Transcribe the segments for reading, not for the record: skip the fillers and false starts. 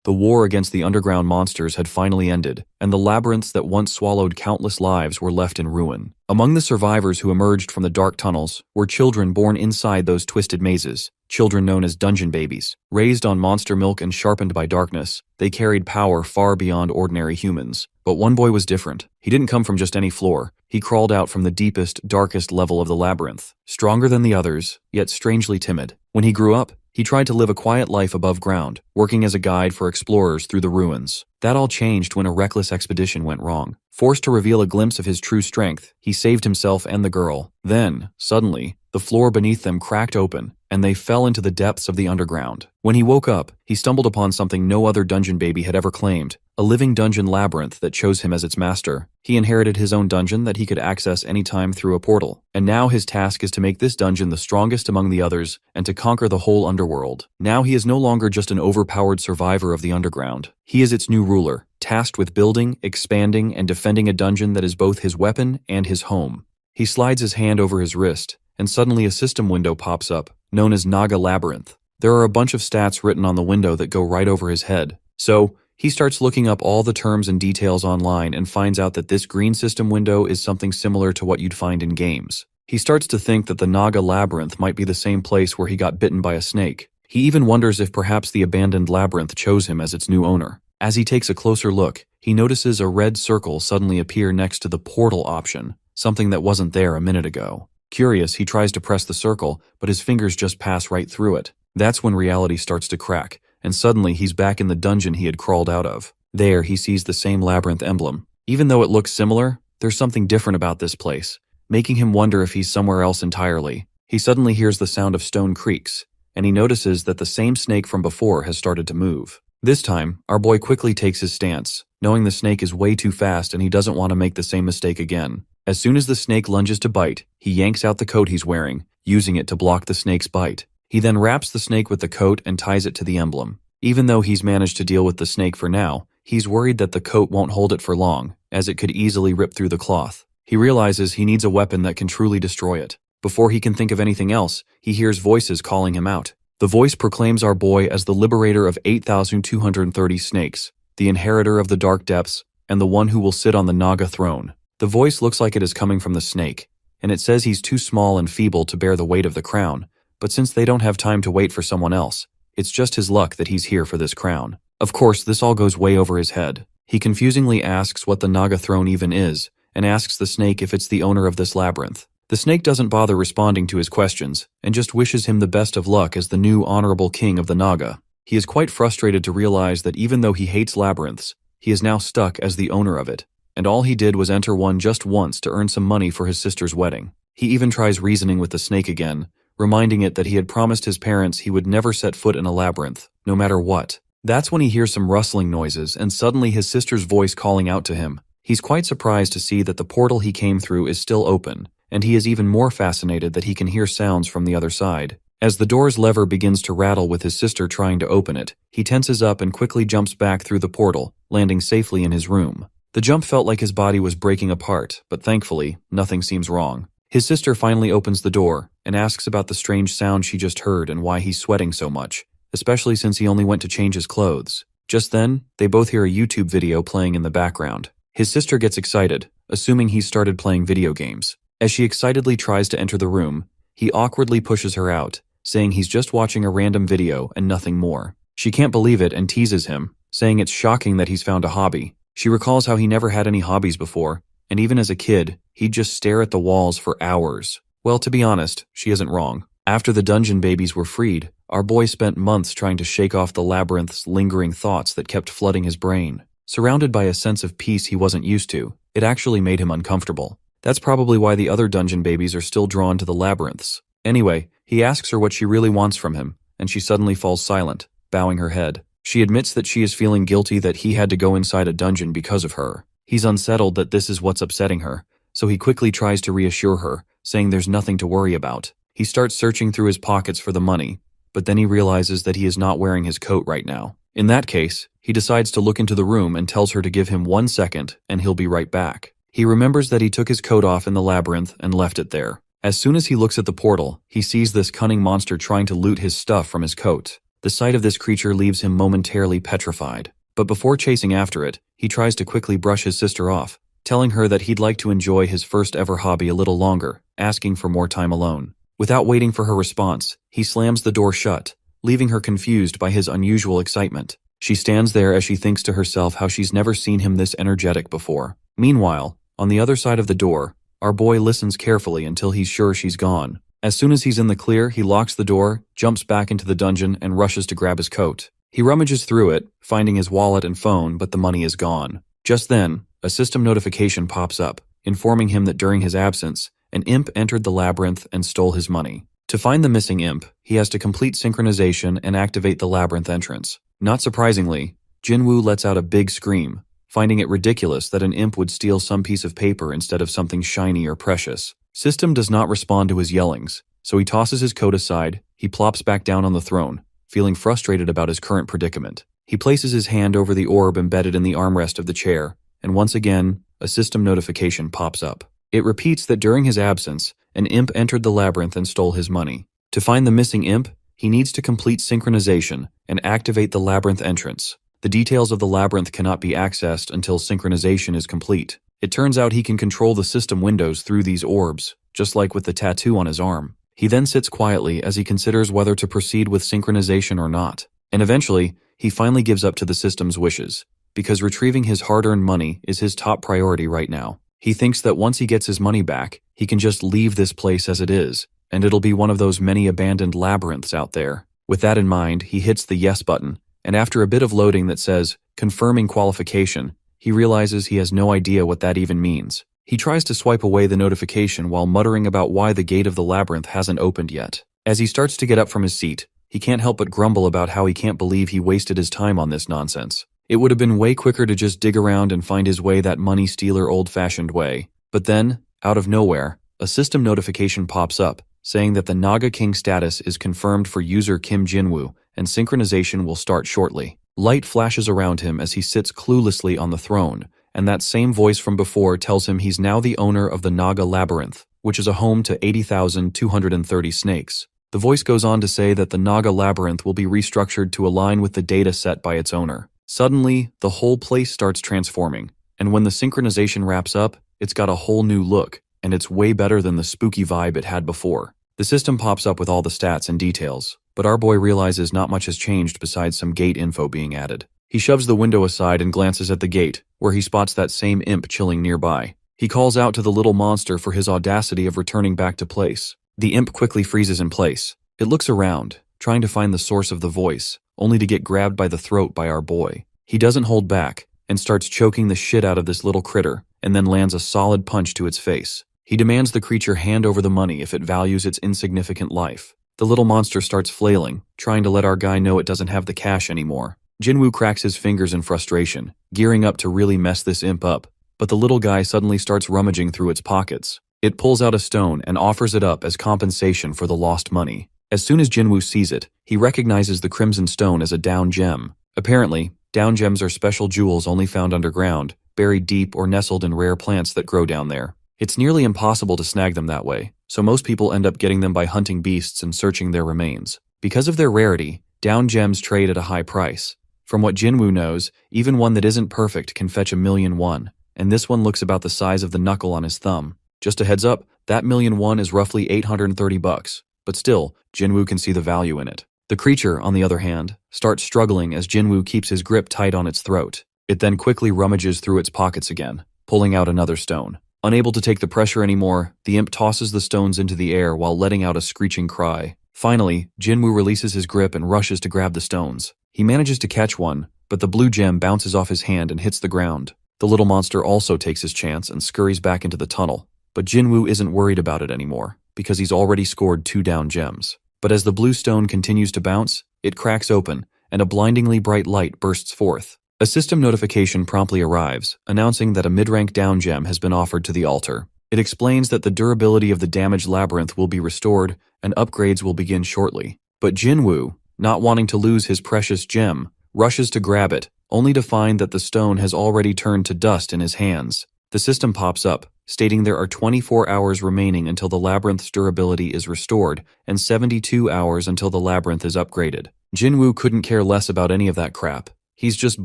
The war against the underground monsters had finally ended, and the labyrinths that once swallowed countless lives were left in ruin. Among the survivors who emerged from the dark tunnels were children born inside those twisted mazes, children known as dungeon babies. Raised on monster milk and sharpened by darkness, they carried power far beyond ordinary humans. But one boy was different. He didn't come from just any floor. He crawled out from the deepest, darkest level of the labyrinth, stronger than the others, yet strangely timid. When he grew up, he tried to live a quiet life above ground, working as a guide for explorers through the ruins. That all changed when a reckless expedition went wrong. Forced to reveal a glimpse of his true strength, he saved himself and the girl. Then, suddenly, the floor beneath them cracked open, and they fell into the depths of the underground. When he woke up, he stumbled upon something no other dungeon baby had ever claimed, a living dungeon labyrinth that chose him as its master. He inherited his own dungeon that he could access anytime through a portal, and now his task is to make this dungeon the strongest among the others and to conquer the whole underworld. Now he is no longer just an overpowered survivor of the underground. He is its new ruler, tasked with building, expanding, and defending a dungeon that is both his weapon and his home. He slides his hand over his wrist, and suddenly a system window pops up, known as Naga Labyrinth. There are a bunch of stats written on the window that go right over his head. So, he starts looking up all the terms and details online and finds out that this green system window is something similar to what you'd find in games. He starts to think that the Naga Labyrinth might be the same place where he got bitten by a snake. He even wonders if perhaps the abandoned labyrinth chose him as its new owner. As he takes a closer look, he notices a red circle suddenly appear next to the portal option, something that wasn't there a minute ago. Curious, he tries to press the circle, but his fingers just pass right through it. That's when reality starts to crack, and suddenly he's back in the dungeon he had crawled out of. There, he sees the same labyrinth emblem. Even though it looks similar, there's something different about this place, making him wonder if he's somewhere else entirely. He suddenly hears the sound of stone creaks, and he notices that the same snake from before has started to move. This time, our boy quickly takes his stance, knowing the snake is way too fast and he doesn't want to make the same mistake again. As soon as the snake lunges to bite, he yanks out the coat he's wearing, using it to block the snake's bite. He then wraps the snake with the coat and ties it to the emblem. Even though he's managed to deal with the snake for now, he's worried that the coat won't hold it for long, as it could easily rip through the cloth. He realizes he needs a weapon that can truly destroy it. Before he can think of anything else, he hears voices calling him out. The voice proclaims our boy as the liberator of 8,230 snakes, the inheritor of the dark depths, and the one who will sit on the Naga throne. The voice looks like it is coming from the snake, and it says he's too small and feeble to bear the weight of the crown, but since they don't have time to wait for someone else, it's just his luck that he's here for this crown. Of course, this all goes way over his head. He confusingly asks what the Naga throne even is, and asks the snake if it's the owner of this labyrinth. The snake doesn't bother responding to his questions, and just wishes him the best of luck as the new honorable king of the Naga. He is quite frustrated to realize that even though he hates labyrinths, he is now stuck as the owner of it, and all he did was enter one just once to earn some money for his sister's wedding. He even tries reasoning with the snake again, reminding it that he had promised his parents he would never set foot in a labyrinth, no matter what. That's when he hears some rustling noises and suddenly his sister's voice calling out to him. He's quite surprised to see that the portal he came through is still open, and he is even more fascinated that he can hear sounds from the other side. As the door's lever begins to rattle with his sister trying to open it, he tenses up and quickly jumps back through the portal, landing safely in his room. The jump felt like his body was breaking apart, but thankfully, nothing seems wrong. His sister finally opens the door and asks about the strange sound she just heard and why he's sweating so much, especially since he only went to change his clothes. Just then, they both hear a YouTube video playing in the background. His sister gets excited, assuming he's started playing video games. As she excitedly tries to enter the room, he awkwardly pushes her out, saying he's just watching a random video and nothing more. She can't believe it and teases him, saying it's shocking that he's found a hobby. She recalls how he never had any hobbies before, and even as a kid, he'd just stare at the walls for hours. Well, to be honest, she isn't wrong. After the dungeon babies were freed, our boy spent months trying to shake off the labyrinth's lingering thoughts that kept flooding his brain. Surrounded by a sense of peace he wasn't used to, it actually made him uncomfortable. That's probably why the other dungeon babies are still drawn to the labyrinths. Anyway, he asks her what she really wants from him, and she suddenly falls silent, bowing her head. She admits that she is feeling guilty that he had to go inside a dungeon because of her. He's unsettled that this is what's upsetting her, so he quickly tries to reassure her, saying there's nothing to worry about. He starts searching through his pockets for the money, but then he realizes that he is not wearing his coat right now. In that case, he decides to look into the room and tells her to give him 1 second and he'll be right back. He remembers that he took his coat off in the labyrinth and left it there. As soon as he looks at the portal, he sees this cunning monster trying to loot his stuff from his coat. The sight of this creature leaves him momentarily petrified. But before chasing after it, he tries to quickly brush his sister off, telling her that he'd like to enjoy his first ever hobby a little longer, asking for more time alone. Without waiting for her response, he slams the door shut, leaving her confused by his unusual excitement. She stands there as she thinks to herself how she's never seen him this energetic before. Meanwhile, on the other side of the door, our boy listens carefully until he's sure she's gone. As soon as he's in the clear, he locks the door, jumps back into the dungeon, and rushes to grab his coat. He rummages through it, finding his wallet and phone, but the money is gone. Just then, a system notification pops up, informing him that during his absence, an imp entered the labyrinth and stole his money. To find the missing imp, he has to complete synchronization and activate the labyrinth entrance. Not surprisingly, Jinwoo lets out a big scream, finding it ridiculous that an imp would steal some piece of paper instead of something shiny or precious. System does not respond to his yellings, so he tosses his coat aside. He plops back down on the throne, feeling frustrated about his current predicament. He places his hand over the orb embedded in the armrest of the chair, and once again, a system notification pops up. It repeats that during his absence, an imp entered the labyrinth and stole his money. To find the missing imp, he needs to complete synchronization and activate the labyrinth entrance. The details of the labyrinth cannot be accessed until synchronization is complete. It turns out he can control the system windows through these orbs, just like with the tattoo on his arm. He then sits quietly as he considers whether to proceed with synchronization or not. And eventually, he finally gives up to the system's wishes, because retrieving his hard-earned money is his top priority right now. He thinks that once he gets his money back, he can just leave this place as it is, and it'll be one of those many abandoned labyrinths out there. With that in mind, he hits the yes button, and after a bit of loading that says, confirming qualification, he realizes he has no idea what that even means. He tries to swipe away the notification while muttering about why the gate of the labyrinth hasn't opened yet. As he starts to get up from his seat, he can't help but grumble about how he can't believe he wasted his time on this nonsense. It would have been way quicker to just dig around and find his way that money stealer old-fashioned way. But then, out of nowhere, a system notification pops up, saying that the Naga King status is confirmed for user Kim Jinwoo, and synchronization will start shortly. Light flashes around him as he sits cluelessly on the throne, and that same voice from before tells him he's now the owner of the Naga Labyrinth, which is a home to 80,230 snakes. The voice goes on to say that the Naga Labyrinth will be restructured to align with the data set by its owner. Suddenly, the whole place starts transforming, and when the synchronization wraps up, it's got a whole new look, and it's way better than the spooky vibe it had before. The system pops up with all the stats and details, but our boy realizes not much has changed besides some gate info being added. He shoves the window aside and glances at the gate, where he spots that same imp chilling nearby. He calls out to the little monster for his audacity of returning back to place. The imp quickly freezes in place. It looks around, trying to find the source of the voice, only to get grabbed by the throat by our boy. He doesn't hold back, and starts choking the shit out of this little critter, and then lands a solid punch to its face. He demands the creature hand over the money if it values its insignificant life. The little monster starts flailing, trying to let our guy know it doesn't have the cash anymore. Jinwoo cracks his fingers in frustration, gearing up to really mess this imp up, but the little guy suddenly starts rummaging through its pockets. It pulls out a stone and offers it up as compensation for the lost money. As soon as Jinwoo sees it, he recognizes the crimson stone as a down gem. Apparently, down gems are special jewels only found underground, buried deep or nestled in rare plants that grow down there. It's nearly impossible to snag them that way, so most people end up getting them by hunting beasts and searching their remains. Because of their rarity, down gems trade at a high price. From what Jinwoo knows, even one that isn't perfect can fetch 1,000,000 won, and this one looks about the size of the knuckle on his thumb. Just a heads up, that 1,000,000 won is roughly $830, but still, Jinwoo can see the value in it. The creature, on the other hand, starts struggling as Jinwoo keeps his grip tight on its throat. It then quickly rummages through its pockets again, pulling out another stone. Unable to take the pressure anymore, the imp tosses the stones into the air while letting out a screeching cry. Finally, Jinwoo releases his grip and rushes to grab the stones. He manages to catch one, but the blue gem bounces off his hand and hits the ground. The little monster also takes his chance and scurries back into the tunnel, but Jinwoo isn't worried about it anymore, because he's already scored 2 down gems. But as the blue stone continues to bounce, it cracks open, and a blindingly bright light bursts forth. A system notification promptly arrives, announcing that a mid-rank down gem has been offered to the altar. It explains that the durability of the damaged labyrinth will be restored, and upgrades will begin shortly. But Jinwoo, not wanting to lose his precious gem, rushes to grab it, only to find that the stone has already turned to dust in his hands. The system pops up, stating there are 24 hours remaining until the labyrinth's durability is restored and 72 hours until the labyrinth is upgraded. Jinwoo couldn't care less about any of that crap. He's just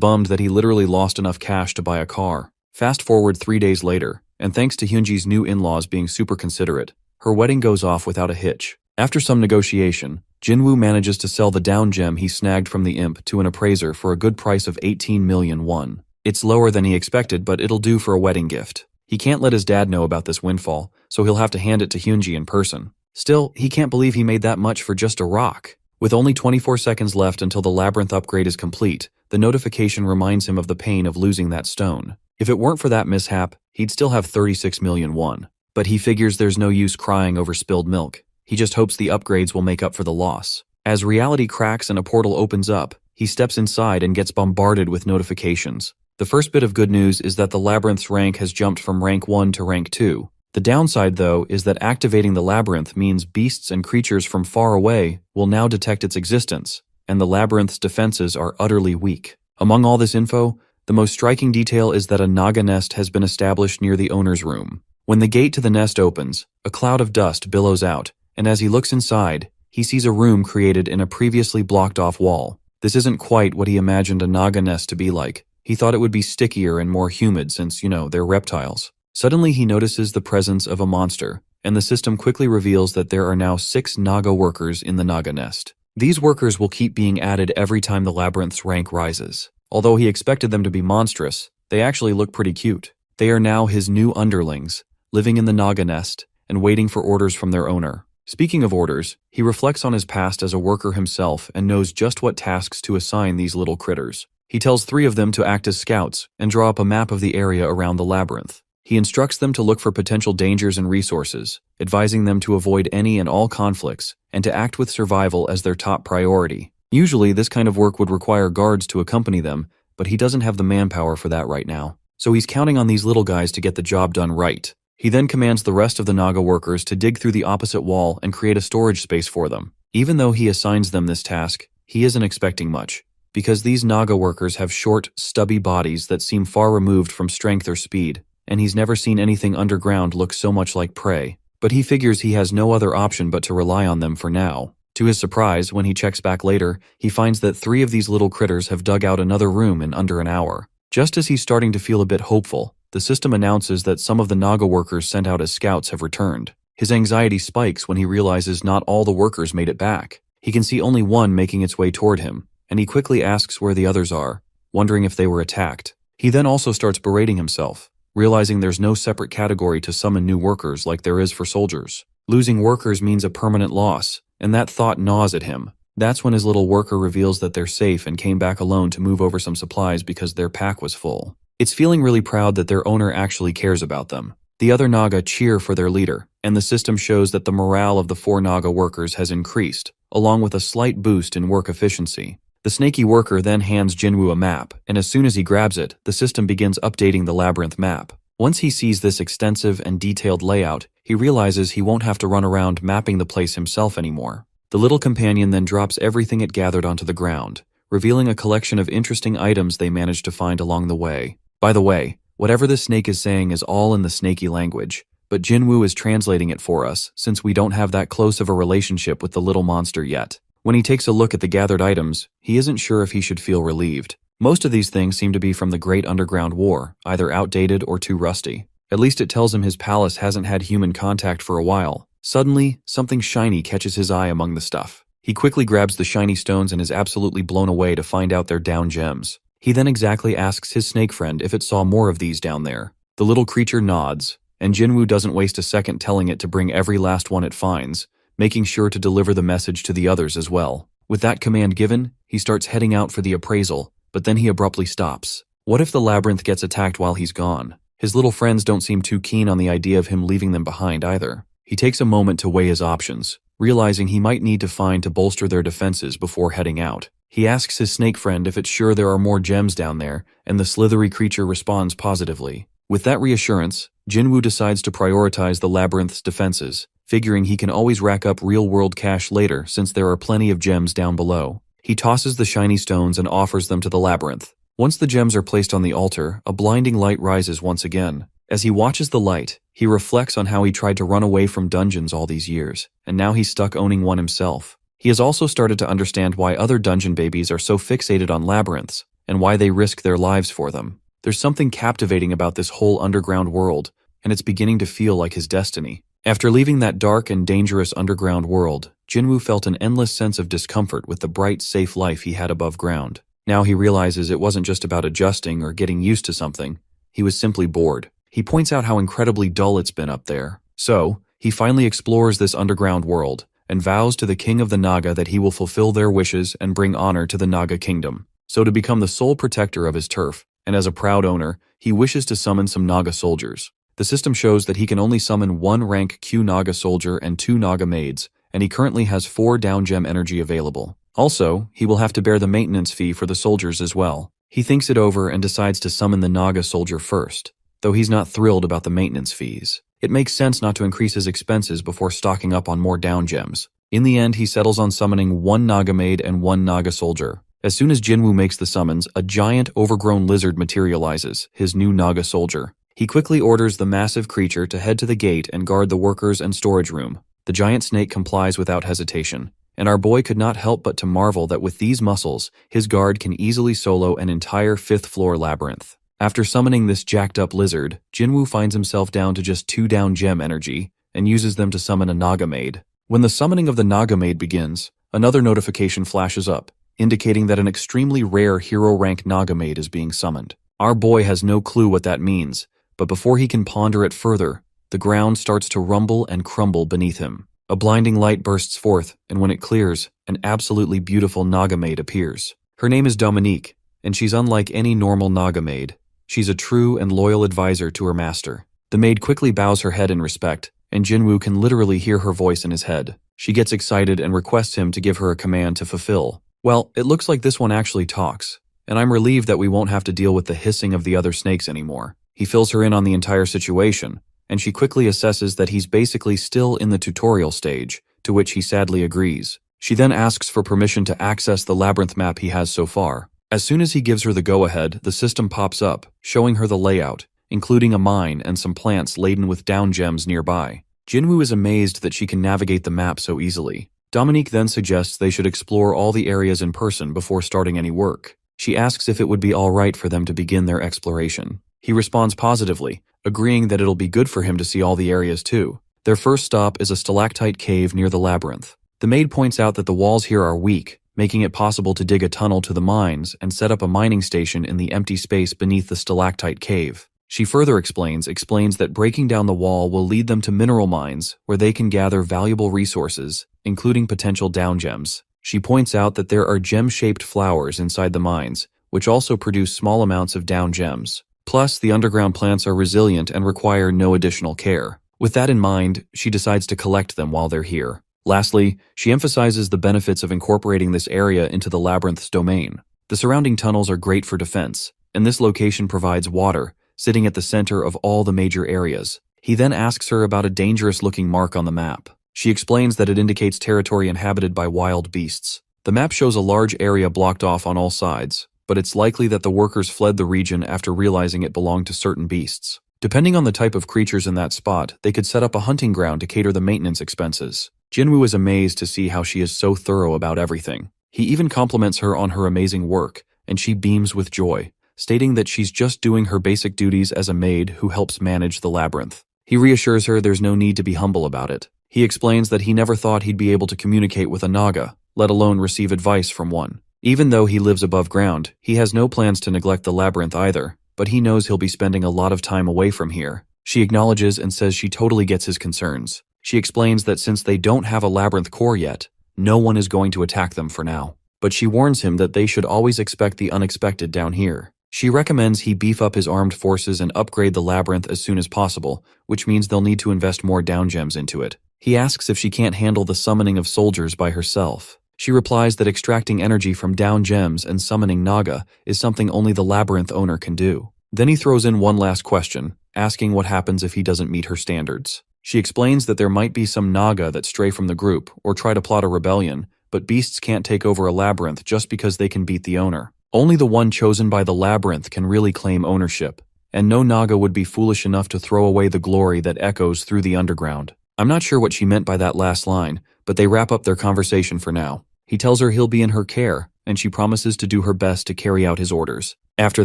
bummed that he literally lost enough cash to buy a car. Fast forward 3 days later, and thanks to Hyunji's new in-laws being super considerate, her wedding goes off without a hitch. After some negotiation, Jinwoo manages to sell the down gem he snagged from the imp to an appraiser for a good price of 18 million won. It's lower than he expected, but it'll do for a wedding gift. He can't let his dad know about this windfall, so he'll have to hand it to Hyunji in person. Still, he can't believe he made that much for just a rock. With only 24 seconds left until the labyrinth upgrade is complete, the notification reminds him of the pain of losing that stone. If it weren't for that mishap, he'd still have 36 million won. But he figures there's no use crying over spilled milk. He just hopes the upgrades will make up for the loss. As reality cracks and a portal opens up, he steps inside and gets bombarded with notifications. The first bit of good news is that the labyrinth's rank has jumped from rank 1 to rank 2. The downside, though, is that activating the labyrinth means beasts and creatures from far away will now detect its existence, and the labyrinth's defenses are utterly weak. Among all this info, the most striking detail is that a naga nest has been established near the owner's room. When the gate to the nest opens, a cloud of dust billows out, and as he looks inside, he sees a room created in a previously blocked-off wall. This isn't quite what he imagined a naga nest to be like. He thought it would be stickier and more humid since, they're reptiles. Suddenly he notices the presence of a monster, and the system quickly reveals that there are now 6 naga workers in the naga nest. These workers will keep being added every time the labyrinth's rank rises. Although he expected them to be monstrous, they actually look pretty cute. They are now his new underlings, living in the naga nest and waiting for orders from their owner. Speaking of orders, he reflects on his past as a worker himself and knows just what tasks to assign these little critters. He tells 3 of them to act as scouts and draw up a map of the area around the labyrinth. He instructs them to look for potential dangers and resources, advising them to avoid any and all conflicts and to act with survival as their top priority. Usually, this kind of work would require guards to accompany them, but he doesn't have the manpower for that right now. So he's counting on these little guys to get the job done right. He then commands the rest of the naga workers to dig through the opposite wall and create a storage space for them. Even though he assigns them this task, he isn't expecting much, because these naga workers have short, stubby bodies that seem far removed from strength or speed, and he's never seen anything underground look so much like prey. But he figures he has no other option but to rely on them for now. To his surprise, when he checks back later, he finds that 3 of these little critters have dug out another room in under an hour. Just as he's starting to feel a bit hopeful, the system announces that some of the naga workers sent out as scouts have returned. His anxiety spikes when he realizes not all the workers made it back. He can see only one making its way toward him, and he quickly asks where the others are, wondering if they were attacked. He then also starts berating himself, realizing there's no separate category to summon new workers like there is for soldiers. Losing workers means a permanent loss, and that thought gnaws at him. That's when his little worker reveals that they're safe and came back alone to move over some supplies because their pack was full. It's feeling really proud that their owner actually cares about them. The other naga cheer for their leader, and the system shows that the morale of the 4 naga workers has increased, along with a slight boost in work efficiency. The snaky worker then hands Jinwoo a map, and as soon as he grabs it, the system begins updating the labyrinth map. Once he sees this extensive and detailed layout, he realizes he won't have to run around mapping the place himself anymore. The little companion then drops everything it gathered onto the ground, revealing a collection of interesting items they managed to find along the way. By the way, whatever the snake is saying is all in the snaky language, but Jinwoo is translating it for us since we don't have that close of a relationship with the little monster yet. When he takes a look at the gathered items, he isn't sure if he should feel relieved. Most of these things seem to be from the Great Underground War, either outdated or too rusty. At least it tells him his palace hasn't had human contact for a while. Suddenly, something shiny catches his eye among the stuff. He quickly grabs the shiny stones and is absolutely blown away to find out they're down gems. He then exactly asks his snake friend if it saw more of these down there. The little creature nods, and Jinwoo doesn't waste a second telling it to bring every last one it finds, making sure to deliver the message to the others as well. With that command given, he starts heading out for the appraisal, but then he abruptly stops. What if the labyrinth gets attacked while he's gone? His little friends don't seem too keen on the idea of him leaving them behind either. He takes a moment to weigh his options, realizing he might need to find to bolster their defenses before heading out. He asks his snake friend if it's sure there are more gems down there, and the slithery creature responds positively. With that reassurance, Jinwoo decides to prioritize the labyrinth's defenses, figuring he can always rack up real-world cash later since there are plenty of gems down below. He tosses the shiny stones and offers them to the labyrinth. Once the gems are placed on the altar, a blinding light rises once again. As he watches the light, he reflects on how he tried to run away from dungeons all these years, and now he's stuck owning one himself. He has also started to understand why other dungeon babies are so fixated on labyrinths, and why they risk their lives for them. There's something captivating about this whole underground world, and it's beginning to feel like his destiny. After leaving that dark and dangerous underground world, Jinwoo felt an endless sense of discomfort with the bright, safe life he had above ground. Now he realizes it wasn't just about adjusting or getting used to something. He was simply bored. He points out how incredibly dull it's been up there. So, he finally explores this underground world, and vows to the king of the Naga that he will fulfill their wishes and bring honor to the Naga kingdom. So to become the sole protector of his turf, and as a proud owner, he wishes to summon some Naga soldiers. The system shows that he can only summon 1 rank Q Naga soldier and 2 Naga maids, and he currently has 4 down gem energy available. Also, he will have to bear the maintenance fee for the soldiers as well. He thinks it over and decides to summon the Naga soldier first, though he's not thrilled about the maintenance fees. It makes sense not to increase his expenses before stocking up on more down gems. In the end, he settles on summoning 1 Naga maid and 1 Naga soldier. As soon as Jinwoo makes the summons, a giant overgrown lizard materializes, his new Naga soldier. He quickly orders the massive creature to head to the gate and guard the workers and storage room. The giant snake complies without hesitation, and our boy could not help but to marvel that with these muscles, his guard can easily solo an entire 5th floor labyrinth. After summoning this jacked up lizard, Jinwoo finds himself down to just 2 down gem energy, and uses them to summon a Naga maid. When the summoning of the Naga maid begins, another notification flashes up, indicating that an extremely rare hero rank Naga maid is being summoned. Our boy has no clue what that means, but before he can ponder it further, the ground starts to rumble and crumble beneath him. A blinding light bursts forth, and when it clears, an absolutely beautiful Naga maid appears. Her name is Dominique, and she's unlike any normal Naga maid. She's a true and loyal advisor to her master. The maid quickly bows her head in respect, and Jinwoo can literally hear her voice in his head. She gets excited and requests him to give her a command to fulfill. Well, it looks like this one actually talks, and I'm relieved that we won't have to deal with the hissing of the other snakes anymore. He fills her in on the entire situation, and she quickly assesses that he's basically still in the tutorial stage, to which he sadly agrees. She then asks for permission to access the labyrinth map he has so far. As soon as he gives her the go-ahead, the system pops up, showing her the layout, including a mine and some plants laden with down gems nearby. Jinwoo is amazed that she can navigate the map so easily. Dominique then suggests they should explore all the areas in person before starting any work. She asks if it would be alright for them to begin their exploration. He responds positively, agreeing that it'll be good for him to see all the areas too. Their first stop is a stalactite cave near the labyrinth. The maid points out that the walls here are weak, making it possible to dig a tunnel to the mines and set up a mining station in the empty space beneath the stalactite cave. She further explains that breaking down the wall will lead them to mineral mines where they can gather valuable resources, including potential down gems. She points out that there are gem-shaped flowers inside the mines, which also produce small amounts of down gems. Plus, the underground plants are resilient and require no additional care. With that in mind, she decides to collect them while they're here. Lastly, she emphasizes the benefits of incorporating this area into the labyrinth's domain. The surrounding tunnels are great for defense, and this location provides water, sitting at the center of all the major areas. He then asks her about a dangerous-looking mark on the map. She explains that it indicates territory inhabited by wild beasts. The map shows a large area blocked off on all sides, but it's likely that the workers fled the region after realizing it belonged to certain beasts. Depending on the type of creatures in that spot, they could set up a hunting ground to cater the maintenance expenses. Jinwoo is amazed to see how she is so thorough about everything. He even compliments her on her amazing work, and she beams with joy, stating that she's just doing her basic duties as a maid who helps manage the labyrinth. He reassures her there's no need to be humble about it. He explains that he never thought he'd be able to communicate with a Naga, let alone receive advice from one. Even though he lives above ground, he has no plans to neglect the labyrinth either, but he knows he'll be spending a lot of time away from here. She acknowledges and says she totally gets his concerns. She explains that since they don't have a labyrinth core yet, no one is going to attack them for now. But she warns him that they should always expect the unexpected down here. She recommends he beef up his armed forces and upgrade the labyrinth as soon as possible, which means they'll need to invest more down gems into it. He asks if she can't handle the summoning of soldiers by herself. She replies that extracting energy from down gems and summoning Naga is something only the labyrinth owner can do. Then he throws in one last question, asking what happens if he doesn't meet her standards. She explains that there might be some Naga that stray from the group or try to plot a rebellion, but beasts can't take over a labyrinth just because they can beat the owner. Only the one chosen by the labyrinth can really claim ownership, and no Naga would be foolish enough to throw away the glory that echoes through the underground. I'm not sure what she meant by that last line, but they wrap up their conversation for now. He tells her he'll be in her care, and she promises to do her best to carry out his orders. After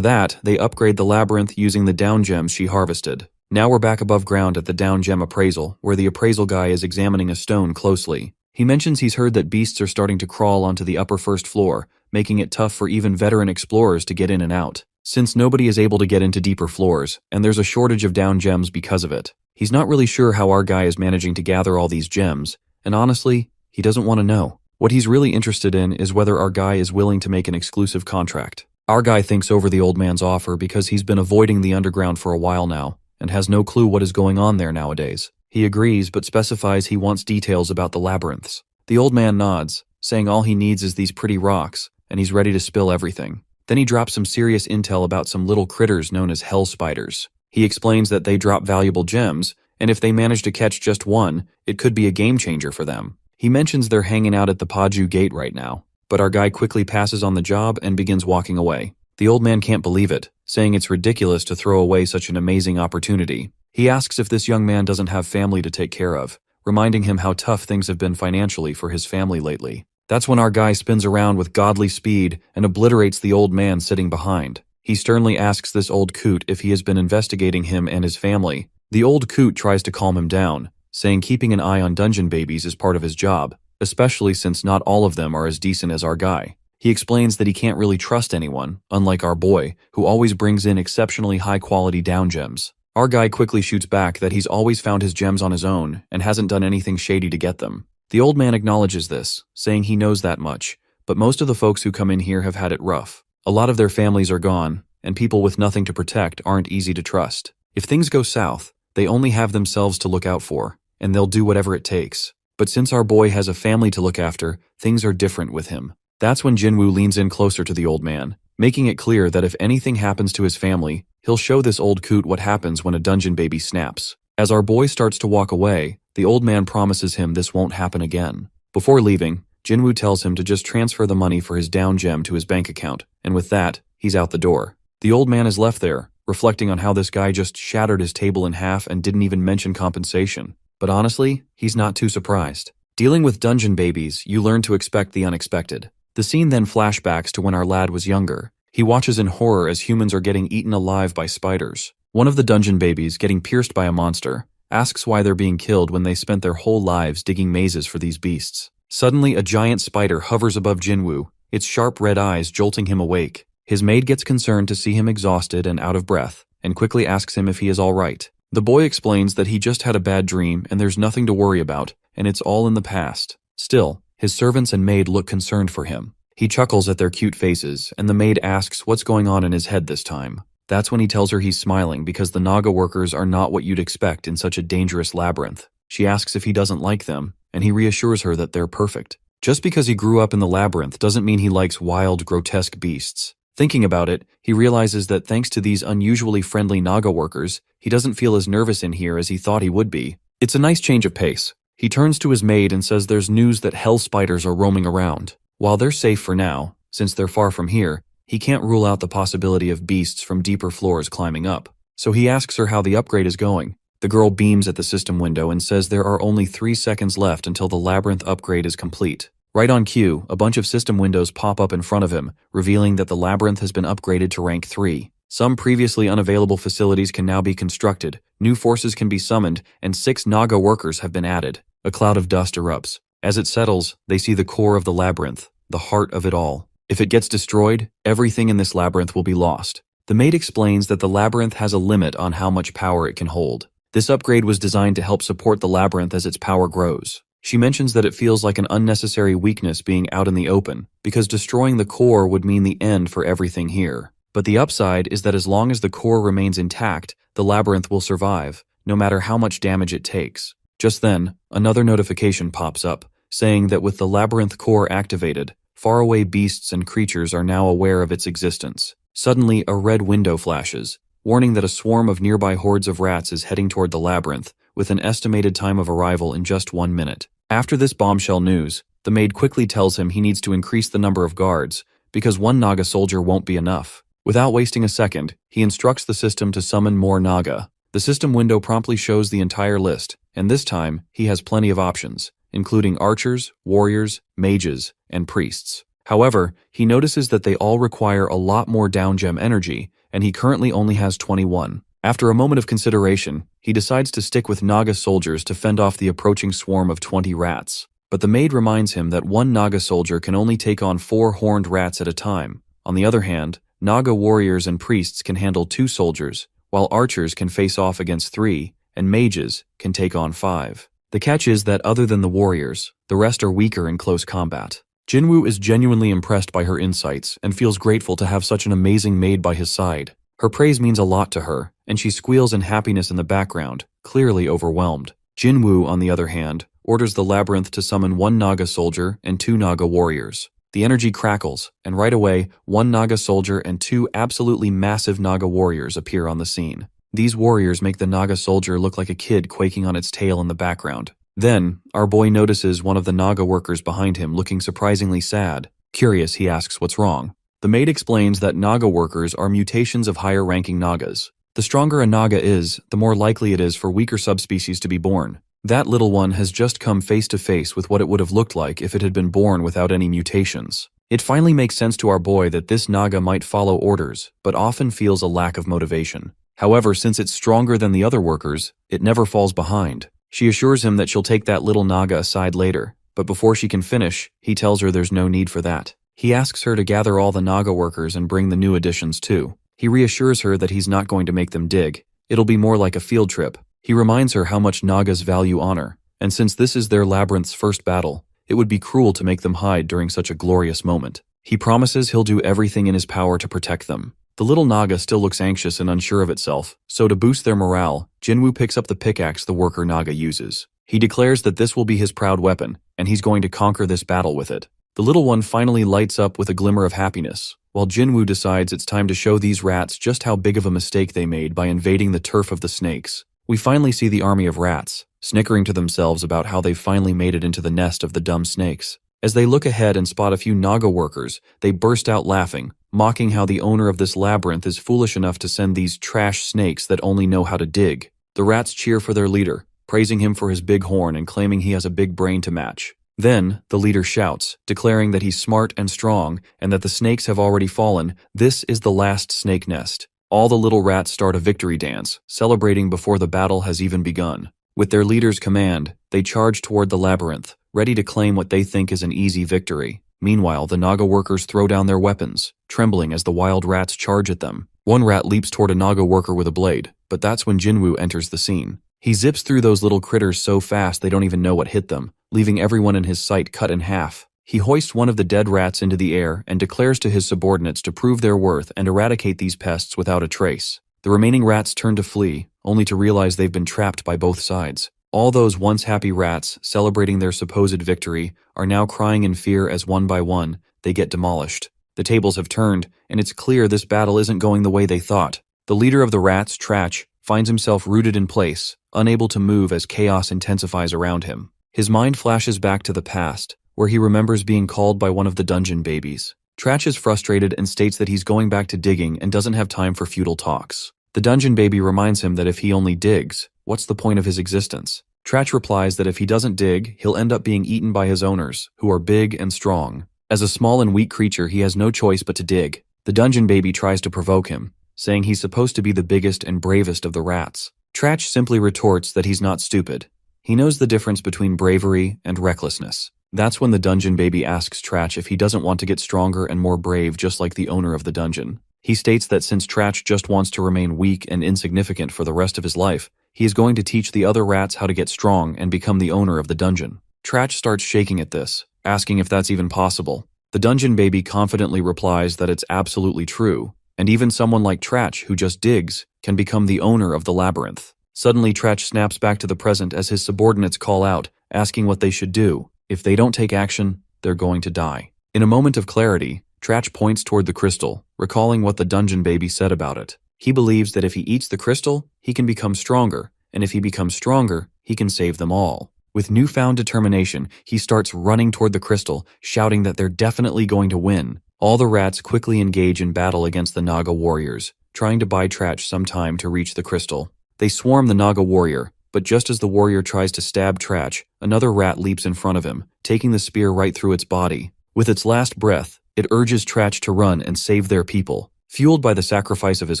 that, they upgrade the labyrinth using the down gems she harvested. Now we're back above ground at the down gem appraisal, where the appraisal guy is examining a stone closely. He mentions he's heard that beasts are starting to crawl onto the upper first floor, making it tough for even veteran explorers to get in and out, since nobody is able to get into deeper floors, and there's a shortage of down gems because of it. He's not really sure how our guy is managing to gather all these gems, and honestly, he doesn't want to know. What he's really interested in is whether our guy is willing to make an exclusive contract. Our guy thinks over the old man's offer because he's been avoiding the underground for a while now, and has no clue what is going on there nowadays. He agrees but specifies he wants details about the labyrinths. The old man nods, saying all he needs is these pretty rocks, and he's ready to spill everything. Then he drops some serious intel about some little critters known as hell spiders. He explains that they drop valuable gems, and if they manage to catch just one, it could be a game changer for them. He mentions they're hanging out at the Paju gate right now, but our guy quickly passes on the job and begins walking away. The old man can't believe it, saying it's ridiculous to throw away such an amazing opportunity. He asks if this young man doesn't have family to take care of, reminding him how tough things have been financially for his family lately. That's when our guy spins around with godly speed and obliterates the old man sitting behind. He sternly asks this old coot if he has been investigating him and his family. The old coot tries to calm him down, saying keeping an eye on dungeon babies is part of his job, especially since not all of them are as decent as our guy. He explains that he can't really trust anyone, unlike our boy, who always brings in exceptionally high-quality down gems. Our guy quickly shoots back that he's always found his gems on his own and hasn't done anything shady to get them. The old man acknowledges this, saying he knows that much, but most of the folks who come in here have had it rough. A lot of their families are gone, and people with nothing to protect aren't easy to trust. If things go south, they only have themselves to look out for, and they'll do whatever it takes. But since our boy has a family to look after, things are different with him. That's when Jinwoo leans in closer to the old man, making it clear that if anything happens to his family, he'll show this old coot what happens when a dungeon baby snaps. As our boy starts to walk away, the old man promises him this won't happen again. Before leaving, Jinwoo tells him to just transfer the money for his down gem to his bank account, and with that, he's out the door. The old man is left there, reflecting on how this guy just shattered his table in half and didn't even mention compensation. But honestly, he's not too surprised. Dealing with dungeon babies, you learn to expect the unexpected. The scene then flashbacks to when our lad was younger. He watches in horror as humans are getting eaten alive by spiders. One of the dungeon babies, getting pierced by a monster, asks why they're being killed when they spent their whole lives digging mazes for these beasts. Suddenly, a giant spider hovers above Jinwoo, its sharp red eyes jolting him awake. His maid gets concerned to see him exhausted and out of breath, and quickly asks him if he is all right. The boy explains that he just had a bad dream and there's nothing to worry about, and it's all in the past. Still, his servants and maid look concerned for him. He chuckles at their cute faces, and the maid asks what's going on in his head this time. That's when he tells her he's smiling because the Naga workers are not what you'd expect in such a dangerous labyrinth. She asks if he doesn't like them, and he reassures her that they're perfect. Just because he grew up in the labyrinth doesn't mean he likes wild, grotesque beasts. Thinking about it, he realizes that thanks to these unusually friendly Naga workers, he doesn't feel as nervous in here as he thought he would be. It's a nice change of pace. He turns to his maid and says there's news that hell spiders are roaming around. While they're safe for now, since they're far from here, he can't rule out the possibility of beasts from deeper floors climbing up. So he asks her how the upgrade is going. The girl beams at the system window and says there are only 3 seconds left until the labyrinth upgrade is complete. Right on cue, a bunch of system windows pop up in front of him, revealing that the labyrinth has been upgraded to rank 3. Some previously unavailable facilities can now be constructed, new forces can be summoned, and 6 Naga workers have been added. A cloud of dust erupts. As it settles, they see the core of the labyrinth, the heart of it all. If it gets destroyed, everything in this labyrinth will be lost. The maid explains that the labyrinth has a limit on how much power it can hold. This upgrade was designed to help support the labyrinth as its power grows. She mentions that it feels like an unnecessary weakness being out in the open, because destroying the core would mean the end for everything here. But the upside is that as long as the core remains intact, the labyrinth will survive, no matter how much damage it takes. Just then, another notification pops up, saying that with the labyrinth core activated, faraway beasts and creatures are now aware of its existence. Suddenly, a red window flashes, warning that a swarm of nearby hordes of rats is heading toward the labyrinth, with an estimated time of arrival in just 1 minute. After this bombshell news, the maid quickly tells him he needs to increase the number of guards, because 1 Naga soldier won't be enough. Without wasting a second, he instructs the system to summon more Naga. The system window promptly shows the entire list, and this time, he has plenty of options. including archers, warriors, mages, and priests. However, he notices that they all require a lot more down gem energy, and he currently only has 21. After a moment of consideration, he decides to stick with Naga soldiers to fend off the approaching swarm of 20 rats. But the maid reminds him that one Naga soldier can only take on 4 horned rats at a time. On the other hand, Naga warriors and priests can handle 2 soldiers, while archers can face off against 3, and mages can take on 5. The catch is that other than the warriors, the rest are weaker in close combat. Jinwoo is genuinely impressed by her insights and feels grateful to have such an amazing maid by his side. Her praise means a lot to her, and she squeals in happiness in the background, clearly overwhelmed. Jinwoo, on the other hand, orders the labyrinth to summon 1 Naga soldier and 2 Naga warriors. The energy crackles, and right away, 1 Naga soldier and 2 absolutely massive Naga warriors appear on the scene. These warriors make the Naga soldier look like a kid quaking on its tail in the background. Then, our boy notices one of the Naga workers behind him looking surprisingly sad. Curious, he asks what's wrong. The maid explains that Naga workers are mutations of higher-ranking Nagas. The stronger a Naga is, the more likely it is for weaker subspecies to be born. That little one has just come face-to-face with what it would have looked like if it had been born without any mutations. It finally makes sense to our boy that this Naga might follow orders, but often feels a lack of motivation. However, since it's stronger than the other workers, it never falls behind. She assures him that she'll take that little Naga aside later, but before she can finish, he tells her there's no need for that. He asks her to gather all the Naga workers and bring the new additions too. He reassures her that he's not going to make them dig. It'll be more like a field trip. He reminds her how much Nagas value honor, and since this is their labyrinth's first battle, it would be cruel to make them hide during such a glorious moment. He promises he'll do everything in his power to protect them. The little Naga still looks anxious and unsure of itself, so to boost their morale, Jinwoo picks up the pickaxe the worker Naga uses. He declares that this will be his proud weapon, and he's going to conquer this battle with it. The little one finally lights up with a glimmer of happiness, while Jinwoo decides it's time to show these rats just how big of a mistake they made by invading the turf of the snakes. We finally see the army of rats, snickering to themselves about how they finally made it into the nest of the dumb snakes. As they look ahead and spot a few Naga workers, they burst out laughing, mocking how the owner of this labyrinth is foolish enough to send these trash snakes that only know how to dig. The rats cheer for their leader, praising him for his big horn and claiming he has a big brain to match. Then, the leader shouts, declaring that he's smart and strong and that the snakes have already fallen. This is the last snake nest. All the little rats start a victory dance, celebrating before the battle has even begun. With their leader's command, they charge toward the labyrinth, ready to claim what they think is an easy victory. Meanwhile, the Naga workers throw down their weapons, trembling as the wild rats charge at them. One rat leaps toward a Naga worker with a blade, but that's when Jinwoo enters the scene. He zips through those little critters so fast they don't even know what hit them, leaving everyone in his sight cut in half. He hoists one of the dead rats into the air and declares to his subordinates to prove their worth and eradicate these pests without a trace. The remaining rats turn to flee, only to realize they've been trapped by both sides. All those once happy rats, celebrating their supposed victory, are now crying in fear as one by one, they get demolished. The tables have turned, and it's clear this battle isn't going the way they thought. The leader of the rats, Trach, finds himself rooted in place, unable to move as chaos intensifies around him. His mind flashes back to the past, where he remembers being called by one of the dungeon babies. Trach is frustrated and states that he's going back to digging and doesn't have time for futile talks. The dungeon baby reminds him that if he only digs, what's the point of his existence? Trach replies that if he doesn't dig, he'll end up being eaten by his owners, who are big and strong. As a small and weak creature, he has no choice but to dig. The dungeon baby tries to provoke him, saying he's supposed to be the biggest and bravest of the rats. Trach simply retorts that he's not stupid. He knows the difference between bravery and recklessness. That's when the dungeon baby asks Trach if he doesn't want to get stronger and more brave just like the owner of the dungeon. He states that since Trach just wants to remain weak and insignificant for the rest of his life, he is going to teach the other rats how to get strong and become the owner of the dungeon. Trach starts shaking at this, asking if that's even possible. The dungeon baby confidently replies that it's absolutely true, and even someone like Trach, who just digs, can become the owner of the labyrinth. Suddenly, Trach snaps back to the present as his subordinates call out, asking what they should do. If they don't take action, they're going to die. In a moment of clarity, Trach points toward the crystal, recalling what the dungeon baby said about it. He believes that if he eats the crystal, he can become stronger, and if he becomes stronger, he can save them all. With newfound determination, he starts running toward the crystal, shouting that they're definitely going to win. All the rats quickly engage in battle against the Naga warriors, trying to buy Trach some time to reach the crystal. They swarm the Naga warrior, but just as the warrior tries to stab Trach, another rat leaps in front of him, taking the spear right through its body. With its last breath, it urges Trach to run and save their people. Fueled by the sacrifice of his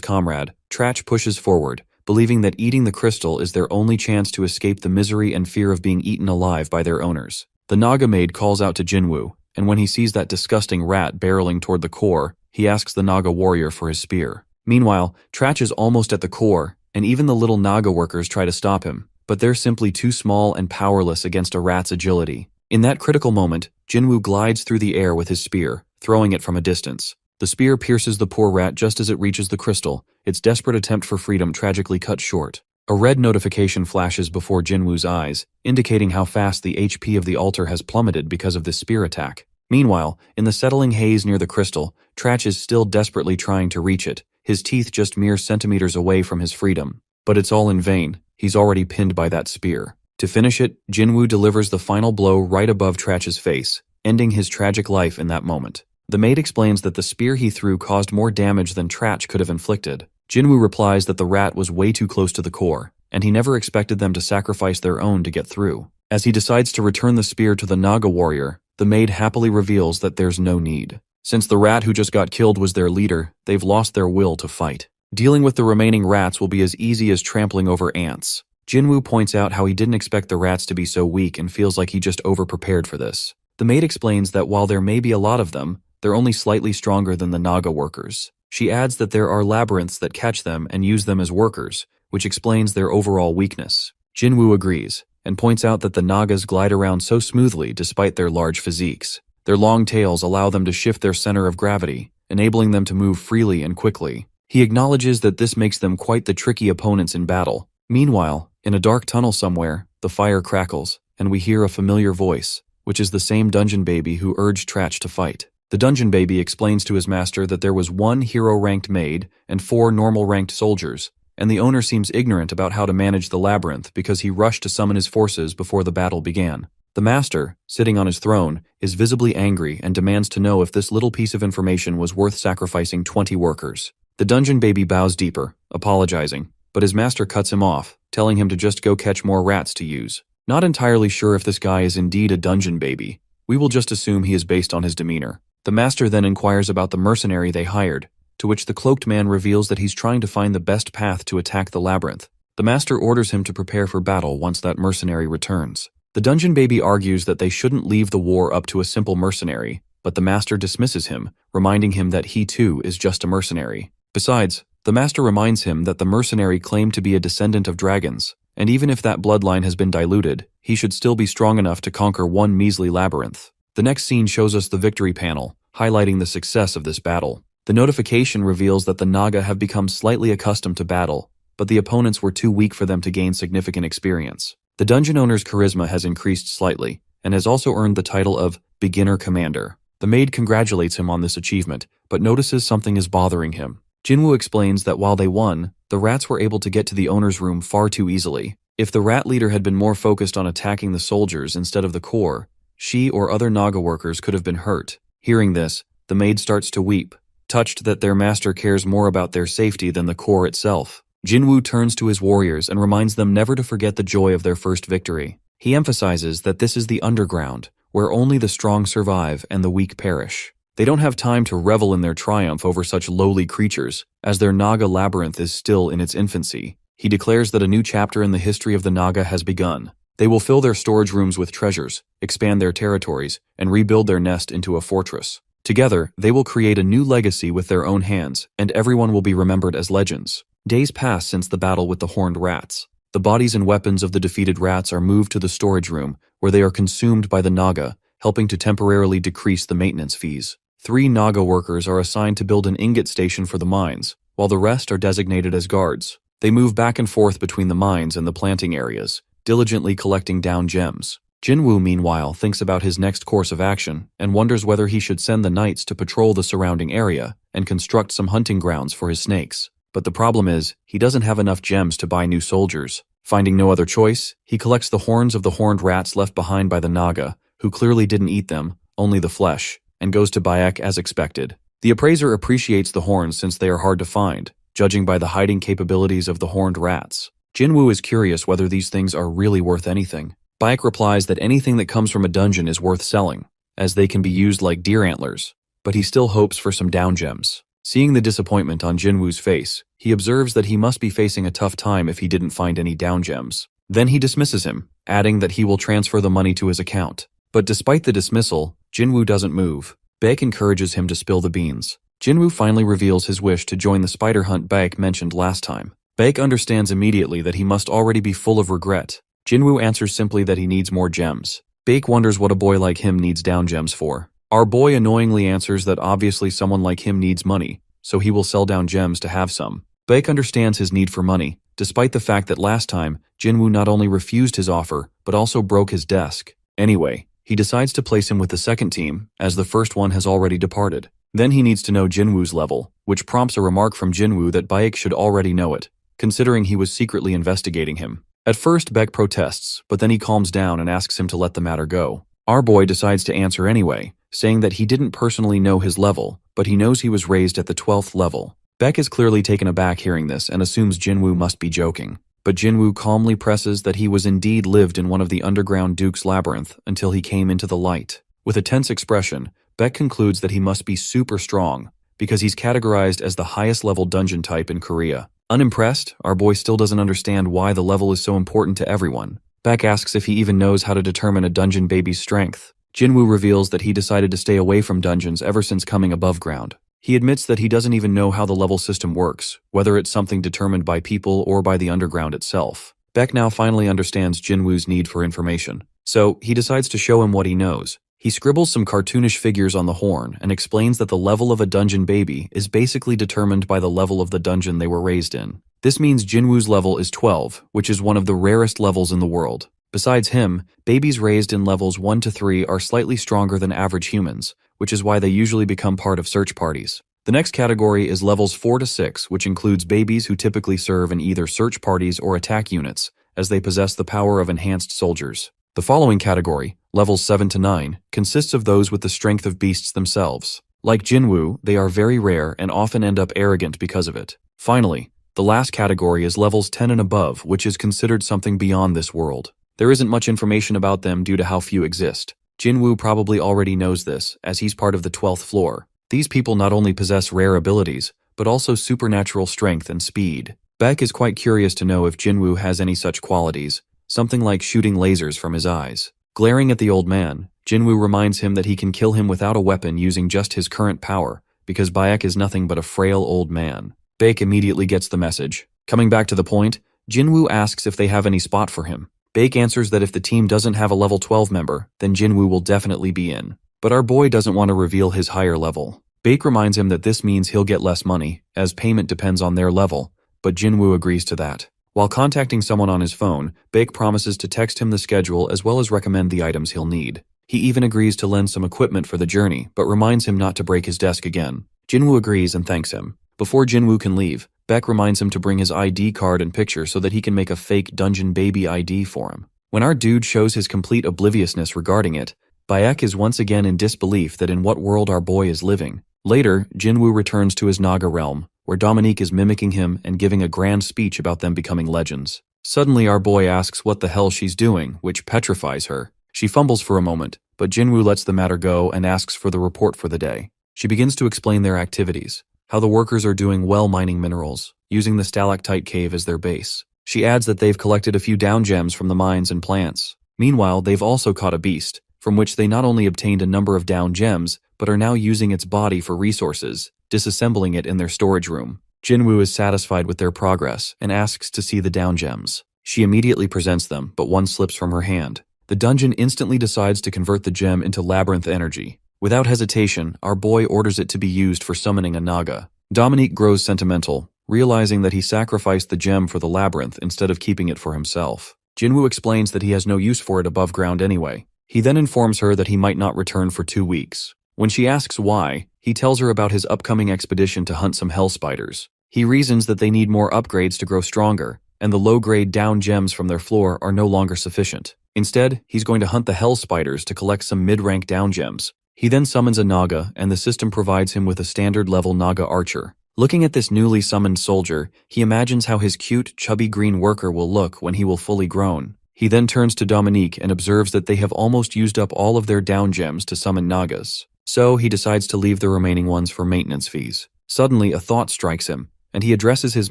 comrade, Trach pushes forward, believing that eating the crystal is their only chance to escape the misery and fear of being eaten alive by their owners. The Naga maid calls out to Jinwoo, and when he sees that disgusting rat barreling toward the core, he asks the Naga warrior for his spear. Meanwhile, Trach is almost at the core, and even the little Naga workers try to stop him, but they're simply too small and powerless against a rat's agility. In that critical moment, Jinwoo glides through the air with his spear, throwing it from a distance. The spear pierces the poor rat just as it reaches the crystal, its desperate attempt for freedom tragically cut short. A red notification flashes before Jinwoo's eyes, indicating how fast the HP of the altar has plummeted because of this spear attack. Meanwhile, in the settling haze near the crystal, Trach is still desperately trying to reach it, his teeth just mere centimeters away from his freedom. But it's all in vain, he's already pinned by that spear. To finish it, Jinwoo delivers the final blow right above Trach's face, ending his tragic life in that moment. The maid explains that the spear he threw caused more damage than Trach could have inflicted. Jinwoo replies that the rat was way too close to the core, and he never expected them to sacrifice their own to get through. As he decides to return the spear to the Naga warrior, the maid happily reveals that there's no need. Since the rat who just got killed was their leader, they've lost their will to fight. Dealing with the remaining rats will be as easy as trampling over ants. Jinwoo points out how he didn't expect the rats to be so weak and feels like he just over-prepared for this. The maid explains that while there may be a lot of them, they're only slightly stronger than the Naga workers. She adds that there are labyrinths that catch them and use them as workers, which explains their overall weakness. Jinwoo agrees, and points out that the Nagas glide around so smoothly despite their large physiques. Their long tails allow them to shift their center of gravity, enabling them to move freely and quickly. He acknowledges that this makes them quite the tricky opponents in battle. Meanwhile, in a dark tunnel somewhere, the fire crackles, and we hear a familiar voice, which is the same dungeon baby who urged Trach to fight. The dungeon baby explains to his master that there was 1 hero-ranked maid and 4 normal-ranked soldiers, and the owner seems ignorant about how to manage the labyrinth because he rushed to summon his forces before the battle began. The master, sitting on his throne, is visibly angry and demands to know if this little piece of information was worth sacrificing 20 workers. The dungeon baby bows deeper, apologizing, but his master cuts him off, telling him to just go catch more rats to use. Not entirely sure if this guy is indeed a dungeon baby. We will just assume he is based on his demeanor. The master then inquires about the mercenary they hired, to which the cloaked man reveals that he's trying to find the best path to attack the labyrinth. The master orders him to prepare for battle once that mercenary returns. The dungeon baby argues that they shouldn't leave the war up to a simple mercenary, but the master dismisses him, reminding him that he too is just a mercenary. Besides, the master reminds him that the mercenary claimed to be a descendant of dragons, and even if that bloodline has been diluted, he should still be strong enough to conquer one measly labyrinth. The next scene shows us the victory panel, highlighting the success of this battle. The notification reveals that the Naga have become slightly accustomed to battle, but the opponents were too weak for them to gain significant experience. The dungeon owner's charisma has increased slightly, and has also earned the title of Beginner Commander. The maid congratulates him on this achievement, but notices something is bothering him. Jinwoo explains that while they won, the rats were able to get to the owner's room far too easily. If the rat leader had been more focused on attacking the soldiers instead of the core, she or other Naga workers could have been hurt. Hearing this, the maid starts to weep, touched that their master cares more about their safety than the core itself. Jinwoo turns to his warriors and reminds them never to forget the joy of their first victory. He emphasizes that this is the underground, where only the strong survive and the weak perish. They don't have time to revel in their triumph over such lowly creatures, as their Naga labyrinth is still in its infancy. He declares that a new chapter in the history of the Naga has begun. They will fill their storage rooms with treasures, expand their territories, and rebuild their nest into a fortress. Together, they will create a new legacy with their own hands, and everyone will be remembered as legends. Days pass since the battle with the horned rats. The bodies and weapons of the defeated rats are moved to the storage room, where they are consumed by the Naga, helping to temporarily decrease the maintenance fees. 3 Naga workers are assigned to build an ingot station for the mines, while the rest are designated as guards. They move back and forth between the mines and the planting areas, diligently collecting down gems. Jinwoo, meanwhile, thinks about his next course of action and wonders whether he should send the knights to patrol the surrounding area and construct some hunting grounds for his snakes. But the problem is, he doesn't have enough gems to buy new soldiers. Finding no other choice, he collects the horns of the horned rats left behind by the Naga, who clearly didn't eat them, only the flesh, and goes to Bayek as expected. The appraiser appreciates the horns since they are hard to find, judging by the hiding capabilities of the horned rats. Jinwoo is curious whether these things are really worth anything. Baek replies that anything that comes from a dungeon is worth selling, as they can be used like deer antlers, but he still hopes for some down gems. Seeing the disappointment on Jinwoo's face, he observes that he must be facing a tough time if he didn't find any down gems. Then he dismisses him, adding that he will transfer the money to his account. But despite the dismissal, Jinwoo doesn't move. Baek encourages him to spill the beans. Jinwoo finally reveals his wish to join the spider hunt Baek mentioned last time. Baek understands immediately that he must already be full of regret. Jinwoo answers simply that he needs more gems. Baek wonders what a boy like him needs down gems for. Our boy annoyingly answers that obviously someone like him needs money, so he will sell down gems to have some. Baek understands his need for money, despite the fact that last time, Jinwoo not only refused his offer, but also broke his desk. Anyway, he decides to place him with the second team, as the first one has already departed. Then he needs to know Jinwoo's level, which prompts a remark from Jinwoo that Baek should already know it, considering he was secretly investigating him. At first, Baek protests, but then he calms down and asks him to let the matter go. Our boy decides to answer anyway, saying that he didn't personally know his level, but he knows he was raised at the 12th level. Baek is clearly taken aback hearing this and assumes Jinwoo must be joking. But Jinwoo calmly presses that he was indeed lived in one of the underground Duke's labyrinth until he came into the light. With a tense expression, Baek concludes that he must be super strong, because he's categorized as the highest level dungeon type in Korea. Unimpressed, our boy still doesn't understand why the level is so important to everyone. Baek asks if he even knows how to determine a dungeon baby's strength. Jinwoo reveals that he decided to stay away from dungeons ever since coming above ground. He admits that he doesn't even know how the level system works, whether it's something determined by people or by the underground itself. Baek now finally understands Jinwoo's need for information, so he decides to show him what he knows. He scribbles some cartoonish figures on the horn and explains that the level of a dungeon baby is basically determined by the level of the dungeon they were raised in. This means Jinwoo's level is 12, which is one of the rarest levels in the world. Besides him, babies raised in levels 1 to 3 are slightly stronger than average humans, which is why they usually become part of search parties. The next category is levels 4 to 6, which includes babies who typically serve in either search parties or attack units, as they possess the power of enhanced soldiers. The following category, levels 7 to 9, consists of those with the strength of beasts themselves. Like Jinwoo, they are very rare and often end up arrogant because of it. Finally, the last category is levels 10 and above, which is considered something beyond this world. There isn't much information about them due to how few exist. Jinwoo probably already knows this, as he's part of the 12th floor. These people not only possess rare abilities, but also supernatural strength and speed. Baek is quite curious to know if Jinwoo has any such qualities, something like shooting lasers from his eyes. Glaring at the old man, Jinwoo reminds him that he can kill him without a weapon using just his current power, because Baek is nothing but a frail old man. Baek immediately gets the message. Coming back to the point, Jinwoo asks if they have any spot for him. Baek answers that if the team doesn't have a level 12 member, then Jinwoo will definitely be in. But our boy doesn't want to reveal his higher level. Baek reminds him that this means he'll get less money, as payment depends on their level, but Jinwoo agrees to that. While contacting someone on his phone, Baek promises to text him the schedule as well as recommend the items he'll need. He even agrees to lend some equipment for the journey, but reminds him not to break his desk again. Jinwoo agrees and thanks him. Before Jinwoo can leave, Baek reminds him to bring his ID card and picture so that he can make a fake dungeon baby ID for him. When our dude shows his complete obliviousness regarding it, Baek is once again in disbelief that in what world our boy is living. Later, Jinwoo returns to his Naga realm, where Dominique is mimicking him and giving a grand speech about them becoming legends. Suddenly our boy asks what the hell she's doing, which petrifies her. She fumbles for a moment, but Jinwoo lets the matter go and asks for the report for the day. She begins to explain their activities, how the workers are doing well mining minerals, using the stalactite cave as their base. She adds that they've collected a few down gems from the mines and plants. Meanwhile, they've also caught a beast, from which they not only obtained a number of down gems, but are now using its body for resources, disassembling it in their storage room. Jinwoo is satisfied with their progress and asks to see the down gems. She immediately presents them, but one slips from her hand. The dungeon instantly decides to convert the gem into labyrinth energy. Without hesitation, our boy orders it to be used for summoning a naga. Dominique grows sentimental, realizing that he sacrificed the gem for the labyrinth instead of keeping it for himself. Jinwoo explains that he has no use for it above ground anyway. He then informs her that he might not return for 2 weeks. When she asks why, he tells her about his upcoming expedition to hunt some hell spiders. He reasons that they need more upgrades to grow stronger, and the low-grade down gems from their floor are no longer sufficient. Instead, he's going to hunt the hell spiders to collect some mid-rank down gems. He then summons a naga, and the system provides him with a standard-level naga archer. Looking at this newly summoned soldier, he imagines how his cute, chubby green worker will look when he will fully grown. He then turns to Dominique and observes that they have almost used up all of their down gems to summon Nagas. So he decides to leave the remaining ones for maintenance fees. Suddenly, a thought strikes him, and he addresses his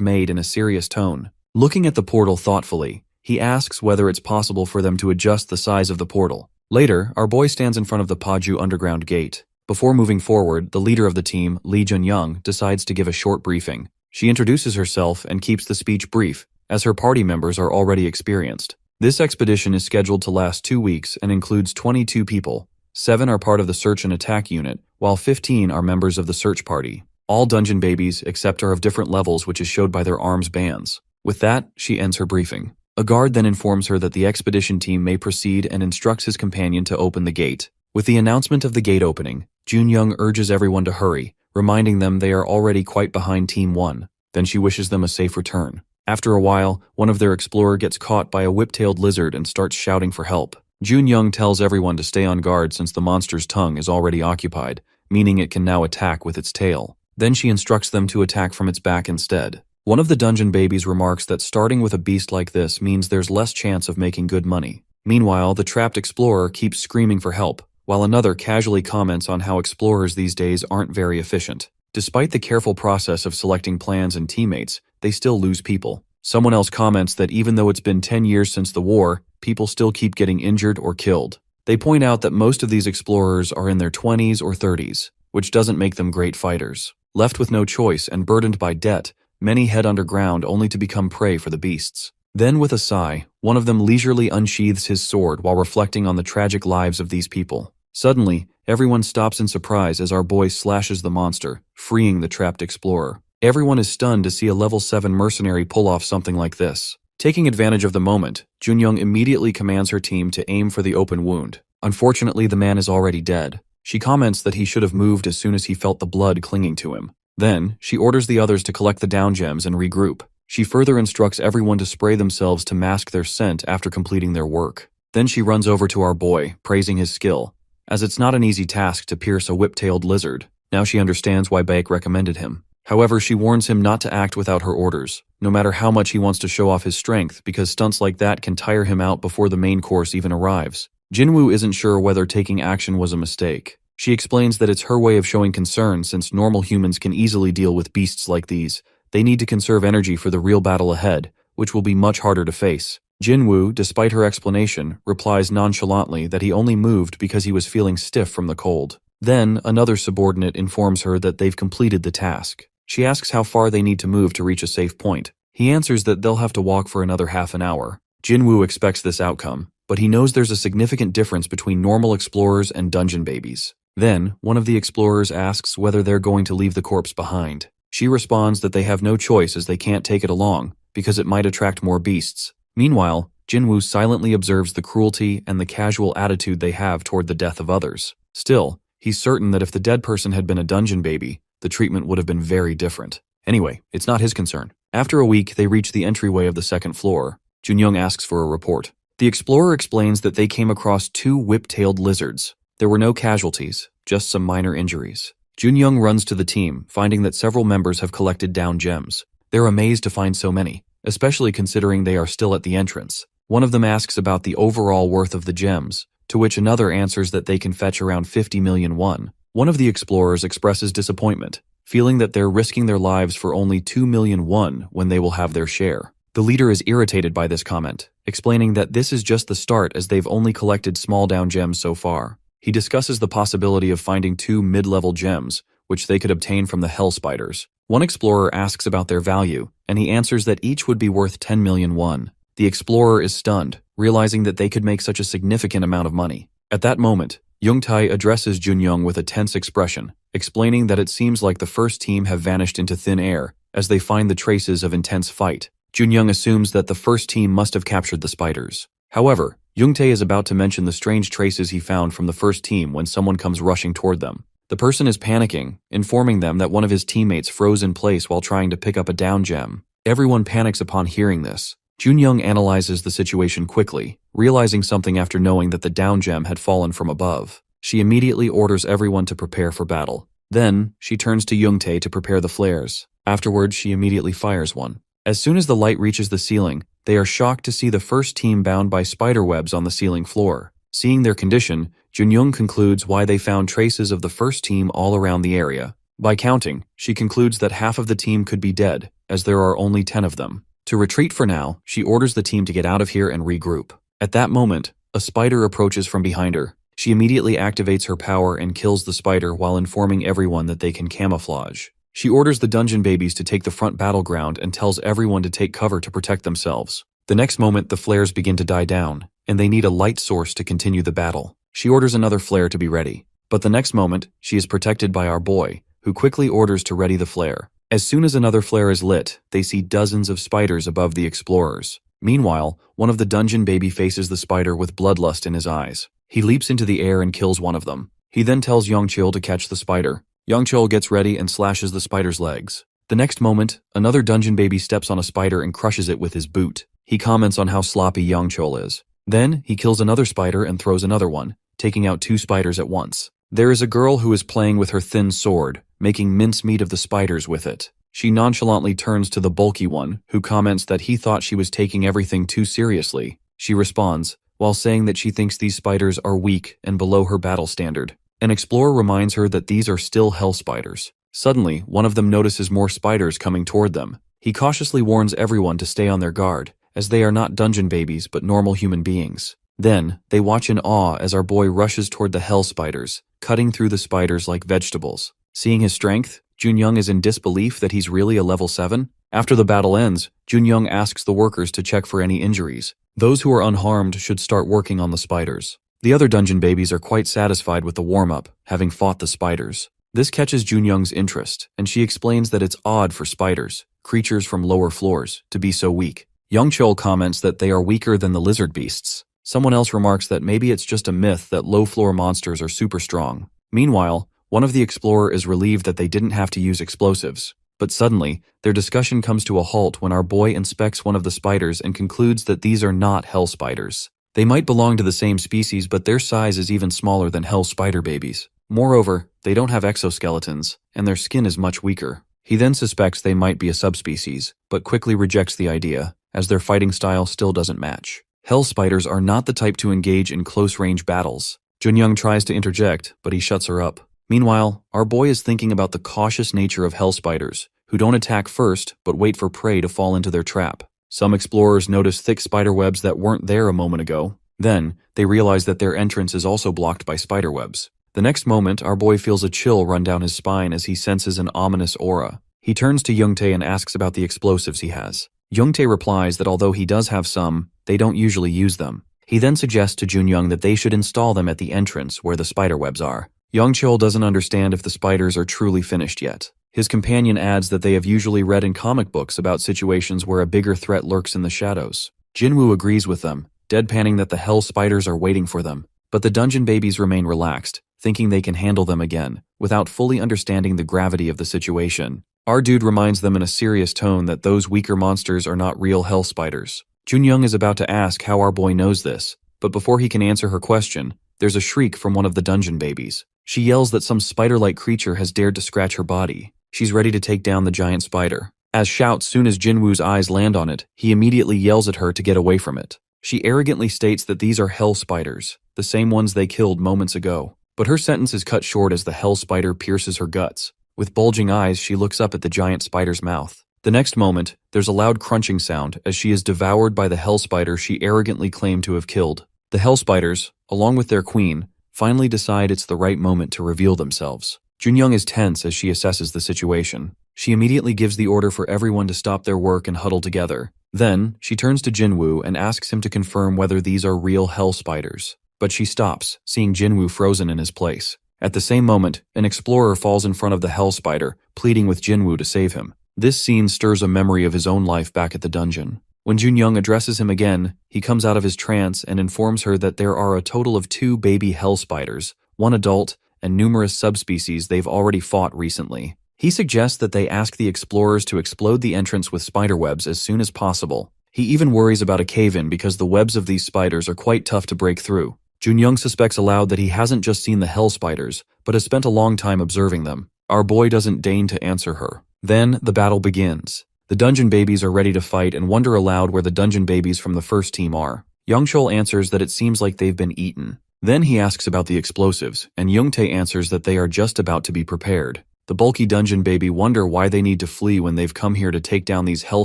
maid in a serious tone. Looking at the portal thoughtfully, he asks whether it's possible for them to adjust the size of the portal. Later, our boy stands in front of the Paju underground gate. Before moving forward, the leader of the team, Lee Jun-young, decides to give a short briefing. She introduces herself and keeps the speech brief, as her party members are already experienced. This expedition is scheduled to last 2 weeks and includes 22 people. 7 are part of the search and attack unit, while 15 are members of the search party. All dungeon babies except are of different levels, which is showed by their arms bands. With that, she ends her briefing. A guard then informs her that the expedition team may proceed and instructs his companion to open the gate. With the announcement of the gate opening, Jun-young urges everyone to hurry, reminding them they are already quite behind Team 1. Then she wishes them a safe return. After a while, one of their explorer gets caught by a whip-tailed lizard and starts shouting for help. Jun-young tells everyone to stay on guard since the monster's tongue is already occupied, meaning it can now attack with its tail. Then she instructs them to attack from its back instead. One of the dungeon babies remarks that starting with a beast like this means there's less chance of making good money. Meanwhile, the trapped explorer keeps screaming for help, while another casually comments on how explorers these days aren't very efficient. Despite the careful process of selecting plans and teammates, they still lose people. Someone else comments that even though it's been 10 years since the war, people still keep getting injured or killed. They point out that most of these explorers are in their 20s or 30s, which doesn't make them great fighters. Left with no choice and burdened by debt, many head underground only to become prey for the beasts. Then with a sigh, one of them leisurely unsheathes his sword while reflecting on the tragic lives of these people. Suddenly, everyone stops in surprise as our boy slashes the monster, freeing the trapped explorer. Everyone is stunned to see a level 7 mercenary pull off something like this. Taking advantage of the moment, Jun-young immediately commands her team to aim for the open wound. Unfortunately, the man is already dead. She comments that he should have moved as soon as he felt the blood clinging to him. Then, she orders the others to collect the down gems and regroup. She further instructs everyone to spray themselves to mask their scent after completing their work. Then she runs over to our boy, praising his skill, as it's not an easy task to pierce a whip-tailed lizard. Now she understands why Baek recommended him. However, she warns him not to act without her orders, no matter how much he wants to show off his strength, because stunts like that can tire him out before the main course even arrives. Jinwoo isn't sure whether taking action was a mistake. She explains that it's her way of showing concern since normal humans can easily deal with beasts like these. They need to conserve energy for the real battle ahead, which will be much harder to face. Jinwoo, despite her explanation, replies nonchalantly that he only moved because he was feeling stiff from the cold. Then, another subordinate informs her that they've completed the task. She asks how far they need to move to reach a safe point. He answers that they'll have to walk for another half an hour. Jinwoo expects this outcome, but he knows there's a significant difference between normal explorers and dungeon babies. Then, one of the explorers asks whether they're going to leave the corpse behind. She responds that they have no choice as they can't take it along, because it might attract more beasts. Meanwhile, Jinwoo silently observes the cruelty and the casual attitude they have toward the death of others. Still, he's certain that if the dead person had been a dungeon baby, the treatment would have been very different. Anyway, it's not his concern. After a week, they reach the entryway of the second floor. Jun-young asks for a report. The explorer explains that they came across 2 whip-tailed lizards. There were no casualties, just some minor injuries. Jun-young runs to the team, finding that several members have collected down gems. They're amazed to find so many, especially considering they are still at the entrance. One of them asks about the overall worth of the gems, to which another answers that they can fetch around 50 million won. One of the explorers expresses disappointment, feeling that they're risking their lives for only 2 million won when they will have their share. The leader is irritated by this comment, explaining that this is just the start as they've only collected small down gems so far. He discusses the possibility of finding 2 mid-level gems, which they could obtain from the Hell Spiders. One explorer asks about their value, and he answers that each would be worth 10 million won. The explorer is stunned, realizing that they could make such a significant amount of money. At that moment, Youngtae addresses Jun-young with a tense expression, explaining that it seems like the first team have vanished into thin air as they find the traces of intense fight. Jun-young assumes that the first team must have captured the spiders. However, Youngtae is about to mention the strange traces he found from the first team when someone comes rushing toward them. The person is panicking, informing them that one of his teammates froze in place while trying to pick up a down gem. Everyone panics upon hearing this. Jun-young analyzes the situation quickly, realizing something after knowing that the down gem had fallen from above. She immediately orders everyone to prepare for battle. Then, she turns to Youngtae to prepare the flares. Afterwards, she immediately fires one. As soon as the light reaches the ceiling, they are shocked to see the first team bound by spider webs on the ceiling floor. Seeing their condition, Junyoung concludes why they found traces of the first team all around the area. By counting, she concludes that half of the team could be dead, as there are only 10 of them. To retreat for now, she orders the team to get out of here and regroup. At that moment, a spider approaches from behind her. She immediately activates her power and kills the spider while informing everyone that they can camouflage. She orders the dungeon babies to take the front battleground and tells everyone to take cover to protect themselves. The next moment, the flares begin to die down, and they need a light source to continue the battle. She orders another flare to be ready. But the next moment, she is protected by our boy, who quickly orders to ready the flare. As soon as another flare is lit, they see dozens of spiders above the explorers. Meanwhile, one of the dungeon baby faces the spider with bloodlust in his eyes. He leaps into the air and kills one of them. He then tells Youngchul to catch the spider. Youngchul gets ready and slashes the spider's legs. The next moment, another dungeon baby steps on a spider and crushes it with his boot. He comments on how sloppy Youngchul is. Then, he kills another spider and throws another one, taking out 2 spiders at once. There is a girl who is playing with her thin sword, making mincemeat of the spiders with it. She nonchalantly turns to the bulky one, who comments that he thought she was taking everything too seriously. She responds, while saying that she thinks these spiders are weak and below her battle standard. An explorer reminds her that these are still hell spiders. Suddenly, one of them notices more spiders coming toward them. He cautiously warns everyone to stay on their guard, as they are not dungeon babies but normal human beings. Then, they watch in awe as our boy rushes toward the hell spiders, cutting through the spiders like vegetables. Seeing his strength, Junyoung is in disbelief that he's really a level 7. After the battle ends, Junyoung asks the workers to check for any injuries. Those who are unharmed should start working on the spiders. The other dungeon babies are quite satisfied with the warm-up, having fought the spiders. This catches Junyoung's interest, and she explains that it's odd for spiders, creatures from lower floors, to be so weak. Youngchul comments that they are weaker than the lizard beasts. Someone else remarks that maybe it's just a myth that low-floor monsters are super strong. Meanwhile, one of the explorers is relieved that they didn't have to use explosives. But suddenly, their discussion comes to a halt when our boy inspects one of the spiders and concludes that these are not hell spiders. They might belong to the same species, but their size is even smaller than hell spider babies. Moreover, they don't have exoskeletons, and their skin is much weaker. He then suspects they might be a subspecies, but quickly rejects the idea, as their fighting style still doesn't match. Hell spiders are not the type to engage in close-range battles. Junyoung tries to interject, but he shuts her up. Meanwhile, our boy is thinking about the cautious nature of hell spiders, who don't attack first, but wait for prey to fall into their trap. Some explorers notice thick spider webs that weren't there a moment ago. Then, they realize that their entrance is also blocked by spider webs. The next moment, our boy feels a chill run down his spine as he senses an ominous aura. He turns to Youngtae and asks about the explosives he has. Youngtae replies that although he does have some, they don't usually use them. He then suggests to Junyoung that they should install them at the entrance where the spider webs are. Youngchul doesn't understand if the spiders are truly finished yet. His companion adds that they have usually read in comic books about situations where a bigger threat lurks in the shadows. Jinwoo agrees with them, deadpanning that the hell spiders are waiting for them. But the dungeon babies remain relaxed, thinking they can handle them again, without fully understanding the gravity of the situation. Our dude reminds them in a serious tone that those weaker monsters are not real hell spiders. Junyoung is about to ask how our boy knows this, but before he can answer her question, there's a shriek from one of the dungeon babies. She yells that some spider-like creature has dared to scratch her body. She's ready to take down the giant spider. As shouts soon as Jinwoo's eyes land on it, he immediately yells at her to get away from it. She arrogantly states that these are hell spiders, the same ones they killed moments ago. But her sentence is cut short as the hell spider pierces her guts. With bulging eyes, she looks up at the giant spider's mouth. The next moment, there's a loud crunching sound as she is devoured by the hell spider she arrogantly claimed to have killed. The hell spiders, along with their queen, finally decide it's the right moment to reveal themselves. Junyoung is tense as she assesses the situation. She immediately gives the order for everyone to stop their work and huddle together. Then, she turns to Jinwoo and asks him to confirm whether these are real hell spiders. But she stops, seeing Jinwoo frozen in his place. At the same moment, an explorer falls in front of the hell spider, pleading with Jinwoo to save him. This scene stirs a memory of his own life back at the dungeon. When Junyoung addresses him again, he comes out of his trance and informs her that there are a total of 2 baby hell spiders, 1 adult, and numerous subspecies they've already fought recently. He suggests that they ask the explorers to explode the entrance with spiderwebs as soon as possible. He even worries about a cave-in because the webs of these spiders are quite tough to break through. Junyoung suspects aloud that he hasn't just seen the hell spiders, but has spent a long time observing them. Our boy doesn't deign to answer her. Then, the battle begins. The dungeon babies are ready to fight and wonder aloud where the dungeon babies from the first team are. Youngchul answers that it seems like they've been eaten. Then he asks about the explosives, and Youngtae answers that they are just about to be prepared. The bulky dungeon baby wonder why they need to flee when they've come here to take down these hell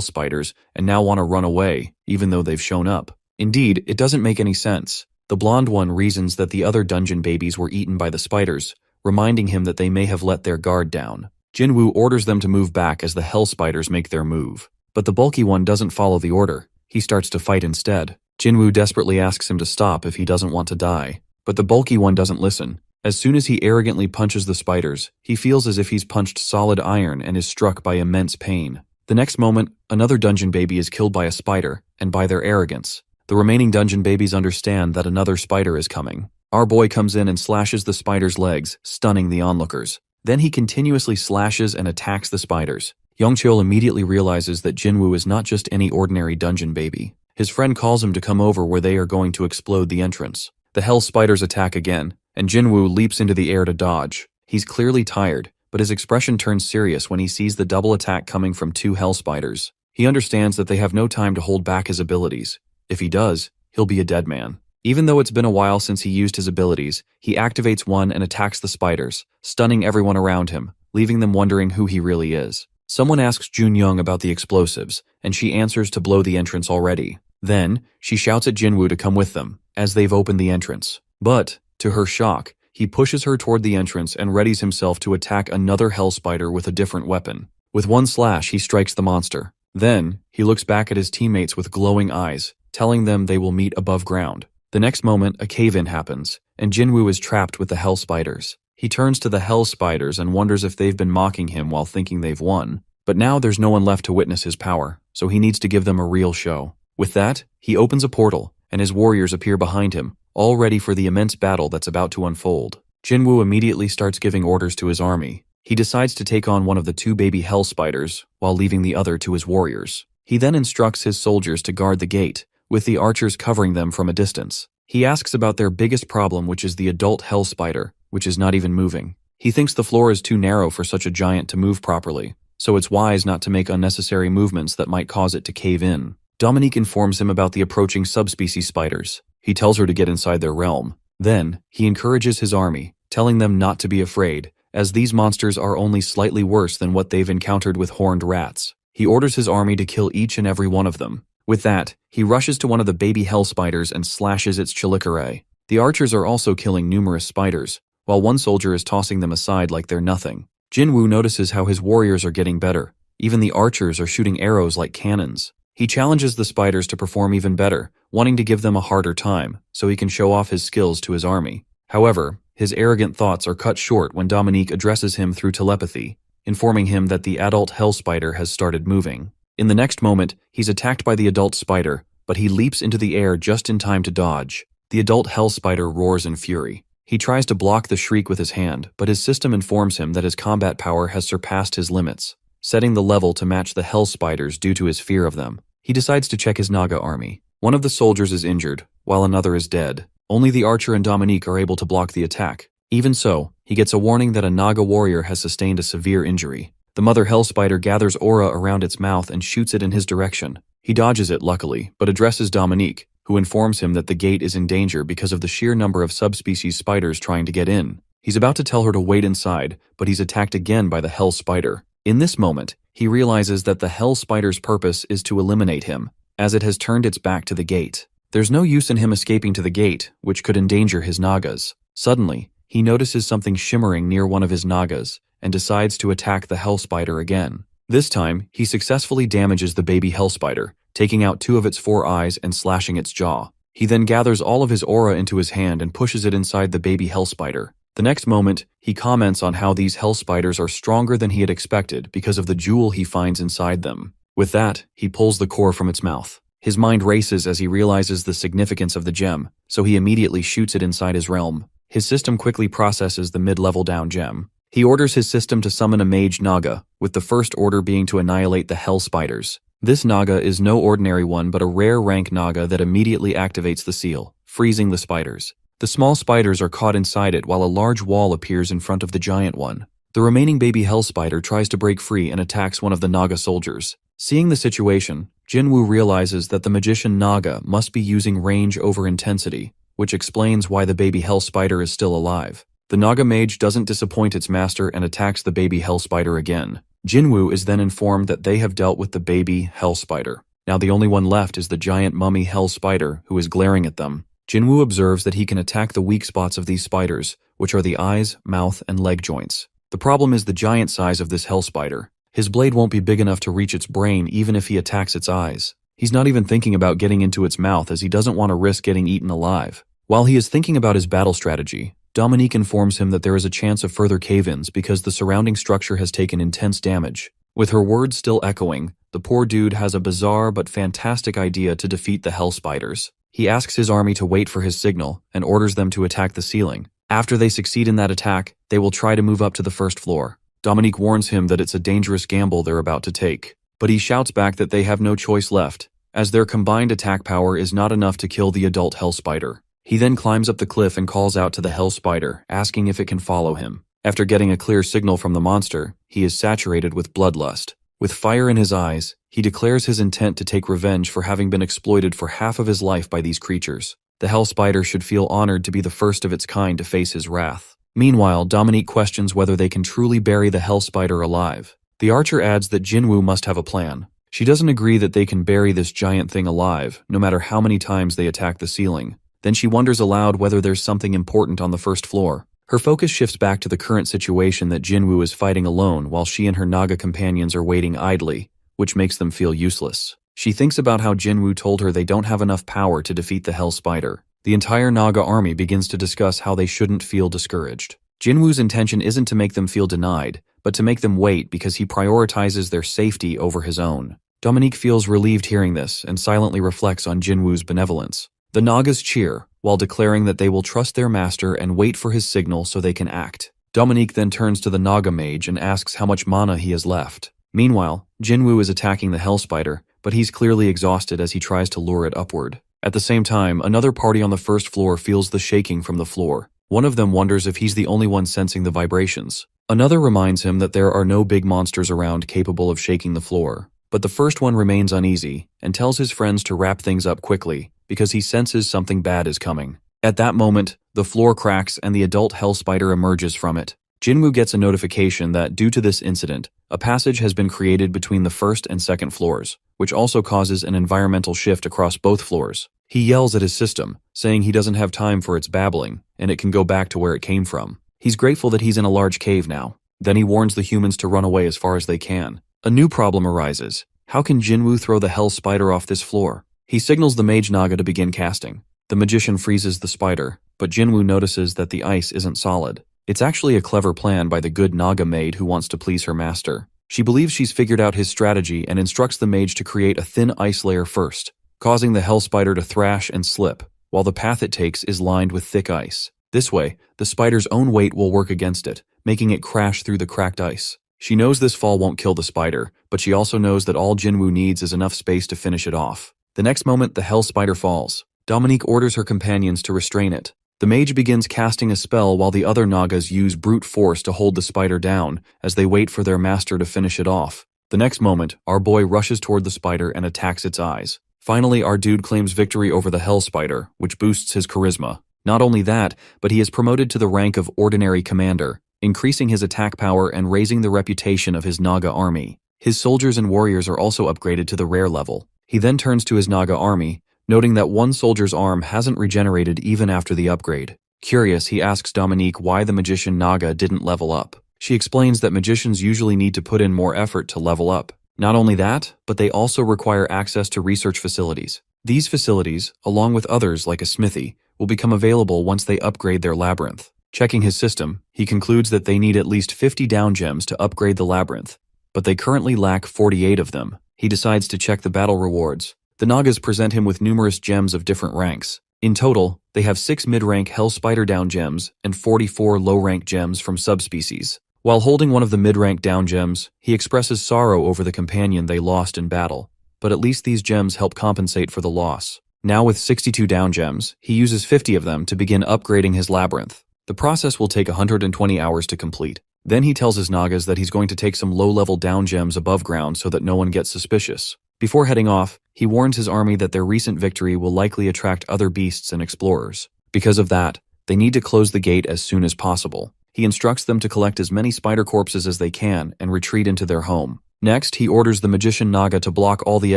spiders and now want to run away, even though they've shown up. Indeed, it doesn't make any sense. The blonde one reasons that the other dungeon babies were eaten by the spiders, reminding him that they may have let their guard down. Jinwoo orders them to move back as the hell spiders make their move. But the bulky one doesn't follow the order. He starts to fight instead. Jinwoo desperately asks him to stop if he doesn't want to die. But the bulky one doesn't listen. As soon as he arrogantly punches the spiders, he feels as if he's punched solid iron and is struck by immense pain. The next moment, another dungeon baby is killed by a spider, and by their arrogance. The remaining dungeon babies understand that another spider is coming. Our boy comes in and slashes the spider's legs, stunning the onlookers. Then he continuously slashes and attacks the spiders. Youngchul immediately realizes that Jinwoo is not just any ordinary dungeon baby. His friend calls him to come over where they are going to explode the entrance. The hell spiders attack again, and Jinwoo leaps into the air to dodge. He's clearly tired, but his expression turns serious when he sees the double attack coming from two hell spiders. He understands that they have no time to hold back his abilities. If he does, he'll be a dead man. Even though it's been a while since he used his abilities, he activates one and attacks the spiders, stunning everyone around him, leaving them wondering who he really is. Someone asks Junyoung about the explosives, and she answers to blow the entrance already. Then, she shouts at Jinwoo to come with them, as they've opened the entrance. But, to her shock, he pushes her toward the entrance and readies himself to attack another hell spider with a different weapon. With one slash, he strikes the monster. Then, he looks back at his teammates with glowing eyes, telling them they will meet above ground. The next moment, a cave-in happens, and Jinwoo is trapped with the hell spiders. He turns to the hell spiders and wonders if they've been mocking him while thinking they've won. But now there's no one left to witness his power, so he needs to give them a real show. With that, he opens a portal, and his warriors appear behind him, all ready for the immense battle that's about to unfold. Jinwoo immediately starts giving orders to his army. He decides to take on one of the two baby hell spiders, while leaving the other to his warriors. He then instructs his soldiers to guard the gate, with the archers covering them from a distance. He asks about their biggest problem, which is the adult hell spider, which is not even moving. He thinks the floor is too narrow for such a giant to move properly, so it's wise not to make unnecessary movements that might cause it to cave in. Dominique informs him about the approaching subspecies spiders. He tells her to get inside their realm. Then, he encourages his army, telling them not to be afraid, as these monsters are only slightly worse than what they've encountered with horned rats. He orders his army to kill each and every one of them. With that, he rushes to one of the baby hell spiders and slashes its chelicerae. The archers are also killing numerous spiders, while one soldier is tossing them aside like they're nothing. Jinwoo notices how his warriors are getting better. Even the archers are shooting arrows like cannons. He challenges the spiders to perform even better, wanting to give them a harder time, so he can show off his skills to his army. However, his arrogant thoughts are cut short when Dominique addresses him through telepathy, informing him that the adult hell spider has started moving. In the next moment, he's attacked by the adult spider, but he leaps into the air just in time to dodge. The adult hell spider roars in fury. He tries to block the shriek with his hand, but his system informs him that his combat power has surpassed his limits, setting the level to match the hell spiders due to his fear of them. He decides to check his Naga army. One of the soldiers is injured, while another is dead. Only the archer and Dominique are able to block the attack. Even so, he gets a warning that a Naga warrior has sustained a severe injury. The mother hell spider gathers aura around its mouth and shoots it in his direction. He dodges it, luckily, but addresses Dominique, who informs him that the gate is in danger because of the sheer number of subspecies spiders trying to get in. He's about to tell her to wait inside, but he's attacked again by the hell spider. In this moment, he realizes that the hell spider's purpose is to eliminate him, as it has turned its back to the gate. There's no use in him escaping to the gate, which could endanger his Nagas. Suddenly, he notices something shimmering near one of his Nagas, and decides to attack the hell spider again. This time, he successfully damages the baby hell spider, taking out 2 of its 4 eyes and slashing its jaw. He then gathers all of his aura into his hand and pushes it inside the baby hell spider. The next moment, he comments on how these hell spiders are stronger than he had expected because of the jewel he finds inside them. With that, he pulls the core from its mouth. His mind races as he realizes the significance of the gem, so he immediately shoots it inside his realm. His system quickly processes the mid-level down gem. He orders his system to summon a mage Naga, with the first order being to annihilate the hell spiders. This Naga is no ordinary one but a rare rank Naga that immediately activates the seal, freezing the spiders. The small spiders are caught inside it while a large wall appears in front of the giant one. The remaining baby hell spider tries to break free and attacks one of the Naga soldiers. Seeing the situation, Jinwoo realizes that the magician Naga must be using range over intensity, which explains why the baby hell spider is still alive. The Naga mage doesn't disappoint its master and attacks the baby hell spider again. Jinwoo is then informed that they have dealt with the baby hell spider. Now the only one left is the giant mummy hell spider who is glaring at them. Jinwoo observes that he can attack the weak spots of these spiders, which are the eyes, mouth, and leg joints. The problem is the giant size of this hell spider. His blade won't be big enough to reach its brain even if he attacks its eyes. He's not even thinking about getting into its mouth as he doesn't want to risk getting eaten alive. While he is thinking about his battle strategy, Dominique informs him that there is a chance of further cave-ins because the surrounding structure has taken intense damage. With her words still echoing, the poor dude has a bizarre but fantastic idea to defeat the hell spiders. He asks his army to wait for his signal and orders them to attack the ceiling. After they succeed in that attack, they will try to move up to the first floor. Dominique warns him that it's a dangerous gamble they're about to take, but he shouts back that they have no choice left, as their combined attack power is not enough to kill the adult hell spider. He then climbs up the cliff and calls out to the hell spider, asking if it can follow him. After getting a clear signal from the monster, he is saturated with bloodlust. With fire in his eyes, he declares his intent to take revenge for having been exploited for half of his life by these creatures. The hell spider should feel honored to be the first of its kind to face his wrath. Meanwhile, Dominique questions whether they can truly bury the hell spider alive. The archer adds that Jinwoo must have a plan. She doesn't agree that they can bury this giant thing alive, no matter how many times they attack the ceiling. Then she wonders aloud whether there's something important on the first floor. Her focus shifts back to the current situation that Jinwoo is fighting alone while she and her Naga companions are waiting idly, which makes them feel useless. She thinks about how Jinwoo told her they don't have enough power to defeat the hell spider. The entire Naga army begins to discuss how they shouldn't feel discouraged. Jinwoo's intention isn't to make them feel denied, but to make them wait because he prioritizes their safety over his own. Dominique feels relieved hearing this and silently reflects on Jinwoo's benevolence. The Nagas cheer, while declaring that they will trust their master and wait for his signal so they can act. Dominique then turns to the Naga mage and asks how much mana he has left. Meanwhile, Jinwoo is attacking the hell spider, but he's clearly exhausted as he tries to lure it upward. At the same time, another party on the first floor feels the shaking from the floor. One of them wonders if he's the only one sensing the vibrations. Another reminds him that there are no big monsters around capable of shaking the floor. But the first one remains uneasy and tells his friends to wrap things up quickly because he senses something bad is coming. At that moment, the floor cracks and the adult hell spider emerges from it. Jinwoo gets a notification that, due to this incident, a passage has been created between the first and second floors, which also causes an environmental shift across both floors. He yells at his system, saying he doesn't have time for its babbling, and it can go back to where it came from. He's grateful that he's in a large cave now. Then he warns the humans to run away as far as they can. A new problem arises. How can Jinwoo throw the hell spider off this floor? He signals the mage Naga to begin casting. The magician freezes the spider, but Jinwoo notices that the ice isn't solid. It's actually a clever plan by the good Naga maid who wants to please her master. She believes she's figured out his strategy and instructs the mage to create a thin ice layer first, causing the hell spider to thrash and slip, while the path it takes is lined with thick ice. This way, the spider's own weight will work against it, making it crash through the cracked ice. She knows this fall won't kill the spider, but she also knows that all Jinwoo needs is enough space to finish it off. The next moment, the hell spider falls. Dominique orders her companions to restrain it. The mage begins casting a spell while the other Nagas use brute force to hold the spider down as they wait for their master to finish it off. The next moment, our boy rushes toward the spider and attacks its eyes. Finally, our dude claims victory over the hell spider, which boosts his charisma. Not only that, but he is promoted to the rank of ordinary commander, increasing his attack power and raising the reputation of his Naga army. His soldiers and warriors are also upgraded to the rare level. He then turns to his Naga army, noting that one soldier's arm hasn't regenerated even after the upgrade. Curious, he asks Dominique why the magician Naga didn't level up. She explains that magicians usually need to put in more effort to level up. Not only that, but they also require access to research facilities. These facilities, along with others like a smithy, will become available once they upgrade their labyrinth. Checking his system, he concludes that they need at least 50 down gems to upgrade the labyrinth, but they currently lack 48 of them. He decides to check the battle rewards. The Nagas present him with numerous gems of different ranks. In total, they have 6 mid-rank Hell Spider down gems and 44 low-rank gems from subspecies. While holding one of the mid-rank down gems, he expresses sorrow over the companion they lost in battle, but at least these gems help compensate for the loss. Now with 62 down gems, he uses 50 of them to begin upgrading his labyrinth. The process will take 120 hours to complete. Then he tells his Nagas that he's going to take some low-level down gems above ground so that no one gets suspicious. Before heading off, he warns his army that their recent victory will likely attract other beasts and explorers. Because of that, they need to close the gate as soon as possible. He instructs them to collect as many spider corpses as they can and retreat into their home. Next, he orders the magician Naga to block all the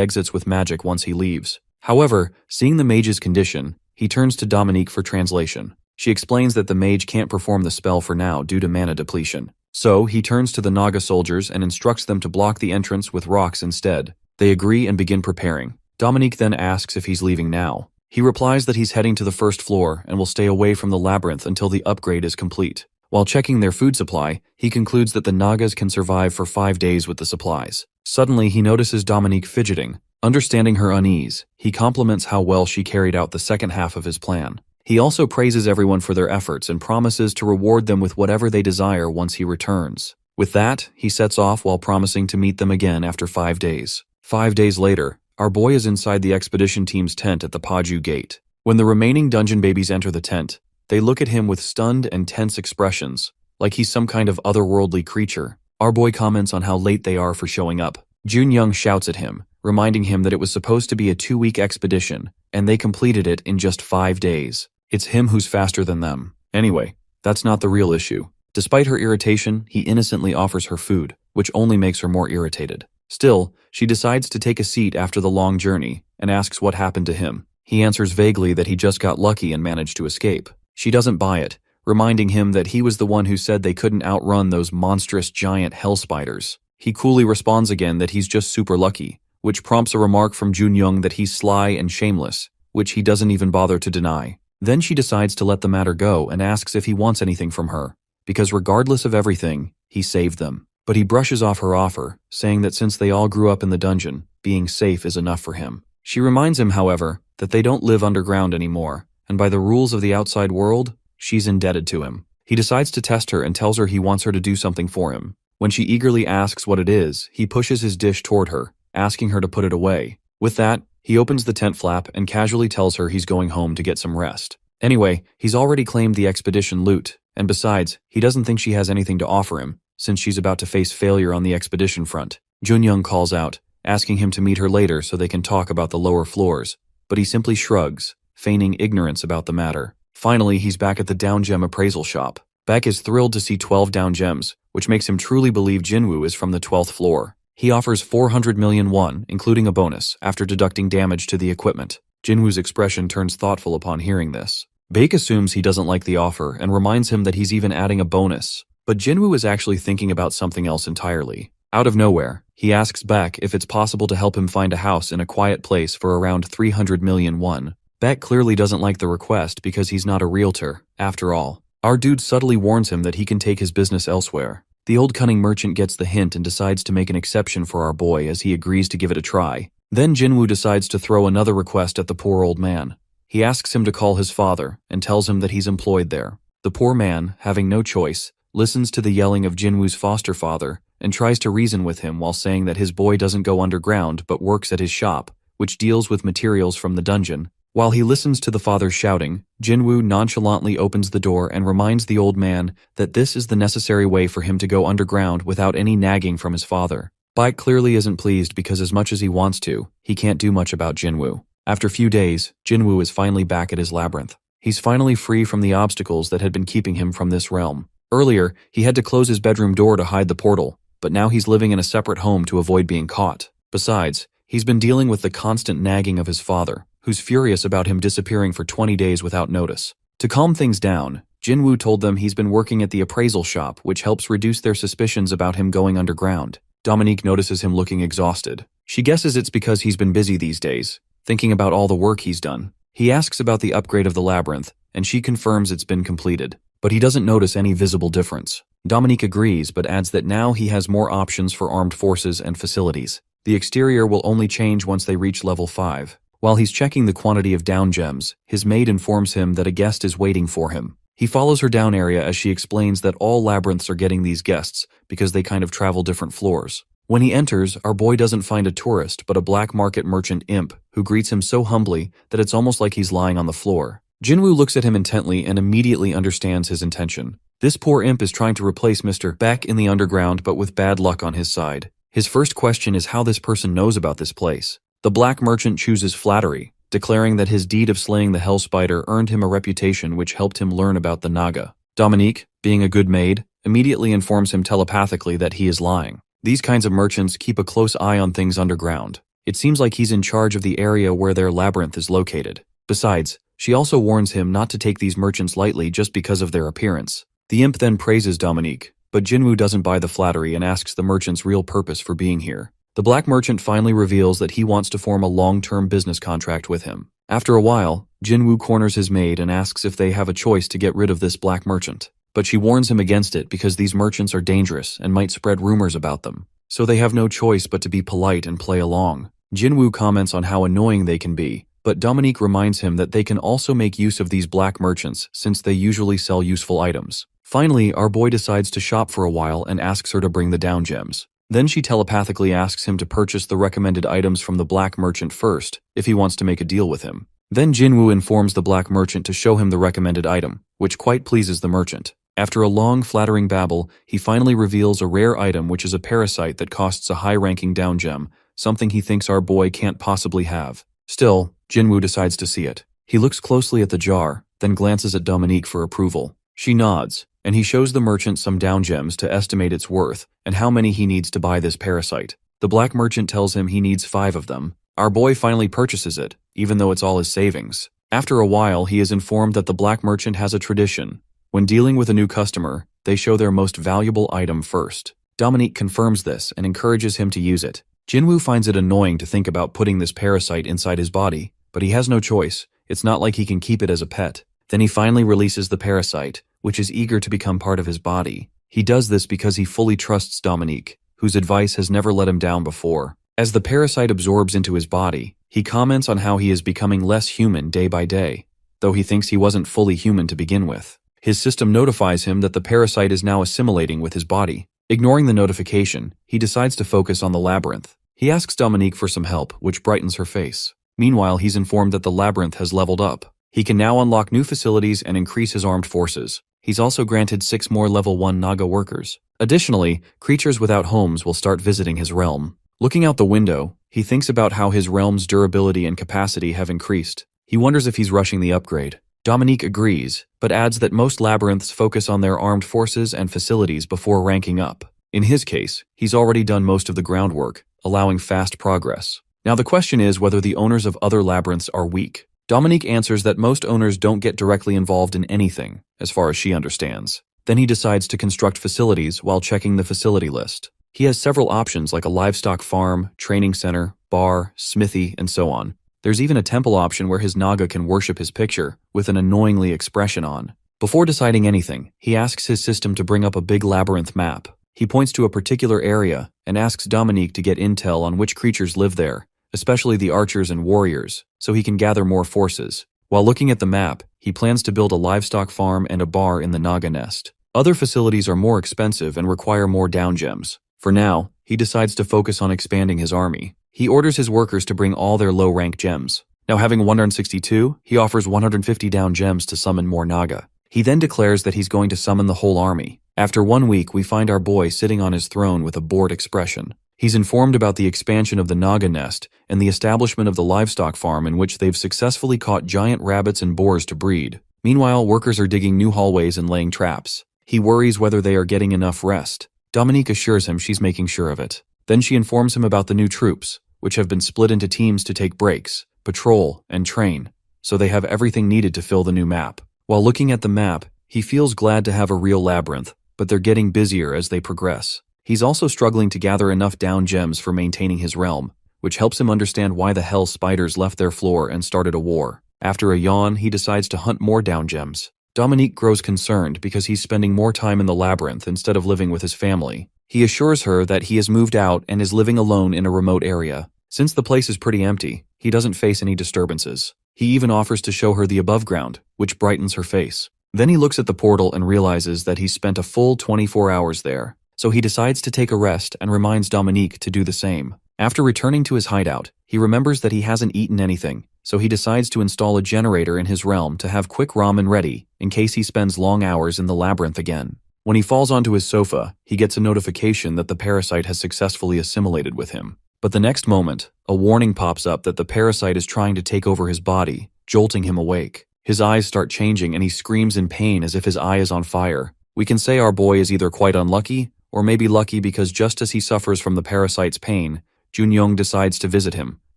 exits with magic once he leaves. However, seeing the mage's condition, he turns to Dominique for translation. She explains that the mage can't perform the spell for now due to mana depletion. So, he turns to the Naga soldiers and instructs them to block the entrance with rocks instead. They agree and begin preparing. Dominique then asks if he's leaving now. He replies that he's heading to the first floor and will stay away from the labyrinth until the upgrade is complete. While checking their food supply, he concludes that the Nagas can survive for 5 days with the supplies. Suddenly, he notices Dominique fidgeting. Understanding her unease, he compliments how well she carried out the second half of his plan. He also praises everyone for their efforts and promises to reward them with whatever they desire once he returns. With that, he sets off while promising to meet them again after 5 days. 5 days later, our boy is inside the expedition team's tent at the Paju Gate. When the remaining dungeon babies enter the tent, they look at him with stunned and tense expressions, like he's some kind of otherworldly creature. Our boy comments on how late they are for showing up. Jun Young shouts at him, reminding him that it was supposed to be a 2-week expedition, and they completed it in just 5 days. It's him who's faster than them. Anyway, that's not the real issue. Despite her irritation, he innocently offers her food, which only makes her more irritated. Still, she decides to take a seat after the long journey and asks what happened to him. He answers vaguely that he just got lucky and managed to escape. She doesn't buy it, reminding him that he was the one who said they couldn't outrun those monstrous giant hell spiders. He coolly responds again that he's just super lucky, which prompts a remark from Jun Young that he's sly and shameless, which he doesn't even bother to deny. Then she decides to let the matter go and asks if he wants anything from her, because regardless of everything, he saved them. But he brushes off her offer, saying that since they all grew up in the dungeon, being safe is enough for him. She reminds him, however, that they don't live underground anymore, and by the rules of the outside world, she's indebted to him. He decides to test her and tells her he wants her to do something for him. When she eagerly asks what it is, he pushes his dish toward her, asking her to put it away. With that, he opens the tent flap and casually tells her he's going home to get some rest. Anyway, he's already claimed the expedition loot, and besides, he doesn't think she has anything to offer him, since she's about to face failure on the expedition front. Jun Young calls out, asking him to meet her later so they can talk about the lower floors, but he simply shrugs, feigning ignorance about the matter. Finally, he's back at the down gem appraisal shop. Beck is thrilled to see 12 down gems, which makes him truly believe Jinwoo is from the 12th floor. He offers 400 million won, including a bonus, after deducting damage to the equipment. Jinwoo's expression turns thoughtful upon hearing this. Baek assumes he doesn't like the offer and reminds him that he's even adding a bonus, but Jinwoo is actually thinking about something else entirely. Out of nowhere, he asks Beck if it's possible to help him find a house in a quiet place for around 300 million won. Beck clearly doesn't like the request because he's not a realtor, after all. Our dude subtly warns him that he can take his business elsewhere. The old cunning merchant gets the hint and decides to make an exception for our boy as he agrees to give it a try. Then Jinwoo decides to throw another request at the poor old man. He asks him to call his father and tells him that he's employed there. The poor man, having no choice, listens to the yelling of Jinwoo's foster father and tries to reason with him while saying that his boy doesn't go underground but works at his shop, which deals with materials from the dungeon. While he listens to the father shouting, Jinwoo nonchalantly opens the door and reminds the old man that this is the necessary way for him to go underground without any nagging from his father. Baek clearly isn't pleased because as much as he wants to, he can't do much about Jinwoo. After a few days, Jinwoo is finally back at his labyrinth. He's finally free from the obstacles that had been keeping him from this realm. Earlier, he had to close his bedroom door to hide the portal, but now he's living in a separate home to avoid being caught. Besides, he's been dealing with the constant nagging of his father, who's furious about him disappearing for 20 days without notice. To calm things down, Jinwoo told them he's been working at the appraisal shop, which helps reduce their suspicions about him going underground. Dominique notices him looking exhausted. She guesses it's because he's been busy these days, thinking about all the work he's done. He asks about the upgrade of the labyrinth, and she confirms it's been completed, but he doesn't notice any visible difference. Dominique agrees, but adds that now he has more options for armed forces and facilities. The exterior will only change once they reach level 5. While he's checking the quantity of down gems, his maid informs him that a guest is waiting for him. He follows her down area as she explains that all labyrinths are getting these guests because they kind of travel different floors. When he enters, our boy doesn't find a tourist but a black market merchant imp who greets him so humbly that it's almost like he's lying on the floor. Jinwoo looks at him intently and immediately understands his intention. This poor imp is trying to replace Mr. Beck in the underground, but with bad luck on his side. His first question is how this person knows about this place. The black merchant chooses flattery, declaring that his deed of slaying the hell spider earned him a reputation which helped him learn about the Naga. Dominique, being a good maid, immediately informs him telepathically that he is lying. These kinds of merchants keep a close eye on things underground. It seems like he's in charge of the area where their labyrinth is located. Besides, she also warns him not to take these merchants lightly just because of their appearance. The imp then praises Dominique, but Jinwoo doesn't buy the flattery and asks the merchant's real purpose for being here. The black merchant finally reveals that he wants to form a long-term business contract with him. After a while, Jinwoo corners his maid and asks if they have a choice to get rid of this black merchant. But she warns him against it because these merchants are dangerous and might spread rumors about them. So they have no choice but to be polite and play along. Jinwoo comments on how annoying they can be, but Dominique reminds him that they can also make use of these black merchants since they usually sell useful items. Finally, our boy decides to shop for a while and asks her to bring the down gems. Then she telepathically asks him to purchase the recommended items from the black merchant first, if he wants to make a deal with him. Then Jinwoo informs the black merchant to show him the recommended item, which quite pleases the merchant. After a long, flattering babble, he finally reveals a rare item which is a parasite that costs a high-ranking down gem, something he thinks our boy can't possibly have. Still, Jinwoo decides to see it. He looks closely at the jar, then glances at Dominique for approval. She nods, and he shows the merchant some down gems to estimate its worth and how many he needs to buy this parasite. The black merchant tells him he needs 5 of them. Our boy finally purchases it, even though it's all his savings. After a while, he is informed that the black merchant has a tradition. When dealing with a new customer, they show their most valuable item first. Dominique confirms this and encourages him to use it. Jinwoo finds it annoying to think about putting this parasite inside his body, but he has no choice. It's not like he can keep it as a pet. Then he finally releases the parasite, which is eager to become part of his body. He does this because he fully trusts Dominique, whose advice has never let him down before. As the parasite absorbs into his body, he comments on how he is becoming less human day by day, though he thinks he wasn't fully human to begin with. His system notifies him that the parasite is now assimilating with his body. Ignoring the notification, he decides to focus on the labyrinth. He asks Dominique for some help, which brightens her face. Meanwhile, he's informed that the labyrinth has leveled up. He can now unlock new facilities and increase his armed forces. He's also granted 6 more level 1 Naga workers. Additionally, creatures without homes will start visiting his realm. Looking out the window, he thinks about how his realm's durability and capacity have increased. He wonders if he's rushing the upgrade. Dominique agrees, but adds that most labyrinths focus on their armed forces and facilities before ranking up. In his case, he's already done most of the groundwork, allowing fast progress. Now the question is whether the owners of other labyrinths are weak. Dominique answers that most owners don't get directly involved in anything, as far as she understands. Then he decides to construct facilities while checking the facility list. He has several options like a livestock farm, training center, bar, smithy, and so on. There's even a temple option where his Naga can worship his picture, with an annoyingly expression on. Before deciding anything, he asks his system to bring up a big labyrinth map. He points to a particular area and asks Dominique to get intel on which creatures live there, especially the archers and warriors, so he can gather more forces. While looking at the map, he plans to build a livestock farm and a bar in the Naga nest. Other facilities are more expensive and require more down gems. For now, he decides to focus on expanding his army. He orders his workers to bring all their low-rank gems. Now having 162, he offers 150 down gems to summon more Naga. He then declares that he's going to summon the whole army. After 1 week, we find our boy sitting on his throne with a bored expression. He's informed about the expansion of the Naga nest and the establishment of the livestock farm in which they've successfully caught giant rabbits and boars to breed. Meanwhile, workers are digging new hallways and laying traps. He worries whether they are getting enough rest. Dominique assures him she's making sure of it. Then she informs him about the new troops, which have been split into teams to take breaks, patrol, and train, so they have everything needed to fill the new map. While looking at the map, he feels glad to have a real labyrinth, but they're getting busier as they progress. He's also struggling to gather enough down gems for maintaining his realm, which helps him understand why the hell spiders left their floor and started a war. After a yawn, he decides to hunt more down gems. Dominique grows concerned because he's spending more time in the labyrinth instead of living with his family. He assures her that he has moved out and is living alone in a remote area. Since the place is pretty empty, he doesn't face any disturbances. He even offers to show her the above ground, which brightens her face. Then he looks at the portal and realizes that he's spent a full 24 hours there. So he decides to take a rest and reminds Dominique to do the same. After returning to his hideout, he remembers that he hasn't eaten anything, so he decides to install a generator in his realm to have quick ramen ready in case he spends long hours in the labyrinth again. When he falls onto his sofa, he gets a notification that the parasite has successfully assimilated with him. But the next moment, a warning pops up that the parasite is trying to take over his body, jolting him awake. His eyes start changing and he screams in pain as if his eye is on fire. We can say our boy is either quite unlucky, or maybe lucky because just as he suffers from the parasite's pain, Junyoung decides to visit him,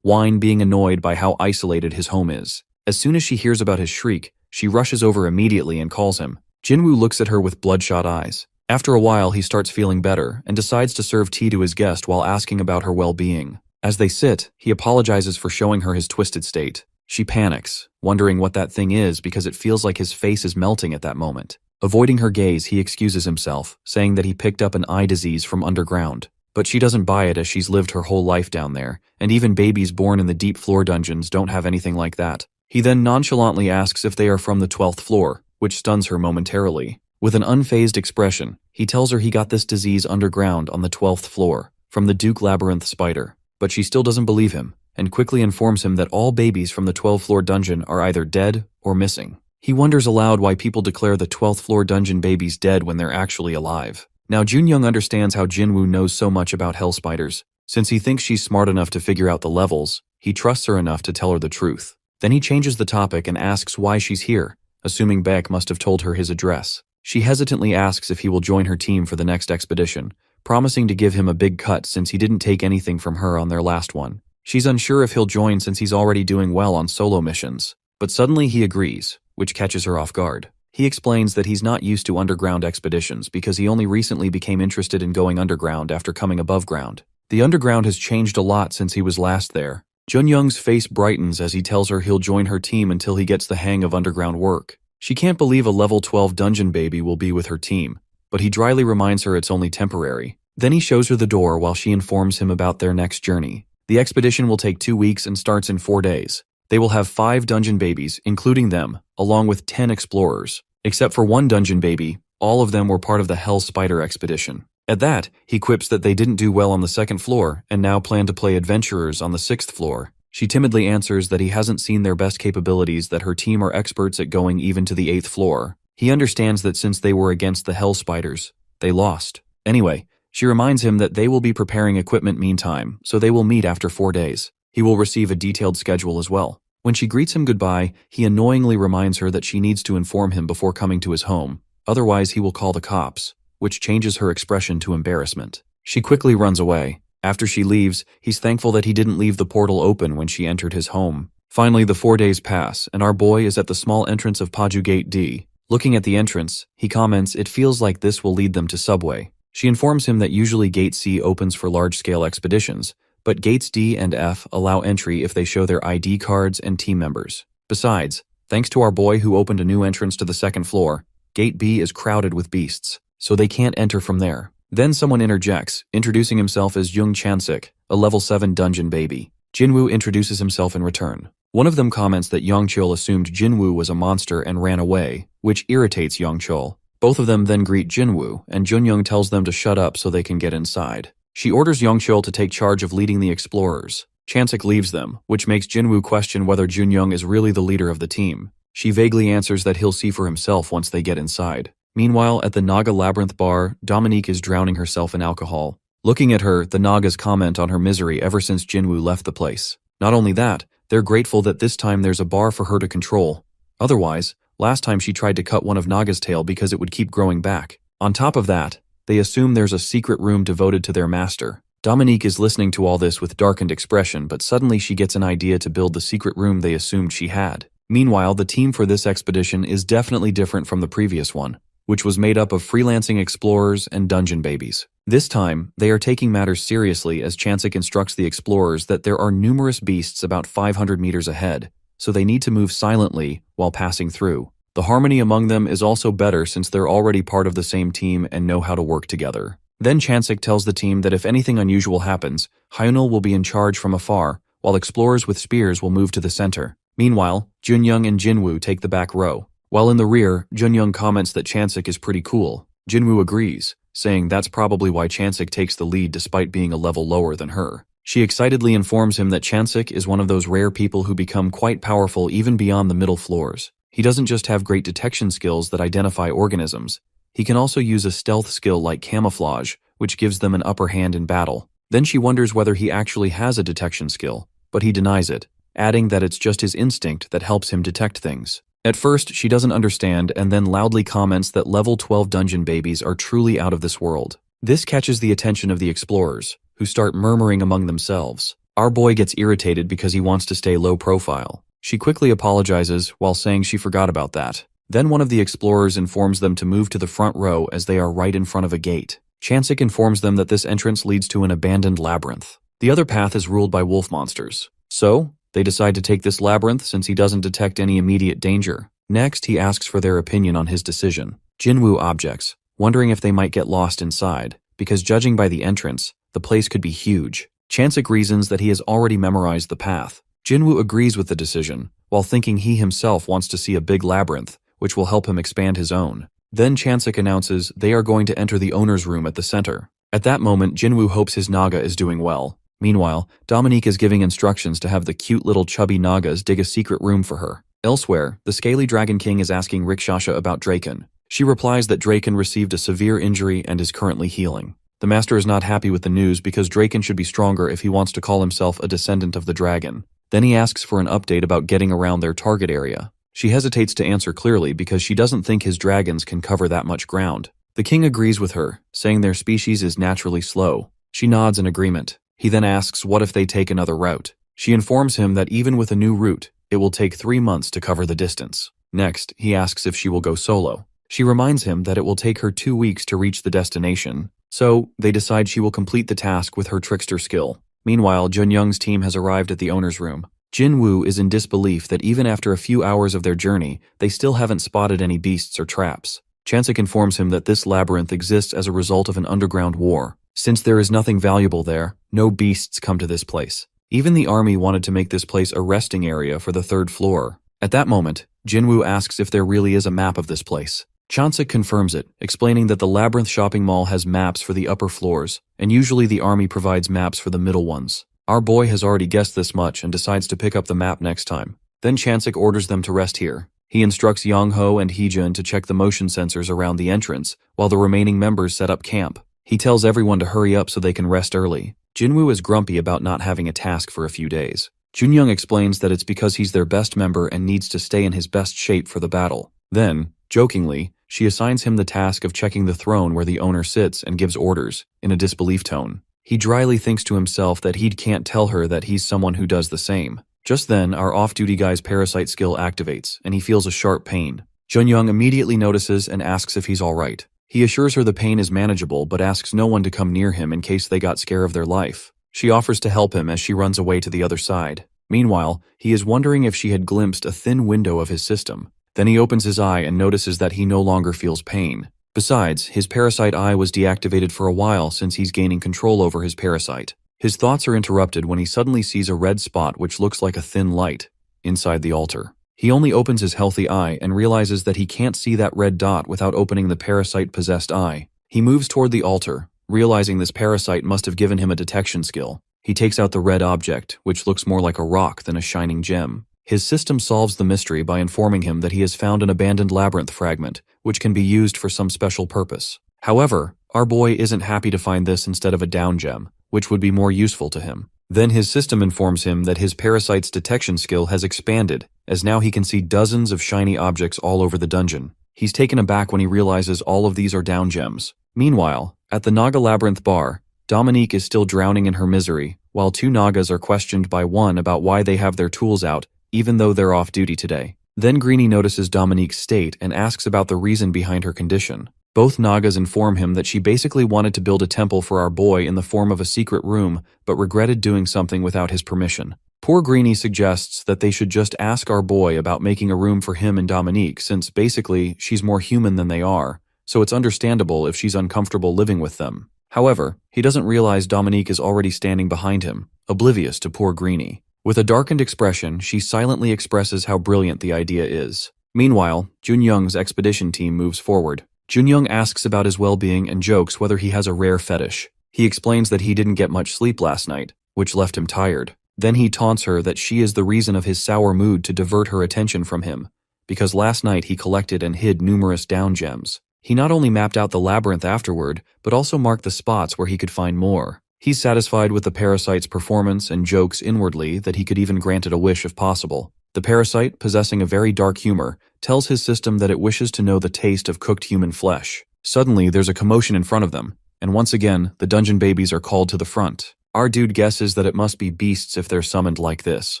Wine being annoyed by how isolated his home is. As soon as she hears about his shriek, she rushes over immediately and calls him. Jinwoo looks at her with bloodshot eyes. After a while, he starts feeling better and decides to serve tea to his guest while asking about her well-being. As they sit, he apologizes for showing her his twisted state. She panics, wondering what that thing is because it feels like his face is melting at that moment. Avoiding her gaze, he excuses himself, saying that he picked up an eye disease from underground. But she doesn't buy it as she's lived her whole life down there, and even babies born in the deep floor dungeons don't have anything like that. He then nonchalantly asks if they are from the 12th floor, which stuns her momentarily. With an unfazed expression, he tells her he got this disease underground on the 12th floor, from the Duke Labyrinth spider. But she still doesn't believe him, and quickly informs him that all babies from the 12th floor dungeon are either dead or missing. He wonders aloud why people declare the 12th floor dungeon babies dead when they're actually alive. Now Junyoung understands how Jinwoo knows so much about hell spiders. Since he thinks she's smart enough to figure out the levels, he trusts her enough to tell her the truth. Then he changes the topic and asks why she's here, assuming Baek must have told her his address. She hesitantly asks if he will join her team for the next expedition, promising to give him a big cut since he didn't take anything from her on their last one. She's unsure if he'll join since he's already doing well on solo missions. But suddenly he agrees, which catches her off guard. He explains that he's not used to underground expeditions because he only recently became interested in going underground after coming above ground. The underground has changed a lot since he was last there. Junyoung's face brightens as he tells her he'll join her team until he gets the hang of underground work. She can't believe a level 12 dungeon baby will be with her team, but he dryly reminds her it's only temporary. Then he shows her the door while she informs him about their next journey. The expedition will take 2 weeks and starts in 4 days. They will have 5 dungeon babies, including them, along with 10 explorers. Except for one dungeon baby, all of them were part of the Hell Spider expedition. At that, he quips that they didn't do well on the 2nd floor and now plan to play adventurers on the 6th floor. She timidly answers that he hasn't seen their best capabilities, that her team are experts at going even to the 8th floor. He understands that since they were against the Hell Spiders, they lost. Anyway, she reminds him that they will be preparing equipment meantime, so they will meet after 4 days. He will receive a detailed schedule as well. When she greets him goodbye, he annoyingly reminds her that she needs to inform him before coming to his home, otherwise he will call the cops, which changes her expression to embarrassment. She quickly runs away. After she leaves, he's thankful that he didn't leave the portal open when she entered his home. Finally, the 4 days pass, and our boy is at the small entrance of Paju Gate D. Looking at the entrance, he comments it feels like this will lead them to Subway. She informs him that usually Gate C opens for large-scale expeditions, but Gates D and F allow entry if they show their ID cards and team members. Besides, thanks to our boy who opened a new entrance to the 2nd floor, Gate B is crowded with beasts, so they can't enter from there. Then someone interjects, introducing himself as Jung Chansik, a level 7 dungeon baby. Jinwoo introduces himself in return. One of them comments that Yongchul assumed Jinwoo was a monster and ran away, which irritates Yongchul. Both of them then greet Jinwoo, and Junyoung tells them to shut up so they can get inside. She orders Yongchul to take charge of leading the explorers. Chansik leaves them, which makes Jinwoo question whether Junyoung is really the leader of the team. She vaguely answers that he'll see for himself once they get inside. Meanwhile, at the Naga Labyrinth bar, Dominique is drowning herself in alcohol. Looking at her, the Nagas comment on her misery ever since Jinwoo left the place. Not only that, they're grateful that this time there's a bar for her to control. Otherwise, last time she tried to cut one of Naga's tail because it would keep growing back. On top of that, they assume there's a secret room devoted to their master. Dominique is listening to all this with darkened expression, but suddenly she gets an idea to build the secret room they assumed she had. Meanwhile, the team for this expedition is definitely different from the previous one, which was made up of freelancing explorers and dungeon babies. This time, they are taking matters seriously as Chansik instructs the explorers that there are numerous beasts about 500 meters ahead, so they need to move silently while passing through. The harmony among them is also better since they're already part of the same team and know how to work together. Then Chansik tells the team that if anything unusual happens, Hyunil will be in charge from afar, while explorers with spears will move to the center. Meanwhile, Junyoung and Jinwoo take the back row. While in the rear, Junyoung comments that Chansik is pretty cool. Jinwoo agrees, saying that's probably why Chansik takes the lead despite being a level lower than her. She excitedly informs him that Chansik is one of those rare people who become quite powerful even beyond the middle floors. He doesn't just have great detection skills that identify organisms. He can also use a stealth skill like camouflage, which gives them an upper hand in battle. Then she wonders whether he actually has a detection skill, but he denies it, adding that it's just his instinct that helps him detect things. At first, she doesn't understand and then loudly comments that level 12 dungeon babies are truly out of this world. This catches the attention of the explorers, who start murmuring among themselves. Our boy gets irritated because he wants to stay low profile. She quickly apologizes while saying she forgot about that. Then one of the explorers informs them to move to the front row as they are right in front of a gate. Chansik informs them that this entrance leads to an abandoned labyrinth. The other path is ruled by wolf monsters. So, they decide to take this labyrinth since he doesn't detect any immediate danger. Next, he asks for their opinion on his decision. Jinwoo objects, wondering if they might get lost inside, because judging by the entrance, the place could be huge. Chansik reasons that he has already memorized the path. Jinwoo agrees with the decision, while thinking he himself wants to see a big labyrinth, which will help him expand his own. Then Chansik announces they are going to enter the owner's room at the center. At that moment, Jinwoo hopes his Naga is doing well. Meanwhile, Dominique is giving instructions to have the cute little chubby Nagas dig a secret room for her. Elsewhere, the scaly Dragon King is asking Rikshasha about Draken. She replies that Draken received a severe injury and is currently healing. The master is not happy with the news because Draken should be stronger if he wants to call himself a descendant of the dragon. Then he asks for an update about getting around their target area. She hesitates to answer clearly because she doesn't think his dragons can cover that much ground. The king agrees with her, saying their species is naturally slow. She nods in agreement. He then asks what if they take another route. She informs him that even with a new route, it will take 3 months to cover the distance. Next, he asks if she will go solo. She reminds him that it will take her 2 weeks to reach the destination, so they decide she will complete the task with her trickster skill. Meanwhile, Junyoung's team has arrived at the owner's room. Jinwoo is in disbelief that even after a few hours of their journey, they still haven't spotted any beasts or traps. Chansik informs him that this labyrinth exists as a result of an underground war. Since there is nothing valuable there, no beasts come to this place. Even the army wanted to make this place a resting area for the 3rd floor. At that moment, Jinwoo asks if there really is a map of this place. Chansik confirms it, explaining that the Labyrinth shopping mall has maps for the upper floors, and usually the army provides maps for the middle ones. Our boy has already guessed this much and decides to pick up the map next time. Then Chansik orders them to rest here. He instructs Yongho and Heejun to check the motion sensors around the entrance, while the remaining members set up camp. He tells everyone to hurry up so they can rest early. Jinwoo is grumpy about not having a task for a few days. Junyoung explains that it's because he's their best member and needs to stay in his best shape for the battle. Then, jokingly, she assigns him the task of checking the throne where the owner sits and gives orders, in a disbelief tone. He dryly thinks to himself that he can't tell her that he's someone who does the same. Just then, our off-duty guy's parasite skill activates, and he feels a sharp pain. Junyoung immediately notices and asks if he's alright. He assures her the pain is manageable but asks no one to come near him in case they got scared of their life. She offers to help him as she runs away to the other side. Meanwhile, he is wondering if she had glimpsed a thin window of his system. Then he opens his eye and notices that he no longer feels pain. Besides, his parasite eye was deactivated for a while since he's gaining control over his parasite. His thoughts are interrupted when he suddenly sees a red spot which looks like a thin light inside the altar. He only opens his healthy eye and realizes that he can't see that red dot without opening the parasite-possessed eye. He moves toward the altar, realizing this parasite must have given him a detection skill. He takes out the red object, which looks more like a rock than a shining gem. His system solves the mystery by informing him that he has found an abandoned labyrinth fragment, which can be used for some special purpose. However, our boy isn't happy to find this instead of a down gem, which would be more useful to him. Then his system informs him that his parasite's detection skill has expanded, as now he can see dozens of shiny objects all over the dungeon. He's taken aback when he realizes all of these are down gems. Meanwhile, at the Naga Labyrinth bar, Dominique is still drowning in her misery, while 2 Nagas are questioned by one about why they have their tools out, even though they're off duty today. Then Greenie notices Dominique's state and asks about the reason behind her condition. Both Nagas inform him that she basically wanted to build a temple for our boy in the form of a secret room, but regretted doing something without his permission. Poor Greenie suggests that they should just ask our boy about making a room for him and Dominique, since basically she's more human than they are, so it's understandable if she's uncomfortable living with them. However, he doesn't realize Dominique is already standing behind him, oblivious to poor Greenie. With a darkened expression, she silently expresses how brilliant the idea is. Meanwhile, Junyoung's expedition team moves forward. Junyoung asks about his well-being and jokes whether he has a rare fetish. He explains that he didn't get much sleep last night, which left him tired. Then he taunts her that she is the reason of his sour mood to divert her attention from him, because last night he collected and hid numerous down gems. He not only mapped out the labyrinth afterward, but also marked the spots where he could find more. He's satisfied with the parasite's performance and jokes inwardly that he could even grant it a wish if possible. The parasite, possessing a very dark humor, tells his system that it wishes to know the taste of cooked human flesh. Suddenly, there's a commotion in front of them, and once again, the dungeon babies are called to the front. Our dude guesses that it must be beasts if they're summoned like this.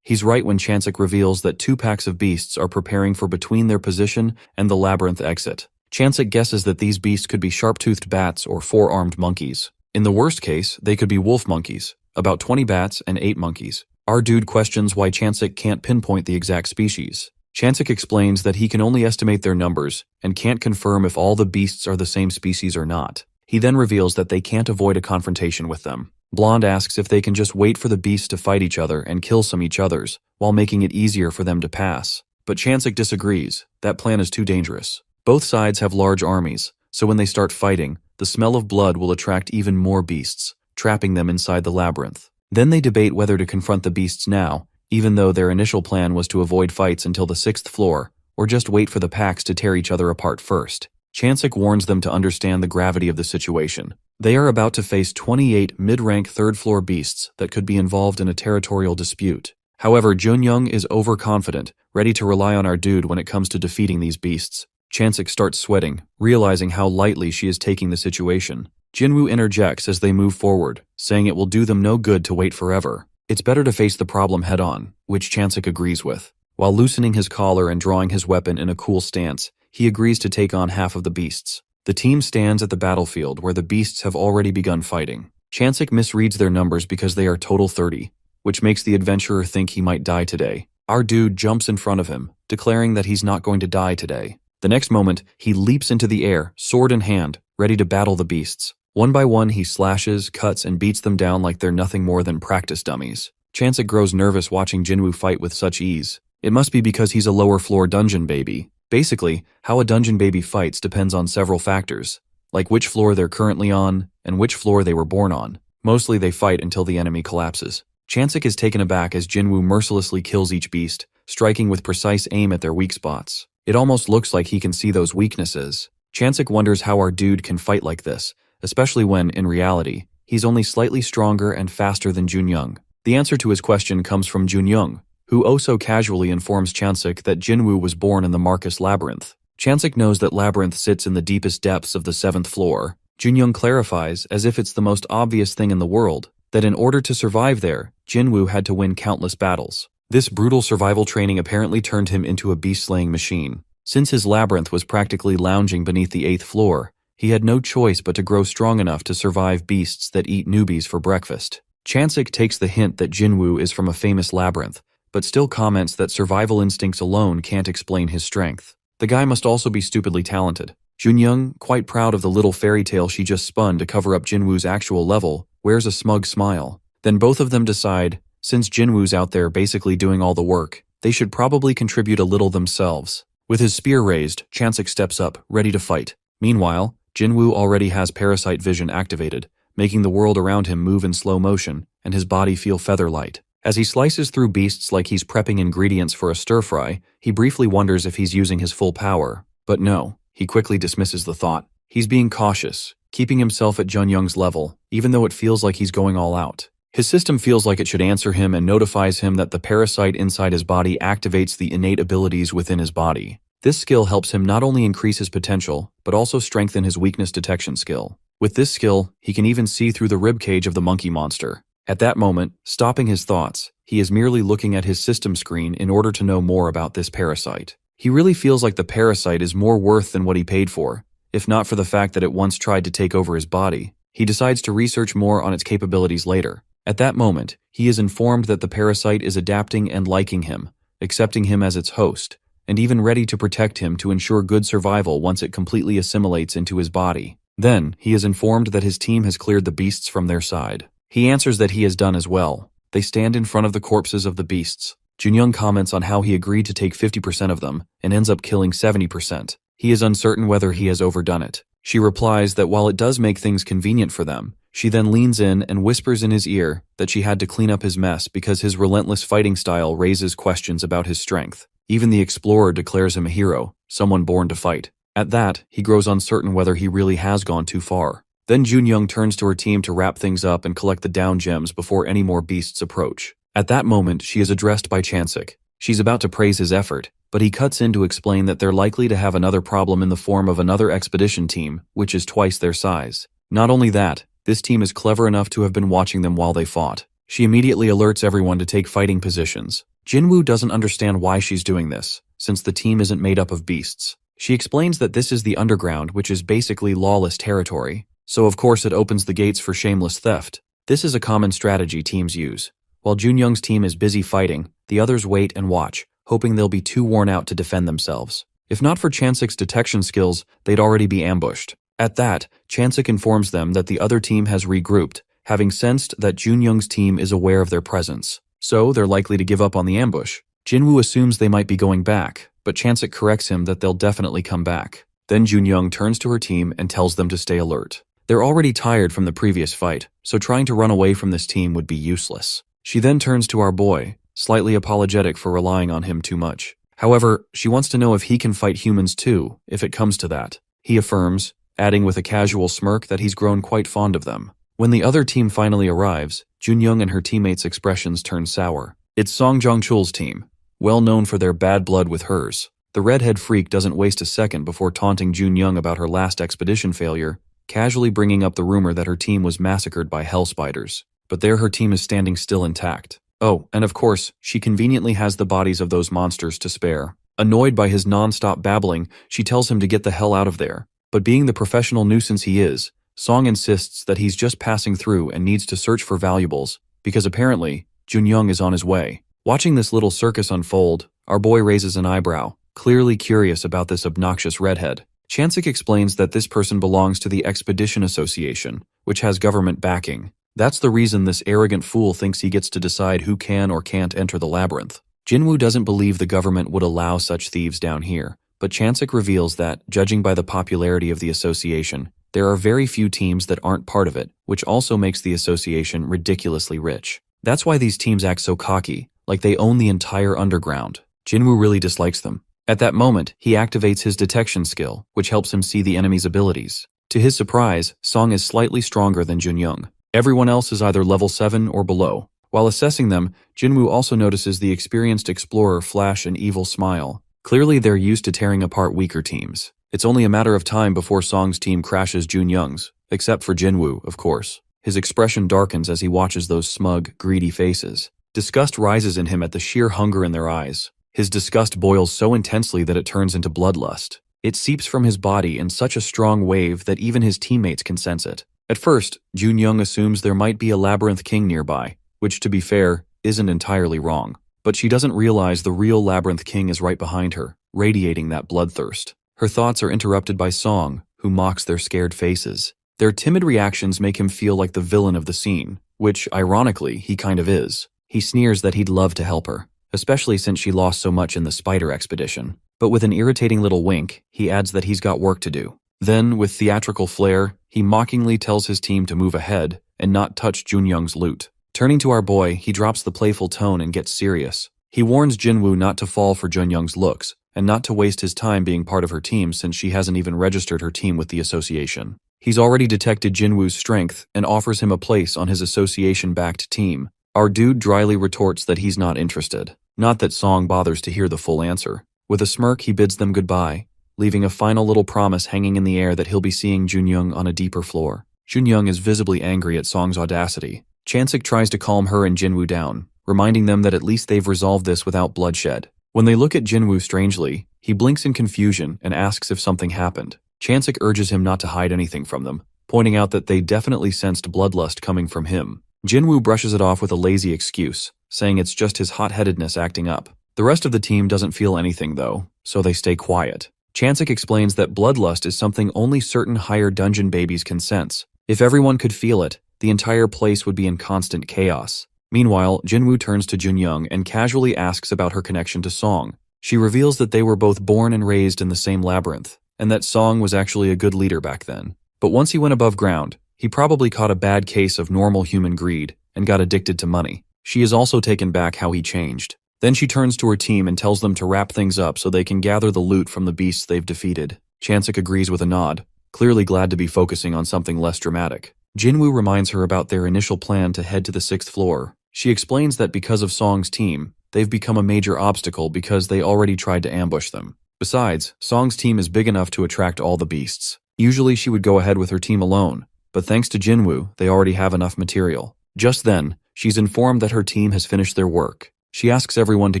He's right when Chansik reveals that 2 packs of beasts are preparing for between their position and the labyrinth exit. Chansik guesses that these beasts could be sharp-toothed bats or 4-armed monkeys. In the worst case, they could be wolf monkeys, about 20 bats and 8 monkeys. Our dude questions why Chansik can't pinpoint the exact species. Chansik explains that he can only estimate their numbers and can't confirm if all the beasts are the same species or not. He then reveals that they can't avoid a confrontation with them. Blonde asks if they can just wait for the beasts to fight each other and kill some each others, while making it easier for them to pass. But Chansik disagrees. That plan is too dangerous. Both sides have large armies, so when they start fighting, the smell of blood will attract even more beasts, trapping them inside the labyrinth. Then they debate whether to confront the beasts now, even though their initial plan was to avoid fights until the 6th floor, or just wait for the packs to tear each other apart first. Chansik warns them to understand the gravity of the situation. They are about to face 28 mid-rank 3rd-floor beasts that could be involved in a territorial dispute. However, Junyoung is overconfident, ready to rely on our dude when it comes to defeating these beasts. Chansik starts sweating, realizing how lightly she is taking the situation. Jinwoo interjects as they move forward, saying it will do them no good to wait forever. It's better to face the problem head-on, which Chansik agrees with. While loosening his collar and drawing his weapon in a cool stance, he agrees to take on half of the beasts. The team stands at the battlefield where the beasts have already begun fighting. Chansik misreads their numbers because they are total 30, which makes the adventurer think he might die today. Our dude jumps in front of him, declaring that he's not going to die today. The next moment, he leaps into the air, sword in hand, ready to battle the beasts. One by one, he slashes, cuts, and beats them down like they're nothing more than practice dummies. Chansik grows nervous watching Jinwoo fight with such ease. It must be because he's a lower-floor dungeon baby. Basically, how a dungeon baby fights depends on several factors, like which floor they're currently on and which floor they were born on. Mostly they fight until the enemy collapses. Chansik is taken aback as Jinwoo mercilessly kills each beast, striking with precise aim at their weak spots. It almost looks like he can see those weaknesses. Chansik wonders how our dude can fight like this, especially when, in reality, he's only slightly stronger and faster than Junyoung. The answer to his question comes from Junyoung, who oh so casually informs Chansik that Jinwoo was born in the Marcus Labyrinth. Chansik knows that Labyrinth sits in the deepest depths of the 7th floor. Junyoung clarifies, as if it's the most obvious thing in the world, that in order to survive there, Jinwoo had to win countless battles. This brutal survival training apparently turned him into a beast-slaying machine. Since his labyrinth was practically lounging beneath the 8th floor, he had no choice but to grow strong enough to survive beasts that eat newbies for breakfast. Chansik takes the hint that Jinwoo is from a famous labyrinth, but still comments that survival instincts alone can't explain his strength. The guy must also be stupidly talented. Junyoung, quite proud of the little fairy tale she just spun to cover up Jinwoo's actual level, wears a smug smile. Then both of them decide, since Jinwoo's out there basically doing all the work, they should probably contribute a little themselves. With his spear raised, Chansik steps up, ready to fight. Meanwhile, Jinwoo already has parasite vision activated, making the world around him move in slow motion and his body feel feather-light. As he slices through beasts like he's prepping ingredients for a stir-fry, he briefly wonders if he's using his full power. But no, he quickly dismisses the thought. He's being cautious, keeping himself at Junyoung's level, even though it feels like he's going all out. His system feels like it should answer him and notifies him that the parasite inside his body activates the innate abilities within his body. This skill helps him not only increase his potential, but also strengthen his weakness detection skill. With this skill, he can even see through the ribcage of the monkey monster. At that moment, stopping his thoughts, he is merely looking at his system screen in order to know more about this parasite. He really feels like the parasite is more worth than what he paid for, if not for the fact that it once tried to take over his body. He decides to research more on its capabilities later. At that moment, he is informed that the parasite is adapting and liking him, accepting him as its host, and even ready to protect him to ensure good survival once it completely assimilates into his body. Then, he is informed that his team has cleared the beasts from their side. He answers that he has done as well. They stand in front of the corpses of the beasts. Junyoung comments on how he agreed to take 50% of them and ends up killing 70%. He is uncertain whether he has overdone it. She replies that while it does make things convenient for them, She then leans in and whispers in his ear that she had to clean up his mess because his relentless fighting style raises questions about his strength. Even the explorer declares him a hero, someone born to fight. At that, he grows uncertain whether he really has gone too far. Then Junyoung turns to her team to wrap things up and collect the down gems before any more beasts approach. At that moment, she is addressed by Chansik. She's about to praise his effort, but he cuts in to explain that they're likely to have another problem in the form of another expedition team, which is twice their size. Not only that, this team is clever enough to have been watching them while they fought. She immediately alerts everyone to take fighting positions. Jinwoo doesn't understand why she's doing this, since the team isn't made up of beasts. She explains that this is the underground, which is basically lawless territory, so of course it opens the gates for shameless theft. This is a common strategy teams use. While Junyoung's team is busy fighting, the others wait and watch, hoping they'll be too worn out to defend themselves. If not for Chansik's detection skills, they'd already be ambushed. At that, Chansik informs them that the other team has regrouped, having sensed that Junyoung's team is aware of their presence. So, they're likely to give up on the ambush. Jinwoo assumes they might be going back, but Chansik corrects him that they'll definitely come back. Then Junyoung turns to her team and tells them to stay alert. They're already tired from the previous fight, so trying to run away from this team would be useless. She then turns to our boy, slightly apologetic for relying on him too much. However, she wants to know if he can fight humans too, if it comes to that. He affirms, adding with a casual smirk that he's grown quite fond of them. When the other team finally arrives, Junyoung and her teammates' expressions turn sour. It's Song Jong-chul's team, well known for their bad blood with hers. The redhead freak doesn't waste a second before taunting Junyoung about her last expedition failure, casually bringing up the rumor that her team was massacred by hell spiders. But there her team is standing still intact. Oh, and of course, she conveniently has the bodies of those monsters to spare. Annoyed by his non-stop babbling, she tells him to get the hell out of there. But being the professional nuisance he is, Song insists that he's just passing through and needs to search for valuables, because apparently, Junyoung is on his way. Watching this little circus unfold, our boy raises an eyebrow, clearly curious about this obnoxious redhead. Chansik explains that this person belongs to the Expedition Association, which has government backing. That's the reason this arrogant fool thinks he gets to decide who can or can't enter the labyrinth. Jinwoo doesn't believe the government would allow such thieves down here, but Chansik reveals that, judging by the popularity of the association, there are very few teams that aren't part of it, which also makes the association ridiculously rich. That's why these teams act so cocky, like they own the entire underground. Jinwoo really dislikes them. At that moment, he activates his detection skill, which helps him see the enemy's abilities. To his surprise, Song is slightly stronger than Junyoung. Everyone else is either level 7 or below. While assessing them, Jinwoo also notices the experienced explorer flash an evil smile. Clearly they're used to tearing apart weaker teams. It's only a matter of time before Song's team crashes Junyoung's, except for Jinwoo, of course. His expression darkens as he watches those smug, greedy faces. Disgust rises in him at the sheer hunger in their eyes. His disgust boils so intensely that it turns into bloodlust. It seeps from his body in such a strong wave that even his teammates can sense it. At first, Junyoung assumes there might be a Labyrinth King nearby, which, to be fair, isn't entirely wrong. But she doesn't realize the real Labyrinth King is right behind her, radiating that bloodthirst. Her thoughts are interrupted by Song, who mocks their scared faces. Their timid reactions make him feel like the villain of the scene, which, ironically, he kind of is. He sneers that he'd love to help her, especially since she lost so much in the spider expedition. But with an irritating little wink, he adds that he's got work to do. Then, with theatrical flair, he mockingly tells his team to move ahead and not touch Junyoung's loot. Turning to our boy, he drops the playful tone and gets serious. He warns Jinwoo not to fall for Junyoung's looks, and not to waste his time being part of her team since she hasn't even registered her team with the association. He's already detected Jinwoo's strength and offers him a place on his association-backed team. Our dude dryly retorts that he's not interested. Not that Song bothers to hear the full answer. With a smirk, he bids them goodbye, leaving a final little promise hanging in the air that he'll be seeing Junyoung on a deeper floor. Junyoung is visibly angry at Song's audacity. Chansik tries to calm her and Jinwoo down, reminding them that at least they've resolved this without bloodshed. When they look at Jinwoo strangely, he blinks in confusion and asks if something happened. Chansik urges him not to hide anything from them, pointing out that they definitely sensed bloodlust coming from him. Jinwoo brushes it off with a lazy excuse, saying it's just his hot-headedness acting up. The rest of the team doesn't feel anything though, so they stay quiet. Chansik explains that bloodlust is something only certain higher dungeon babies can sense. If everyone could feel it, the entire place would be in constant chaos. Meanwhile, Jinwoo turns to Junyoung and casually asks about her connection to Song. She reveals that they were both born and raised in the same labyrinth, and that Song was actually a good leader back then. But once he went above ground, He probably caught a bad case of normal human greed and got addicted to money. She is also taken back how he changed. Then she turns to her team and tells them to wrap things up so they can gather the loot from the beasts they've defeated. Chansik agrees with a nod, clearly glad to be focusing on something less dramatic. Jinwoo reminds her about their initial plan to head to the 6th floor. She explains that because of Song's team, they've become a major obstacle because they already tried to ambush them. Besides, Song's team is big enough to attract all the beasts. Usually she would go ahead with her team alone, but thanks to Jinwoo, they already have enough material. Just then, she's informed that her team has finished their work. She asks everyone to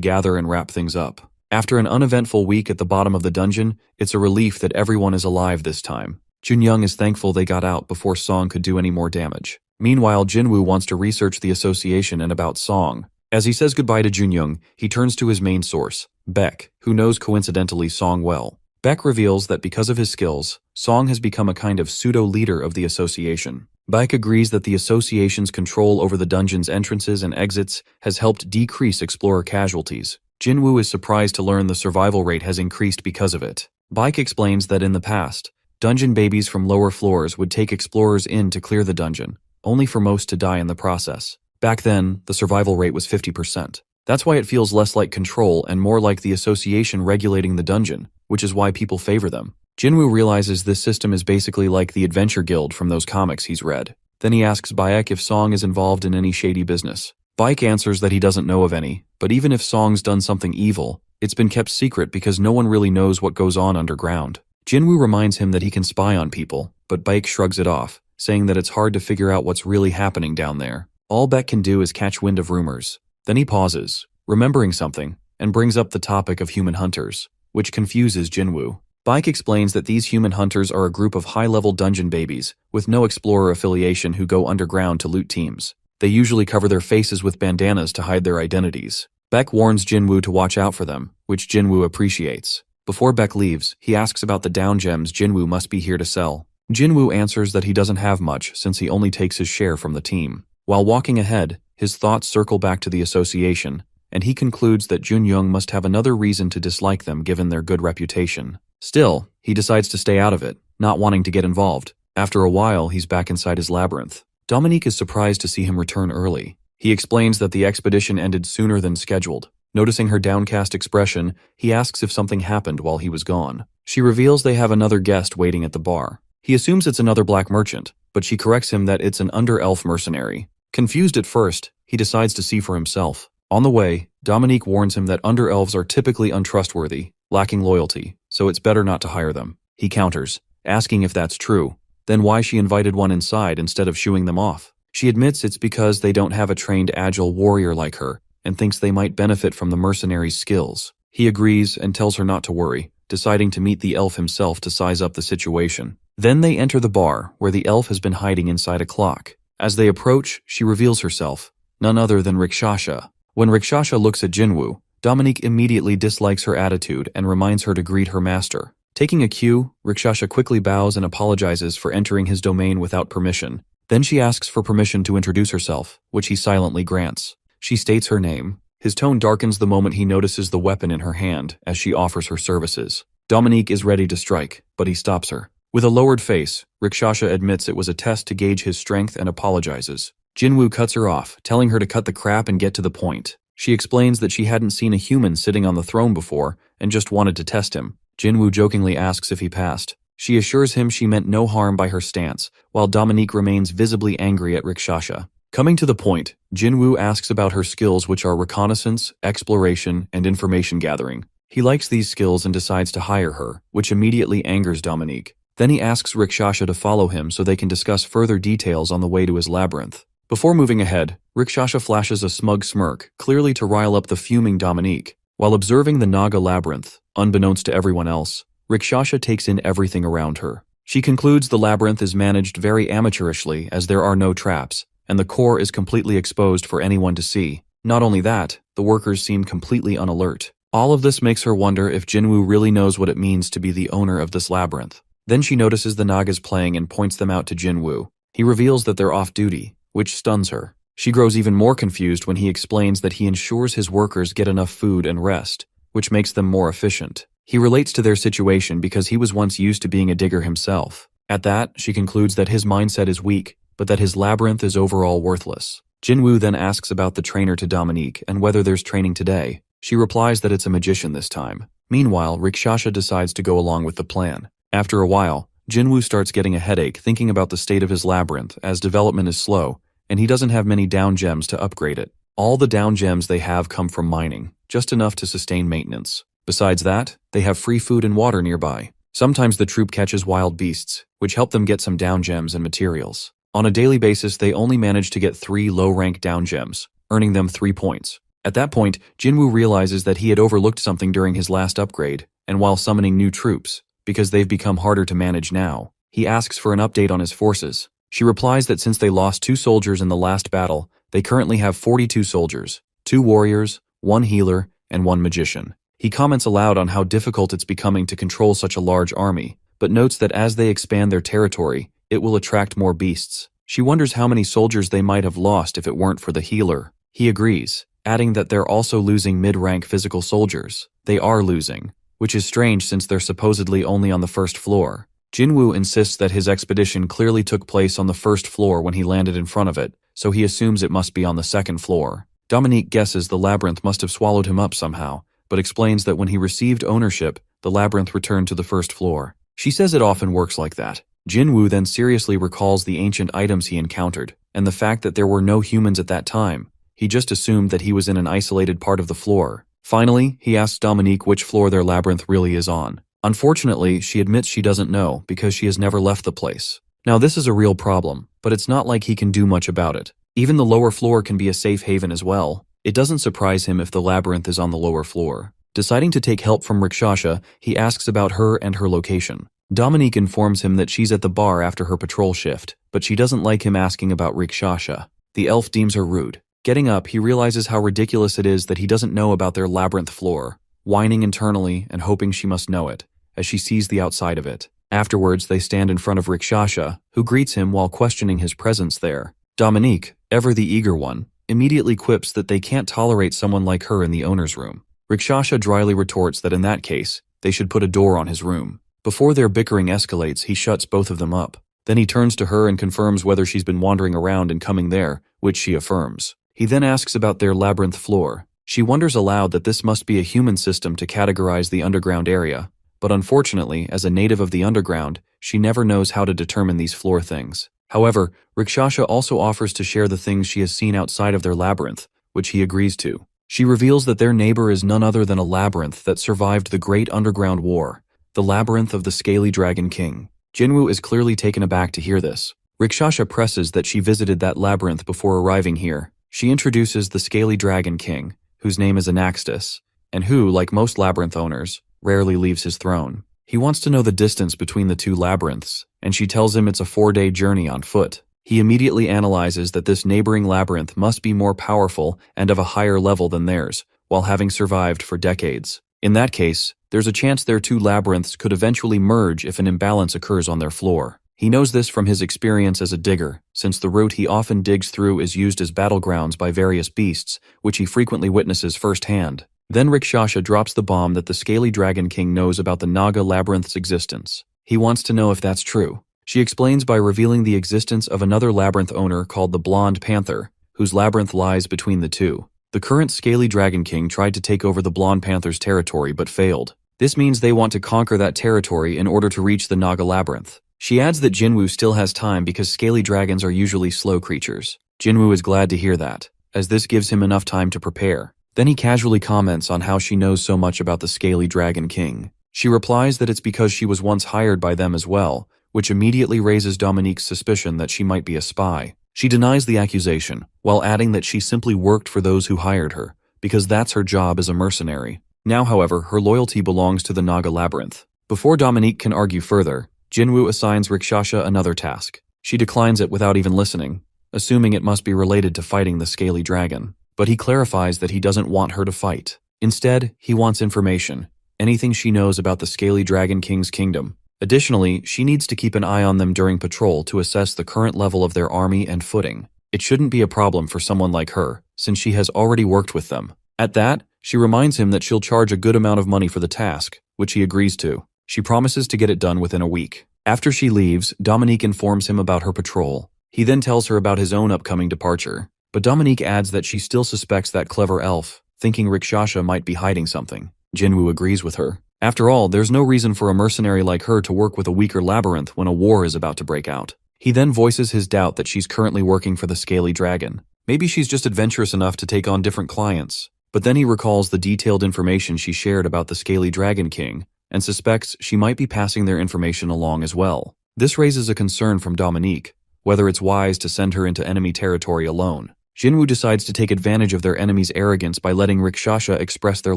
gather and wrap things up. After an uneventful week at the bottom of the dungeon, it's a relief that everyone is alive this time. Junyoung is thankful they got out before Song could do any more damage. Meanwhile, Jinwoo wants to research the association and about Song. As he says goodbye to Junyoung, he turns to his main source, Baek, who knows coincidentally Song well. Baek reveals that because of his skills, Song has become a kind of pseudo-leader of the association. Baek agrees that the association's control over the dungeon's entrances and exits has helped decrease explorer casualties. Jinwoo is surprised to learn the survival rate has increased because of it. Baek explains that in the past, dungeon babies from lower floors would take explorers in to clear the dungeon, only for most to die in the process. Back then, the survival rate was 50%. That's why it feels less like control and more like the association regulating the dungeon, which is why people favor them. Jinwoo realizes this system is basically like the Adventure Guild from those comics he's read. Then he asks Baek if Song is involved in any shady business. Baek answers that he doesn't know of any, but even if Song's done something evil, it's been kept secret because no one really knows what goes on underground. Jinwoo reminds him that he can spy on people, but Baek shrugs it off, saying that it's hard to figure out what's really happening down there. All Baek can do is catch wind of rumors. Then he pauses, remembering something, and brings up the topic of human hunters, which confuses Jinwoo. Baek explains that these human hunters are a group of high-level dungeon babies with no explorer affiliation who go underground to loot teams. They usually cover their faces with bandanas to hide their identities. Baek warns Jinwoo to watch out for them, which Jinwoo appreciates. Before Baek leaves, he asks about the down gems Jinwoo must be here to sell. Jinwoo answers that he doesn't have much since he only takes his share from the team. While walking ahead, his thoughts circle back to the association, and he concludes that Junyoung must have another reason to dislike them given their good reputation. Still, he decides to stay out of it, not wanting to get involved. After a while, he's back inside his labyrinth. Dominique is surprised to see him return early. He explains that the expedition ended sooner than scheduled. Noticing her downcast expression, he asks if something happened while he was gone. She reveals they have another guest waiting at the bar. He assumes it's another black merchant, but she corrects him that it's an under-elf mercenary. Confused at first, he decides to see for himself. On the way, Dominique warns him that under-elves are typically untrustworthy, lacking loyalty, so it's better not to hire them. He counters, asking if that's true, then why she invited one inside instead of shooing them off. She admits it's because they don't have a trained agile warrior like her, and thinks they might benefit from the mercenary's skills. He agrees and tells her not to worry, deciding to meet the elf himself to size up the situation. Then they enter the bar, where the elf has been hiding inside a clock. As they approach, she reveals herself, none other than Rikshasha. When Rikshasha looks at Jinwoo, Dominique immediately dislikes her attitude and reminds her to greet her master. Taking a cue, Rikshasha quickly bows and apologizes for entering his domain without permission. Then she asks for permission to introduce herself, which he silently grants. She states her name. His tone darkens the moment he notices the weapon in her hand as she offers her services. Dominique is ready to strike, but he stops her. With a lowered face, Rikshasha admits it was a test to gauge his strength and apologizes. Jinwoo cuts her off, telling her to cut the crap and get to the point. She explains that she hadn't seen a human sitting on the throne before and just wanted to test him. Jinwoo jokingly asks if he passed. She assures him she meant no harm by her stance, while Dominique remains visibly angry at Rikshasha. Coming to the point, Jinwoo asks about her skills, which are reconnaissance, exploration, and information gathering. He likes these skills and decides to hire her, which immediately angers Dominique. Then he asks Rikshasha to follow him so they can discuss further details on the way to his labyrinth. Before moving ahead, Rikshasha flashes a smug smirk, clearly to rile up the fuming Dominique. While observing the Naga labyrinth, unbeknownst to everyone else, Rikshasha takes in everything around her. She concludes the labyrinth is managed very amateurishly as there are no traps, and the core is completely exposed for anyone to see. Not only that, the workers seem completely unalert. All of this makes her wonder if Jinwoo really knows what it means to be the owner of this labyrinth. Then she notices the Nagas playing and points them out to Jinwoo. He reveals that they're off-duty, which stuns her. She grows even more confused when he explains that he ensures his workers get enough food and rest, which makes them more efficient. He relates to their situation because he was once used to being a digger himself. At that, she concludes that his mindset is weak, but that his labyrinth is overall worthless. Jinwoo then asks about the trainer to Dominique and whether there's training today. She replies that it's a magician this time. Meanwhile, Rikshasha decides to go along with the plan. After a while, Jinwoo starts getting a headache thinking about the state of his labyrinth as development is slow, and he doesn't have many down gems to upgrade it. All the down gems they have come from mining, just enough to sustain maintenance. Besides that, they have free food and water nearby. Sometimes the troop catches wild beasts, which help them get some down gems and materials. On a daily basis, they only manage to get 3 low-rank down gems, earning them 3 points. At that point, Jinwoo realizes that he had overlooked something during his last upgrade, and while summoning new troops, because they've become harder to manage now. He asks for an update on his forces. She replies that since they lost 2 soldiers in the last battle, they currently have 42 soldiers, 2 warriors, 1 healer, and 1 magician. He comments aloud on how difficult it's becoming to control such a large army, but notes that as they expand their territory, it will attract more beasts. She wonders how many soldiers they might have lost if it weren't for the healer. He agrees, adding that they're also losing mid-rank physical soldiers. They are losing, which is strange since they're supposedly only on the first floor. Jinwoo insists that his expedition clearly took place on the first floor when he landed in front of it, so he assumes it must be on the second floor. Dominique guesses the labyrinth must have swallowed him up somehow, but explains that when he received ownership, the labyrinth returned to the first floor. She says it often works like that. Jinwoo then seriously recalls the ancient items he encountered, and the fact that there were no humans at that time. He just assumed that he was in an isolated part of the floor. Finally, he asks Dominique which floor their labyrinth really is on. Unfortunately, she admits she doesn't know because she has never left the place. Now this is a real problem, but it's not like he can do much about it. Even the lower floor can be a safe haven as well. It doesn't surprise him if the labyrinth is on the lower floor. Deciding to take help from Rikshasha, he asks about her and her location. Dominique informs him that she's at the bar after her patrol shift, but she doesn't like him asking about Rikshasha. The elf deems her rude. Getting up, he realizes how ridiculous it is that he doesn't know about their labyrinth floor, whining internally and hoping she must know it, as she sees the outside of it. Afterwards, they stand in front of Rikshasha, who greets him while questioning his presence there. Dominique, ever the eager one, immediately quips that they can't tolerate someone like her in the owner's room. Rikshasha dryly retorts that in that case, they should put a door on his room. Before their bickering escalates, he shuts both of them up. Then he turns to her and confirms whether she's been wandering around and coming there, which she affirms. He then asks about their labyrinth floor. She wonders aloud that this must be a human system to categorize the underground area, but unfortunately, as a native of the underground, she never knows how to determine these floor things. However, Rikshasha also offers to share the things she has seen outside of their labyrinth, which he agrees to. She reveals that their neighbor is none other than a labyrinth that survived the Great Underground War, the labyrinth of the Scaly Dragon King. Jinwoo is clearly taken aback to hear this. Rikshasha presses that she visited that labyrinth before arriving here. She introduces the Scaly Dragon King, whose name is Anaxtis, and who, like most labyrinth owners, rarely leaves his throne. He wants to know the distance between the 2 labyrinths, and she tells him it's a 4-day journey on foot. He immediately analyzes that this neighboring labyrinth must be more powerful and of a higher level than theirs, while having survived for decades. In that case, there's a chance their 2 labyrinths could eventually merge if an imbalance occurs on their floor. He knows this from his experience as a digger, since the route he often digs through is used as battlegrounds by various beasts, which he frequently witnesses firsthand. Then Rikshasha drops the bomb that the Scaly Dragon King knows about the Naga Labyrinth's existence. He wants to know if that's true. She explains by revealing the existence of another labyrinth owner called the Blonde Panther, whose labyrinth lies between the 2. The current Scaly Dragon King tried to take over the Blonde Panther's territory but failed. This means they want to conquer that territory in order to reach the Naga Labyrinth. She adds that Jinwoo still has time because scaly dragons are usually slow creatures. Jinwoo is glad to hear that, as this gives him enough time to prepare. Then he casually comments on how she knows so much about the Scaly Dragon King. She replies that it's because she was once hired by them as well, which immediately raises Dominique's suspicion that she might be a spy. She denies the accusation, while adding that she simply worked for those who hired her, because that's her job as a mercenary. Now, however, her loyalty belongs to the Naga Labyrinth. Before Dominique can argue further, Jinwoo assigns Rikshasha another task. She declines it without even listening, assuming it must be related to fighting the Scaly Dragon. But he clarifies that he doesn't want her to fight. Instead, he wants information, anything she knows about the Scaly Dragon King's kingdom. Additionally, she needs to keep an eye on them during patrol to assess the current level of their army and footing. It shouldn't be a problem for someone like her, since she has already worked with them. At that, she reminds him that she'll charge a good amount of money for the task, which he agrees to. She promises to get it done within a week. After she leaves, Dominique informs him about her patrol. He then tells her about his own upcoming departure, but Dominique adds that she still suspects that clever elf, thinking Rikshasha might be hiding something. Jinwoo agrees with her. After all, there's no reason for a mercenary like her to work with a weaker labyrinth when a war is about to break out. He then voices his doubt that she's currently working for the Scaly Dragon. Maybe she's just adventurous enough to take on different clients. But then he recalls the detailed information she shared about the Scaly Dragon King, and suspects she might be passing their information along as well. This raises a concern from Dominique, whether it's wise to send her into enemy territory alone. Jinwoo decides to take advantage of their enemy's arrogance by letting Rikshasha express their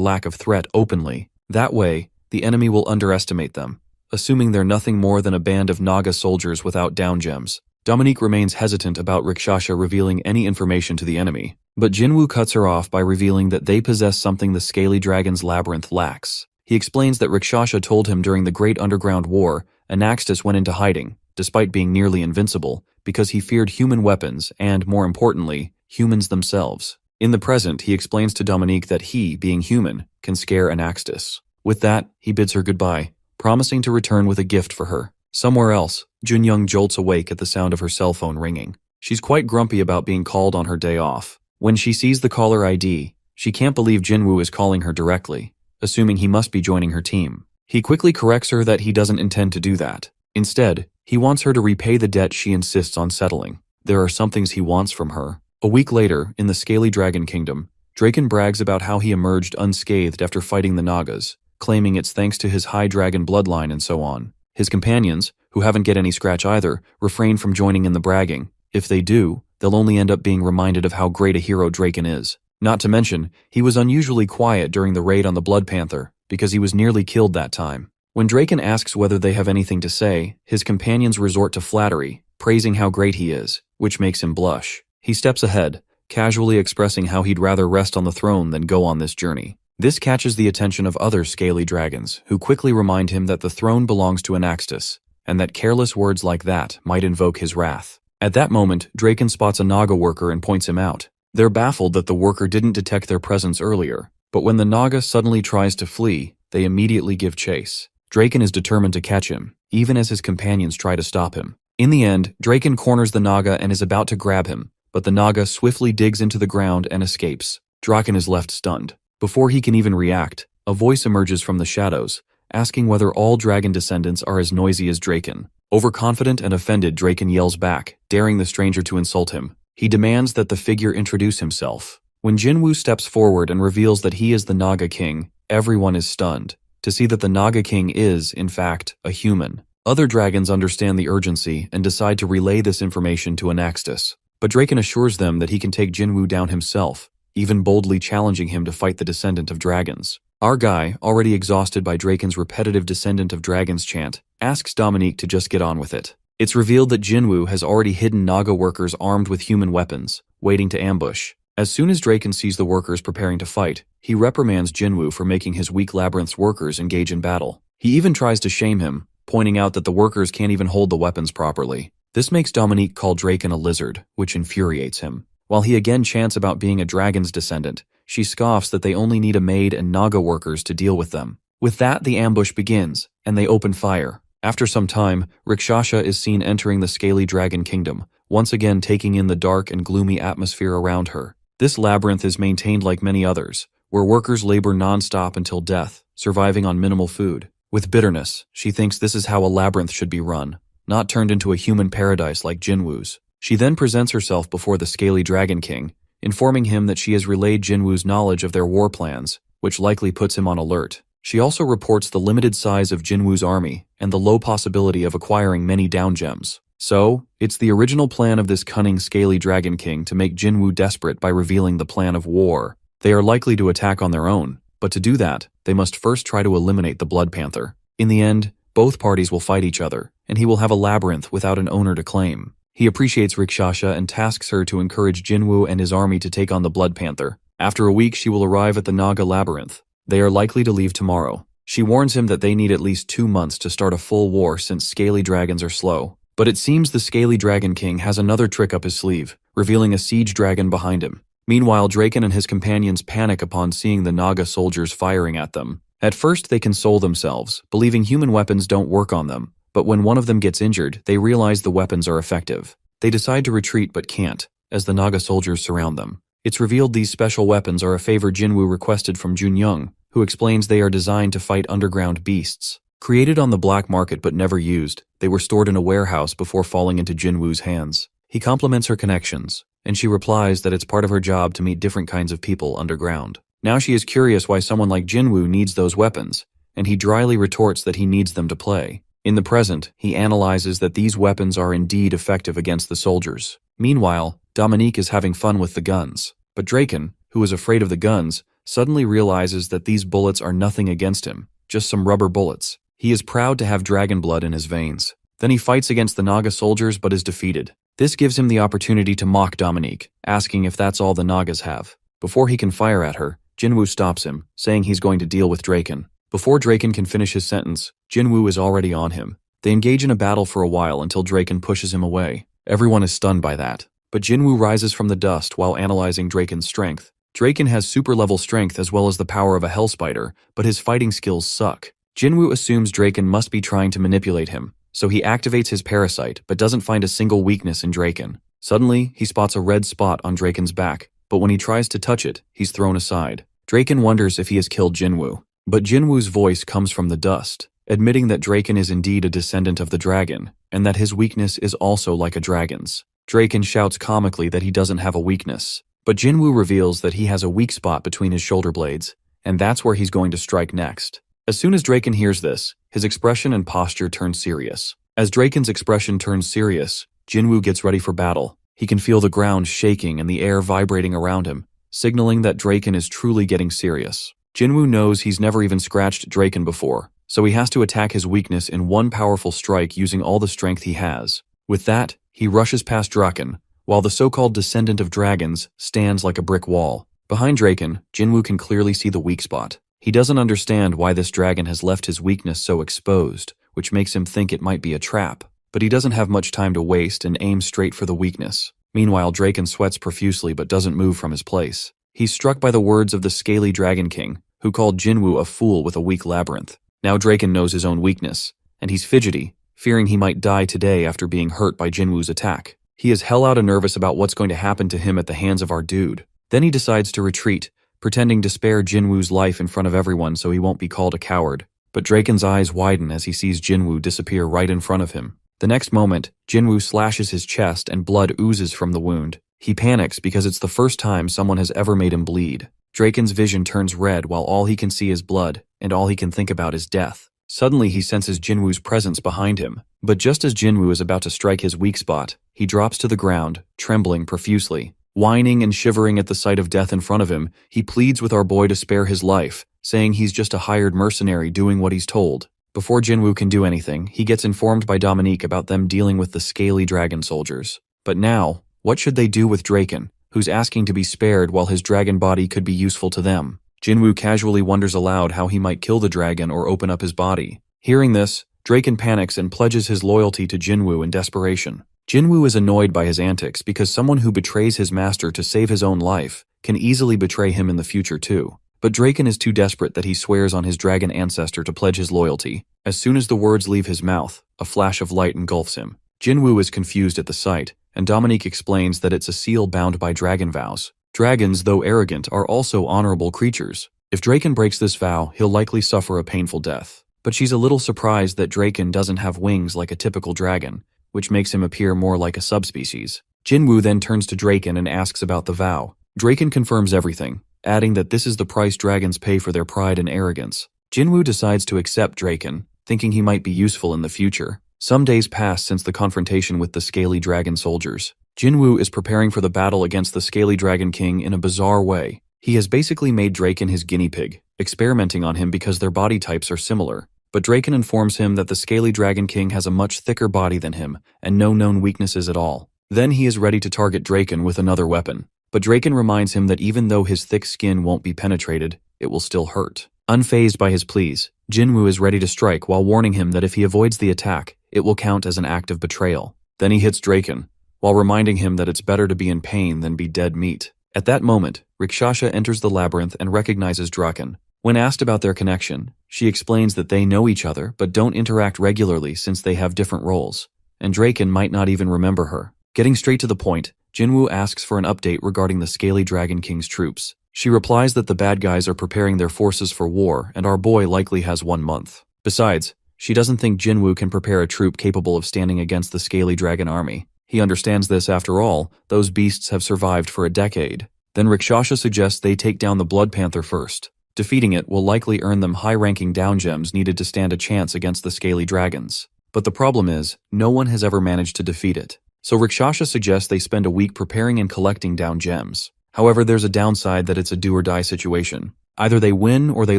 lack of threat openly. That way, the enemy will underestimate them, assuming they're nothing more than a band of Naga soldiers without down gems. Dominique remains hesitant about Rikshasha revealing any information to the enemy, but Jinwoo cuts her off by revealing that they possess something the Scaly Dragon's labyrinth lacks. He explains that Rikshasha told him during the Great Underground War, Anaxtis went into hiding, despite being nearly invincible, because he feared human weapons and, more importantly, humans themselves. In the present, he explains to Dominique that he, being human, can scare Anaxtis. With that, he bids her goodbye, promising to return with a gift for her. Somewhere else, Junyoung jolts awake at the sound of her cell phone ringing. She's quite grumpy about being called on her day off. When she sees the caller ID, she can't believe Jinwoo is calling her directly, assuming he must be joining her team. He quickly corrects her that he doesn't intend to do that. Instead, he wants her to repay the debt she insists on settling. There are some things he wants from her. A week later, in the Scaly Dragon Kingdom, Draken brags about how he emerged unscathed after fighting the Nagas, claiming it's thanks to his high dragon bloodline and so on. His companions, who haven't get any scratch either, refrain from joining in the bragging. If they do, they'll only end up being reminded of how great a hero Draken is. Not to mention, he was unusually quiet during the raid on the Blood Panther, because he was nearly killed that time. When Draken asks whether they have anything to say, his companions resort to flattery, praising how great he is, which makes him blush. He steps ahead, casually expressing how he'd rather rest on the throne than go on this journey. This catches the attention of other scaly dragons, who quickly remind him that the throne belongs to Anaxtis, and that careless words like that might invoke his wrath. At that moment, Draken spots a Naga worker and points him out. They're baffled that the worker didn't detect their presence earlier, but when the Naga suddenly tries to flee, they immediately give chase. Draken is determined to catch him, even as his companions try to stop him. In the end, Draken corners the Naga and is about to grab him, but the Naga swiftly digs into the ground and escapes. Draken is left stunned. Before he can even react, a voice emerges from the shadows, asking whether all dragon descendants are as noisy as Draken. Overconfident and offended, Draken yells back, daring the stranger to insult him. He demands that the figure introduce himself. When Jinwoo steps forward and reveals that he is the Naga King, everyone is stunned to see that the Naga King is, in fact, a human. Other dragons understand the urgency and decide to relay this information to Anaxtis, but Draken assures them that he can take Jinwoo down himself, even boldly challenging him to fight the Descendant of Dragons. Our guy, already exhausted by Draken's repetitive Descendant of Dragons chant, asks Dominique to just get on with it. It's revealed that Jinwoo has already hidden Naga workers armed with human weapons, waiting to ambush. As soon as Draken sees the workers preparing to fight, he reprimands Jinwoo for making his weak labyrinth's workers engage in battle. He even tries to shame him, pointing out that the workers can't even hold the weapons properly. This makes Dominique call Draken a lizard, which infuriates him. While he again chants about being a dragon's descendant, she scoffs that they only need a maid and Naga workers to deal with them. With that, the ambush begins, and they open fire. After some time, Rikshasha is seen entering the Scaly Dragon Kingdom, once again taking in the dark and gloomy atmosphere around her. This labyrinth is maintained like many others, where workers labor non-stop until death, surviving on minimal food. With bitterness, she thinks this is how a labyrinth should be run, not turned into a human paradise like Jinwoo's. She then presents herself before the Scaly Dragon King, informing him that she has relayed Jinwoo's knowledge of their war plans, which likely puts him on alert. She also reports the limited size of Jinwoo's army and the low possibility of acquiring many down gems. So, it's the original plan of this cunning Scaly Dragon King to make Jinwoo desperate by revealing the plan of war. They are likely to attack on their own, but to do that, they must first try to eliminate the Blood Panther. In the end, both parties will fight each other, and he will have a labyrinth without an owner to claim. He appreciates Rikshasha and tasks her to encourage Jinwoo and his army to take on the Blood Panther. After a week, she will arrive at the Naga Labyrinth. They are likely to leave tomorrow. She warns him that they need at least 2 months to start a full war since scaly dragons are slow. But it seems the Scaly Dragon King has another trick up his sleeve, revealing a siege dragon behind him. Meanwhile, Draken and his companions panic upon seeing the Naga soldiers firing at them. At first, they console themselves, believing human weapons don't work on them, But when one of them gets injured, they realize the weapons are effective. They decide to retreat but can't, as the Naga soldiers surround them. It's revealed these special weapons are a favor Jinwoo requested from Junyoung, who explains they are designed to fight underground beasts. Created on the black market but never used, they were stored in a warehouse before falling into Jinwoo's hands. He compliments her connections, and she replies that it's part of her job to meet different kinds of people underground. Now she is curious why someone like Jinwoo needs those weapons, and he dryly retorts that he needs them to play. In the present, he analyzes that these weapons are indeed effective against the soldiers. Meanwhile, Dominique is having fun with the guns, but Draken, who is afraid of the guns, suddenly realizes that these bullets are nothing against him, just some rubber bullets. He is proud to have dragon blood in his veins. Then he fights against the Naga soldiers but is defeated. This gives him the opportunity to mock Dominique, asking if that's all the Nagas have. Before he can fire at her, Jinwoo stops him, saying he's going to deal with Draken. Before Draken can finish his sentence, Jinwoo is already on him. They engage in a battle for a while until Draken pushes him away. Everyone is stunned by that. But Jinwoo rises from the dust while analyzing Draken's strength. Draken has super-level strength as well as the power of a hell spider, but his fighting skills suck. Jinwoo assumes Draken must be trying to manipulate him, so he activates his parasite but doesn't find a single weakness in Draken. Suddenly, he spots a red spot on Draken's back, but when he tries to touch it, he's thrown aside. Draken wonders if he has killed Jinwoo, but Jinwoo's voice comes from the dust, admitting that Draken is indeed a descendant of the dragon, and that his weakness is also like a dragon's. Draken shouts comically that he doesn't have a weakness, but Jinwoo reveals that he has a weak spot between his shoulder blades, and that's where he's going to strike next. As soon as Draken hears this, his expression and posture turn serious. As Draken's expression turns serious, Jinwoo gets ready for battle. He can feel the ground shaking and the air vibrating around him, signaling that Draken is truly getting serious. Jinwoo knows he's never even scratched Draken before, so he has to attack his weakness in one powerful strike using all the strength he has. With that, he rushes past Draken, while the so-called descendant of dragons stands like a brick wall. Behind Draken, Jinwoo can clearly see the weak spot. He doesn't understand why this dragon has left his weakness so exposed, which makes him think it might be a trap. But he doesn't have much time to waste and aims straight for the weakness. Meanwhile, Draken sweats profusely but doesn't move from his place. He's struck by the words of the scaly Dragon King, who called Jinwoo a fool with a weak labyrinth. Now Draken knows his own weakness, and he's fidgety, fearing he might die today after being hurt by Jinwoo's attack. He is hell outta nervous about what's going to happen to him at the hands of our dude. Then he decides to retreat, pretending to spare Jinwoo's life in front of everyone so he won't be called a coward. But Draken's eyes widen as he sees Jinwoo disappear right in front of him. The next moment, Jinwoo slashes his chest and blood oozes from the wound. He panics because it's the first time someone has ever made him bleed. Draken's vision turns red while all he can see is blood, and all he can think about is death. Suddenly he senses Jinwoo's presence behind him, but just as Jinwoo is about to strike his weak spot, he drops to the ground, trembling profusely. Whining and shivering at the sight of death in front of him, he pleads with our boy to spare his life, saying he's just a hired mercenary doing what he's told. Before Jinwoo can do anything, he gets informed by Dominique about them dealing with the scaly dragon soldiers. But now, what should they do with Draken, who's asking to be spared while his dragon body could be useful to them? Jinwoo casually wonders aloud how he might kill the dragon or open up his body. Hearing this, Draken panics and pledges his loyalty to Jinwoo in desperation. Jinwoo is annoyed by his antics because someone who betrays his master to save his own life can easily betray him in the future too. But Draken is too desperate that he swears on his dragon ancestor to pledge his loyalty. As soon as the words leave his mouth, a flash of light engulfs him. Jinwoo is confused at the sight, and Dominique explains that it's a seal bound by dragon vows. Dragons, though arrogant, are also honorable creatures. If Draken breaks this vow, he'll likely suffer a painful death. But she's a little surprised that Draken doesn't have wings like a typical dragon, which makes him appear more like a subspecies. Jinwoo then turns to Draken and asks about the vow. Draken confirms everything, adding that this is the price dragons pay for their pride and arrogance. Jinwoo decides to accept Draken, thinking he might be useful in the future. Some days pass since the confrontation with the scaly dragon soldiers. Jinwoo is preparing for the battle against the scaly dragon king in a bizarre way. He has basically made Draken his guinea pig, experimenting on him because their body types are similar. But Draken informs him that the scaly dragon king has a much thicker body than him and no known weaknesses at all. Then he is ready to target Draken with another weapon. But Draken reminds him that even though his thick skin won't be penetrated, it will still hurt. Unfazed by his pleas, Jinwoo is ready to strike while warning him that if he avoids the attack, it will count as an act of betrayal. Then he hits Draken, while reminding him that it's better to be in pain than be dead meat. At that moment, Rikshasha enters the labyrinth and recognizes Draken, When asked about their connection, she explains that they know each other but don't interact regularly since they have different roles, and Draken might not even remember her. Getting straight to the point, Jinwoo asks for an update regarding the Scaly Dragon King's troops. She replies that the bad guys are preparing their forces for war and our boy likely has 1 month. Besides, she doesn't think Jinwoo can prepare a troop capable of standing against the Scaly Dragon army. He understands this after all, those beasts have survived for a decade. Then Rakshasa suggests they take down the Blood Panther first. Defeating it will likely earn them high-ranking down gems needed to stand a chance against the Scaly Dragons. But the problem is, no one has ever managed to defeat it. So Rakshasa suggests they spend a week preparing and collecting down gems. However, there's a downside that it's a do-or-die situation. Either they win or they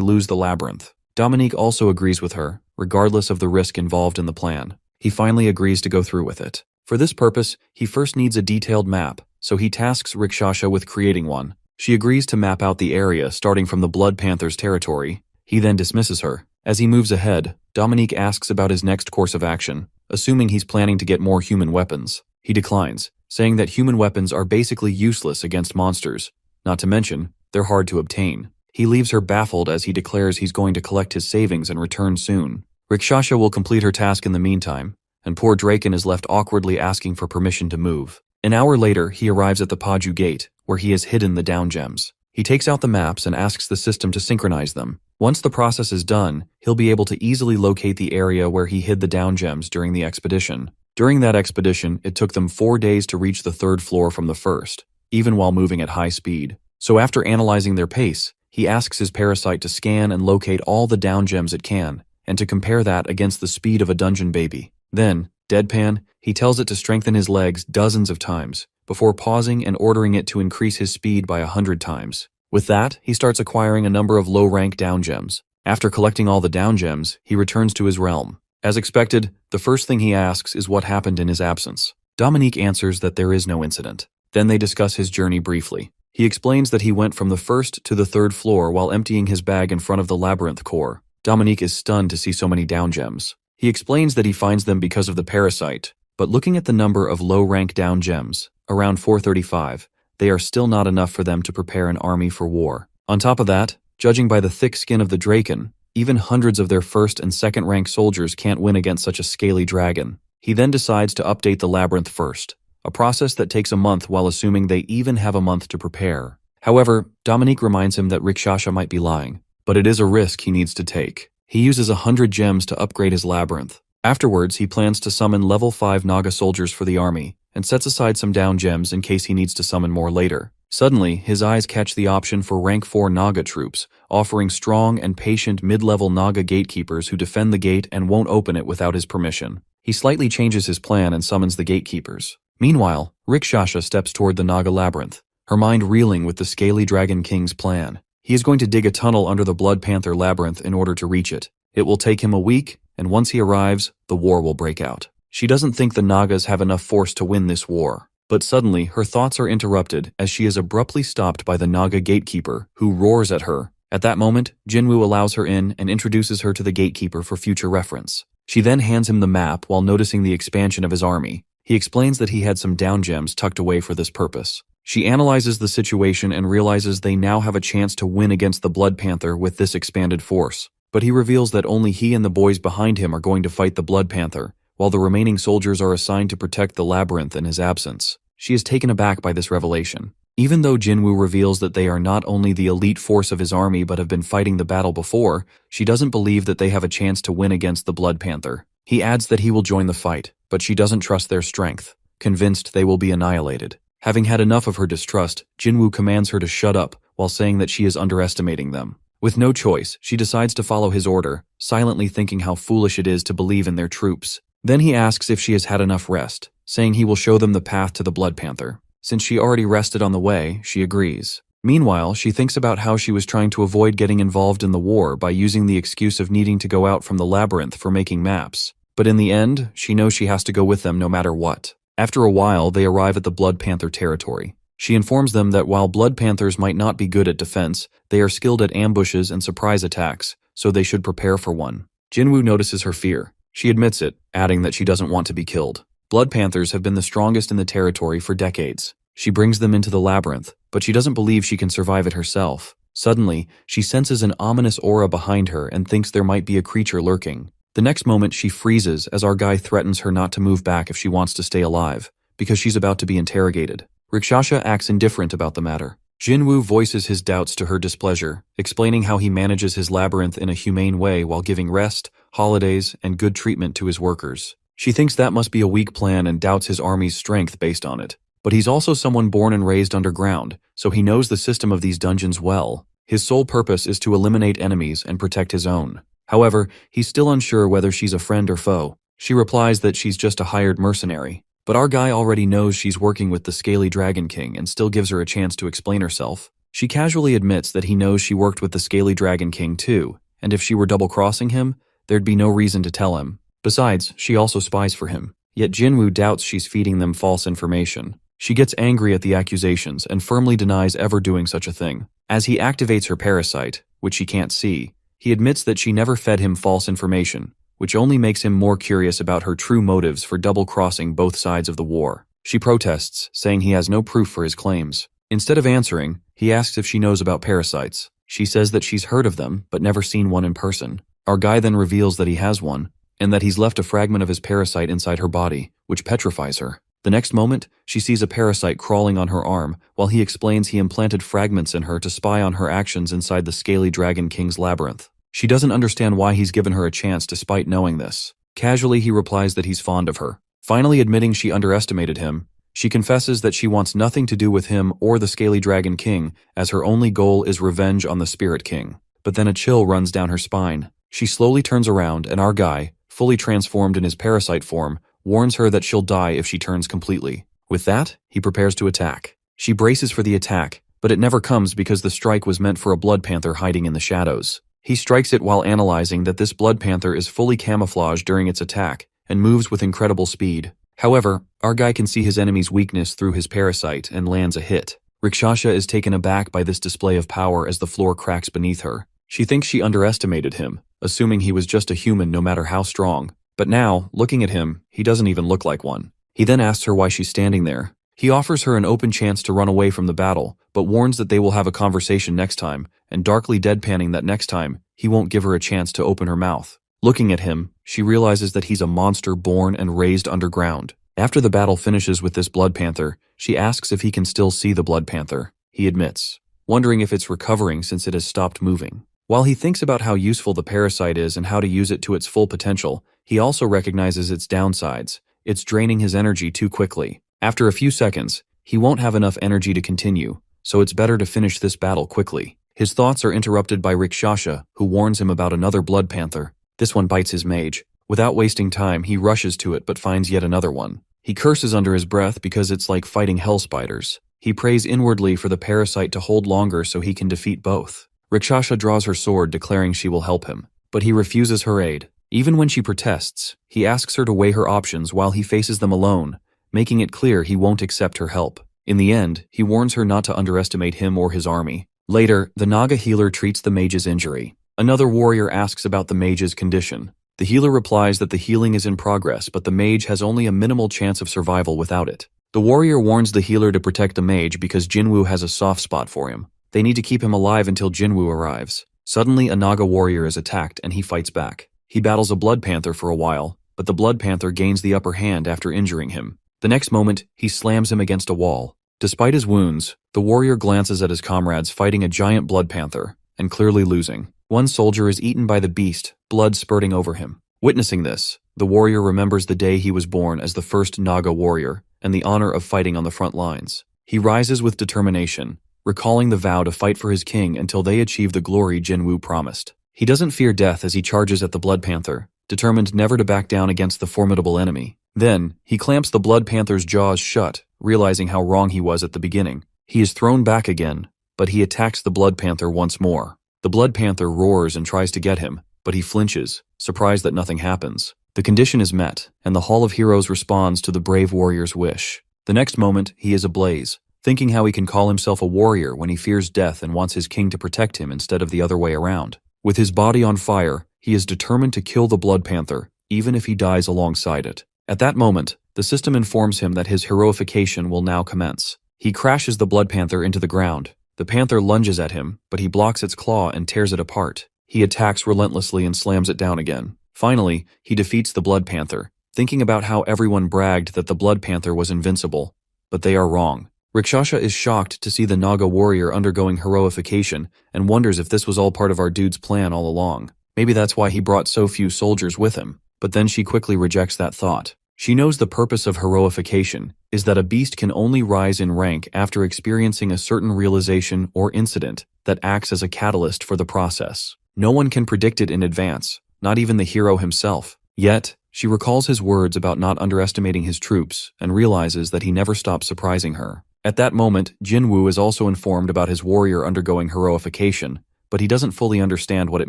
lose the labyrinth. Dominique also agrees with her, regardless of the risk involved in the plan. He finally agrees to go through with it. For this purpose, he first needs a detailed map, so he tasks Rakshasa with creating one. She agrees to map out the area starting from the Blood Panther's territory. He then dismisses her. As he moves ahead, Dominique asks about his next course of action, assuming he's planning to get more human weapons. He declines, saying that human weapons are basically useless against monsters. Not to mention, they're hard to obtain. He leaves her baffled as he declares he's going to collect his savings and return soon. Rakshasa will complete her task in the meantime, and poor Draken is left awkwardly asking for permission to move. An hour later, he arrives at the Paju Gate, where he has hidden the down gems. He takes out the maps and asks the system to synchronize them. Once the process is done, he'll be able to easily locate the area where he hid the down gems during the expedition. During that expedition, it took them 4 days to reach the 3rd floor from the 1st, even while moving at high speed. So after analyzing their pace, he asks his parasite to scan and locate all the down gems it can, and to compare that against the speed of a dungeon baby. Then, deadpan, he tells it to strengthen his legs dozens of times, before pausing and ordering it to increase his speed by 100 times. With that, he starts acquiring a number of low-rank down gems. After collecting all the down gems, he returns to his realm. As expected, the first thing he asks is what happened in his absence. Dominique answers that there is no incident. Then they discuss his journey briefly. He explains that he went from the 1st to the 3rd floor while emptying his bag in front of the labyrinth core. Dominique is stunned to see so many down gems. He explains that he finds them because of the parasite, but looking at the number of low-rank down gems, around 435, they are still not enough for them to prepare an army for war. On top of that, judging by the thick skin of the Draken, even hundreds of their 1st and 2nd rank soldiers can't win against such a scaly dragon. He then decides to update the labyrinth first, a process that takes a month while assuming they even have a month to prepare. However, Dominique reminds him that Rakshasa might be lying, but it is a risk he needs to take. He uses 100 gems to upgrade his labyrinth. Afterwards, he plans to summon level 5 Naga soldiers for the army, and sets aside some down gems in case he needs to summon more later. Suddenly, his eyes catch the option for rank 4 Naga troops, offering strong and patient mid-level Naga gatekeepers who defend the gate and won't open it without his permission. He slightly changes his plan and summons the gatekeepers. Meanwhile, Rakshasa steps toward the Naga labyrinth, her mind reeling with the Scaly Dragon King's plan. He is going to dig a tunnel under the Blood Panther labyrinth in order to reach it. It will take him a week, and once he arrives, the war will break out. She doesn't think the Nagas have enough force to win this war. But suddenly, her thoughts are interrupted as she is abruptly stopped by the Naga gatekeeper, who roars at her. At that moment, Jinwoo allows her in and introduces her to the gatekeeper for future reference. She then hands him the map while noticing the expansion of his army. He explains that he had some down gems tucked away for this purpose. She analyzes the situation and realizes they now have a chance to win against the Blood Panther with this expanded force. But he reveals that only he and the boys behind him are going to fight the Blood Panther, while the remaining soldiers are assigned to protect the labyrinth in his absence. She is taken aback by this revelation. Even though Jinwoo reveals that they are not only the elite force of his army but have been fighting the battle before, she doesn't believe that they have a chance to win against the Blood Panther. He adds that he will join the fight, but she doesn't trust their strength, convinced they will be annihilated. Having had enough of her distrust, Jinwoo commands her to shut up while saying that she is underestimating them. With no choice, she decides to follow his order, silently thinking how foolish it is to believe in their troops. Then he asks if she has had enough rest, saying he will show them the path to the Blood Panther. Since she already rested on the way, she agrees. Meanwhile, she thinks about how she was trying to avoid getting involved in the war by using the excuse of needing to go out from the labyrinth for making maps. But in the end, she knows she has to go with them no matter what. After a while, they arrive at the Blood Panther territory. She informs them that while Blood Panthers might not be good at defense, they are skilled at ambushes and surprise attacks, so they should prepare for one. Jinwoo notices her fear. She admits it, adding that she doesn't want to be killed. Blood Panthers have been the strongest in the territory for decades. She brings them into the labyrinth, but she doesn't believe she can survive it herself. Suddenly, she senses an ominous aura behind her and thinks there might be a creature lurking. The next moment, she freezes as our guy threatens her not to move back if she wants to stay alive, because she's about to be interrogated. Rakshasha acts indifferent about the matter. Jinwoo voices his doubts to her displeasure, explaining how he manages his labyrinth in a humane way while giving rest, holidays, and good treatment to his workers. She thinks that must be a weak plan and doubts his army's strength based on it. But he's also someone born and raised underground, so he knows the system of these dungeons well. His sole purpose is to eliminate enemies and protect his own. However, he's still unsure whether she's a friend or foe. She replies that she's just a hired mercenary. But our guy already knows she's working with the Scaly Dragon King and still gives her a chance to explain herself. She casually admits that he knows she worked with the Scaly Dragon King too, and if she were double-crossing him, there'd be no reason to tell him. Besides, she also spies for him. Yet Jinwoo doubts she's feeding them false information. She gets angry at the accusations and firmly denies ever doing such a thing. As he activates her parasite, which she can't see, he admits that she never fed him false information, which only makes him more curious about her true motives for double-crossing both sides of the war. She protests, saying he has no proof for his claims. Instead of answering, he asks if she knows about parasites. She says that she's heard of them, but never seen one in person. Our guy then reveals that he has one, and that he's left a fragment of his parasite inside her body, which petrifies her. The next moment, she sees a parasite crawling on her arm, while he explains he implanted fragments in her to spy on her actions inside the Scaly Dragon King's labyrinth. She doesn't understand why he's given her a chance despite knowing this. Casually, he replies that he's fond of her. Finally admitting she underestimated him, she confesses that she wants nothing to do with him or the Scaly Dragon King, as her only goal is revenge on the Spirit King. But then a chill runs down her spine. She slowly turns around and our guy, fully transformed in his parasite form, warns her that she'll die if she turns completely. With that, he prepares to attack. She braces for the attack, but it never comes because the strike was meant for a blood panther hiding in the shadows. He strikes it while analyzing that this blood panther is fully camouflaged during its attack and moves with incredible speed. However, our guy can see his enemy's weakness through his parasite and lands a hit. Rakshasha is taken aback by this display of power as the floor cracks beneath her. She thinks she underestimated him, assuming he was just a human no matter how strong. But now, looking at him, he doesn't even look like one. He then asks her why she's standing there. He offers her an open chance to run away from the battle, but warns that they will have a conversation next time, and darkly deadpanning that next time, he won't give her a chance to open her mouth. Looking at him, she realizes that he's a monster born and raised underground. After the battle finishes with this blood panther, she asks if he can still see the blood panther. He admits, wondering if it's recovering since it has stopped moving. While he thinks about how useful the parasite is and how to use it to its full potential, he also recognizes its downsides. It's draining his energy too quickly. After a few seconds, he won't have enough energy to continue, so it's better to finish this battle quickly. His thoughts are interrupted by Rakshasha, who warns him about another blood panther. This one bites his mage. Without wasting time, he rushes to it but finds yet another one. He curses under his breath because it's like fighting hell spiders. He prays inwardly for the parasite to hold longer so he can defeat both. Rakshasha draws her sword, declaring she will help him, but he refuses her aid. Even when she protests, he asks her to weigh her options while he faces them alone, making it clear he won't accept her help. In the end, he warns her not to underestimate him or his army. Later, the Naga healer treats the mage's injury. Another warrior asks about the mage's condition. The healer replies that the healing is in progress, but the mage has only a minimal chance of survival without it. The warrior warns the healer to protect the mage because Jinwoo has a soft spot for him. They need to keep him alive until Jinwoo arrives. Suddenly, a Naga warrior is attacked and he fights back. He battles a blood panther for a while, but the blood panther gains the upper hand after injuring him. The next moment, he slams him against a wall. Despite his wounds, the warrior glances at his comrades fighting a giant blood panther, and clearly losing. One soldier is eaten by the beast, blood spurting over him. Witnessing this, the warrior remembers the day he was born as the first Naga warrior, and the honor of fighting on the front lines. He rises with determination, recalling the vow to fight for his king until they achieve the glory Jinwoo promised. He doesn't fear death as he charges at the blood panther, determined never to back down against the formidable enemy. Then, he clamps the blood panther's jaws shut, realizing how wrong he was at the beginning. He is thrown back again, but he attacks the blood panther once more. The blood panther roars and tries to get him, but he flinches, surprised that nothing happens. The condition is met, and the Hall of Heroes responds to the brave warrior's wish. The next moment, he is ablaze, thinking how he can call himself a warrior when he fears death and wants his king to protect him instead of the other way around. With his body on fire, he is determined to kill the blood panther, even if he dies alongside it. At that moment, the system informs him that his heroification will now commence. He crashes the blood panther into the ground, The panther lunges at him, but he blocks its claw and tears it apart. He attacks relentlessly and slams it down again. Finally, he defeats the Blood Panther, thinking about how everyone bragged that the Blood Panther was invincible. But they are wrong. Rakshasa is shocked to see the Naga warrior undergoing heroification and wonders if this was all part of our dude's plan all along. Maybe that's why he brought so few soldiers with him. But then she quickly rejects that thought. She knows the purpose of heroification is that a beast can only rise in rank after experiencing a certain realization or incident that acts as a catalyst for the process. No one can predict it in advance, not even the hero himself. Yet, she recalls his words about not underestimating his troops and realizes that he never stops surprising her. At that moment, Jinwoo is also informed about his warrior undergoing heroification, but he doesn't fully understand what it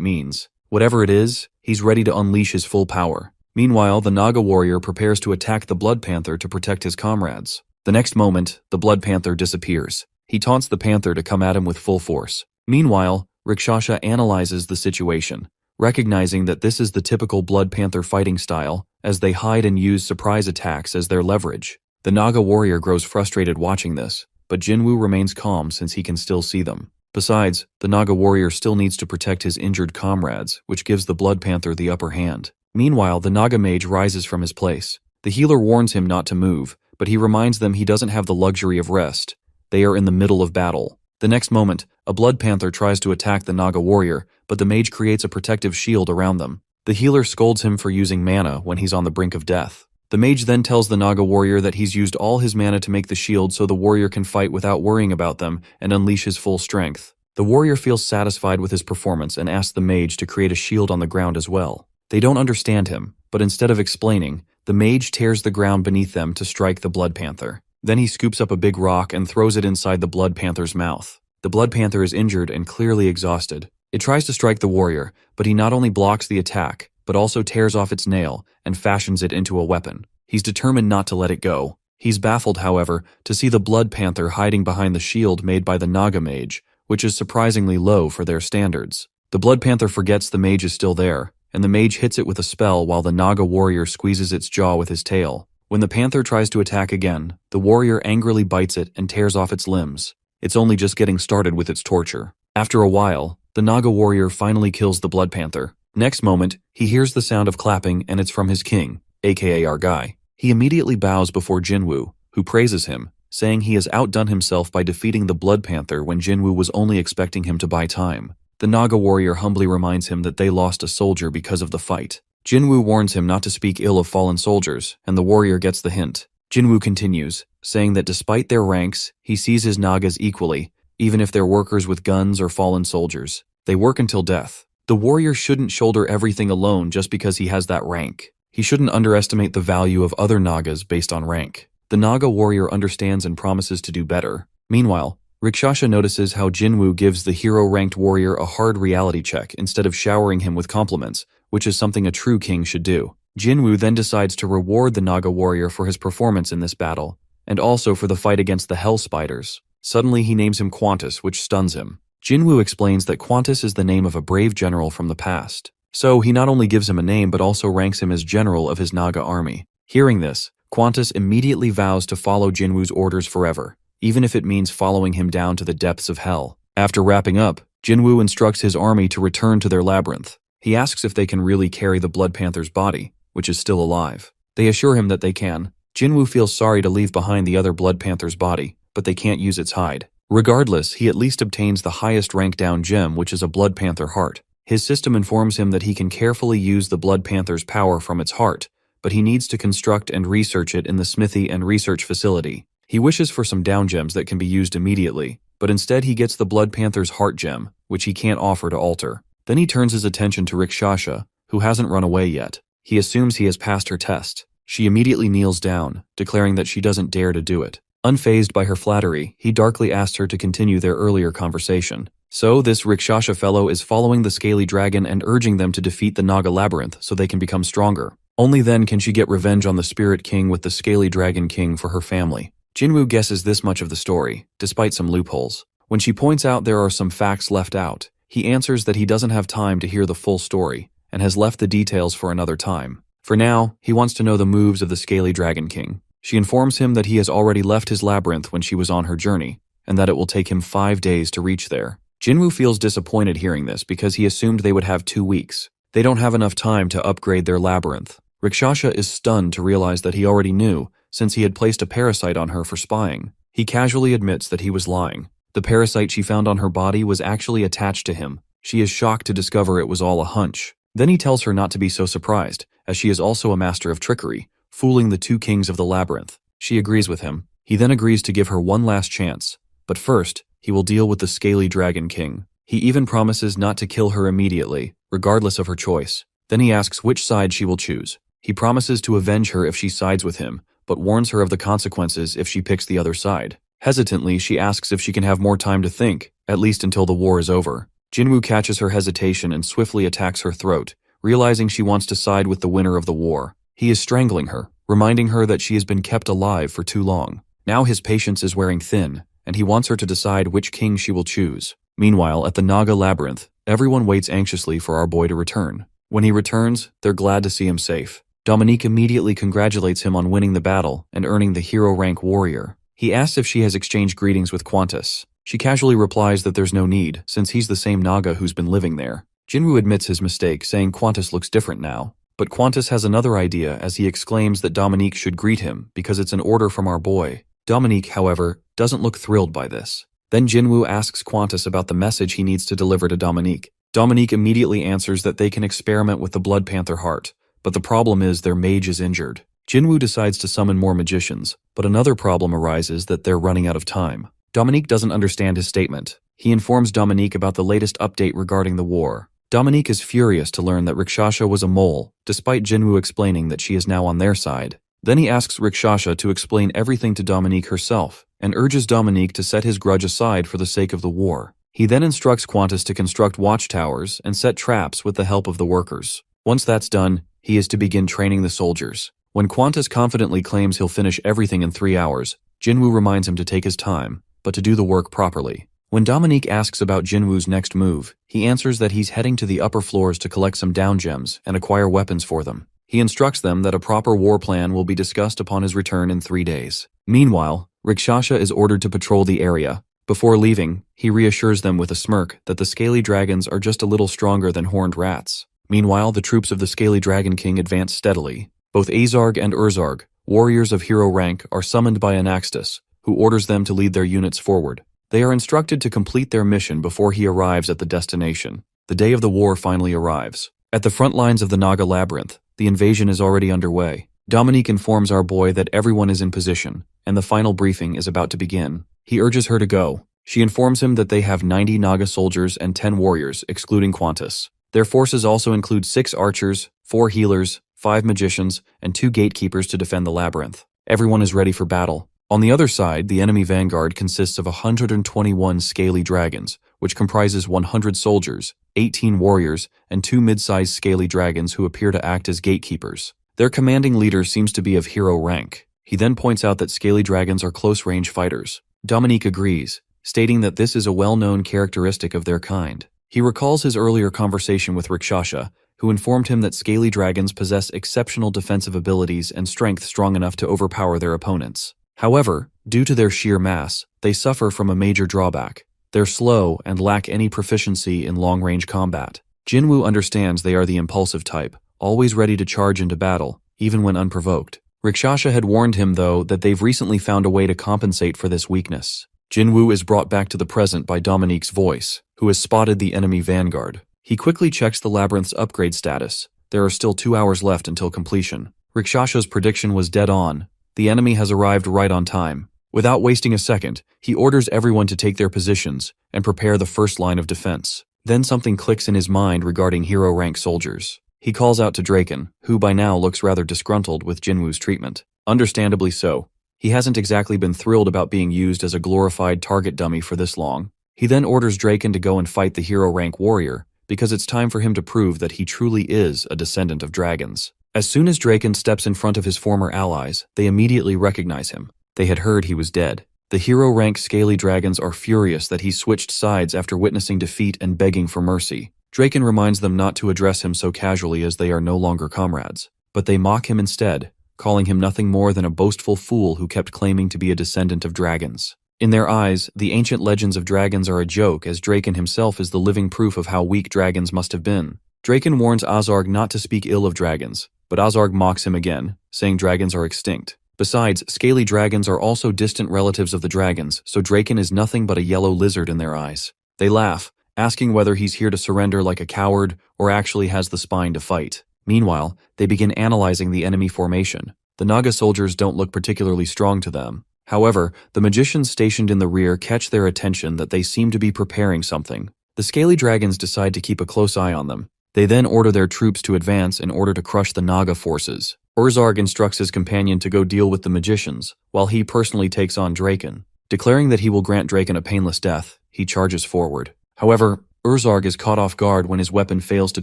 means. Whatever it is, he's ready to unleash his full power. Meanwhile, the Naga warrior prepares to attack the Blood Panther to protect his comrades. The next moment, the Blood Panther disappears. He taunts the Panther to come at him with full force. Meanwhile, Rakshasa analyzes the situation, recognizing that this is the typical Blood Panther fighting style, as they hide and use surprise attacks as their leverage. The Naga warrior grows frustrated watching this, but Jinwoo remains calm since he can still see them. Besides, the Naga warrior still needs to protect his injured comrades, which gives the Blood Panther the upper hand. Meanwhile, the Naga mage rises from his place. The healer warns him not to move, but he reminds them he doesn't have the luxury of rest. They are in the middle of battle. The next moment, a Blood Panther tries to attack the Naga warrior, but the mage creates a protective shield around them. The healer scolds him for using mana when he's on the brink of death. The mage then tells the Naga warrior that he's used all his mana to make the shield so the warrior can fight without worrying about them and unleash his full strength. The warrior feels satisfied with his performance and asks the mage to create a shield on the ground as well. They don't understand him, but instead of explaining, the mage tears the ground beneath them to strike the Blood Panther. Then he scoops up a big rock and throws it inside the Blood Panther's mouth. The Blood Panther is injured and clearly exhausted. It tries to strike the warrior, but he not only blocks the attack, but also tears off its nail and fashions it into a weapon. He's determined not to let it go. He's baffled, however, to see the Blood Panther hiding behind the shield made by the Naga mage, which is surprisingly low for their standards. The Blood Panther forgets the mage is still there, and the mage hits it with a spell while the Naga warrior squeezes its jaw with his tail. When the panther tries to attack again, the warrior angrily bites it and tears off its limbs. It's only just getting started with its torture. After a while, the Naga warrior finally kills the Blood Panther. Next moment, he hears the sound of clapping and it's from his king, aka our guy. He immediately bows before Jinwoo, who praises him, saying he has outdone himself by defeating the Blood Panther when Jinwoo was only expecting him to buy time. The Naga warrior humbly reminds him that they lost a soldier because of the fight. Jinwoo warns him not to speak ill of fallen soldiers, and the warrior gets the hint. Jinwoo continues, saying that despite their ranks, he sees his Nagas equally, even if they're workers with guns or fallen soldiers. They work until death. The warrior shouldn't shoulder everything alone just because he has that rank. He shouldn't underestimate the value of other Nagas based on rank. The Naga warrior understands and promises to do better. Meanwhile, Rakshasa notices how Jinwoo gives the hero-ranked warrior a hard reality check instead of showering him with compliments, which is something a true king should do. Jinwoo then decides to reward the Naga warrior for his performance in this battle, and also for the fight against the Hell Spiders. Suddenly he names him Qantas, which stuns him. Jinwoo explains that Qantas is the name of a brave general from the past. So he not only gives him a name but also ranks him as general of his Naga army. Hearing this, Qantas immediately vows to follow Jinwoo's orders forever, even if it means following him down to the depths of hell. After wrapping up, Jinwoo instructs his army to return to their labyrinth. He asks if they can really carry the Blood Panther's body, which is still alive. They assure him that they can. Jinwoo feels sorry to leave behind the other Blood Panther's body, but they can't use its hide. Regardless, he at least obtains the highest rank down gem, which is a Blood Panther heart. His system informs him that he can carefully use the Blood Panther's power from its heart, but he needs to construct and research it in the smithy and research facility. He wishes for some down gems that can be used immediately, but instead he gets the Blood Panther's heart gem, which he can't offer to alter. Then he turns his attention to Rakshasa, who hasn't run away yet. He assumes he has passed her test. She immediately kneels down, declaring that she doesn't dare to do it. Unfazed by her flattery, he darkly asks her to continue their earlier conversation. So this Rakshasa fellow is following the scaly dragon and urging them to defeat the Naga labyrinth so they can become stronger. Only then can she get revenge on the Spirit King with the scaly dragon king for her family. Jinwoo guesses this much of the story, despite some loopholes. When she points out there are some facts left out, he answers that he doesn't have time to hear the full story, and has left the details for another time. For now, he wants to know the moves of the Scaly Dragon King. She informs him that he has already left his labyrinth when she was on her journey, and that it will take him 5 days to reach there. Jinwoo feels disappointed hearing this because he assumed they would have 2 weeks. They don't have enough time to upgrade their labyrinth. Rakshasha is stunned to realize that he already knew, since he had placed a parasite on her for spying. He casually admits that he was lying. The parasite she found on her body was actually attached to him. She is shocked to discover it was all a hunch. Then he tells her not to be so surprised, as she is also a master of trickery, fooling the 2 kings of the labyrinth. She agrees with him. He then agrees to give her one last chance. But first, he will deal with the scaly dragon king. He even promises not to kill her immediately, regardless of her choice. Then he asks which side she will choose. He promises to avenge her if she sides with him, but warns her of the consequences if she picks the other side. Hesitantly, she asks if she can have more time to think, at least until the war is over. Jinwoo catches her hesitation and swiftly attacks her throat, realizing she wants to side with the winner of the war. He is strangling her, reminding her that she has been kept alive for too long. Now his patience is wearing thin, and he wants her to decide which king she will choose. Meanwhile, at the Naga labyrinth, everyone waits anxiously for our boy to return. When he returns, they're glad to see him safe. Dominique immediately congratulates him on winning the battle and earning the hero rank warrior. He asks if she has exchanged greetings with Qantas. She casually replies that there's no need, since he's the same Naga who's been living there. Jinwoo admits his mistake, saying Qantas looks different now. But Qantas has another idea as he exclaims that Dominique should greet him because it's an order from our boy. Dominique, however, doesn't look thrilled by this. Then Jinwoo asks Qantas about the message he needs to deliver to Dominique. Dominique immediately answers that they can experiment with the Blood Panther heart, but the problem is their mage is injured. Jinwoo decides to summon more magicians, but another problem arises that they're running out of time. Dominique doesn't understand his statement. He informs Dominique about the latest update regarding the war. Dominique is furious to learn that Rakshasha was a mole, despite Jinwoo explaining that she is now on their side. Then he asks Rakshasha to explain everything to Dominique herself, and urges Dominique to set his grudge aside for the sake of the war. He then instructs Qantas to construct watchtowers and set traps with the help of the workers. Once that's done, he is to begin training the soldiers. When Qantas confidently claims he'll finish everything in 3 hours, Jinwoo reminds him to take his time, but to do the work properly. When Dominique asks about Jinwoo's next move, he answers that he's heading to the upper floors to collect some down gems and acquire weapons for them. He instructs them that a proper war plan will be discussed upon his return in 3 days. Meanwhile, Rakshasha is ordered to patrol the area. Before leaving, he reassures them with a smirk that the scaly dragons are just a little stronger than horned rats. Meanwhile, the troops of the scaly dragon king advance steadily. Both Azarg and Urzarg, warriors of hero rank, are summoned by Anaxtus, who orders them to lead their units forward. They are instructed to complete their mission before he arrives at the destination. The day of the war finally arrives. At the front lines of the Naga labyrinth, the invasion is already underway. Dominique informs our boy that everyone is in position, and the final briefing is about to begin. He urges her to go. She informs him that they have 90 Naga soldiers and 10 warriors, excluding Qantas. Their forces also include 6 archers, 4 healers, 5 magicians, and 2 gatekeepers to defend the labyrinth. Everyone is ready for battle. On the other side, the enemy vanguard consists of 121 scaly dragons, which comprises 100 soldiers, 18 warriors, and 2 mid-sized scaly dragons who appear to act as gatekeepers. Their commanding leader seems to be of hero rank. He then points out that scaly dragons are close-range fighters. Dominique agrees, stating that this is a well-known characteristic of their kind. He recalls his earlier conversation with Rakshasha, who informed him that scaly dragons possess exceptional defensive abilities and strength strong enough to overpower their opponents. However, due to their sheer mass, they suffer from a major drawback. They're slow and lack any proficiency in long-range combat. Jinwoo understands they are the impulsive type, always ready to charge into battle, even when unprovoked. Rakshasha had warned him, though, that they've recently found a way to compensate for this weakness. Jinwoo is brought back to the present by Dominique's voice, who has spotted the enemy vanguard. He quickly checks the labyrinth's upgrade status. There are still 2 hours left until completion. Rakshasha's prediction was dead on. The enemy has arrived right on time. Without wasting a second, he orders everyone to take their positions and prepare the first line of defense. Then something clicks in his mind regarding hero rank soldiers. He calls out to Draken, who by now looks rather disgruntled with Jinwoo's treatment. Understandably so. He hasn't exactly been thrilled about being used as a glorified target dummy for this long. He then orders Draken to go and fight the hero rank warrior, because it's time for him to prove that he truly is a descendant of dragons. As soon as Draken steps in front of his former allies, they immediately recognize him. They had heard he was dead. The hero rank scaly dragons are furious that he switched sides after witnessing defeat and begging for mercy. Draken reminds them not to address him so casually as they are no longer comrades, but they mock him instead, calling him nothing more than a boastful fool who kept claiming to be a descendant of dragons. In their eyes, the ancient legends of dragons are a joke, as Draken himself is the living proof of how weak dragons must have been. Draken warns Azarg not to speak ill of dragons, but Azarg mocks him again, saying dragons are extinct. Besides, scaly dragons are also distant relatives of the dragons, so Draken is nothing but a yellow lizard in their eyes. They laugh, asking whether he's here to surrender like a coward or actually has the spine to fight. Meanwhile, they begin analyzing the enemy formation. The Naga soldiers don't look particularly strong to them. However, the magicians stationed in the rear catch their attention that they seem to be preparing something. The scaly dragons decide to keep a close eye on them. They then order their troops to advance in order to crush the Naga forces. Urzarg instructs his companion to go deal with the magicians, while he personally takes on Draken. Declaring that he will grant Draken a painless death, he charges forward. However, Urzarg is caught off guard when his weapon fails to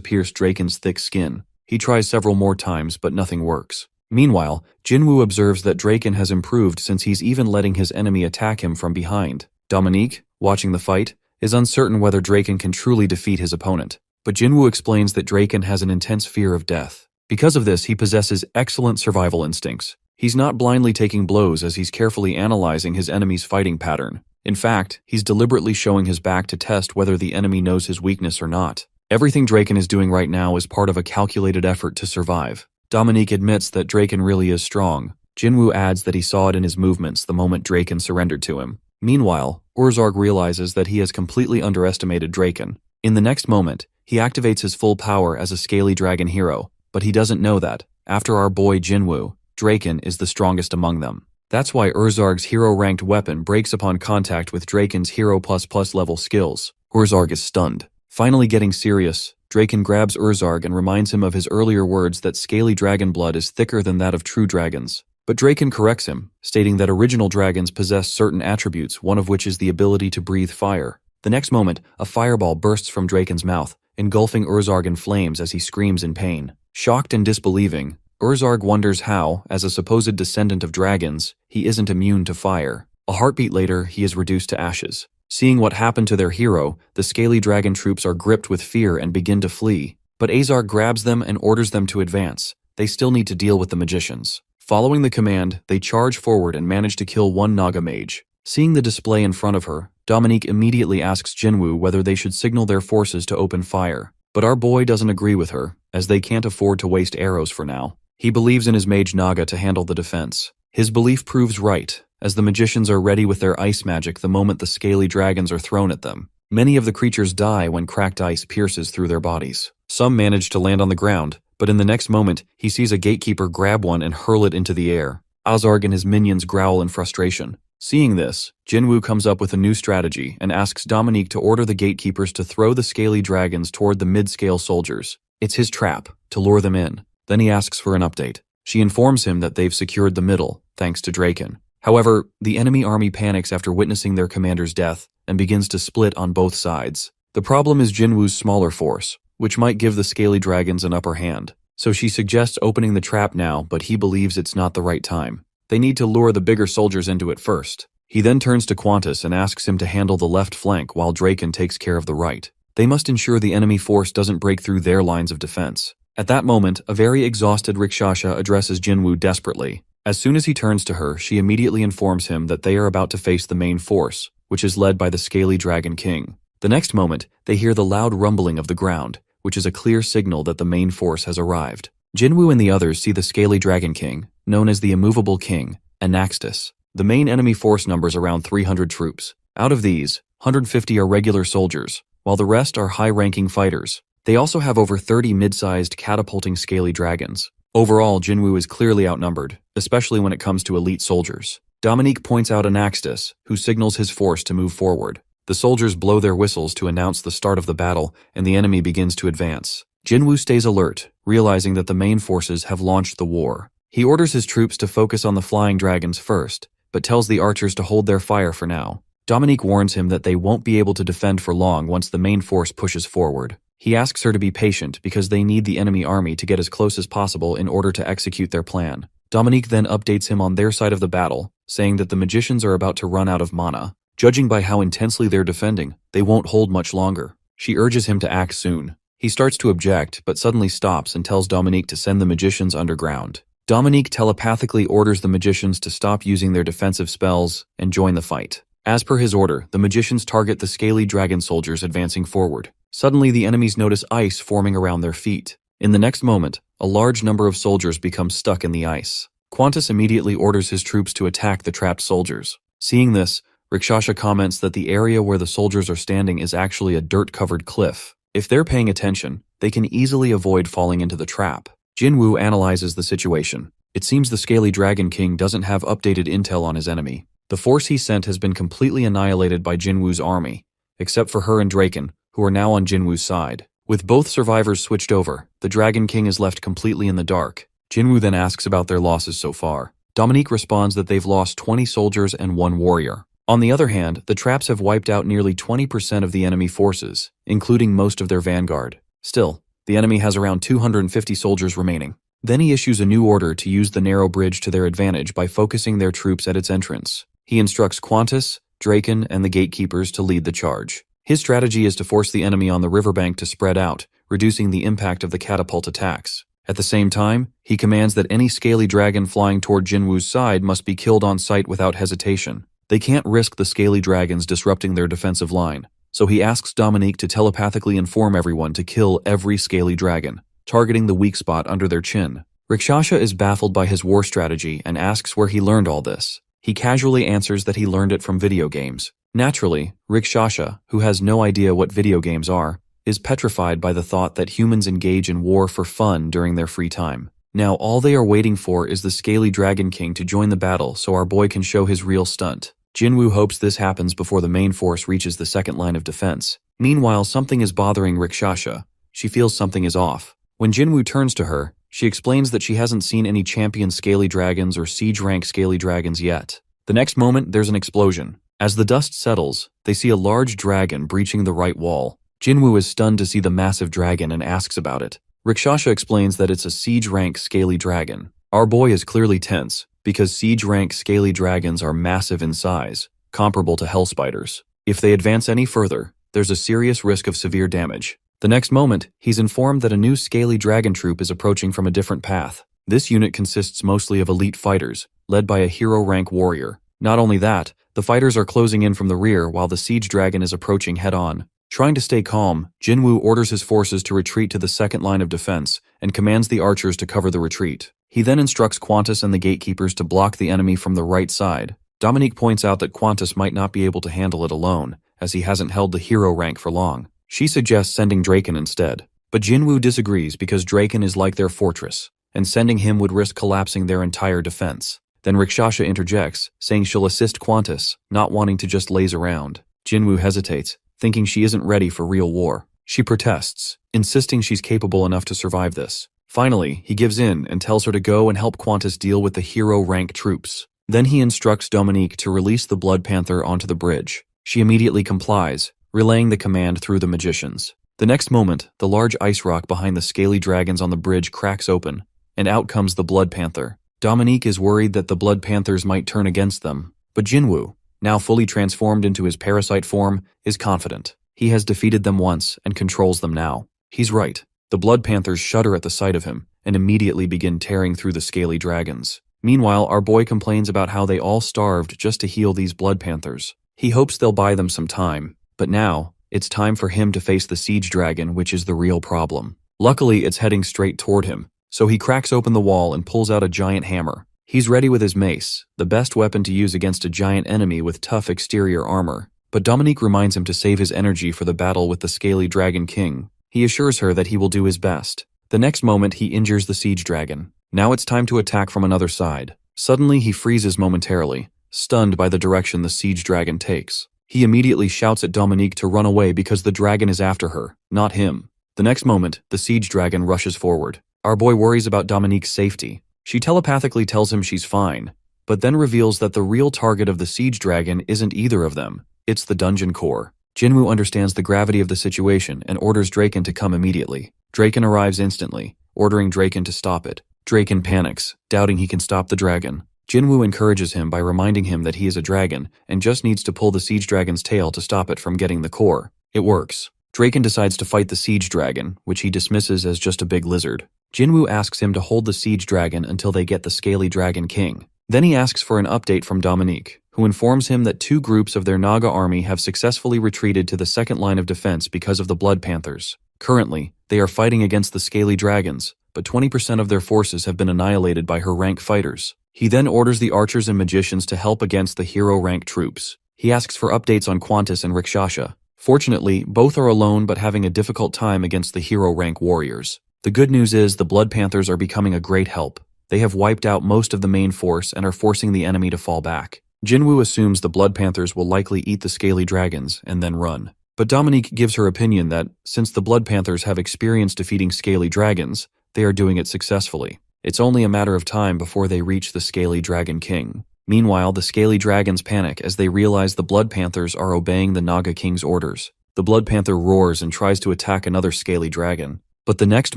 pierce Draken's thick skin. He tries several more times, but nothing works. Meanwhile, Jinwoo observes that Draken has improved since he's even letting his enemy attack him from behind. Dominique, watching the fight, is uncertain whether Draken can truly defeat his opponent. But Jinwoo explains that Draken has an intense fear of death. Because of this, he possesses excellent survival instincts. He's not blindly taking blows as he's carefully analyzing his enemy's fighting pattern. In fact, he's deliberately showing his back to test whether the enemy knows his weakness or not. Everything Draken is doing right now is part of a calculated effort to survive. Dominique admits that Draken really is strong. Jinwoo adds that he saw it in his movements the moment Draken surrendered to him. Meanwhile, Urzarg realizes that he has completely underestimated Draken. In the next moment, he activates his full power as a scaly dragon hero, but he doesn't know that, after our boy Jinwoo, Draken is the strongest among them. That's why Urzarg's hero-ranked weapon breaks upon contact with Draken's hero ++ level skills. Urzarg is stunned. Finally getting serious, Draken grabs Urzarg and reminds him of his earlier words that scaly dragon blood is thicker than that of true dragons. But Draken corrects him, stating that original dragons possess certain attributes, one of which is the ability to breathe fire. The next moment, a fireball bursts from Draken's mouth, engulfing Urzarg in flames as he screams in pain. Shocked and disbelieving, Urzarg wonders how, as a supposed descendant of dragons, he isn't immune to fire. A heartbeat later, he is reduced to ashes. Seeing what happened to their hero, the scaly dragon troops are gripped with fear and begin to flee. But Azar grabs them and orders them to advance. They still need to deal with the magicians. Following the command, they charge forward and manage to kill one Naga mage. Seeing the display in front of her, Dominique immediately asks Jinwoo whether they should signal their forces to open fire. But our boy doesn't agree with her, as they can't afford to waste arrows for now. He believes in his mage Naga to handle the defense. His belief proves right, as the magicians are ready with their ice magic the moment the scaly dragons are thrown at them. Many of the creatures die when cracked ice pierces through their bodies. Some manage to land on the ground, but in the next moment, he sees a gatekeeper grab one and hurl it into the air. Azarg and his minions growl in frustration. Seeing this, Jinwoo comes up with a new strategy and asks Dominique to order the gatekeepers to throw the scaly dragons toward the mid-scale soldiers. It's his trap, to lure them in. Then he asks for an update. She informs him that they've secured the middle, thanks to Draken. However, the enemy army panics after witnessing their commander's death and begins to split on both sides. The problem is Jinwoo's smaller force, which might give the scaly dragons an upper hand. So she suggests opening the trap now, but he believes it's not the right time. They need to lure the bigger soldiers into it first. He then turns to Qantas and asks him to handle the left flank while Draken takes care of the right. They must ensure the enemy force doesn't break through their lines of defense. At that moment, a very exhausted Rikshasha addresses Jinwoo desperately. As soon as he turns to her, she immediately informs him that they are about to face the main force, which is led by the scaly dragon king. The next moment, they hear the loud rumbling of the ground, which is a clear signal that the main force has arrived. Jinwoo and the others see the scaly dragon king, known as the immovable king, Anaxtis. The main enemy force numbers around 300 troops. Out of these, 150 are regular soldiers, while the rest are high-ranking fighters. They also have over 30 mid-sized catapulting scaly dragons. Overall, Jinwoo is clearly outnumbered, especially when it comes to elite soldiers. Dominique points out Anaxtis, who signals his force to move forward. The soldiers blow their whistles to announce the start of the battle, and the enemy begins to advance. Jinwoo stays alert, realizing that the main forces have launched the war. He orders his troops to focus on the flying dragons first, but tells the archers to hold their fire for now. Dominique warns him that they won't be able to defend for long once the main force pushes forward. He asks her to be patient because they need the enemy army to get as close as possible in order to execute their plan. Dominique then updates him on their side of the battle, saying that the magicians are about to run out of mana. Judging by how intensely they're defending, they won't hold much longer. She urges him to act soon. He starts to object, but suddenly stops and tells Dominique to send the magicians underground. Dominique telepathically orders the magicians to stop using their defensive spells and join the fight. As per his order, the magicians target the scaly dragon soldiers advancing forward. Suddenly, the enemies notice ice forming around their feet. In the next moment, a large number of soldiers become stuck in the ice. Qantas immediately orders his troops to attack the trapped soldiers. Seeing this, Rakshasa comments that the area where the soldiers are standing is actually a dirt-covered cliff. If they're paying attention, they can easily avoid falling into the trap. Jinwoo analyzes the situation. It seems the Scaly Dragon King doesn't have updated intel on his enemy. The force he sent has been completely annihilated by Jinwoo's army, except for her and Draken, who are now on Jinwoo's side. With both survivors switched over, the Dragon King is left completely in the dark. Jinwoo then asks about their losses so far. Dominique responds that they've lost 20 soldiers and 1 warrior. On the other hand, the traps have wiped out nearly 20% of the enemy forces, including most of their vanguard. Still, the enemy has around 250 soldiers remaining. Then he issues a new order to use the narrow bridge to their advantage by focusing their troops at its entrance. He instructs Qantas, Draken, and the gatekeepers to lead the charge. His strategy is to force the enemy on the riverbank to spread out, reducing the impact of the catapult attacks. At the same time, he commands that any scaly dragon flying toward Jinwoo's side must be killed on sight without hesitation. They can't risk the scaly dragons disrupting their defensive line, so he asks Dominique to telepathically inform everyone to kill every scaly dragon, targeting the weak spot under their chin. Rakshasa is baffled by his war strategy and asks where he learned all this. He casually answers that he learned it from video games. Naturally, Rakshasa, who has no idea what video games are, is petrified by the thought that humans engage in war for fun during their free time. Now all they are waiting for is the Scaly Dragon King to join the battle so our boy can show his real stunt. Jinwoo hopes this happens before the main force reaches the second line of defense. Meanwhile, something is bothering Rakshasa. She feels something is off. When Jinwoo turns to her, she explains that she hasn't seen any champion scaly dragons or siege rank scaly dragons yet. The next moment, there's an explosion. As the dust settles, they see a large dragon breaching the right wall. Jinwoo is stunned to see the massive dragon and asks about it. Rakshasa explains that it's a siege rank scaly dragon. Our boy is clearly tense, because siege rank scaly dragons are massive in size, comparable to hell spiders. If they advance any further, there's a serious risk of severe damage. The next moment, he's informed that a new scaly dragon troop is approaching from a different path. This unit consists mostly of elite fighters, led by a hero rank warrior. Not only that, the fighters are closing in from the rear while the siege dragon is approaching head-on. Trying to stay calm, Jinwoo orders his forces to retreat to the second line of defense and commands the archers to cover the retreat. He then instructs Qantas and the gatekeepers to block the enemy from the right side. Dominique points out that Qantas might not be able to handle it alone, as he hasn't held the hero rank for long. She suggests sending Draken instead, but Jinwoo disagrees because Draken is like their fortress, and sending him would risk collapsing their entire defense. Then Rakshasa interjects, saying she'll assist Qantas, not wanting to just laze around. Jinwoo hesitates, thinking she isn't ready for real war. She protests, insisting she's capable enough to survive this. Finally, he gives in and tells her to go and help Qantas deal with the hero rank troops. Then he instructs Dominique to release the Blood Panther onto the bridge. She immediately complies, relaying the command through the magicians. The next moment, the large ice rock behind the scaly dragons on the bridge cracks open, and out comes the Blood Panther. Dominique is worried that the Blood Panthers might turn against them, but Jinwoo, now fully transformed into his parasite form, is confident. He has defeated them once and controls them now. He's right. The Blood Panthers shudder at the sight of him and immediately begin tearing through the scaly dragons. Meanwhile, our boy complains about how they all starved just to heal these Blood Panthers. He hopes they'll buy them some time, but now, it's time for him to face the siege dragon, which is the real problem. Luckily, it's heading straight toward him, so he cracks open the wall and pulls out a giant hammer. He's ready with his mace, the best weapon to use against a giant enemy with tough exterior armor. But Dominique reminds him to save his energy for the battle with the Scaly Dragon King. He assures her that he will do his best. The next moment, he injures the siege dragon. Now it's time to attack from another side. Suddenly, he freezes momentarily, stunned by the direction the siege dragon takes. He immediately shouts at Dominique to run away because the dragon is after her, not him. The next moment, the siege dragon rushes forward. Our boy worries about Dominique's safety. She telepathically tells him she's fine, but then reveals that the real target of the siege dragon isn't either of them. It's the dungeon core. Jinwoo understands the gravity of the situation and orders Draken to come immediately. Draken arrives instantly, ordering Draken to stop it. Draken panics, doubting he can stop the dragon. Jinwoo encourages him by reminding him that he is a dragon and just needs to pull the siege dragon's tail to stop it from getting the core. It works. Draken decides to fight the siege dragon, which he dismisses as just a big lizard. Jinwoo asks him to hold the siege dragon until they get the Scaly Dragon King. Then he asks for an update from Dominique. who informs him that 2 groups of their Naga army have successfully retreated to the second line of defense because of the Blood Panthers. Currently, they are fighting against the Scaly Dragons, but 20% of their forces have been annihilated by her rank fighters. He then orders the archers and magicians to help against the hero rank troops. He asks for updates on Qantas and Rakshasha. Fortunately, both are alone but having a difficult time against the hero rank warriors. The good news is the Blood Panthers are becoming a great help. They have wiped out most of the main force and are forcing the enemy to fall back. Jinwoo assumes the Blood Panthers will likely eat the Scaly Dragons and then run. But Dominique gives her opinion that, since the Blood Panthers have experience defeating Scaly Dragons, they are doing it successfully. It's only a matter of time before they reach the Scaly Dragon King. Meanwhile, the Scaly Dragons panic as they realize the Blood Panthers are obeying the Naga King's orders. The Blood Panther roars and tries to attack another Scaly Dragon. But the next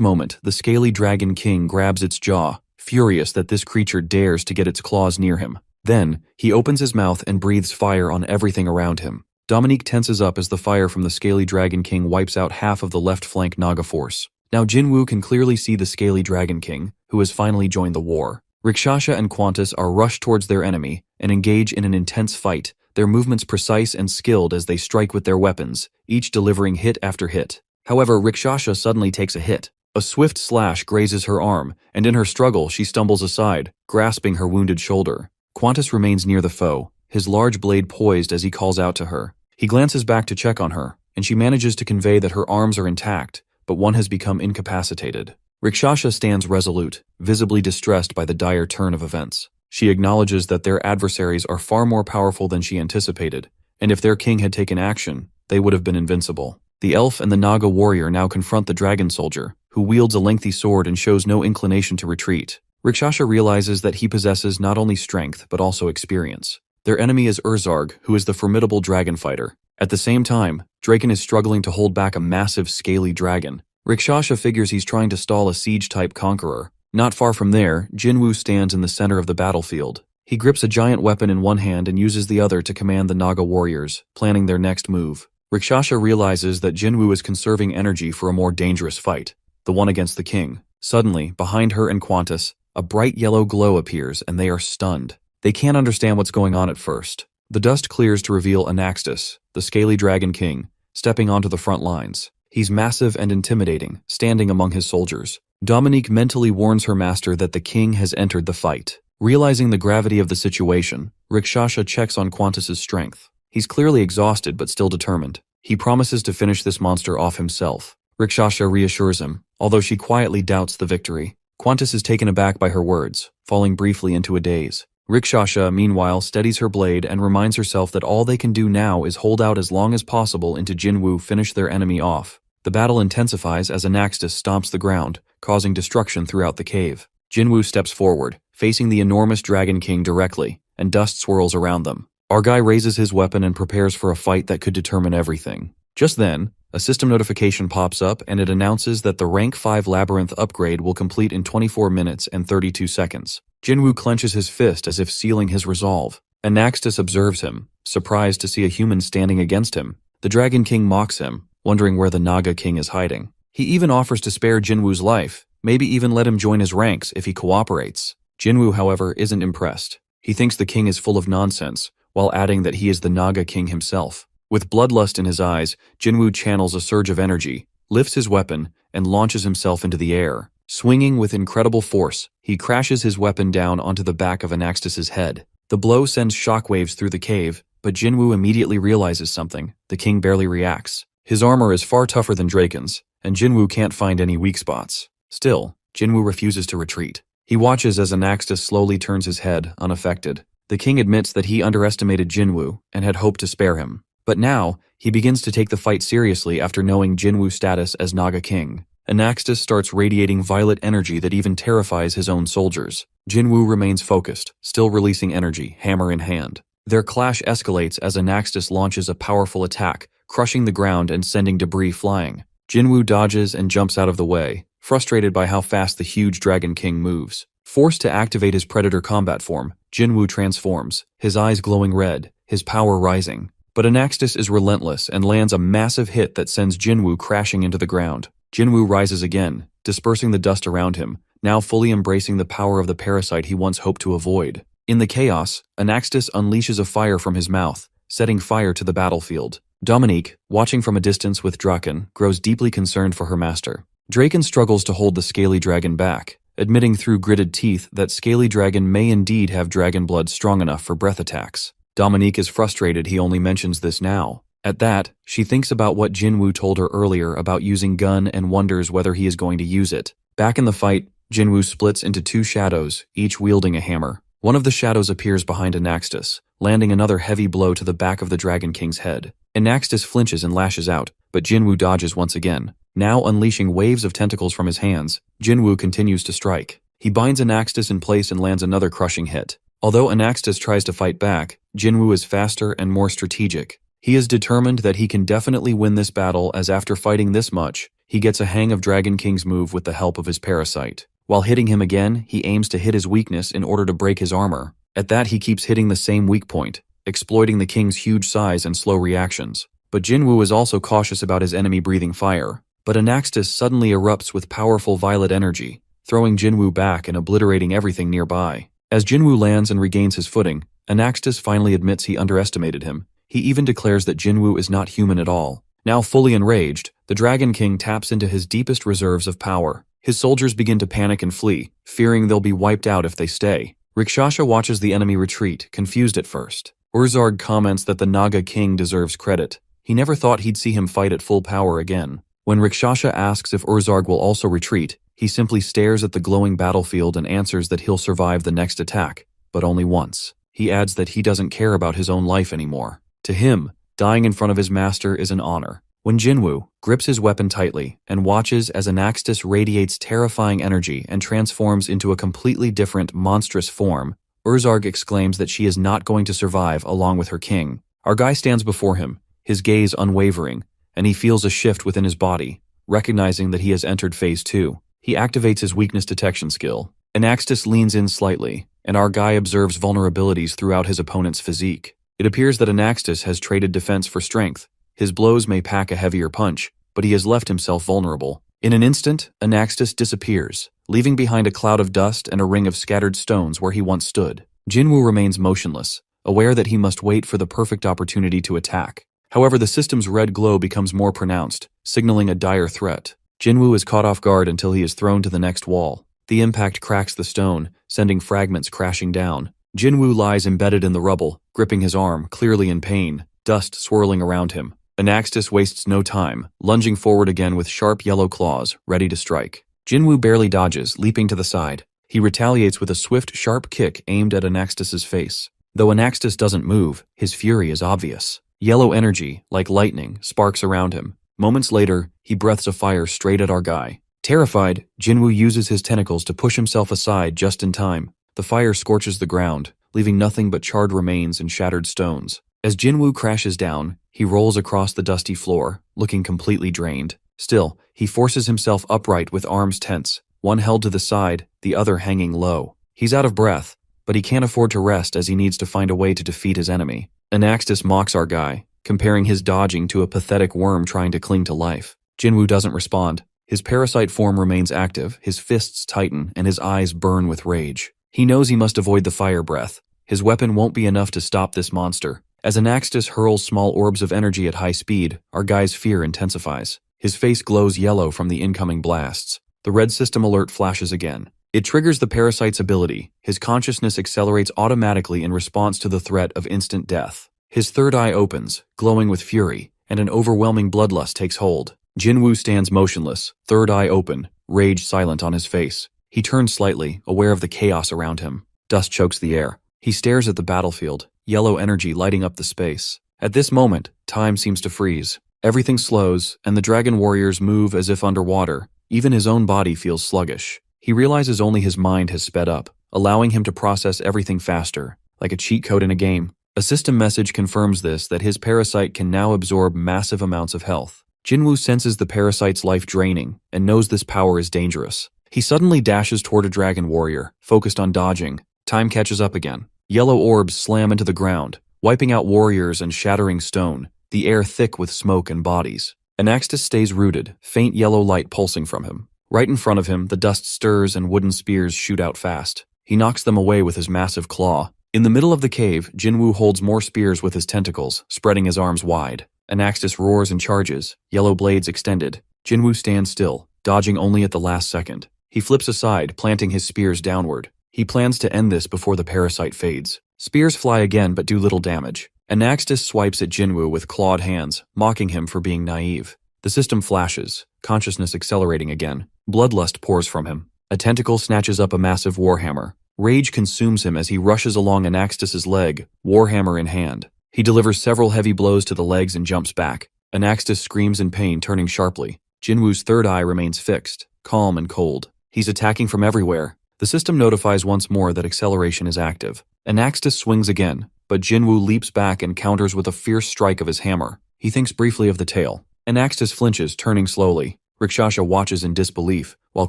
moment, the Scaly Dragon King grabs its jaw, furious that this creature dares to get its claws near him. Then, he opens his mouth and breathes fire on everything around him. Dominique tenses up as the fire from the Scaly Dragon King wipes out half of the left flank Naga force. Now Jinwoo can clearly see the Scaly Dragon King, who has finally joined the war. Rakshasha and Qantas are rushed towards their enemy and engage in an intense fight, their movements precise and skilled as they strike with their weapons, each delivering hit after hit. However, Rakshasha suddenly takes a hit. A swift slash grazes her arm, and in her struggle she stumbles aside, grasping her wounded shoulder. Qantas remains near the foe, his large blade poised as he calls out to her. He glances back to check on her, and she manages to convey that her arms are intact, but one has become incapacitated. Rakshasha stands resolute, visibly distressed by the dire turn of events. She acknowledges that their adversaries are far more powerful than she anticipated, and if their king had taken action, they would have been invincible. The elf and the Naga warrior now confront the dragon soldier, who wields a lengthy sword and shows no inclination to retreat. Rakshasha realizes that he possesses not only strength but also experience. Their enemy is Urzarg, who is the formidable dragon fighter. At the same time, Draken is struggling to hold back a massive scaly dragon. Rakshasha figures he's trying to stall a siege-type conqueror. Not far from there, Jinwoo stands in the center of the battlefield. He grips a giant weapon in one hand and uses the other to command the Naga warriors, planning their next move. Rakshasha realizes that Jinwoo is conserving energy for a more dangerous fight, the one against the king. Suddenly, behind her and Qantas, a bright yellow glow appears and they are stunned. They can't understand what's going on at first. The dust clears to reveal Anaxtis, the Scaly Dragon King, stepping onto the front lines. He's massive and intimidating, standing among his soldiers. Dominique mentally warns her master that the king has entered the fight. Realizing the gravity of the situation, Rakshasha checks on Qantas's strength. He's clearly exhausted but still determined. He promises to finish this monster off himself. Rakshasha reassures him, although she quietly doubts the victory. Qantas is taken aback by her words, falling briefly into a daze. Rakshasha, meanwhile, steadies her blade and reminds herself that all they can do now is hold out as long as possible until Jinwoo finish their enemy off. The battle intensifies as Anaxtis stomps the ground, causing destruction throughout the cave. Jinwoo steps forward, facing the enormous Dragon King directly, and dust swirls around them. Argai raises his weapon and prepares for a fight that could determine everything. Just then, a system notification pops up and it announces that the Rank 5 Labyrinth upgrade will complete in 24 minutes and 32 seconds. Jinwoo clenches his fist as if sealing his resolve. Anaxtis observes him, surprised to see a human standing against him. The Dragon King mocks him, wondering where the Naga King is hiding. He even offers to spare Jinwoo's life, maybe even let him join his ranks if he cooperates. Jinwoo, however, isn't impressed. He thinks the king is full of nonsense, while adding that he is the Naga King himself. With bloodlust in his eyes, Jinwoo channels a surge of energy, lifts his weapon, and launches himself into the air. Swinging with incredible force, he crashes his weapon down onto the back of Anaxtis' head. The blow sends shockwaves through the cave, but Jinwoo immediately realizes something. The king barely reacts. His armor is far tougher than Draken's, and Jinwoo can't find any weak spots. Still, Jinwoo refuses to retreat. He watches as Anaxtis slowly turns his head, unaffected. The king admits that he underestimated Jinwoo and had hoped to spare him. But now, he begins to take the fight seriously after knowing Jinwoo's status as Naga King. Anaxtis starts radiating violet energy that even terrifies his own soldiers. Jinwoo remains focused, still releasing energy, hammer in hand. Their clash escalates as Anaxtis launches a powerful attack, crushing the ground and sending debris flying. Jinwoo dodges and jumps out of the way, frustrated by how fast the huge Dragon King moves. Forced to activate his predator combat form, Jinwoo transforms, his eyes glowing red, his power rising. But Anaxtis is relentless and lands a massive hit that sends Jinwoo crashing into the ground. Jinwoo rises again, dispersing the dust around him, now fully embracing the power of the parasite he once hoped to avoid. In the chaos, Anaxtis unleashes a fire from his mouth, setting fire to the battlefield. Dominique, watching from a distance with Draken, grows deeply concerned for her master. Draken struggles to hold the scaly dragon back, admitting through gritted teeth that scaly dragon may indeed have dragon blood strong enough for breath attacks. Dominique is frustrated he only mentions this now. At that, she thinks about what Jinwoo told her earlier about using gun and wonders whether he is going to use it. Back in the fight, Jinwoo splits into two shadows, each wielding a hammer. One of the shadows appears behind Anaxtis, landing another heavy blow to the back of the Dragon King's head. Anaxtis flinches and lashes out, but Jinwoo dodges once again. Now unleashing waves of tentacles from his hands, Jinwoo continues to strike. He binds Anaxtis in place and lands another crushing hit. Although Anaxtis tries to fight back, Jinwoo is faster and more strategic. He is determined that he can definitely win this battle, as after fighting this much, he gets a hang of Dragon King's move with the help of his parasite. While hitting him again, he aims to hit his weakness in order to break his armor. At that, he keeps hitting the same weak point, exploiting the king's huge size and slow reactions. But Jinwoo is also cautious about his enemy breathing fire. But Anaxtis suddenly erupts with powerful violet energy, throwing Jinwoo back and obliterating everything nearby. As Jinwoo lands and regains his footing, Anaxtis finally admits he underestimated him. He even declares that Jinwoo is not human at all. Now fully enraged, the Dragon King taps into his deepest reserves of power. His soldiers begin to panic and flee, fearing they'll be wiped out if they stay. Rakshasa watches the enemy retreat, confused at first. Urzarg comments that the Naga King deserves credit. He never thought he'd see him fight at full power again. When Rakshasa asks if Urzarg will also retreat, he simply stares at the glowing battlefield and answers that he'll survive the next attack, but only once. He adds that he doesn't care about his own life anymore. To him, dying in front of his master is an honor. When Jinwoo grips his weapon tightly and watches as Anaxtis radiates terrifying energy and transforms into a completely different, monstrous form, Urzarg exclaims that she is not going to survive along with her king. Our guy stands before him, his gaze unwavering, and he feels a shift within his body, recognizing that he has entered Phase 2. He activates his weakness detection skill. Anaxtis leans in slightly, and our guy observes vulnerabilities throughout his opponent's physique. It appears that Anaxtis has traded defense for strength. His blows may pack a heavier punch, but he has left himself vulnerable. In an instant, Anaxtis disappears, leaving behind a cloud of dust and a ring of scattered stones where he once stood. Jinwoo remains motionless, aware that he must wait for the perfect opportunity to attack. However, the system's red glow becomes more pronounced, signaling a dire threat. Jinwoo is caught off guard until he is thrown to the next wall. The impact cracks the stone, sending fragments crashing down. Jinwoo lies embedded in the rubble, gripping his arm, clearly in pain, dust swirling around him. Anaxtis wastes no time, lunging forward again with sharp yellow claws, ready to strike. Jinwoo barely dodges, leaping to the side. He retaliates with a swift, sharp kick aimed at Anaxtis's face. Though Anaxtis doesn't move, his fury is obvious. Yellow energy, like lightning, sparks around him. Moments later, he breaths a fire straight at our guy. Terrified, Jinwoo uses his tentacles to push himself aside just in time. The fire scorches the ground, leaving nothing but charred remains and shattered stones. As Jinwoo crashes down, he rolls across the dusty floor, looking completely drained. Still, he forces himself upright with arms tense, one held to the side, the other hanging low. He's out of breath, but he can't afford to rest as he needs to find a way to defeat his enemy. Anaxtis mocks our guy, comparing his dodging to a pathetic worm trying to cling to life. Jinwoo doesn't respond. His parasite form remains active, his fists tighten, and his eyes burn with rage. He knows he must avoid the fire breath. His weapon won't be enough to stop this monster. As Anaxtis hurls small orbs of energy at high speed, our guy's fear intensifies. His face glows yellow from the incoming blasts. The red system alert flashes again. It triggers the parasite's ability. His consciousness accelerates automatically in response to the threat of instant death. His third eye opens, glowing with fury, and an overwhelming bloodlust takes hold. Jinwoo stands motionless, third eye open, rage silent on his face. He turns slightly, aware of the chaos around him. Dust chokes the air. He stares at the battlefield, yellow energy lighting up the space. At this moment, time seems to freeze. Everything slows, and the dragon warriors move as if underwater. Even his own body feels sluggish. He realizes only his mind has sped up, allowing him to process everything faster, like a cheat code in a game. A system message confirms this, that his parasite can now absorb massive amounts of health. Jinwoo senses the parasite's life draining, and knows this power is dangerous. He suddenly dashes toward a dragon warrior, focused on dodging. Time catches up again. Yellow orbs slam into the ground, wiping out warriors and shattering stone, the air thick with smoke and bodies. Anaxtis stays rooted, faint yellow light pulsing from him. Right in front of him, the dust stirs and wooden spears shoot out fast. He knocks them away with his massive claw. In the middle of the cave, Jinwoo holds more spears with his tentacles, spreading his arms wide. Anaxtis roars and charges, yellow blades extended. Jinwoo stands still, dodging only at the last second. He flips aside, planting his spears downward. He plans to end this before the parasite fades. Spears fly again but do little damage. Anaxtis swipes at Jinwoo with clawed hands, mocking him for being naive. The system flashes, consciousness accelerating again. Bloodlust pours from him. A tentacle snatches up a massive warhammer. Rage consumes him as he rushes along Anaxtis's leg, warhammer in hand. He delivers several heavy blows to the legs and jumps back. Anaxtis screams in pain, turning sharply. Jinwoo's third eye remains fixed, calm and cold. He's attacking from everywhere. The system notifies once more that acceleration is active. Anaxtis swings again, but Jinwoo leaps back and counters with a fierce strike of his hammer. He thinks briefly of the tail. Anaxtis flinches, turning slowly. Rakshasa watches in disbelief, while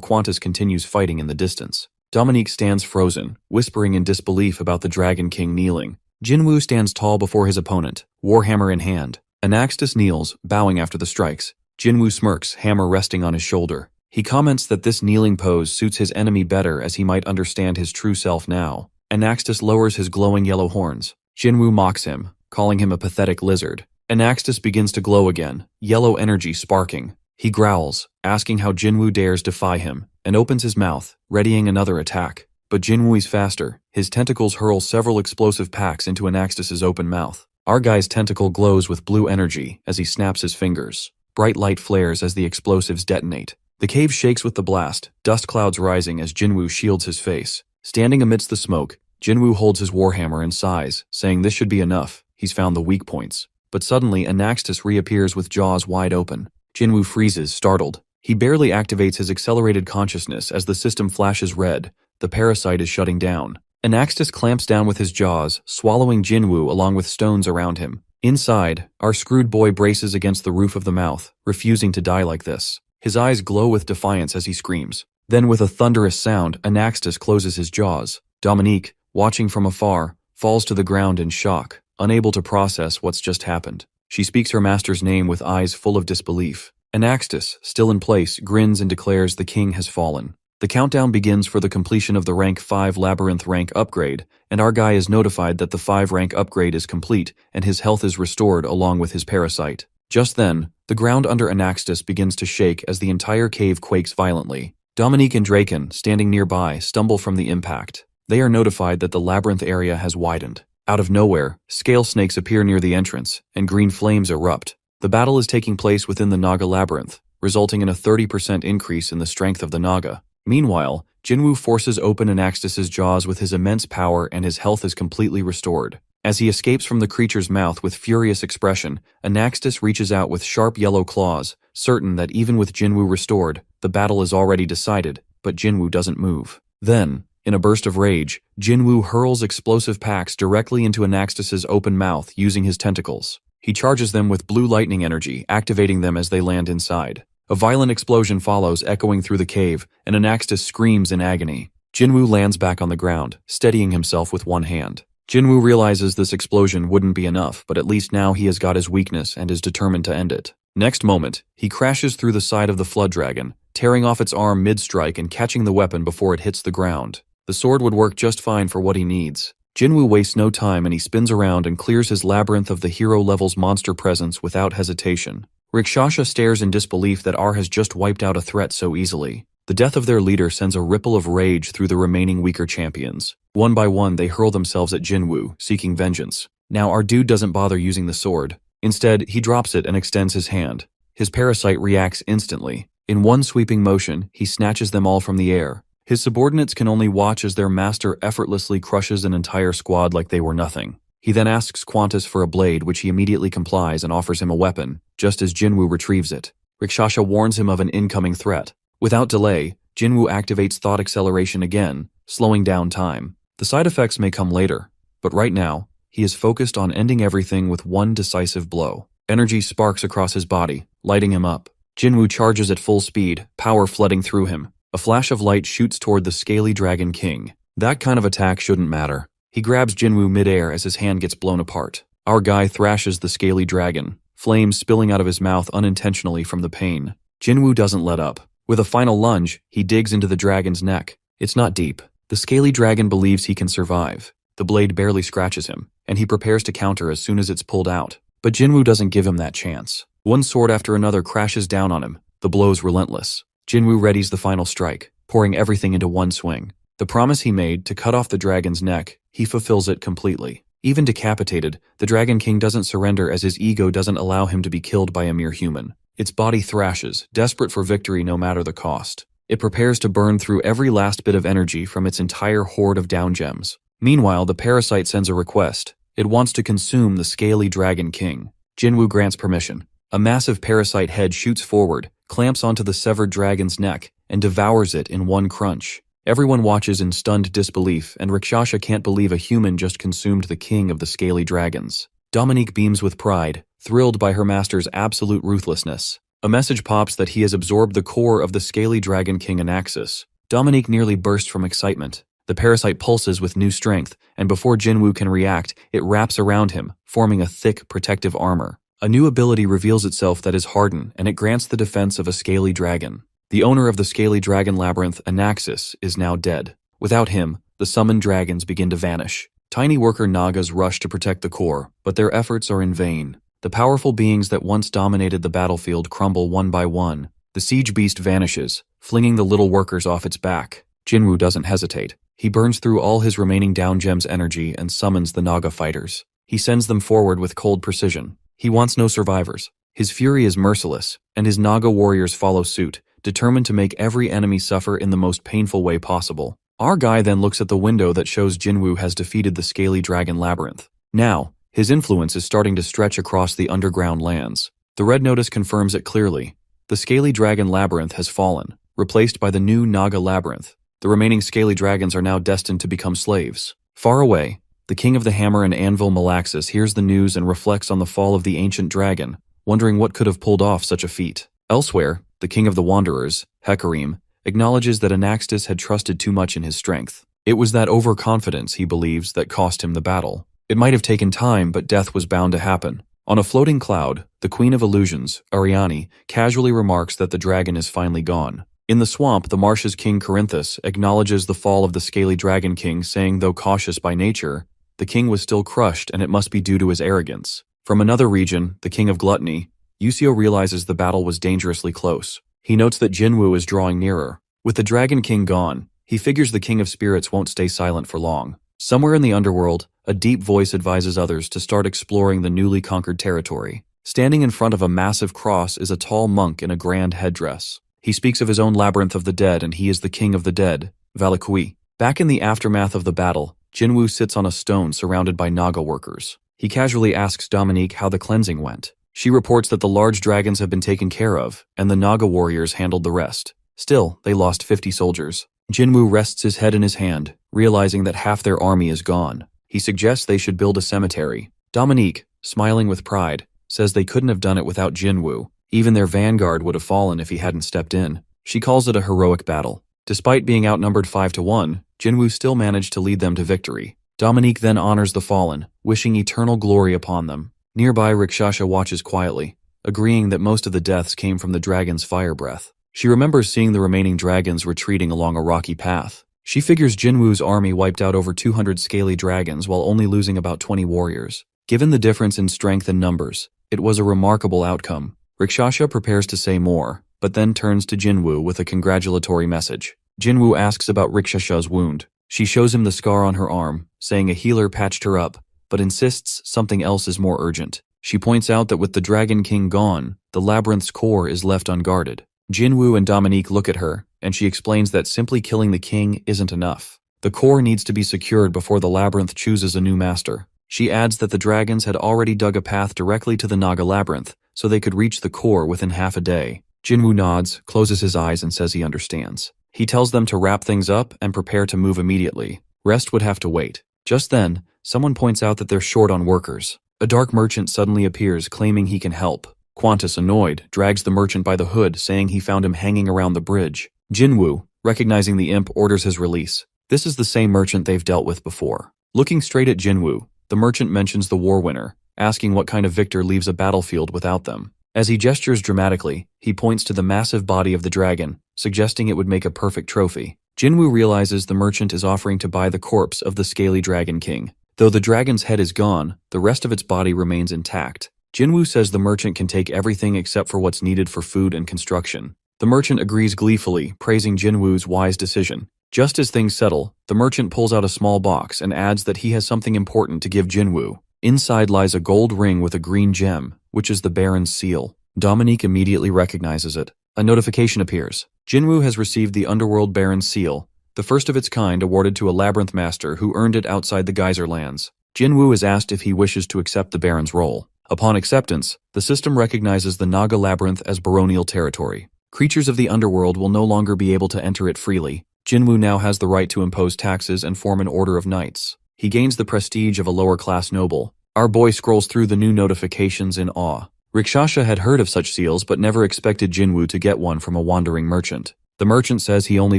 Qantas continues fighting in the distance. Dominique stands frozen, whispering in disbelief about the Dragon King kneeling. Jinwoo stands tall before his opponent, warhammer in hand. Anaxtis kneels, bowing after the strikes. Jinwoo smirks, hammer resting on his shoulder. He comments that this kneeling pose suits his enemy better as he might understand his true self now. Anaxtis lowers his glowing yellow horns. Jinwoo mocks him, calling him a pathetic lizard. Anaxtis begins to glow again, yellow energy sparking. He growls, asking how Jinwoo dares defy him, and opens his mouth, readying another attack. But Jinwoo is faster. His tentacles hurl several explosive packs into Anaxtis's open mouth. Our guy's tentacle glows with blue energy as he snaps his fingers. Bright light flares as the explosives detonate. The cave shakes with the blast, dust clouds rising as Jinwoo shields his face. Standing amidst the smoke, Jinwoo holds his warhammer and sighs, saying this should be enough. He's found the weak points. But suddenly Anaxtis reappears with jaws wide open. Jinwoo freezes, startled. He barely activates his accelerated consciousness as the system flashes red. The parasite is shutting down. Anaxtis clamps down with his jaws, swallowing Jinwoo along with stones around him. Inside, our screwed boy braces against the roof of the mouth, refusing to die like this. His eyes glow with defiance as he screams. Then with a thunderous sound, Anaxtis closes his jaws. Dominique, watching from afar, falls to the ground in shock, unable to process what's just happened. She speaks her master's name with eyes full of disbelief. Anaxtis, still in place, grins and declares the king has fallen. The countdown begins for the completion of the rank 5 labyrinth rank upgrade, and our guy is notified that the 5 rank upgrade is complete and his health is restored along with his parasite. Just then, the ground under Anaxtis begins to shake as the entire cave quakes violently. Dominique and Draken, standing nearby, stumble from the impact. They are notified that the labyrinth area has widened. Out of nowhere, scale snakes appear near the entrance, and green flames erupt. The battle is taking place within the Naga labyrinth, resulting in a 30% increase in the strength of the Naga. Meanwhile, Jinwoo forces open Anaxtis's jaws with his immense power and his health is completely restored. As he escapes from the creature's mouth with furious expression, Anaxtis reaches out with sharp yellow claws, certain that even with Jinwoo restored, the battle is already decided, but Jinwoo doesn't move. Then, in a burst of rage, Jinwoo hurls explosive packs directly into Anaxtis's open mouth using his tentacles. He charges them with blue lightning energy, activating them as they land inside. A violent explosion follows, echoing through the cave, and Anaxtis screams in agony. Jinwoo lands back on the ground, steadying himself with one hand. Jinwoo realizes this explosion wouldn't be enough, but at least now he has got his weakness and is determined to end it. Next moment, he crashes through the side of the flood dragon, tearing off its arm mid-strike and catching the weapon before it hits the ground. The sword would work just fine for what he needs. Jinwoo wastes no time and he spins around and clears his labyrinth of the hero level's monster presence without hesitation. Rakshasa stares in disbelief that R has just wiped out a threat so easily. The death of their leader sends a ripple of rage through the remaining weaker champions. One by one, they hurl themselves at Jinwoo, seeking vengeance. Now our dude doesn't bother using the sword. Instead, he drops it and extends his hand. His parasite reacts instantly. In one sweeping motion, he snatches them all from the air. His subordinates can only watch as their master effortlessly crushes an entire squad like they were nothing. He then asks Qantas for a blade, which he immediately complies and offers him a weapon, just as Jinwoo retrieves it. Rakshasa warns him of an incoming threat. Without delay, Jinwoo activates thought acceleration again, slowing down time. The side effects may come later, but right now, he is focused on ending everything with one decisive blow. Energy sparks across his body, lighting him up. Jinwoo charges at full speed, power flooding through him. A flash of light shoots toward the scaly dragon king. That kind of attack shouldn't matter. He grabs Jinwoo midair as his hand gets blown apart. Our guy thrashes the scaly dragon, flames spilling out of his mouth unintentionally from the pain. Jinwoo doesn't let up. With a final lunge, he digs into the dragon's neck. It's not deep. The scaly dragon believes he can survive. The blade barely scratches him, and he prepares to counter as soon as it's pulled out. But Jinwoo doesn't give him that chance. One sword after another crashes down on him, the blows relentless. Jinwoo readies the final strike, pouring everything into one swing. The promise he made to cut off the dragon's neck, he fulfills it completely. Even decapitated, the Dragon King doesn't surrender as his ego doesn't allow him to be killed by a mere human. Its body thrashes, desperate for victory no matter the cost. It prepares to burn through every last bit of energy from its entire hoard of down gems. Meanwhile, the parasite sends a request. It wants to consume the scaly Dragon King. Jinwoo grants permission. A massive parasite head shoots forward, clamps onto the severed dragon's neck, and devours it in one crunch. Everyone watches in stunned disbelief, and Rakshasa can't believe a human just consumed the king of the scaly dragons. Dominique beams with pride, thrilled by her master's absolute ruthlessness. A message pops that he has absorbed the core of the scaly Dragon King Anaxis. Dominique nearly bursts from excitement. The parasite pulses with new strength, and before Jinwoo can react, it wraps around him, forming a thick, protective armor. A new ability reveals itself that is hardened, and it grants the defense of a scaly dragon. The owner of the scaly dragon labyrinth, Anaxis, is now dead. Without him, the summoned dragons begin to vanish. Tiny worker Nagas rush to protect the core, but their efforts are in vain. The powerful beings that once dominated the battlefield crumble one by one. The siege beast vanishes, flinging the little workers off its back. Jinwoo doesn't hesitate. He burns through all his remaining down gems energy and summons the Naga fighters. He sends them forward with cold precision. He wants no survivors. His fury is merciless, and his Naga warriors follow suit, determined to make every enemy suffer in the most painful way possible. Our guy then looks at the window that shows Jinwoo has defeated the scaly dragon labyrinth. Now, his influence is starting to stretch across the underground lands. The red notice confirms it clearly. The scaly dragon labyrinth has fallen, replaced by the new Naga labyrinth. The remaining scaly dragons are now destined to become slaves. Far away, the king of the hammer and anvil Malaxis hears the news and reflects on the fall of the ancient dragon, wondering what could have pulled off such a feat. Elsewhere, the king of the wanderers, Hecarim, acknowledges that Anaxis had trusted too much in his strength. It was that overconfidence, he believes, that cost him the battle. It might have taken time, but death was bound to happen. On a floating cloud, the queen of illusions, Ariane, casually remarks that the dragon is finally gone. In the swamp, the marsh's king Corinthus acknowledges the fall of the scaly dragon king, saying though cautious by nature, the king was still crushed and it must be due to his arrogance. From another region, the king of gluttony, Yusio realizes the battle was dangerously close. He notes that Jinwoo is drawing nearer. With the dragon king gone, he figures the king of spirits won't stay silent for long. Somewhere in the underworld, a deep voice advises others to start exploring the newly conquered territory. Standing in front of a massive cross is a tall monk in a grand headdress. He speaks of his own labyrinth of the dead, and he is the king of the dead, Valakui. Back in the aftermath of the battle, Jinwoo sits on a stone surrounded by Naga workers. He casually asks Dominique how the cleansing went. She reports that the large dragons have been taken care of, and the Naga warriors handled the rest. Still, they lost 50 soldiers. Jinwoo rests his head in his hand, realizing that half their army is gone. He suggests they should build a cemetery. Dominique, smiling with pride, says they couldn't have done it without Jinwoo. Even their vanguard would have fallen if he hadn't stepped in. She calls it a heroic battle. Despite being outnumbered 5-1, Jinwoo still managed to lead them to victory. Dominique then honors the fallen, wishing eternal glory upon them. Nearby, Rakshasa watches quietly, agreeing that most of the deaths came from the dragon's fire breath. She remembers seeing the remaining dragons retreating along a rocky path. She figures Jinwoo's army wiped out over 200 scaly dragons while only losing about 20 warriors. Given the difference in strength and numbers, it was a remarkable outcome. Rakshasa prepares to say more, but then turns to Jinwoo with a congratulatory message. Jinwoo asks about Rakshasa's wound. She shows him the scar on her arm, saying a healer patched her up, but insists something else is more urgent. She points out that with the Dragon King gone, the labyrinth's core is left unguarded. Jinwoo and Dominique look at her, and she explains that simply killing the king isn't enough. The core needs to be secured before the labyrinth chooses a new master. She adds that the dragons had already dug a path directly to the Naga labyrinth, so they could reach the core within half a day. Jinwoo nods, closes his eyes, and says he understands. He tells them to wrap things up and prepare to move immediately. Rest would have to wait. Just then, someone points out that they're short on workers. A dark merchant suddenly appears, claiming he can help. Qantas, annoyed, drags the merchant by the hood, saying he found him hanging around the bridge. Jinwoo, recognizing the imp, orders his release. This is the same merchant they've dealt with before. Looking straight at Jinwoo, the merchant mentions the war winner, asking what kind of victor leaves a battlefield without them. As he gestures dramatically, he points to the massive body of the dragon, suggesting it would make a perfect trophy. Jinwoo realizes the merchant is offering to buy the corpse of the scaly dragon king. Though the dragon's head is gone, the rest of its body remains intact. Jinwoo says the merchant can take everything except for what's needed for food and construction. The merchant agrees gleefully, praising Jinwoo's wise decision. Just as things settle, the merchant pulls out a small box and adds that he has something important to give Jinwoo. Inside lies a gold ring with a green gem, which is the Baron's seal. Dominique immediately recognizes it. A notification appears. Jinwoo has received the Underworld Baron's seal, the first of its kind awarded to a labyrinth master who earned it outside the Geyser lands. Jinwoo is asked if he wishes to accept the Baron's role. Upon acceptance, the system recognizes the Naga Labyrinth as baronial territory. Creatures of the underworld will no longer be able to enter it freely. Jinwoo now has the right to impose taxes and form an order of knights. He gains the prestige of a lower-class noble. Our boy scrolls through the new notifications in awe. Rikshasha had heard of such seals but never expected Jinwoo to get one from a wandering merchant. The merchant says he only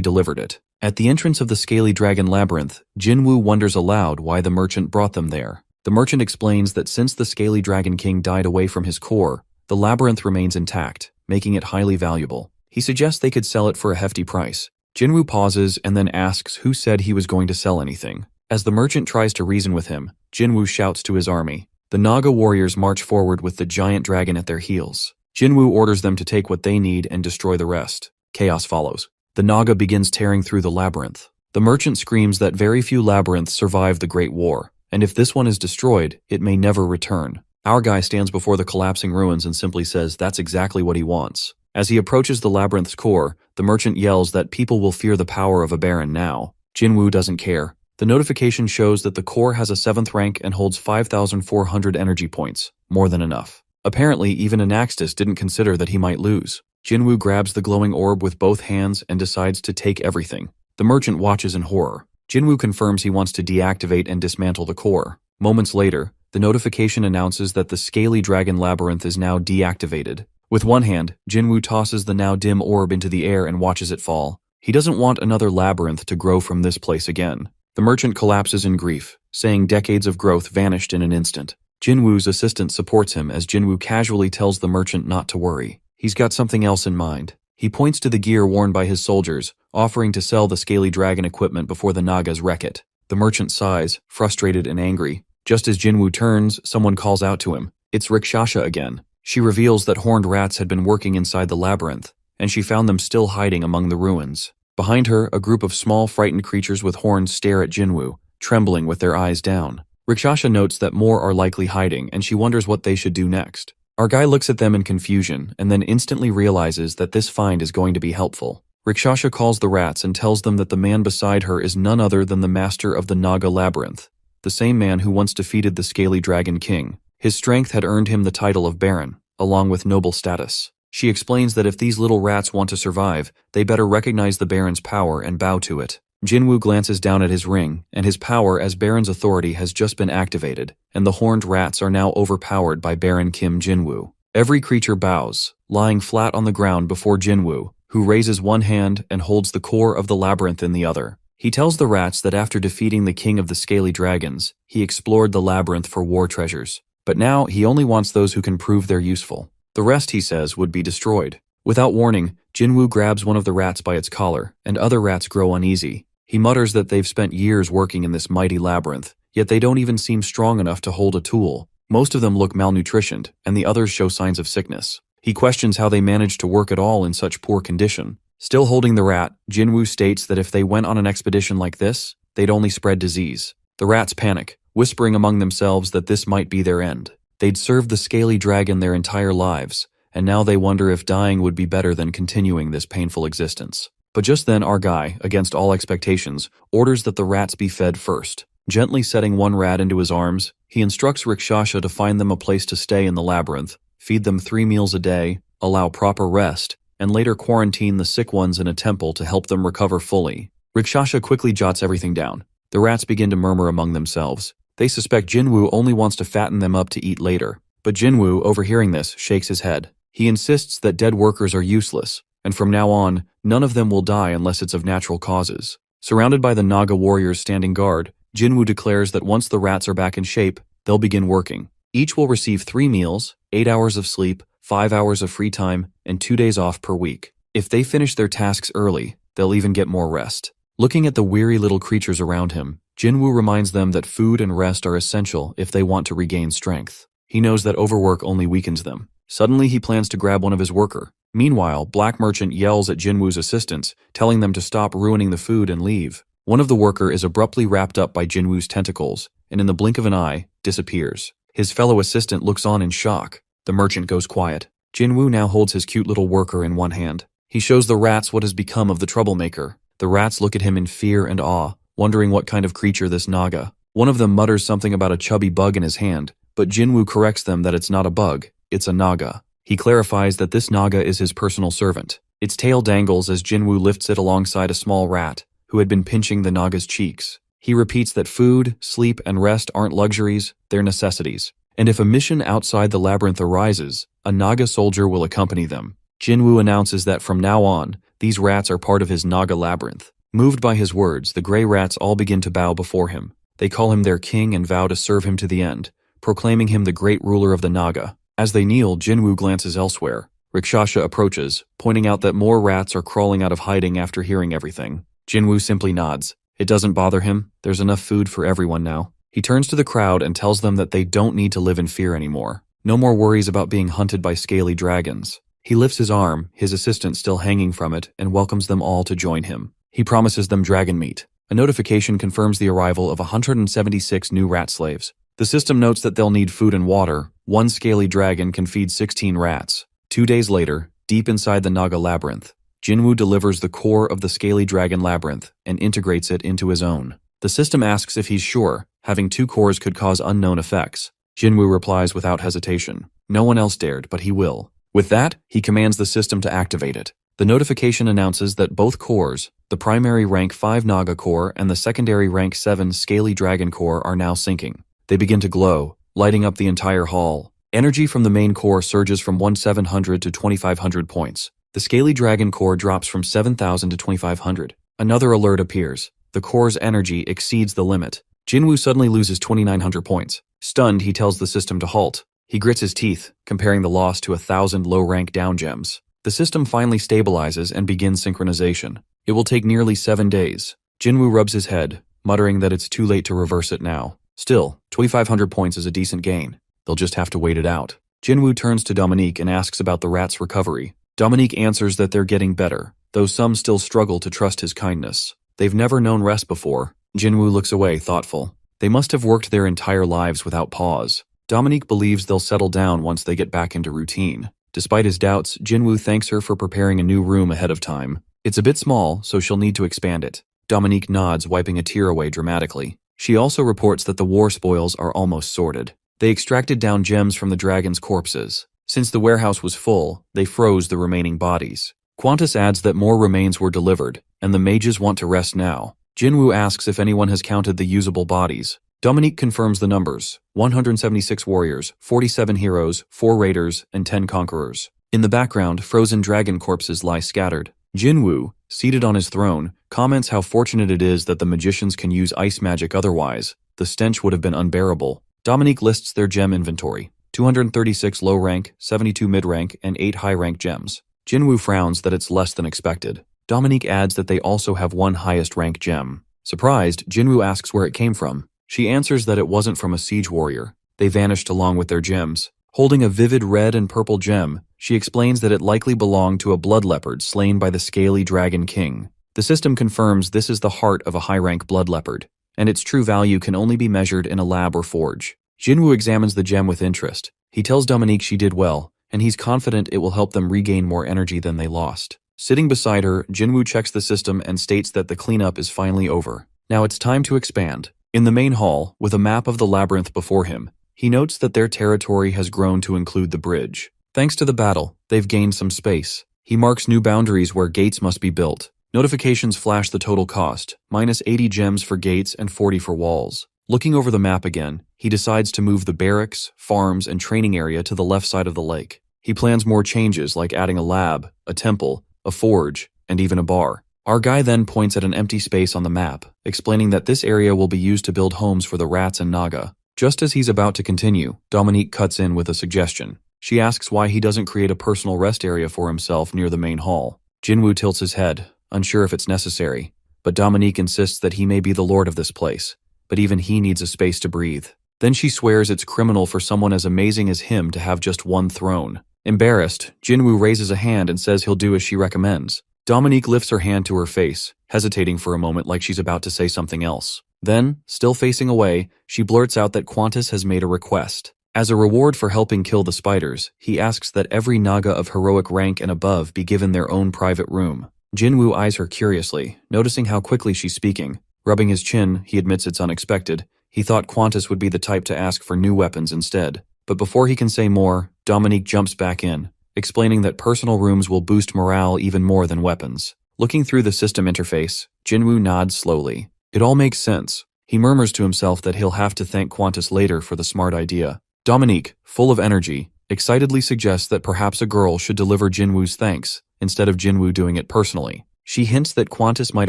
delivered it. At the entrance of the Scaly Dragon Labyrinth, Jinwoo wonders aloud why the merchant brought them there. The merchant explains that since the Scaly Dragon King died away from his core, the labyrinth remains intact, making it highly valuable. He suggests they could sell it for a hefty price. Jinwoo pauses and then asks who said he was going to sell anything. As the merchant tries to reason with him, Jinwoo shouts to his army. The Naga warriors march forward with the giant dragon at their heels. Jinwoo orders them to take what they need and destroy the rest. Chaos follows. The Naga begins tearing through the labyrinth. The merchant screams that very few labyrinths survive the Great War, and if this one is destroyed, it may never return. Our guy stands before the collapsing ruins and simply says that's exactly what he wants. As he approaches the labyrinth's core, the merchant yells that people will fear the power of a baron now. Jinwoo doesn't care. The notification shows that the core has a 7th rank and holds 5,400 energy points, more than enough. Apparently, even Anaxtis didn't consider that he might lose. Jinwoo grabs the glowing orb with both hands and decides to take everything. The merchant watches in horror. Jinwoo confirms he wants to deactivate and dismantle the core. Moments later, the notification announces that the Scaly Dragon Labyrinth is now deactivated. With one hand, Jinwoo tosses the now dim orb into the air and watches it fall. He doesn't want another labyrinth to grow from this place again. The merchant collapses in grief, saying decades of growth vanished in an instant. Jinwoo's assistant supports him as Jinwoo casually tells the merchant not to worry. He's got something else in mind. He points to the gear worn by his soldiers, offering to sell the Scaly Dragon equipment before the Nagas wreck it. The merchant sighs, frustrated and angry. Just as Jinwoo turns, someone calls out to him. It's Rikshasha again. She reveals that horned rats had been working inside the labyrinth, and she found them still hiding among the ruins. Behind her, a group of small, frightened creatures with horns stare at Jinwoo, trembling with their eyes down. Rikshasha notes that more are likely hiding, and she wonders what they should do next. Our guy looks at them in confusion, and then instantly realizes that this find is going to be helpful. Rikshasha calls the rats and tells them that the man beside her is none other than the master of the Naga Labyrinth, the same man who once defeated the Scaly Dragon King. His strength had earned him the title of Baron, along with noble status. She explains that if these little rats want to survive, they better recognize the Baron's power and bow to it. Jinwoo glances down at his ring, and his power as Baron's authority has just been activated, and the horned rats are now overpowered by Baron Kim Jinwoo. Every creature bows, lying flat on the ground before Jinwoo, who raises one hand and holds the core of the labyrinth in the other. He tells the rats that after defeating the king of the scaly dragons, he explored the labyrinth for war treasures. But now he only wants those who can prove they're useful. The rest, he says, would be destroyed. Without warning, Jinwoo grabs one of the rats by its collar, and other rats grow uneasy. He mutters that they've spent years working in this mighty labyrinth, yet they don't even seem strong enough to hold a tool. Most of them look malnutritioned, and the others show signs of sickness. He questions how they managed to work at all in such poor condition. Still holding the rat, Jinwoo states that if they went on an expedition like this, they'd only spread disease. The rats panic, whispering among themselves that this might be their end. They'd served the scaly dragon their entire lives, and now they wonder if dying would be better than continuing this painful existence. But just then our guy, against all expectations, orders that the rats be fed first. Gently setting one rat into his arms, he instructs Rikshasha to find them a place to stay in the labyrinth, feed them 3 meals a day, allow proper rest, and later quarantine the sick ones in a temple to help them recover fully. Rikshasha quickly jots everything down. The rats begin to murmur among themselves. They suspect Jinwoo only wants to fatten them up to eat later. But Jinwoo, overhearing this, shakes his head. He insists that dead workers are useless, and from now on, none of them will die unless it's of natural causes. Surrounded by the Naga warriors standing guard, Jinwoo declares that once the rats are back in shape, they'll begin working. Each will receive 3 meals, 8 hours of sleep, 5 hours of free time, and 2 days off per week. If they finish their tasks early, they'll even get more rest. Looking at the weary little creatures around him, Jinwoo reminds them that food and rest are essential if they want to regain strength. He knows that overwork only weakens them. Suddenly he plans to grab one of his worker. Meanwhile, Black Merchant yells at Jinwoo's assistants, telling them to stop ruining the food and leave. One of the worker is abruptly wrapped up by Jinwoo's tentacles, and in the blink of an eye, disappears. His fellow assistant looks on in shock. The merchant goes quiet. Jinwoo now holds his cute little worker in one hand. He shows the rats what has become of the troublemaker. The rats look at him in fear and awe, wondering what kind of creature this Naga. One of them mutters something about a chubby bug in his hand, but Jinwoo corrects them that it's not a bug, it's a Naga. He clarifies that this Naga is his personal servant. Its tail dangles as Jinwoo lifts it alongside a small rat, who had been pinching the Naga's cheeks. He repeats that food, sleep, and rest aren't luxuries, they're necessities. And if a mission outside the labyrinth arises, a Naga soldier will accompany them. Jinwoo announces that from now on, these rats are part of his Naga labyrinth. Moved by his words, the gray rats all begin to bow before him. They call him their king and vow to serve him to the end, proclaiming him the great ruler of the Naga. As they kneel, Jinwoo glances elsewhere. Rakshasa approaches, pointing out that more rats are crawling out of hiding after hearing everything. Jinwoo simply nods. It doesn't bother him. There's enough food for everyone now. He turns to the crowd and tells them that they don't need to live in fear anymore. No more worries about being hunted by scaly dragons. He lifts his arm, his assistant still hanging from it, and welcomes them all to join him. He promises them dragon meat. A notification confirms the arrival of 176 new rat slaves. The system notes that they'll need food and water. One scaly dragon can feed 16 rats. 2 days later, deep inside the Naga labyrinth, Jinwoo delivers the core of the scaly dragon labyrinth and integrates it into his own. The system asks if he's sure. Having 2 cores could cause unknown effects. Jinwoo replies without hesitation. No one else dared, but he will. With that, he commands the system to activate it. The notification announces that both cores, the primary rank 5 Naga core and the secondary rank 7 Scaly Dragon core, are now syncing. They begin to glow, lighting up the entire hall. Energy from the main core surges from 1,700 to 2,500 points. The Scaly Dragon core drops from 7,000 to 2,500. Another alert appears. The core's energy exceeds the limit. Jinwoo suddenly loses 2,900 points. Stunned, he tells the system to halt. He grits his teeth, comparing the loss to 1,000 low-rank down gems. The system finally stabilizes and begins synchronization. It will take nearly 7 days. Jinwoo rubs his head, muttering that it's too late to reverse it now. Still, 2,500 points is a decent gain. They'll just have to wait it out. Jinwoo turns to Dominique and asks about the rat's recovery. Dominique answers that they're getting better, though some still struggle to trust his kindness. They've never known rest before. Jinwoo looks away, thoughtful. They must have worked their entire lives without pause. Dominique believes they'll settle down once they get back into routine. Despite his doubts, Jinwoo thanks her for preparing a new room ahead of time. It's a bit small, so she'll need to expand it. Dominique nods, wiping a tear away dramatically. She also reports that the war spoils are almost sorted. They extracted down gems from the dragon's corpses. Since the warehouse was full, they froze the remaining bodies. Qantas adds that more remains were delivered, and the mages want to rest now. Jinwoo asks if anyone has counted the usable bodies. Dominique confirms the numbers: 176 warriors, 47 heroes, 4 raiders, and 10 conquerors. In the background, frozen dragon corpses lie scattered. Jinwoo, seated on his throne, comments how fortunate it is that the magicians can use ice magic, otherwise the stench would have been unbearable. Dominique lists their gem inventory: 236 low-rank, 72 mid-rank, and 8 high-rank gems. Jinwoo frowns that it's less than expected. Dominique adds that they also have 1 highest-rank gem. Surprised, Jinwoo asks where it came from. She answers that it wasn't from a siege warrior. They vanished along with their gems. Holding a vivid red and purple gem, she explains that it likely belonged to a blood leopard slain by the scaly dragon king. The system confirms this is the heart of a high-rank blood leopard, and its true value can only be measured in a lab or forge. Jinwoo examines the gem with interest. He tells Dominique she did well, and he's confident it will help them regain more energy than they lost. Sitting beside her, Jinwoo checks the system and states that the cleanup is finally over. Now it's time to expand. In the main hall, with a map of the labyrinth before him, he notes that their territory has grown to include the bridge. Thanks to the battle, they've gained some space. He marks new boundaries where gates must be built. Notifications flash the total cost: minus 80 gems for gates and 40 for walls. Looking over the map again, he decides to move the barracks, farms, and training area to the left side of the lake. He plans more changes like adding a lab, a temple, a forge, and even a bar. Our guy then points at an empty space on the map, explaining that this area will be used to build homes for the rats and Naga. Just as he's about to continue, Dominique cuts in with a suggestion. She asks why he doesn't create a personal rest area for himself near the main hall. Jinwoo tilts his head, unsure if it's necessary. but Dominique insists that he may be the lord of this place, but even he needs a space to breathe. Then she swears it's criminal for someone as amazing as him to have just one throne. Embarrassed, Jinwoo raises a hand and says he'll do as she recommends. Dominique lifts her hand to her face, hesitating for a moment like she's about to say something else. Then, still facing away, she blurts out that Qantas has made a request. As a reward for helping kill the spiders, he asks that every Naga of heroic rank and above be given their own private room. Jinwoo eyes her curiously, noticing how quickly she's speaking. Rubbing his chin, he admits it's unexpected. He thought Qantas would be the type to ask for new weapons instead. But before he can say more, Dominique jumps back in, explaining that personal rooms will boost morale even more than weapons. Looking through the system interface, Jinwoo nods slowly. It all makes sense. He murmurs to himself that he'll have to thank Qantas later for the smart idea. Dominique, full of energy, excitedly suggests that perhaps a girl should deliver Jinwoo's thanks, instead of Jinwoo doing it personally. She hints that Qantas might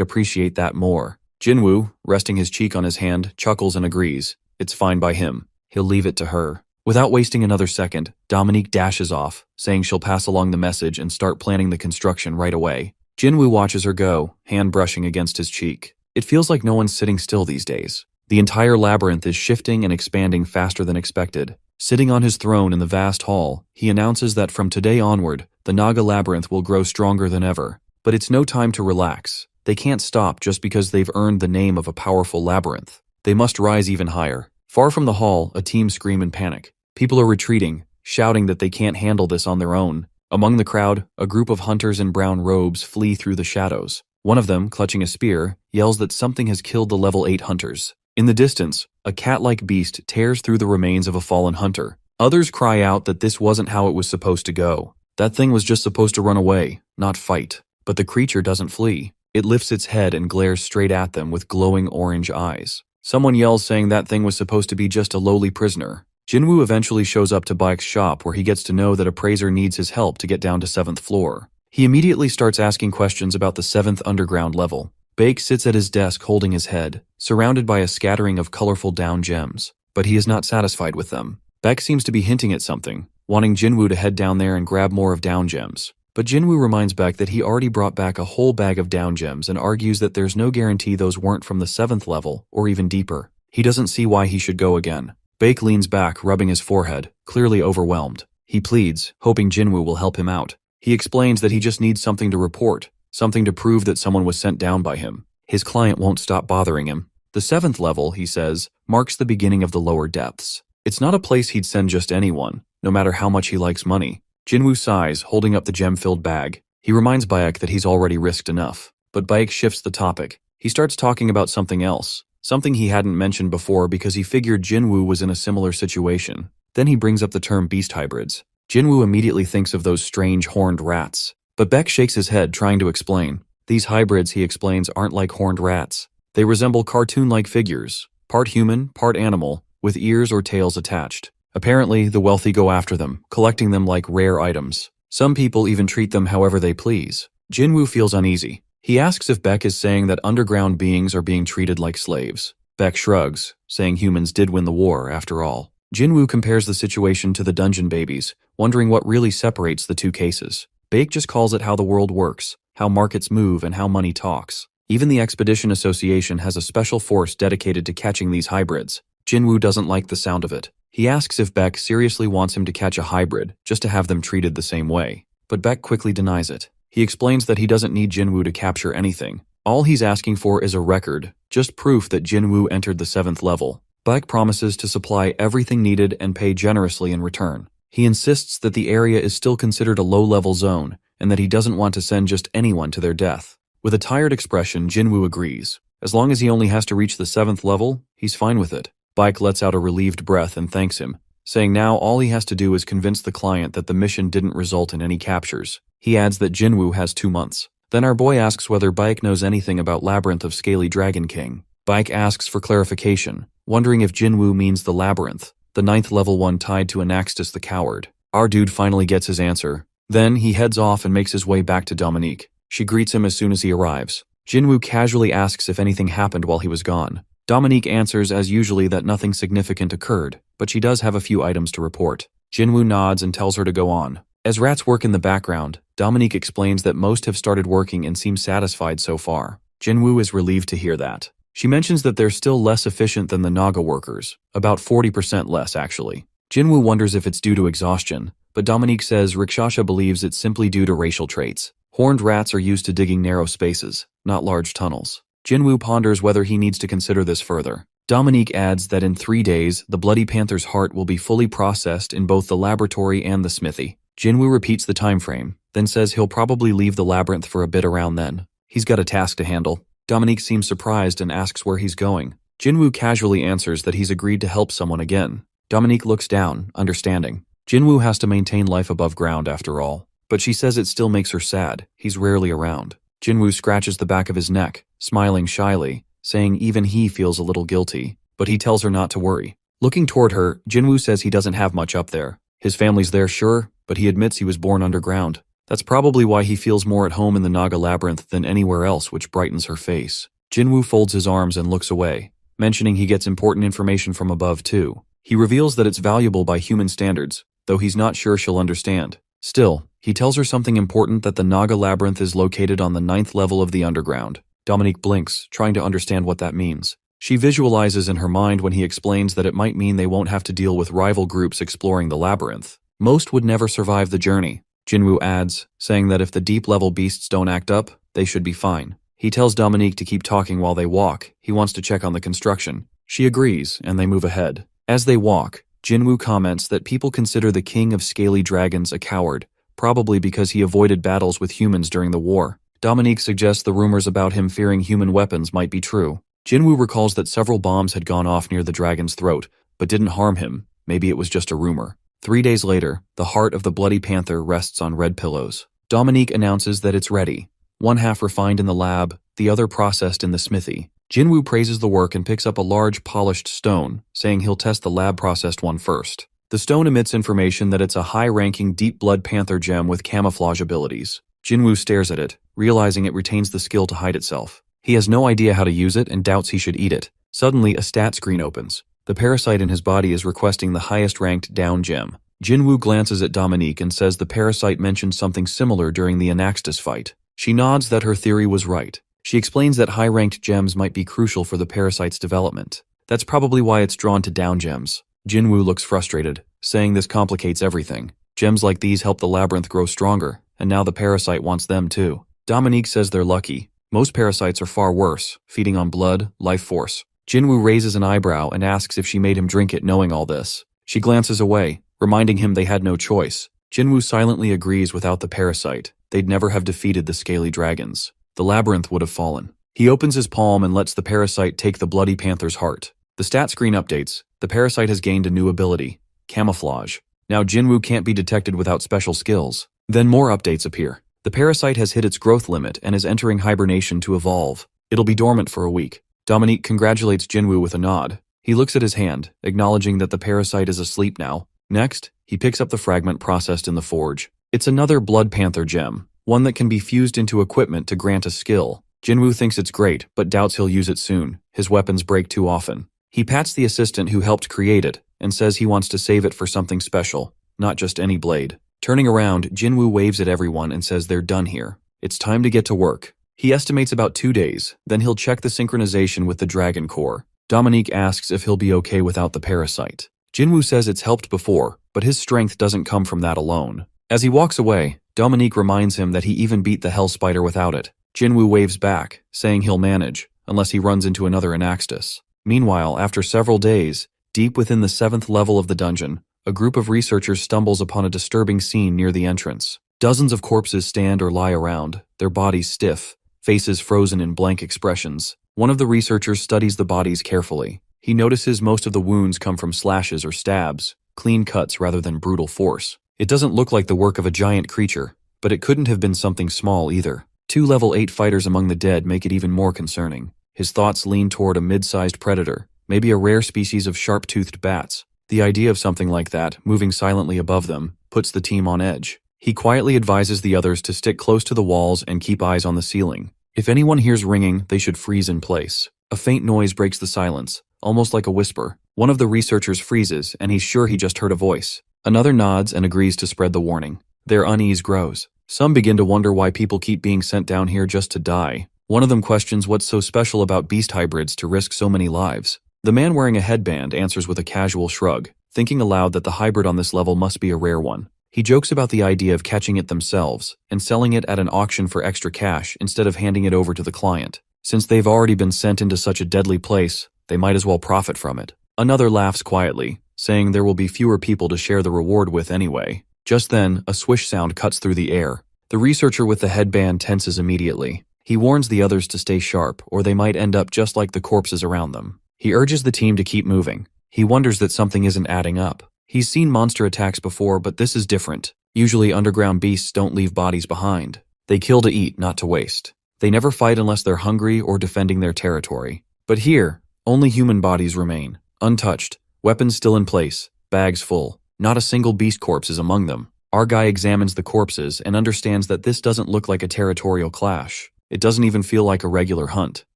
appreciate that more. Jinwoo, resting his cheek on his hand, chuckles and agrees. It's fine by him. He'll leave it to her. Without wasting another second, Dominique dashes off, saying she'll pass along the message and start planning the construction right away. Jinwoo watches her go, hand brushing against his cheek. It feels like no one's sitting still these days. The entire labyrinth is shifting and expanding faster than expected. Sitting on his throne in the vast hall, he announces that from today onward, the Naga labyrinth will grow stronger than ever. But it's no time to relax. They can't stop just because they've earned the name of a powerful labyrinth. They must rise even higher. Far from the hall, a team scream in panic. People are retreating, shouting that they can't handle this on their own. Among the crowd, a group of hunters in brown robes flee through the shadows. One of them, clutching a spear, yells that something has killed the level 8 hunters. In the distance, a cat-like beast tears through the remains of a fallen hunter. Others cry out that this wasn't how it was supposed to go. That thing was just supposed to run away, not fight. But the creature doesn't flee. It lifts its head and glares straight at them with glowing orange eyes. Someone yells saying that thing was supposed to be just a lowly prisoner. Jinwoo eventually shows up to Baek's shop where he gets to know that Appraiser needs his help to get down to 7th floor. He immediately starts asking questions about the 7th underground level. Baek sits at his desk holding his head, surrounded by a scattering of colorful down gems, but he is not satisfied with them. Baek seems to be hinting at something, wanting Jinwoo to head down there and grab more of down gems. But Jinwoo reminds Baek that he already brought back a whole bag of down gems and argues that there's no guarantee those weren't from the 7th level or even deeper. He doesn't see why he should go again. Baek leans back, rubbing his forehead, clearly overwhelmed. He pleads, hoping Jinwoo will help him out. He explains that he just needs something to report, something to prove that someone was sent down by him. His client won't stop bothering him. The 7th level, he says, marks the beginning of the lower depths. It's not a place he'd send just anyone, no matter how much he likes money. Jinwoo sighs, holding up the gem-filled bag. He reminds Baek that he's already risked enough. But Baek shifts the topic. He starts talking about something else, something he hadn't mentioned before because he figured Jinwoo was in a similar situation. Then he brings up the term beast hybrids. Jinwoo immediately thinks of those strange horned rats. But Baek shakes his head, trying to explain. These hybrids, he explains, aren't like horned rats. They resemble cartoon-like figures, part human, part animal, with ears or tails attached. Apparently, the wealthy go after them, collecting them like rare items. Some people even treat them however they please. Jinwoo feels uneasy. He asks if Baek is saying that underground beings are being treated like slaves. Baek shrugs, saying humans did win the war, after all. Jinwoo compares the situation to the dungeon babies, wondering what really separates the two cases. Baek just calls it how the world works, how markets move, and how money talks. Even the Expedition Association has a special force dedicated to catching these hybrids. Jinwoo doesn't like the sound of it. He asks if Baek seriously wants him to catch a hybrid, just to have them treated the same way. But Baek quickly denies it. He explains that he doesn't need Jinwoo to capture anything. All he's asking for is a record, just proof that Jinwoo entered the 7th level. Baek promises to supply everything needed and pay generously in return. He insists that the area is still considered a low-level zone, and that he doesn't want to send just anyone to their death. With a tired expression, Jinwoo agrees. As long as he only has to reach the 7th level, he's fine with it. Baek lets out a relieved breath and thanks him, saying now all he has to do is convince the client that the mission didn't result in any captures. He adds that Jinwoo has 2 months. Then our boy asks whether Baek knows anything about Labyrinth of Scaly Dragon King. Baek asks for clarification, wondering if Jinwoo means the Labyrinth, the 9th level one tied to Anaxtis the Coward. Our dude finally gets his answer. Then he heads off and makes his way back to Dominique. She greets him as soon as he arrives. Jinwoo casually asks if anything happened while he was gone. Dominique answers as usually that nothing significant occurred, but she does have a few items to report. Jinwoo nods and tells her to go on. As rats work in the background, Dominique explains that most have started working and seem satisfied so far. Jinwoo is relieved to hear that. She mentions that they're still less efficient than the Naga workers, about 40% less actually. Jinwoo wonders if it's due to exhaustion, but Dominique says Rakshasha believes it's simply due to racial traits. Horned rats are used to digging narrow spaces, not large tunnels. Jinwoo ponders whether he needs to consider this further. Dominique adds that in 3 days, the Bloody Panther's heart will be fully processed in both the laboratory and the smithy. Jinwoo repeats the time frame, then says he'll probably leave the labyrinth for a bit around then. He's got a task to handle. Dominique seems surprised and asks where he's going. Jinwoo casually answers that he's agreed to help someone again. Dominique looks down, understanding. Jinwoo has to maintain life above ground after all. But she says it still makes her sad. He's rarely around. Jinwoo scratches the back of his neck, smiling shyly, saying even he feels a little guilty, but he tells her not to worry. Looking toward her, Jinwoo says he doesn't have much up there. His family's there, sure, but he admits he was born underground. That's probably why he feels more at home in the Naga labyrinth than anywhere else, which brightens her face. Jinwoo folds his arms and looks away, mentioning he gets important information from above too. He reveals that it's valuable by human standards, though he's not sure she'll understand. Still, he tells her something important, that the Naga labyrinth is located on the 9th level of the underground. Dominique blinks, trying to understand what that means. She visualizes in her mind when he explains that it might mean they won't have to deal with rival groups exploring the labyrinth. Most would never survive the journey. Jinwoo adds, saying that if the deep-level beasts don't act up, they should be fine. He tells Dominique to keep talking while they walk. He wants to check on the construction. She agrees, and they move ahead. As they walk, Jinwoo comments that people consider the king of scaly dragons a coward, probably because he avoided battles with humans during the war. Dominique suggests the rumors about him fearing human weapons might be true. Jinwoo recalls that several bombs had gone off near the dragon's throat, but didn't harm him. Maybe it was just a rumor. 3 days later, the heart of the Bloody Panther rests on red pillows. Dominique announces that it's ready. One half refined in the lab, the other processed in the smithy. Jinwoo praises the work and picks up a large polished stone, saying he'll test the lab-processed one first. The stone emits information that it's a high-ranking deep blood panther gem with camouflage abilities. Jinwoo stares at it, realizing it retains the skill to hide itself. He has no idea how to use it and doubts he should eat it. Suddenly, a stat screen opens. The parasite in his body is requesting the highest-ranked down gem. Jinwoo glances at Dominique and says the parasite mentioned something similar during the Anaxtis fight. She nods that her theory was right. She explains that high-ranked gems might be crucial for the parasite's development. That's probably why it's drawn to down gems. Jinwoo looks frustrated, saying this complicates everything. Gems like these help the labyrinth grow stronger, and now the parasite wants them too. Dominique says they're lucky. Most parasites are far worse, feeding on blood, life force. Jinwoo raises an eyebrow and asks if she made him drink it knowing all this. She glances away, reminding him they had no choice. Jinwoo silently agrees without the parasite. They'd never have defeated the scaly dragons. The labyrinth would have fallen. He opens his palm and lets the parasite take the Bloody Panther's heart. The stat screen updates. The parasite has gained a new ability, camouflage. Now Jinwoo can't be detected without special skills. Then more updates appear. The parasite has hit its growth limit and is entering hibernation to evolve. It'll be dormant for a week. Dominique congratulates Jinwoo with a nod. He looks at his hand, acknowledging that the parasite is asleep now. Next, he picks up the fragment processed in the forge. It's another Blood Panther gem, one that can be fused into equipment to grant a skill. Jinwoo thinks it's great, but doubts he'll use it soon. His weapons break too often. He pats the assistant who helped create it, and says he wants to save it for something special, not just any blade. Turning around, Jinwoo waves at everyone and says they're done here. It's time to get to work. He estimates about 2 days, then he'll check the synchronization with the Dragon Core. Dominique asks if he'll be okay without the parasite. Jinwoo says it's helped before, but his strength doesn't come from that alone. As he walks away, Dominique reminds him that he even beat the Hell Spider without it. Jinwoo waves back, saying he'll manage, unless he runs into another Anaxtis. Meanwhile, after several days, deep within the 7th level of the dungeon, a group of researchers stumbles upon a disturbing scene near the entrance. Dozens of corpses stand or lie around, their bodies stiff, faces frozen in blank expressions. One of the researchers studies the bodies carefully. He notices most of the wounds come from slashes or stabs, clean cuts rather than brutal force. It doesn't look like the work of a giant creature, but it couldn't have been something small either. 2 level 8 fighters among the dead make it even more concerning. His thoughts lean toward a mid-sized predator, maybe a rare species of sharp-toothed bats. The idea of something like that, moving silently above them, puts the team on edge. He quietly advises the others to stick close to the walls and keep eyes on the ceiling. If anyone hears ringing, they should freeze in place. A faint noise breaks the silence, almost like a whisper. One of the researchers freezes, and he's sure he just heard a voice. Another nods and agrees to spread the warning. Their unease grows. Some begin to wonder why people keep being sent down here just to die. One of them questions what's so special about beast hybrids to risk so many lives. The man wearing a headband answers with a casual shrug, thinking aloud that the hybrid on this level must be a rare one. He jokes about the idea of catching it themselves and selling it at an auction for extra cash instead of handing it over to the client. Since they've already been sent into such a deadly place, they might as well profit from it. Another laughs quietly, saying there will be fewer people to share the reward with anyway. Just then, a swish sound cuts through the air. The researcher with the headband tenses immediately. He warns the others to stay sharp, or they might end up just like the corpses around them. He urges the team to keep moving. He wonders that something isn't adding up. He's seen monster attacks before, but this is different. Usually underground beasts don't leave bodies behind. They kill to eat, not to waste. They never fight unless they're hungry or defending their territory. But here, only human bodies remain, untouched, weapons still in place, bags full. Not a single beast corpse is among them. Our guy examines the corpses and understands that this doesn't look like a territorial clash. It doesn't even feel like a regular hunt.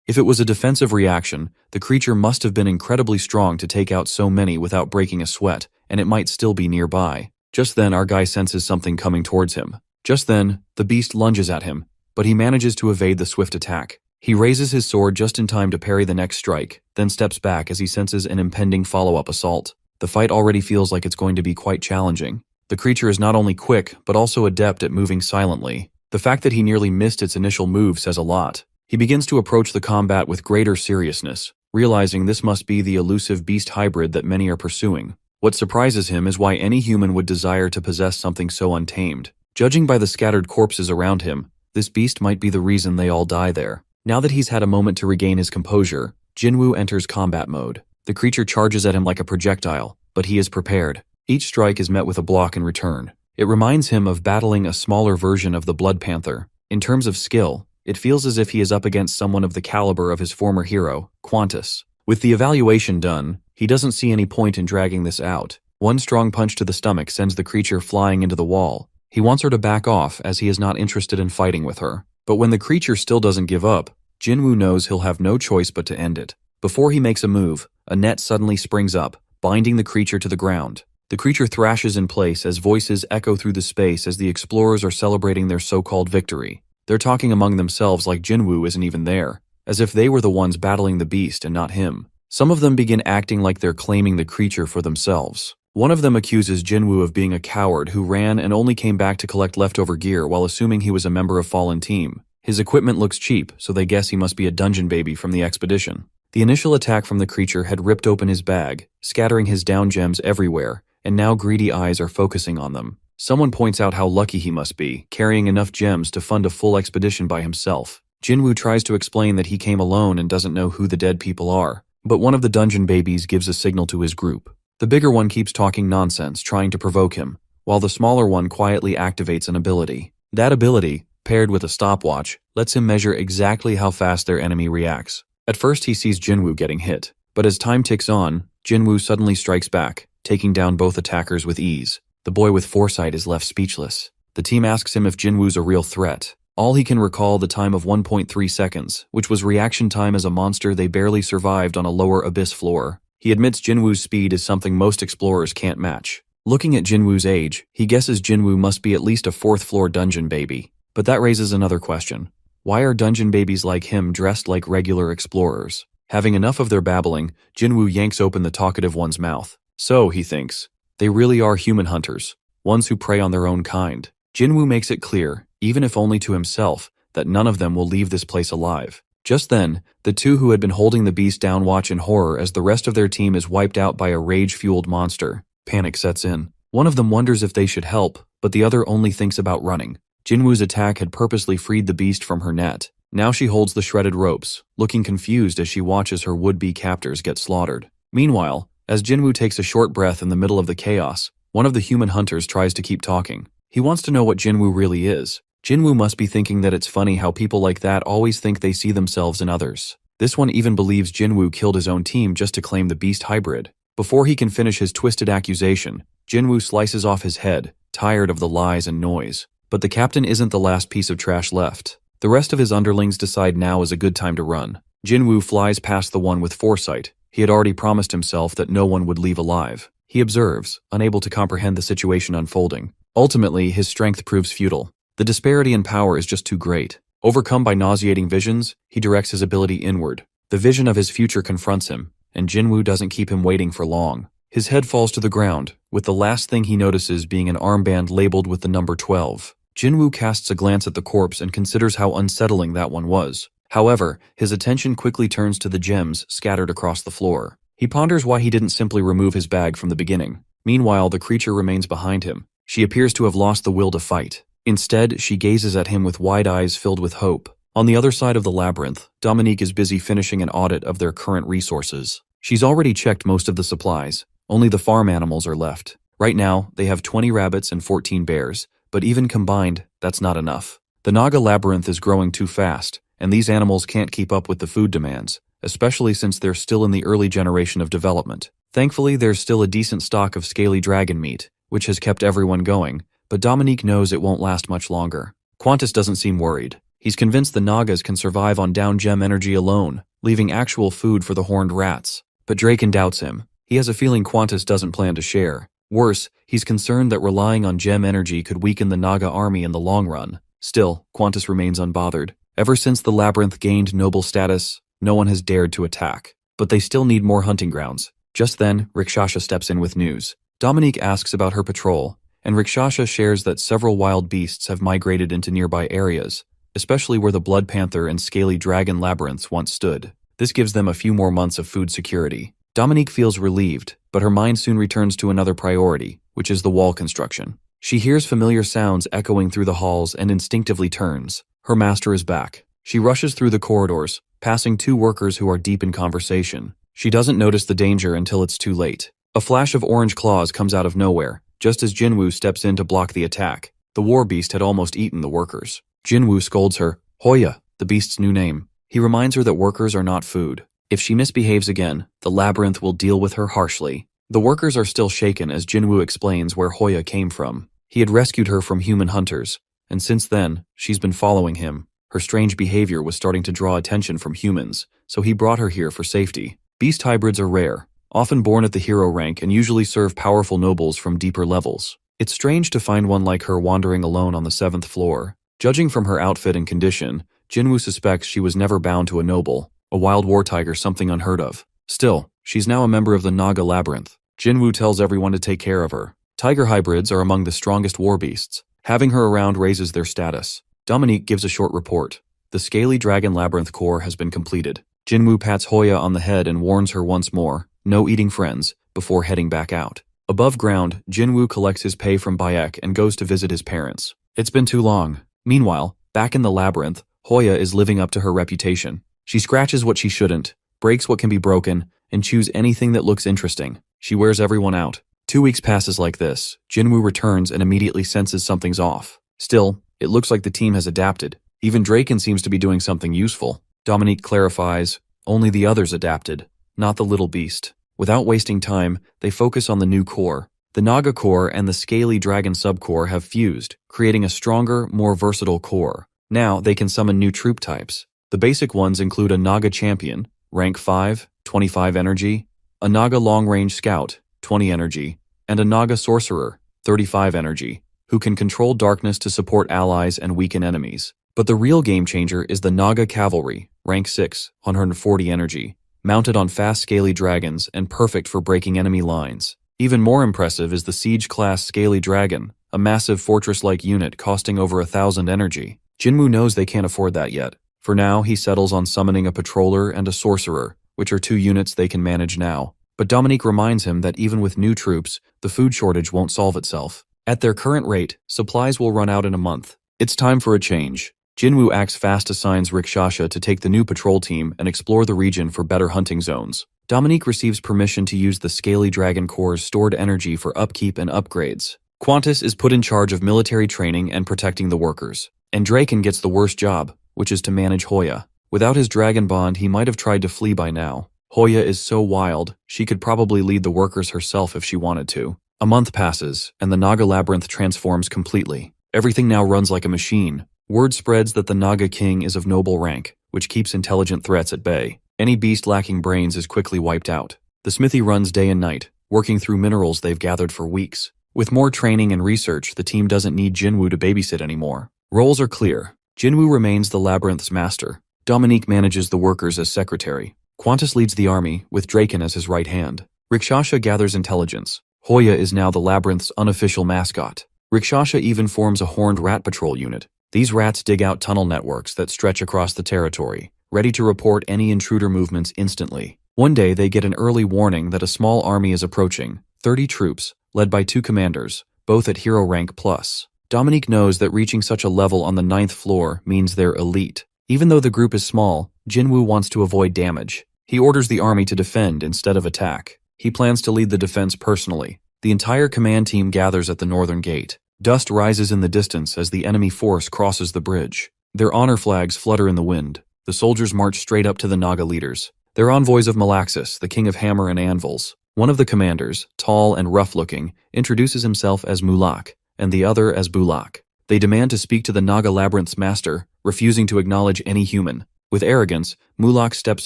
If it was a defensive reaction, the creature must have been incredibly strong to take out so many without breaking a sweat, and it might still be nearby. Just then, our guy senses something coming towards him. Just then, the beast lunges at him, but he manages to evade the swift attack. He raises his sword just in time to parry the next strike, then steps back as he senses an impending follow-up assault. The fight already feels like it's going to be quite challenging. The creature is not only quick, but also adept at moving silently. The fact that he nearly missed its initial move says a lot. He begins to approach the combat with greater seriousness, realizing this must be the elusive beast hybrid that many are pursuing. What surprises him is why any human would desire to possess something so untamed. Judging by the scattered corpses around him, this beast might be the reason they all die there. Now that he's had a moment to regain his composure, Jinwoo enters combat mode. The creature charges at him like a projectile, but he is prepared. Each strike is met with a block in return. It reminds him of battling a smaller version of the Blood Panther. In terms of skill, it feels as if he is up against someone of the caliber of his former hero, Qantas. With the evaluation done, he doesn't see any point in dragging this out. One strong punch to the stomach sends the creature flying into the wall. He wants her to back off as he is not interested in fighting with her. But when the creature still doesn't give up, Jinwoo knows he'll have no choice but to end it. Before he makes a move, a net suddenly springs up, binding the creature to the ground. The creature thrashes in place as voices echo through the space as the explorers are celebrating their so-called victory. They're talking among themselves like Jinwoo isn't even there, as if they were the ones battling the beast and not him. Some of them begin acting like they're claiming the creature for themselves. One of them accuses Jinwoo of being a coward who ran and only came back to collect leftover gear while assuming he was a member of Fallen Team. His equipment looks cheap, so they guess he must be a dungeon baby from the expedition. The initial attack from the creature had ripped open his bag, scattering his down gems everywhere, and now greedy eyes are focusing on them. Someone points out how lucky he must be, carrying enough gems to fund a full expedition by himself. Jinwoo tries to explain that he came alone and doesn't know who the dead people are, but one of the dungeon babies gives a signal to his group. The bigger one keeps talking nonsense, trying to provoke him, while the smaller one quietly activates an ability. That ability, paired with a stopwatch, lets him measure exactly how fast their enemy reacts. At first he sees Jinwoo getting hit, but as time ticks on, Jinwoo suddenly strikes back, taking down both attackers with ease. The boy with foresight is left speechless. The team asks him if Jinwoo's a real threat. All he can recall the time of 1.3 seconds, which was reaction time as a monster they barely survived on a lower abyss floor. He admits Jinwoo's speed is something most explorers can't match. Looking at Jinwoo's age, he guesses Jinwoo must be at least a 4th floor dungeon baby. But that raises another question. Why are dungeon babies like him dressed like regular explorers? Having enough of their babbling, Jinwoo yanks open the talkative one's mouth. So, he thinks, they really are human hunters, ones who prey on their own kind. Jinwoo makes it clear, even if only to himself, that none of them will leave this place alive. Just then, the two who had been holding the beast down watch in horror as the rest of their team is wiped out by a rage-fueled monster. Panic sets in. One of them wonders if they should help, but the other only thinks about running. Jinwoo's attack had purposely freed the beast from her net. Now she holds the shredded ropes, looking confused as she watches her would-be captors get slaughtered. Meanwhile, as Jinwoo takes a short breath in the middle of the chaos, one of the human hunters tries to keep talking. He wants to know what Jinwoo really is. Jinwoo must be thinking that it's funny how people like that always think they see themselves in others. This one even believes Jinwoo killed his own team just to claim the beast hybrid. Before he can finish his twisted accusation, Jinwoo slices off his head, tired of the lies and noise. But the captain isn't the last piece of trash left. The rest of his underlings decide now is a good time to run. Jinwoo flies past the one with foresight. He had already promised himself that no one would leave alive. He observes, unable to comprehend the situation unfolding. Ultimately, his strength proves futile. The disparity in power is just too great. Overcome by nauseating visions, he directs his ability inward. The vision of his future confronts him, and Jinwoo doesn't keep him waiting for long. His head falls to the ground, with the last thing he notices being an armband labeled with the number 12. Jinwoo casts a glance at the corpse and considers how unsettling that one was. However, his attention quickly turns to the gems scattered across the floor. He ponders why he didn't simply remove his bag from the beginning. Meanwhile, the creature remains behind him. She appears to have lost the will to fight. Instead, she gazes at him with wide eyes filled with hope. On the other side of the labyrinth, Dominique is busy finishing an audit of their current resources. She's already checked most of the supplies. Only the farm animals are left. Right now, they have 20 rabbits and 14 bears, but even combined, that's not enough. The Naga labyrinth is growing too fast, and these animals can't keep up with the food demands, especially since they're still in the early generation of development. Thankfully, there's still a decent stock of scaly dragon meat, which has kept everyone going, but Dominique knows it won't last much longer. Qantas doesn't seem worried. He's convinced the Nagas can survive on down gem energy alone, leaving actual food for the horned rats. But Draken doubts him. He has a feeling Qantas doesn't plan to share. Worse, he's concerned that relying on gem energy could weaken the Naga army in the long run. Still, Qantas remains unbothered. Ever since the labyrinth gained noble status, no one has dared to attack. But they still need more hunting grounds. Just then, Rikshasha steps in with news. Dominique asks about her patrol, and Rikshasha shares that several wild beasts have migrated into nearby areas, especially where the Blood Panther and Scaly Dragon labyrinths once stood. This gives them a few more months of food security. Dominique feels relieved, but her mind soon returns to another priority, which is the wall construction. She hears familiar sounds echoing through the halls and instinctively turns. Her master is back. She rushes through the corridors, passing two workers who are deep in conversation. She doesn't notice the danger until it's too late. A flash of orange claws comes out of nowhere, just as Jinwoo steps in to block the attack. The war beast had almost eaten the workers. Jinwoo scolds her, Hoya, the beast's new name. He reminds her that workers are not food. If she misbehaves again, the labyrinth will deal with her harshly. The workers are still shaken as Jinwoo explains where Hoya came from. He had rescued her from human hunters, and since then, she's been following him. Her strange behavior was starting to draw attention from humans, so he brought her here for safety. Beast hybrids are rare, often born at the hero rank and usually serve powerful nobles from deeper levels. It's strange to find one like her wandering alone on the 7th floor. Judging from her outfit and condition, Jinwoo suspects she was never bound to a noble, a wild war tiger something unheard of. Still, she's now a member of the Naga labyrinth. Jinwoo tells everyone to take care of her. Tiger hybrids are among the strongest war beasts. Having her around raises their status. Dominique gives a short report. The Scaly Dragon Labyrinth core has been completed. Jinwoo pats Hoya on the head and warns her once more, no eating friends, before heading back out. Above ground, Jinwoo collects his pay from Bayek and goes to visit his parents. It's been too long. Meanwhile, back in the labyrinth, Hoya is living up to her reputation. She scratches what she shouldn't, breaks what can be broken, and chews anything that looks interesting. She wears everyone out. 2 weeks passes like this. Jinwoo returns and immediately senses something's off. Still, it looks like the team has adapted. Even Draken seems to be doing something useful. Dominique clarifies, only the others adapted, not the little beast. Without wasting time, they focus on the new core. The Naga core and the Scaly Dragon subcore have fused, creating a stronger, more versatile core. Now they can summon new troop types. The basic ones include a Naga champion, rank 5, 25 energy, a Naga long-range scout, 20 energy, and a Naga sorcerer, 35 energy, who can control darkness to support allies and weaken enemies. But the real game changer is the Naga cavalry, rank 6, 140 energy, mounted on fast scaly dragons and perfect for breaking enemy lines. Even more impressive is the Siege-class Scaly Dragon, a massive fortress-like unit costing over 1,000 energy. Jinwoo knows they can't afford that yet. For now, he settles on summoning a patroller and a sorcerer, which are 2 units they can manage now. But Dominique reminds him that even with new troops, the food shortage won't solve itself. At their current rate, supplies will run out in a month. It's time for a change. Jinwoo acts fast, assigns Rikshasha to take the new patrol team and explore the region for better hunting zones. Dominique receives permission to use the Scaly Dragon Core's stored energy for upkeep and upgrades. Qantas is put in charge of military training and protecting the workers. And Draken gets the worst job, which is to manage Hoya. Without his dragon bond, he might have tried to flee by now. Hoya is so wild, she could probably lead the workers herself if she wanted to. A month passes, and the Naga labyrinth transforms completely. Everything now runs like a machine. Word spreads that the Naga king is of noble rank, which keeps intelligent threats at bay. Any beast lacking brains is quickly wiped out. The smithy runs day and night, working through minerals they've gathered for weeks. With more training and research, the team doesn't need Jinwoo to babysit anymore. Roles are clear. Jinwoo remains the labyrinth's master. Dominique manages the workers as secretary. Qantas leads the army, with Draken as his right hand. Rikshasha gathers intelligence. Hoya is now the labyrinth's unofficial mascot. Rikshasha even forms a horned rat patrol unit. These rats dig out tunnel networks that stretch across the territory, ready to report any intruder movements instantly. One day they get an early warning that a small army is approaching, 30 troops, led by 2 commanders, both at hero rank plus. Dominique knows that reaching such a level on the 9th floor means they're elite. Even though the group is small, Jinwoo wants to avoid damage. He orders the army to defend instead of attack. He plans to lead the defense personally. The entire command team gathers at the northern gate. Dust rises in the distance as the enemy force crosses the bridge. Their honor flags flutter in the wind. The soldiers march straight up to the Naga leaders. They're envoys of Malaxis, the king of hammer and anvils. One of the commanders, tall and rough-looking, introduces himself as Mulak, and the other as Bulak. They demand to speak to the Naga Labyrinth's master, refusing to acknowledge any human. With arrogance, Mulak steps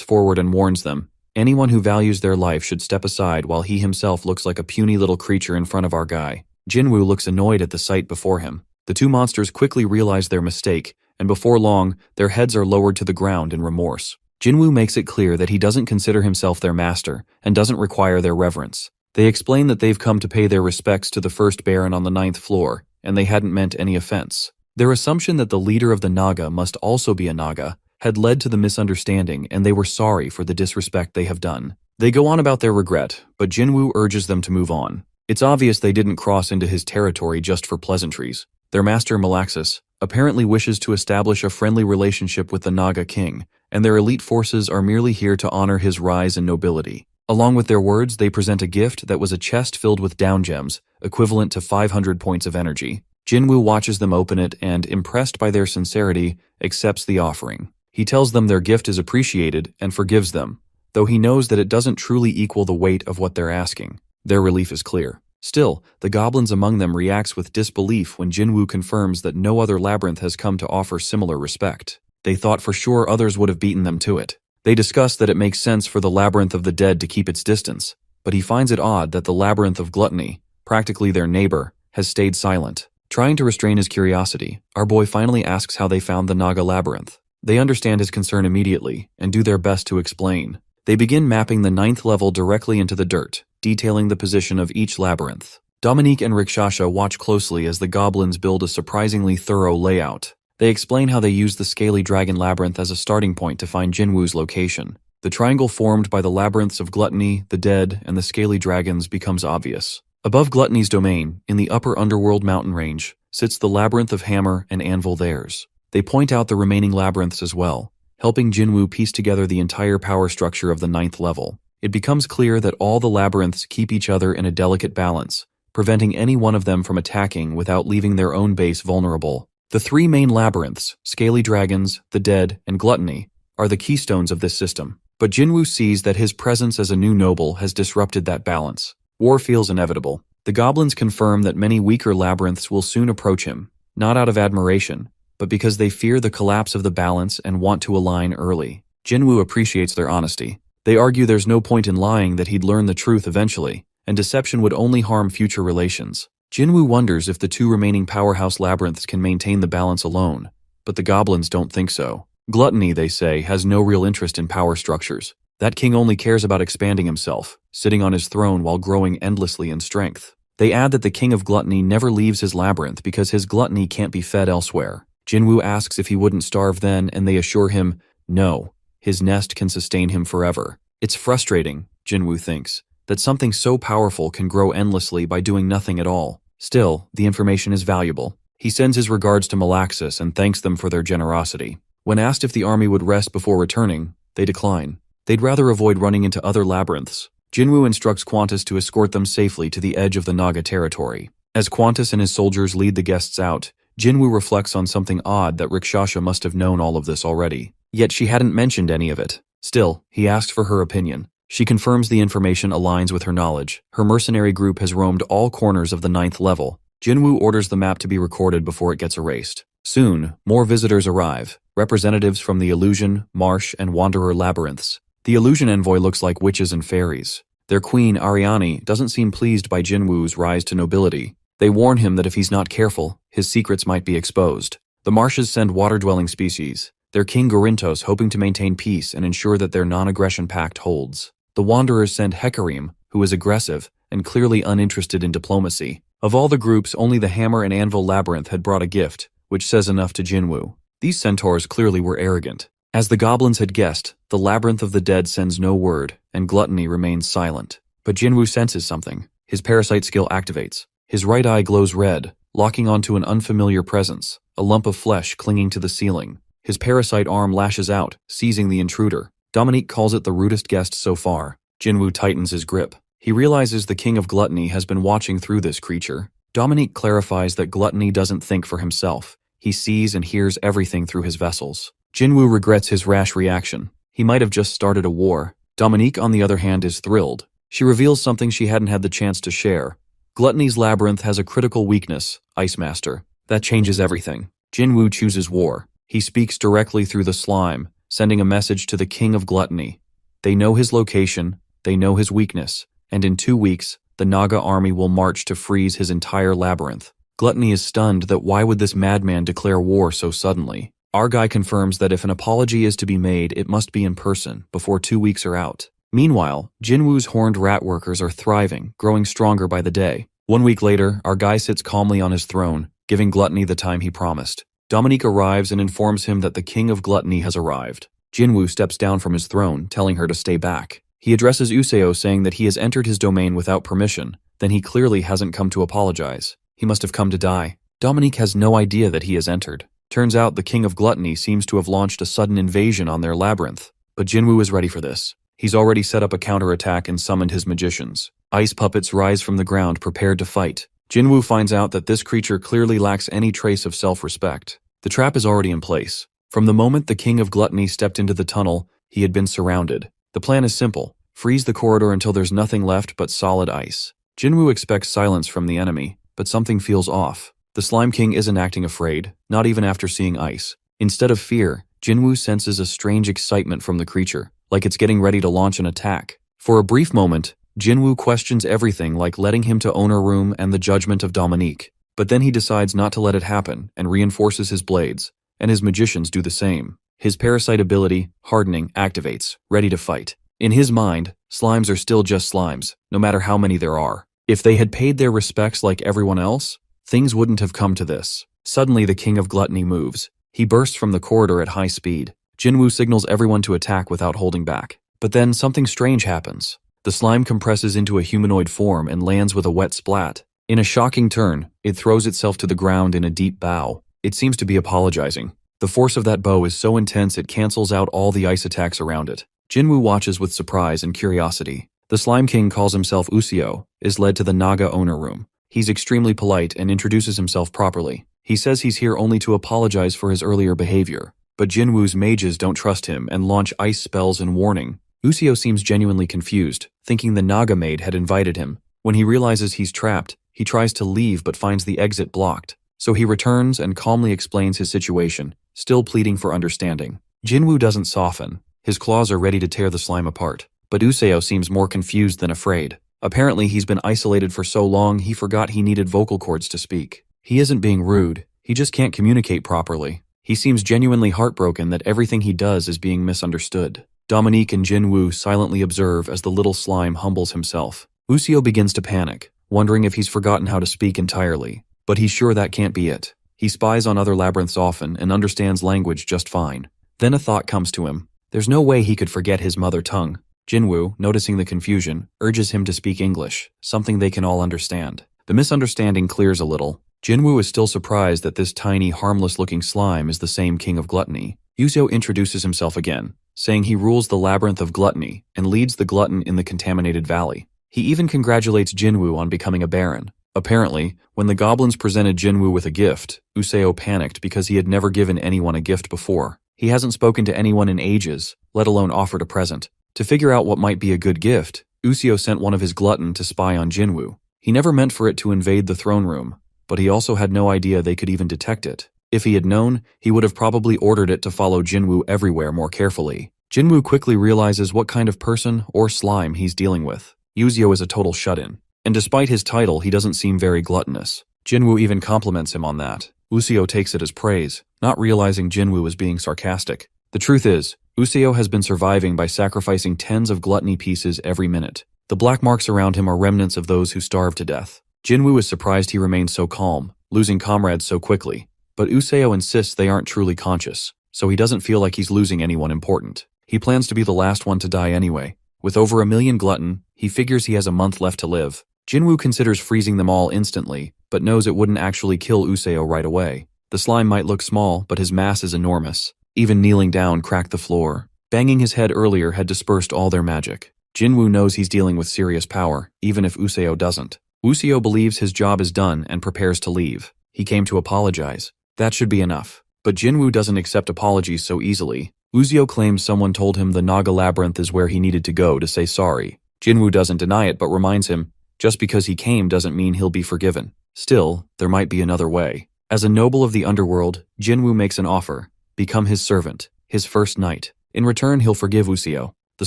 forward and warns them, anyone who values their life should step aside while he himself looks like a puny little creature in front of our guy. Jinwoo looks annoyed at the sight before him. The 2 monsters quickly realize their mistake, and before long, their heads are lowered to the ground in remorse. Jinwoo makes it clear that he doesn't consider himself their master, and doesn't require their reverence. They explain that they've come to pay their respects to the first Baron on the 9th floor, and they hadn't meant any offense. Their assumption that the leader of the Naga must also be a Naga had led to the misunderstanding, and they were sorry for the disrespect they have done. They go on about their regret, but Jinwoo urges them to move on. It's obvious they didn't cross into his territory just for pleasantries. Their master Malaxis apparently wishes to establish a friendly relationship with the Naga king, and their elite forces are merely here to honor his rise and nobility. Along with their words, they present a gift that was a chest filled with down gems, equivalent to 500 points of energy. Jinwoo watches them open it and, impressed by their sincerity, accepts the offering. He tells them their gift is appreciated and forgives them, though he knows that it doesn't truly equal the weight of what they're asking. Their relief is clear. Still, the goblins among them reacts with disbelief when Jinwoo confirms that no other labyrinth has come to offer similar respect. They thought for sure others would have beaten them to it. They discuss that it makes sense for the Labyrinth of the Dead to keep its distance, but he finds it odd that the Labyrinth of Gluttony, practically their neighbor, has stayed silent. Trying to restrain his curiosity, our boy finally asks how they found the Naga Labyrinth. They understand his concern immediately, and do their best to explain. They begin mapping the 9th level directly into the dirt, detailing the position of each labyrinth. Dominique and Rikshasha watch closely as the goblins build a surprisingly thorough layout. They explain how they use the Scaly Dragon Labyrinth as a starting point to find Jinwoo's location. The triangle formed by the labyrinths of Gluttony, the Dead, and the Scaly Dragons becomes obvious. Above Gluttony's domain, in the upper Underworld mountain range, sits the Labyrinth of Hammer and Anvil theirs. They point out the remaining labyrinths as well, helping Jinwoo piece together the entire power structure of the 9th level. It becomes clear that all the labyrinths keep each other in a delicate balance, preventing any one of them from attacking without leaving their own base vulnerable. The 3 main labyrinths, Scaly Dragons, the Dead, and Gluttony, are the keystones of this system. But Jinwoo sees that his presence as a new noble has disrupted that balance. War feels inevitable. The goblins confirm that many weaker labyrinths will soon approach him, not out of admiration, but because they fear the collapse of the balance and want to align early. Jinwoo appreciates their honesty. They argue there's no point in lying, that he'd learn the truth eventually, and deception would only harm future relations. Jinwoo wonders if the 2 remaining powerhouse labyrinths can maintain the balance alone, but the goblins don't think so. Gluttony, they say, has no real interest in power structures. That king only cares about expanding himself, sitting on his throne while growing endlessly in strength. They add that the king of Gluttony never leaves his labyrinth because his gluttony can't be fed elsewhere. Jinwoo asks if he wouldn't starve then, and they assure him, no, his nest can sustain him forever. It's frustrating, Jinwoo thinks, that something so powerful can grow endlessly by doing nothing at all. Still, the information is valuable. He sends his regards to Malaxis and thanks them for their generosity. When asked if the army would rest before returning, they decline. They'd rather avoid running into other labyrinths. Jinwoo instructs Qantas to escort them safely to the edge of the Naga territory. As Qantas and his soldiers lead the guests out, Jinwoo reflects on something odd, that Rikshasha must have known all of this already. Yet she hadn't mentioned any of it. Still, he asks for her opinion. She confirms the information aligns with her knowledge. Her mercenary group has roamed all corners of the 9th level. Jinwoo orders the map to be recorded before it gets erased. Soon, more visitors arrive, representatives from the Illusion, Marsh, and Wanderer labyrinths. The Illusion envoy looks like witches and fairies. Their queen, Ariani, doesn't seem pleased by Jinwoo's rise to nobility. They warn him that if he's not careful, his secrets might be exposed. The marshes send water-dwelling species, their king Gorintos hoping to maintain peace and ensure that their non-aggression pact holds. The Wanderers send Hecarim, who is aggressive and clearly uninterested in diplomacy. Of all the groups, only the Hammer and Anvil Labyrinth had brought a gift, which says enough to Jinwoo. These centaurs clearly were arrogant. As the goblins had guessed, the Labyrinth of the Dead sends no word, and Gluttony remains silent. But Jinwoo senses something. His parasite skill activates. His right eye glows red, locking onto an unfamiliar presence, a lump of flesh clinging to the ceiling. His parasite arm lashes out, seizing the intruder. Dominique calls it the rudest guest so far. Jinwoo tightens his grip. He realizes the King of Gluttony has been watching through this creature. Dominique clarifies that Gluttony doesn't think for himself. He sees and hears everything through his vessels. Jinwoo regrets his rash reaction. He might have just started a war. Dominique, on the other hand, is thrilled. She reveals something she hadn't had the chance to share. Gluttony's labyrinth has a critical weakness, Ice Master. That changes everything. Jinwoo chooses war. He speaks directly through the slime, sending a message to the King of Gluttony. They know his location, they know his weakness, and in 2 weeks, the Naga army will march to freeze his entire labyrinth. Gluttony is stunned that why would this madman declare war so suddenly. Our guy confirms that if an apology is to be made, it must be in person, before 2 weeks are out. Meanwhile, Jinwoo's horned rat workers are thriving, growing stronger by the day. 1 week later, our guy sits calmly on his throne, giving Gluttony the time he promised. Dominique arrives and informs him that the King of Gluttony has arrived. Jinwoo steps down from his throne, telling her to stay back. He addresses Useo saying that he has entered his domain without permission, then he clearly hasn't come to apologize. He must have come to die. Dominique has no idea that he has entered. Turns out the King of Gluttony seems to have launched a sudden invasion on their labyrinth. But Jinwoo is ready for this. He's already set up a counterattack and summoned his magicians. Ice puppets rise from the ground prepared to fight. Jinwoo finds out that this creature clearly lacks any trace of self-respect. The trap is already in place. From the moment the King of Gluttony stepped into the tunnel, he had been surrounded. The plan is simple. Freeze the corridor until there's nothing left but solid ice. Jinwoo expects silence from the enemy, but something feels off. The Slime King isn't acting afraid, not even after seeing ice. Instead of fear, Jinwoo senses a strange excitement from the creature, like it's getting ready to launch an attack. For a brief moment, Jinwoo questions everything like letting him to Owner Room and the judgment of Dominique. But then he decides not to let it happen and reinforces his blades, and his magicians do the same. His parasite ability, Hardening, activates, ready to fight. In his mind, slimes are still just slimes, no matter how many there are. If they had paid their respects like everyone else, things wouldn't have come to this. Suddenly the King of Gluttony moves. He bursts from the corridor at high speed. Jinwoo signals everyone to attack without holding back. But then something strange happens. The slime compresses into a humanoid form and lands with a wet splat. In a shocking turn, it throws itself to the ground in a deep bow. It seems to be apologizing. The force of that bow is so intense it cancels out all the ice attacks around it. Jinwoo watches with surprise and curiosity. The Slime King calls himself Useo, is led to the Naga Owner Room. He's extremely polite and introduces himself properly. He says he's here only to apologize for his earlier behavior. But Jinwoo's mages don't trust him and launch ice spells in warning. Useo seems genuinely confused, thinking the Naga maid had invited him. When he realizes he's trapped, he tries to leave but finds the exit blocked. So he returns and calmly explains his situation, still pleading for understanding. Jinwoo doesn't soften. His claws are ready to tear the slime apart. But Useo seems more confused than afraid. Apparently he's been isolated for so long he forgot he needed vocal cords to speak. He isn't being rude, he just can't communicate properly. He seems genuinely heartbroken that everything he does is being misunderstood. Dominique and Jinwoo silently observe as the little slime humbles himself. Useo begins to panic, wondering if he's forgotten how to speak entirely. But he's sure that can't be it. He spies on other labyrinths often and understands language just fine. Then a thought comes to him. There's no way he could forget his mother tongue. Jinwoo, noticing the confusion, urges him to speak English, something they can all understand. The misunderstanding clears a little. Jinwoo is still surprised that this tiny, harmless-looking slime is the same King of Gluttony. Useo introduces himself again, saying he rules the Labyrinth of Gluttony and leads the glutton in the contaminated valley. He even congratulates Jinwoo on becoming a baron. Apparently, when the goblins presented Jinwoo with a gift, Useo panicked because he had never given anyone a gift before. He hasn't spoken to anyone in ages, let alone offered a present. To figure out what might be a good gift, Useo sent one of his glutton to spy on Jinwoo. He never meant for it to invade the throne room, but he also had no idea they could even detect it. If he had known, he would have probably ordered it to follow Jinwoo everywhere more carefully. Jinwoo quickly realizes what kind of person or slime he's dealing with. Useo is a total shut-in. And despite his title, he doesn't seem very gluttonous. Jinwoo even compliments him on that. Useo takes it as praise, not realizing Jinwoo was being sarcastic. The truth is, Useo has been surviving by sacrificing tens of gluttony pieces every minute. The black marks around him are remnants of those who starved to death. Jinwoo is surprised he remains so calm, losing comrades so quickly. But Useo insists they aren't truly conscious, so he doesn't feel like he's losing anyone important. He plans to be the last one to die anyway. With over 1 million glutton, he figures he has a month left to live. Jinwoo considers freezing them all instantly, but knows it wouldn't actually kill Useo right away. The slime might look small, but his mass is enormous. Even kneeling down cracked the floor. Banging his head earlier had dispersed all their magic. Jinwoo knows he's dealing with serious power, even if Useo doesn't. Useo believes his job is done and prepares to leave. He came to apologize. That should be enough. But Jinwoo doesn't accept apologies so easily. Useo claims someone told him the Naga Labyrinth is where he needed to go to say sorry. Jinwoo doesn't deny it but reminds him, just because he came doesn't mean he'll be forgiven. Still, there might be another way. As a noble of the Underworld, Jinwoo makes an offer. Become his servant, his first knight. In return, he'll forgive Useo. The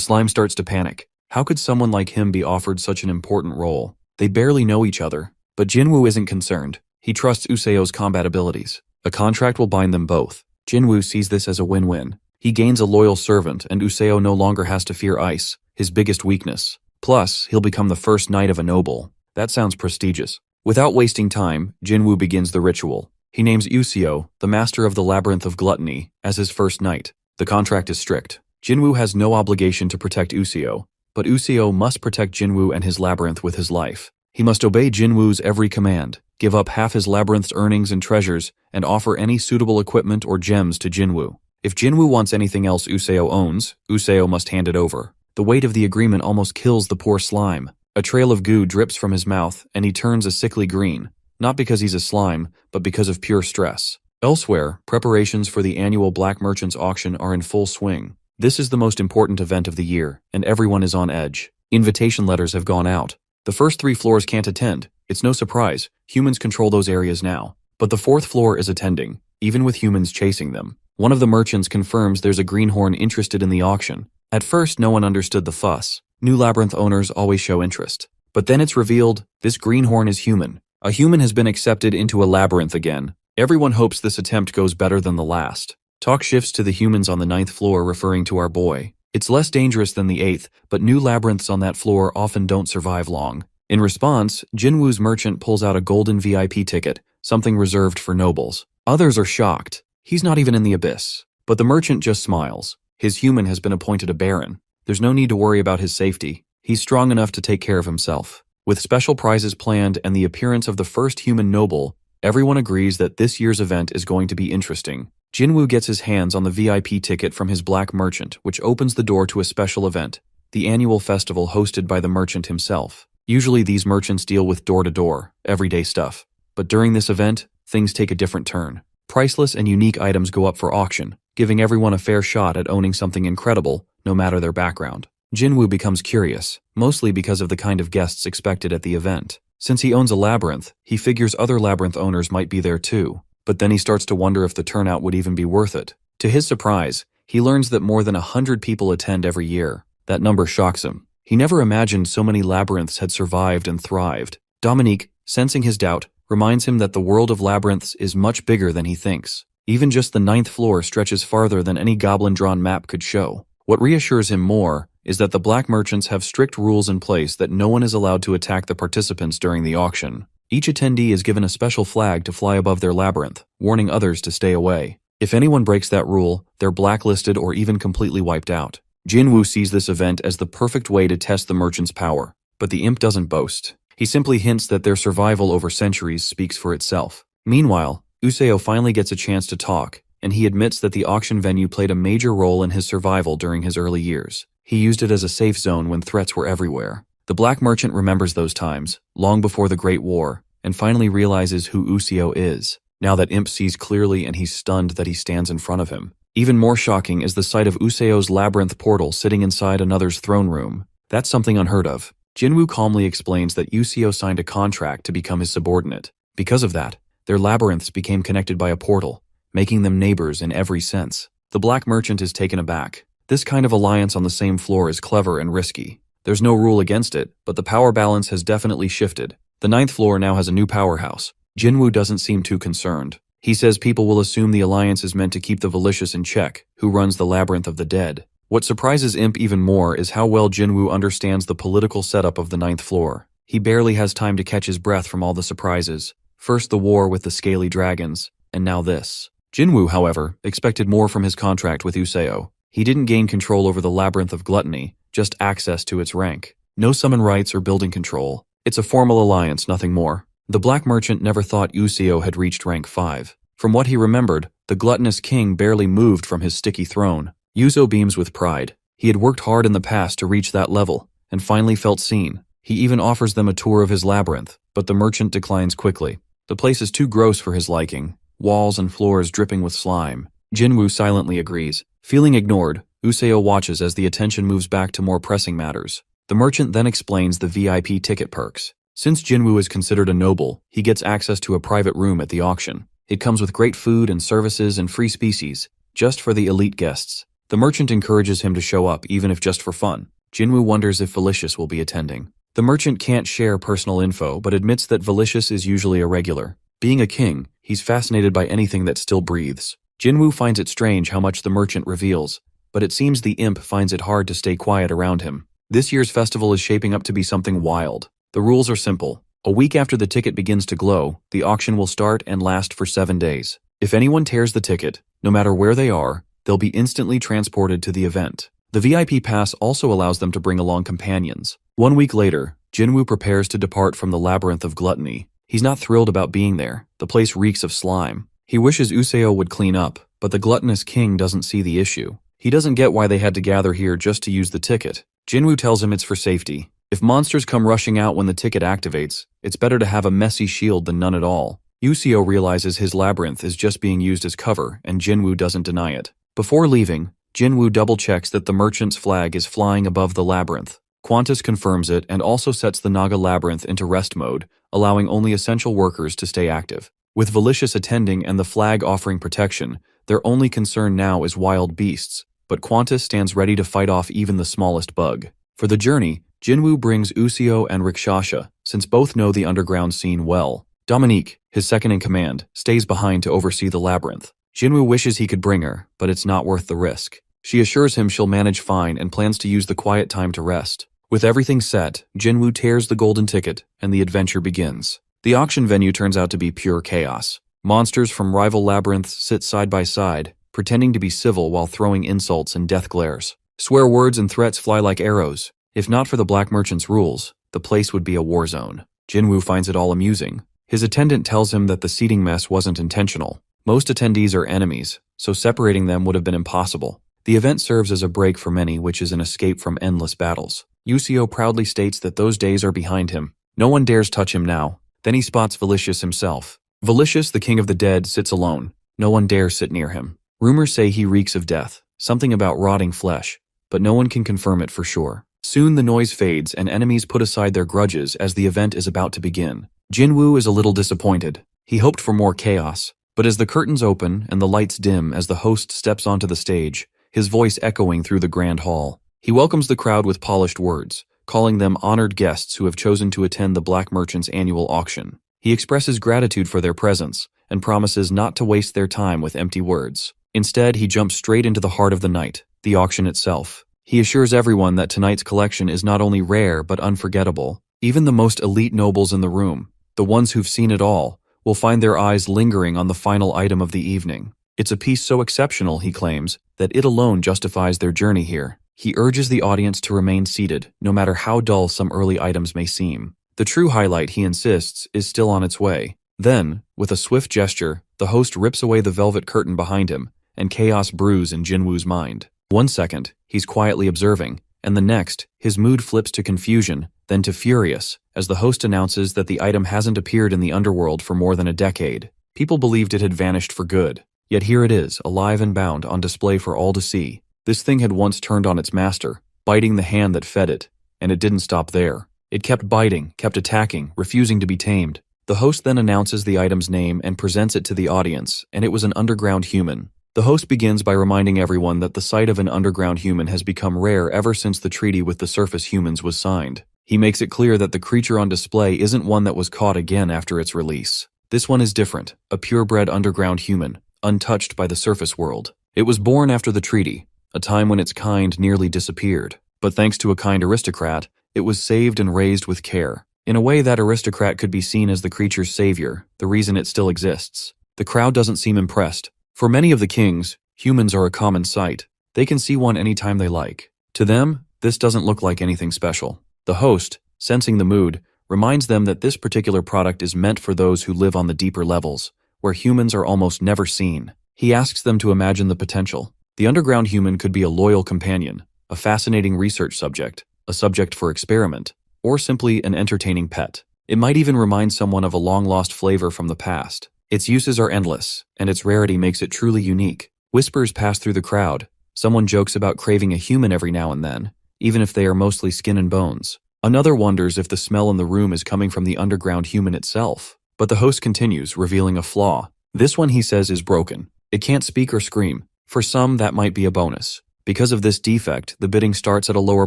slime starts to panic. How could someone like him be offered such an important role? They barely know each other. But Jinwoo isn't concerned. He trusts Useo's combat abilities. A contract will bind them both. Jinwoo sees this as a win-win. He gains a loyal servant, and Useo no longer has to fear ice, his biggest weakness. Plus, he'll become the first knight of a noble. That sounds prestigious. Without wasting time, Jinwoo begins the ritual. He names Useo, the master of the Labyrinth of Gluttony, as his first knight. The contract is strict. Jinwoo has no obligation to protect Useo, but Useo must protect Jinwoo and his labyrinth with his life. He must obey Jinwoo's every command, give up half his labyrinth's earnings and treasures, and offer any suitable equipment or gems to Jinwoo. If Jinwoo wants anything else Useo owns, Useo must hand it over. The weight of the agreement almost kills the poor slime. A trail of goo drips from his mouth, and he turns a sickly green. Not because he's a slime, but because of pure stress. Elsewhere, preparations for the annual Black Merchants auction are in full swing. This is the most important event of the year, and everyone is on edge. Invitation letters have gone out. The first 3 floors can't attend. It's no surprise. Humans control those areas now. But the 4th floor is attending, even with humans chasing them. One of the merchants confirms there's a greenhorn interested in the auction. At first, no one understood the fuss. New labyrinth owners always show interest. But then it's revealed, this greenhorn is human. A human has been accepted into a labyrinth again. Everyone hopes this attempt goes better than the last. Talk shifts to the humans on the 9th floor referring to our boy. It's less dangerous than the 8th, but new labyrinths on that floor often don't survive long. In response, Jinwoo's merchant pulls out a golden VIP ticket, something reserved for nobles. Others are shocked. He's not even in the abyss. But the merchant just smiles. His human has been appointed a baron. There's no need to worry about his safety. He's strong enough to take care of himself. With special prizes planned and the appearance of the first human noble, everyone agrees that this year's event is going to be interesting. Jinwoo gets his hands on the VIP ticket from his black merchant, which opens the door to a special event, the annual festival hosted by the merchant himself. Usually these merchants deal with door-to-door, everyday stuff. But during this event, things take a different turn. Priceless and unique items go up for auction, giving everyone a fair shot at owning something incredible, no matter their background. Jinwoo becomes curious, mostly because of the kind of guests expected at the event. Since he owns a labyrinth, he figures other labyrinth owners might be there too. But then he starts to wonder if the turnout would even be worth it. To his surprise, he learns that more than 100 people attend every year. That number shocks him. He never imagined so many labyrinths had survived and thrived. Dominique, sensing his doubt, reminds him that the world of labyrinths is much bigger than he thinks. Even just the 9th floor stretches farther than any goblin-drawn map could show. What reassures him more is that the black merchants have strict rules in place that no one is allowed to attack the participants during the auction. Each attendee is given a special flag to fly above their labyrinth, warning others to stay away. If anyone breaks that rule, they're blacklisted or even completely wiped out. Jinwoo sees this event as the perfect way to test the merchant's power, but the imp doesn't boast. He simply hints that their survival over centuries speaks for itself. Meanwhile, Useo finally gets a chance to talk, and he admits that the auction venue played a major role in his survival during his early years. He used it as a safe zone when threats were everywhere. The black merchant remembers those times, long before the Great War, and finally realizes who Useo is. Now that Imp sees clearly and he's stunned that he stands in front of him. Even more shocking is the sight of Useo's labyrinth portal sitting inside another's throne room. That's something unheard of. Jinwoo calmly explains that Useo signed a contract to become his subordinate. Because of that, their labyrinths became connected by a portal, making them neighbors in every sense. The black merchant is taken aback. This kind of alliance on the same floor is clever and risky. There's no rule against it, but the power balance has definitely shifted. The 9th floor now has a new powerhouse. Jinwoo doesn't seem too concerned. He says people will assume the alliance is meant to keep the Valicious in check, who runs the Labyrinth of the Dead. What surprises Imp even more is how well Jinwoo understands the political setup of the 9th floor. He barely has time to catch his breath from all the surprises. First the war with the scaly dragons, and now this. Jinwoo, however, expected more from his contract with Useo. He didn't gain control over the Labyrinth of Gluttony, just access to its rank. No summon rights or building control. It's a formal alliance, nothing more. The Black Merchant never thought Useo had reached rank 5. From what he remembered, the gluttonous king barely moved from his sticky throne. Yuzo beams with pride. He had worked hard in the past to reach that level, and finally felt seen. He even offers them a tour of his labyrinth, but the merchant declines quickly. The place is too gross for his liking. Walls and floors dripping with slime. Jinwoo silently agrees. Feeling ignored, Useo watches as the attention moves back to more pressing matters. The merchant then explains the VIP ticket perks. Since Jinwoo is considered a noble, he gets access to a private room at the auction. It comes with great food and services and free species, just for the elite guests. The merchant encourages him to show up, even if just for fun. Jinwoo wonders if Valicious will be attending. The merchant can't share personal info, but admits that Valicious is usually a regular. Being a king, he's fascinated by anything that still breathes. Jinwoo finds it strange how much the merchant reveals, but it seems the imp finds it hard to stay quiet around him. This year's festival is shaping up to be something wild. The rules are simple. A week after the ticket begins to glow, the auction will start and last for 7 days. If anyone tears the ticket, no matter where they are, they'll be instantly transported to the event. The VIP pass also allows them to bring along companions. 1 week later, Jinwoo prepares to depart from the Labyrinth of Gluttony. He's not thrilled about being there. The place reeks of slime. He wishes Useo would clean up, but the gluttonous king doesn't see the issue. He doesn't get why they had to gather here just to use the ticket. Jinwoo tells him it's for safety. If monsters come rushing out when the ticket activates, it's better to have a messy shield than none at all. Useo realizes his labyrinth is just being used as cover, and Jinwoo doesn't deny it. Before leaving, Jinwoo double-checks that the merchant's flag is flying above the labyrinth. Qantas confirms it and also sets the Naga labyrinth into rest mode, allowing only essential workers to stay active. With Valicious attending and the flag offering protection, their only concern now is wild beasts, but Qantas stands ready to fight off even the smallest bug. For the journey, Jinwoo brings Useo and Rikshasha, since both know the underground scene well. Dominique, his second-in-command, stays behind to oversee the labyrinth. Jinwoo wishes he could bring her, but it's not worth the risk. She assures him she'll manage fine and plans to use the quiet time to rest. With everything set, Jinwoo tears the golden ticket, and the adventure begins. The auction venue turns out to be pure chaos. Monsters from rival labyrinths sit side by side, pretending to be civil while throwing insults and death glares. Swear words and threats fly like arrows. If not for the Black Merchant's rules, the place would be a war zone. Jinwoo finds it all amusing. His attendant tells him that the seating mess wasn't intentional. Most attendees are enemies, so separating them would have been impossible. The event serves as a break for many, which is an escape from endless battles. Useo proudly states that those days are behind him. No one dares touch him now. Then he spots Valicious himself. Valicious, the king of the dead, sits alone. No one dares sit near him. Rumors say he reeks of death, something about rotting flesh, but no one can confirm it for sure. Soon the noise fades and enemies put aside their grudges as the event is about to begin. Jinwoo is a little disappointed. He hoped for more chaos, but as the curtains open and the lights dim as the host steps onto the stage, his voice echoing through the grand hall, he welcomes the crowd with polished words, calling them honored guests who have chosen to attend the Black Merchant's annual auction. He expresses gratitude for their presence and promises not to waste their time with empty words. Instead, he jumps straight into the heart of the night, the auction itself. He assures everyone that tonight's collection is not only rare but unforgettable. Even the most elite nobles in the room, the ones who've seen it all, will find their eyes lingering on the final item of the evening. It's a piece so exceptional, he claims, that it alone justifies their journey here. He urges the audience to remain seated, no matter how dull some early items may seem. The true highlight, he insists, is still on its way. Then, with a swift gesture, the host rips away the velvet curtain behind him, and chaos brews in Jinwoo's mind. 1 second, he's quietly observing, and the next, his mood flips to confusion, then to furious, as the host announces that the item hasn't appeared in the Underworld for more than a decade. People believed it had vanished for good, yet here it is, alive and bound, on display for all to see. This thing had once turned on its master, biting the hand that fed it, and it didn't stop there. It kept biting, kept attacking, refusing to be tamed. The host then announces the item's name and presents it to the audience, and it was an underground human. The host begins by reminding everyone that the sight of an underground human has become rare ever since the treaty with the surface humans was signed. He makes it clear that the creature on display isn't one that was caught again after its release. This one is different, a purebred underground human, untouched by the surface world. It was born after the treaty, a time when its kind nearly disappeared. But thanks to a kind aristocrat, it was saved and raised with care. In a way, that aristocrat could be seen as the creature's savior, the reason it still exists. The crowd doesn't seem impressed. For many of the kings, humans are a common sight. They can see one anytime they like. To them, this doesn't look like anything special. The host, sensing the mood, reminds them that this particular product is meant for those who live on the deeper levels, where humans are almost never seen. He asks them to imagine the potential. The underground human could be a loyal companion, a fascinating research subject, a subject for experiment, or simply an entertaining pet. It might even remind someone of a long-lost flavor from the past. Its uses are endless, and its rarity makes it truly unique. Whispers pass through the crowd. Someone jokes about craving a human every now and then, even if they are mostly skin and bones. Another wonders if the smell in the room is coming from the underground human itself. But the host continues, revealing a flaw. This one, he says, is broken. It can't speak or scream. For some, that might be a bonus. Because of this defect, the bidding starts at a lower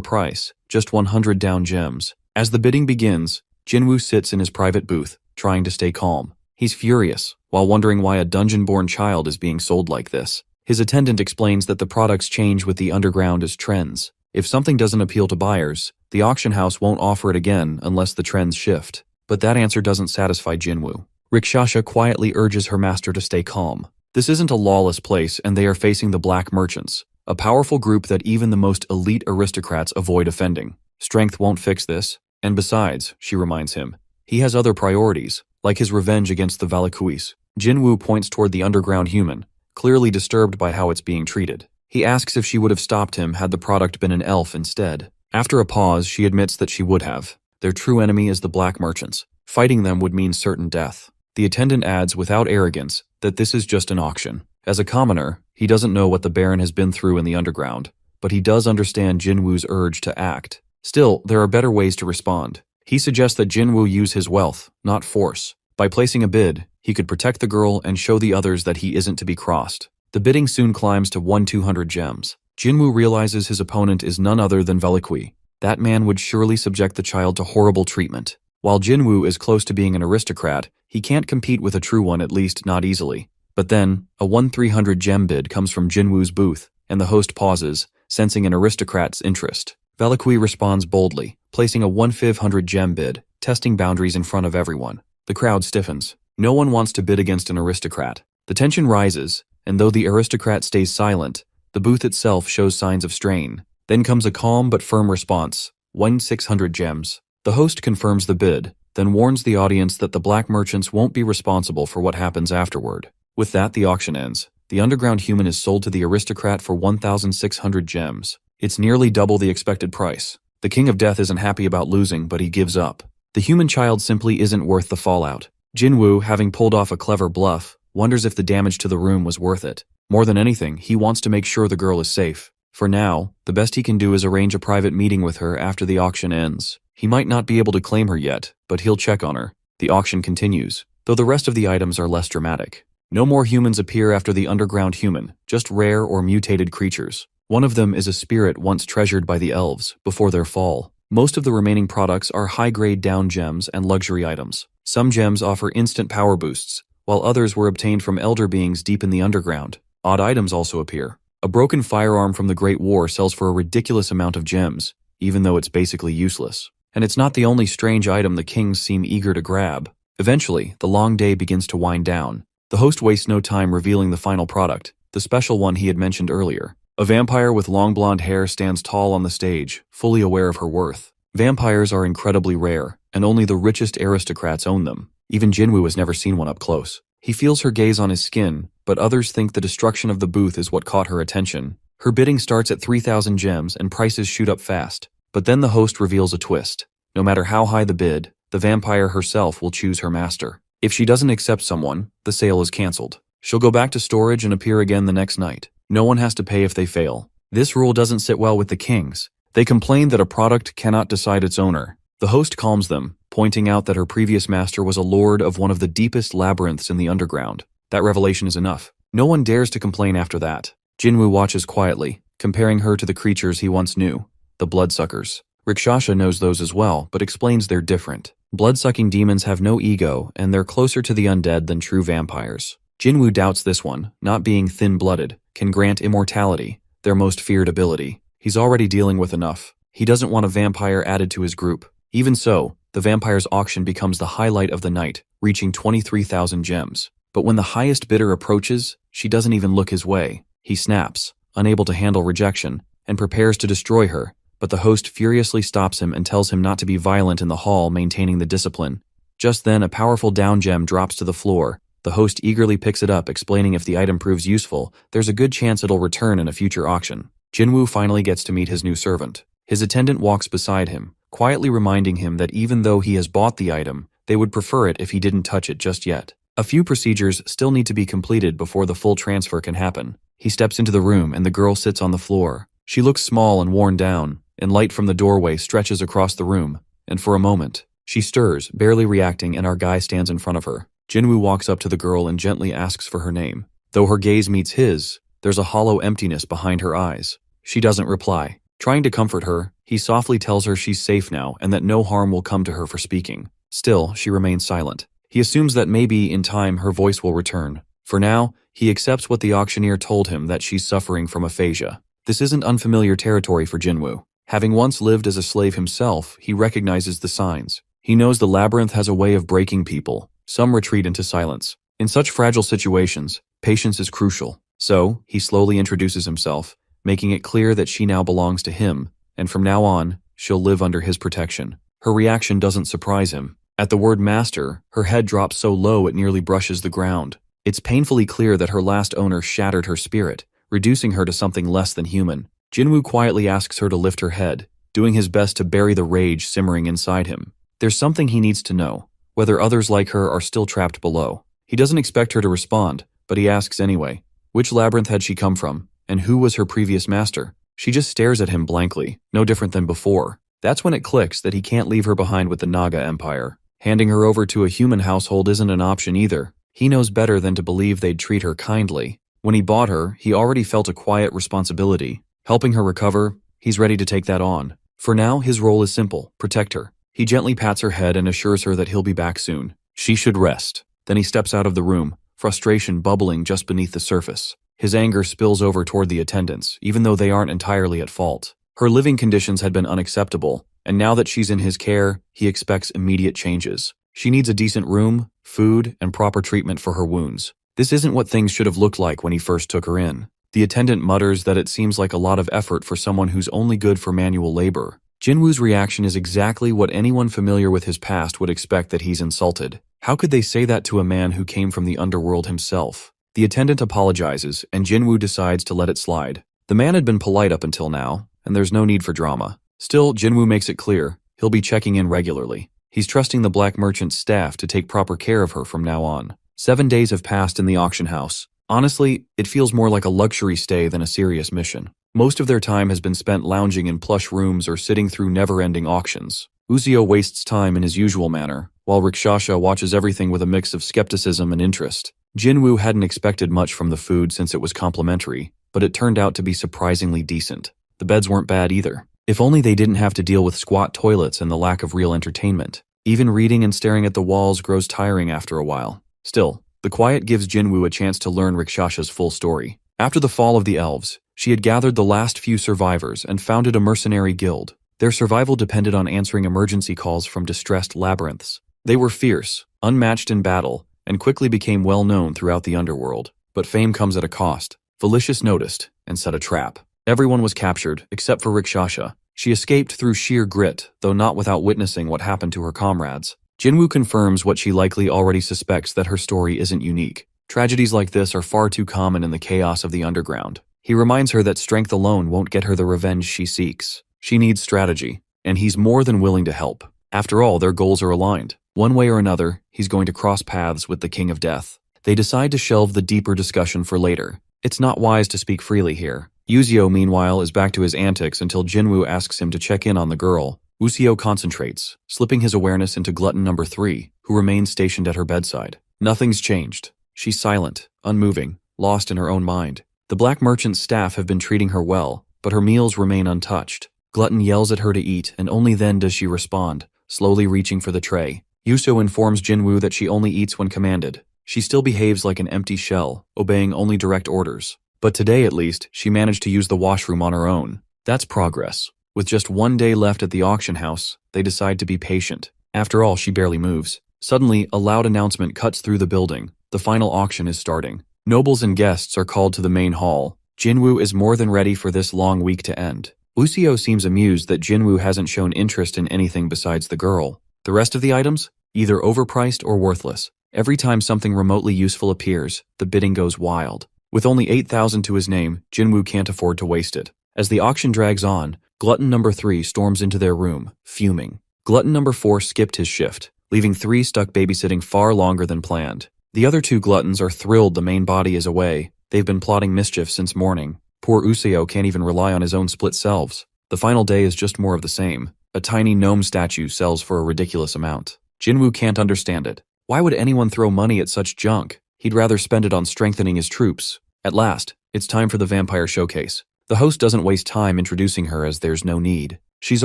price, just 100 down gems. As the bidding begins, Jinwoo sits in his private booth, trying to stay calm. He's furious, while wondering why a dungeon-born child is being sold like this. His attendant explains that the products change with the underground as trends. If something doesn't appeal to buyers, the auction house won't offer it again unless the trends shift. But that answer doesn't satisfy Jinwoo. Rikshasha quietly urges her master to stay calm. This isn't a lawless place, and they are facing the black merchants, a powerful group that even the most elite aristocrats avoid offending. Strength won't fix this, and besides, she reminds him, he has other priorities, like his revenge against the Valikuis. Jinwoo points toward the underground human, clearly disturbed by how it's being treated. He asks if she would have stopped him had the product been an elf instead. After a pause, she admits that she would have. Their true enemy is the black merchants. Fighting them would mean certain death. The attendant adds, without arrogance, that this is just an auction. As a commoner, he doesn't know what the Baron has been through in the underground, but he does understand Jinwoo's urge to act. Still, there are better ways to respond. He suggests that Jinwoo use his wealth, not force. By placing a bid, he could protect the girl and show the others that he isn't to be crossed. The bidding soon climbs to 1,200 gems. Jinwoo realizes his opponent is none other than Velikui. That man would surely subject the child to horrible treatment. While Jinwoo is close to being an aristocrat, he can't compete with a true one, at least not easily. But then, a 1,300 gem bid comes from Jinwoo's booth, and the host pauses, sensing an aristocrat's interest. Velikui responds boldly, placing a 1,500 gem bid, testing boundaries in front of everyone. The crowd stiffens. No one wants to bid against an aristocrat. The tension rises, and though the aristocrat stays silent, the booth itself shows signs of strain. Then comes a calm but firm response, 1,600 gems. The host confirms the bid, then warns the audience that the black merchants won't be responsible for what happens afterward. With that, the auction ends. The underground human is sold to the aristocrat for 1,600 gems. It's nearly double the expected price. The King of Death isn't happy about losing, but he gives up. The human child simply isn't worth the fallout. Jinwoo, having pulled off a clever bluff, wonders if the damage to the room was worth it. More than anything, he wants to make sure the girl is safe. For now, the best he can do is arrange a private meeting with her after the auction ends. He might not be able to claim her yet, but he'll check on her. The auction continues, though the rest of the items are less dramatic. No more humans appear after the underground human, just rare or mutated creatures. One of them is a spirit once treasured by the elves before their fall. Most of the remaining products are high-grade down gems and luxury items. Some gems offer instant power boosts, while others were obtained from elder beings deep in the underground. Odd items also appear. A broken firearm from the Great War sells for a ridiculous amount of gems, even though it's basically useless. And it's not the only strange item the kings seem eager to grab. Eventually, the long day begins to wind down. The host wastes no time revealing the final product, the special one he had mentioned earlier. A vampire with long blonde hair stands tall on the stage, fully aware of her worth. Vampires are incredibly rare, and only the richest aristocrats own them. Even Jinwoo has never seen one up close. He feels her gaze on his skin, but others think the destruction of the booth is what caught her attention. Her bidding starts at 3,000 gems and prices shoot up fast. But then the host reveals a twist. No matter how high the bid, the vampire herself will choose her master. If she doesn't accept someone, the sale is cancelled. She'll go back to storage and appear again the next night. No one has to pay if they fail. This rule doesn't sit well with the kings. They complain that a product cannot decide its owner. The host calms them, pointing out that her previous master was a lord of one of the deepest labyrinths in the underground. That revelation is enough. No one dares to complain after that. Jinwoo watches quietly, comparing her to the creatures he once knew, the bloodsuckers. Rikshasha knows those as well, but explains they're different. Blood-sucking demons have no ego, and they're closer to the undead than true vampires. Jinwoo doubts this one, not being thin-blooded, can grant immortality, their most feared ability. He's already dealing with enough. He doesn't want a vampire added to his group. Even so, the vampire's auction becomes the highlight of the night, reaching 23,000 gems. But when the highest bidder approaches, she doesn't even look his way. He snaps, unable to handle rejection, and prepares to destroy her, but the host furiously stops him and tells him not to be violent in the hall, maintaining the discipline. Just then, a powerful down gem drops to the floor. The host eagerly picks it up, explaining if the item proves useful, there's a good chance it'll return in a future auction. Jinwoo finally gets to meet his new servant. His attendant walks beside him, quietly reminding him that even though he has bought the item, they would prefer it if he didn't touch it just yet. A few procedures still need to be completed before the full transfer can happen. He steps into the room and the girl sits on the floor. She looks small and worn down, and light from the doorway stretches across the room, and for a moment, she stirs, barely reacting, and our guy stands in front of her. Jinwoo walks up to the girl and gently asks for her name. Though her gaze meets his, there's a hollow emptiness behind her eyes. She doesn't reply. Trying to comfort her, he softly tells her she's safe now and that no harm will come to her for speaking. Still, she remains silent. He assumes that maybe, in time, her voice will return. For now, he accepts what the auctioneer told him, that she's suffering from aphasia. This isn't unfamiliar territory for Jinwoo. Having once lived as a slave himself, he recognizes the signs. He knows the labyrinth has a way of breaking people. Some retreat into silence. In such fragile situations, patience is crucial. So, he slowly introduces himself, making it clear that she now belongs to him, and from now on, she'll live under his protection. Her reaction doesn't surprise him. At the word master, her head drops so low it nearly brushes the ground. It's painfully clear that her last owner shattered her spirit, reducing her to something less than human. Jinwoo quietly asks her to lift her head, doing his best to bury the rage simmering inside him. There's something he needs to know, whether others like her are still trapped below. He doesn't expect her to respond, but he asks anyway. Which labyrinth had she come from, and who was her previous master? She just stares at him blankly, no different than before. That's when it clicks that he can't leave her behind with the Naga Empire. Handing her over to a human household isn't an option either. He knows better than to believe they'd treat her kindly. When he bought her, he already felt a quiet responsibility. Helping her recover, he's ready to take that on. For now, his role is simple: protect her. He gently pats her head and assures her that he'll be back soon. She should rest. Then he steps out of the room, frustration bubbling just beneath the surface. His anger spills over toward the attendants, even though they aren't entirely at fault. Her living conditions had been unacceptable, and now that she's in his care, he expects immediate changes. She needs a decent room, food, and proper treatment for her wounds. This isn't what things should have looked like when he first took her in. The attendant mutters that it seems like a lot of effort for someone who's only good for manual labor. Jinwoo's reaction is exactly what anyone familiar with his past would expect, that he's insulted. How could they say that to a man who came from the underworld himself? The attendant apologizes, and Jinwoo decides to let it slide. The man had been polite up until now, and there's no need for drama. Still, Jinwoo makes it clear he'll be checking in regularly. He's trusting the black merchant's staff to take proper care of her from now on. 7 days have passed in the auction house. Honestly, it feels more like a luxury stay than a serious mission. Most of their time has been spent lounging in plush rooms or sitting through never-ending auctions. Uzio wastes time in his usual manner, while Rikshasha watches everything with a mix of skepticism and interest. Jinwoo hadn't expected much from the food since it was complimentary, but it turned out to be surprisingly decent. The beds weren't bad either. If only they didn't have to deal with squat toilets and the lack of real entertainment. Even reading and staring at the walls grows tiring after a while. Still, the quiet gives Jinwoo a chance to learn Rikshasha's full story. After the fall of the elves, she had gathered the last few survivors and founded a mercenary guild. Their survival depended on answering emergency calls from distressed labyrinths. They were fierce, unmatched in battle, and quickly became well known throughout the underworld. But fame comes at a cost. Felicius noticed and set a trap. Everyone was captured, except for Rikshasha. She escaped through sheer grit, though not without witnessing what happened to her comrades. Jinwoo confirms what she likely already suspects, that her story isn't unique. Tragedies like this are far too common in the chaos of the underground. He reminds her that strength alone won't get her the revenge she seeks. She needs strategy, and he's more than willing to help. After all, their goals are aligned. One way or another, he's going to cross paths with the King of Death. They decide to shelve the deeper discussion for later. It's not wise to speak freely here. Uzio, meanwhile, is back to his antics until Jinwoo asks him to check in on the girl. Uzio concentrates, slipping his awareness into glutton number 3, who remains stationed at her bedside. Nothing's changed. She's silent, unmoving, lost in her own mind. The black merchant's staff have been treating her well, but her meals remain untouched. Glutton yells at her to eat, and only then does she respond, slowly reaching for the tray. Yuso informs Jinwoo that she only eats when commanded. She still behaves like an empty shell, obeying only direct orders. But today, at least, she managed to use the washroom on her own. That's progress. With just one day left at the auction house, they decide to be patient. After all, she barely moves. Suddenly, a loud announcement cuts through the building. The final auction is starting. Nobles and guests are called to the main hall. Jinwoo is more than ready for this long week to end. Usio seems amused that Jinwoo hasn't shown interest in anything besides the girl. The rest of the items? Either overpriced or worthless. Every time something remotely useful appears, the bidding goes wild. With only 8,000 to his name, Jinwoo can't afford to waste it. As the auction drags on, Glutton number 3 storms into their room, fuming. Glutton number 4 skipped his shift, leaving 3 stuck babysitting far longer than planned. The other 2 gluttons are thrilled the main body is away. They've been plotting mischief since morning. Poor Useo can't even rely on his own split selves. The final day is just more of the same. A tiny gnome statue sells for a ridiculous amount. Jinwoo can't understand it. Why would anyone throw money at such junk? He'd rather spend it on strengthening his troops. At last, it's time for the vampire showcase. The host doesn't waste time introducing her as there's no need. She's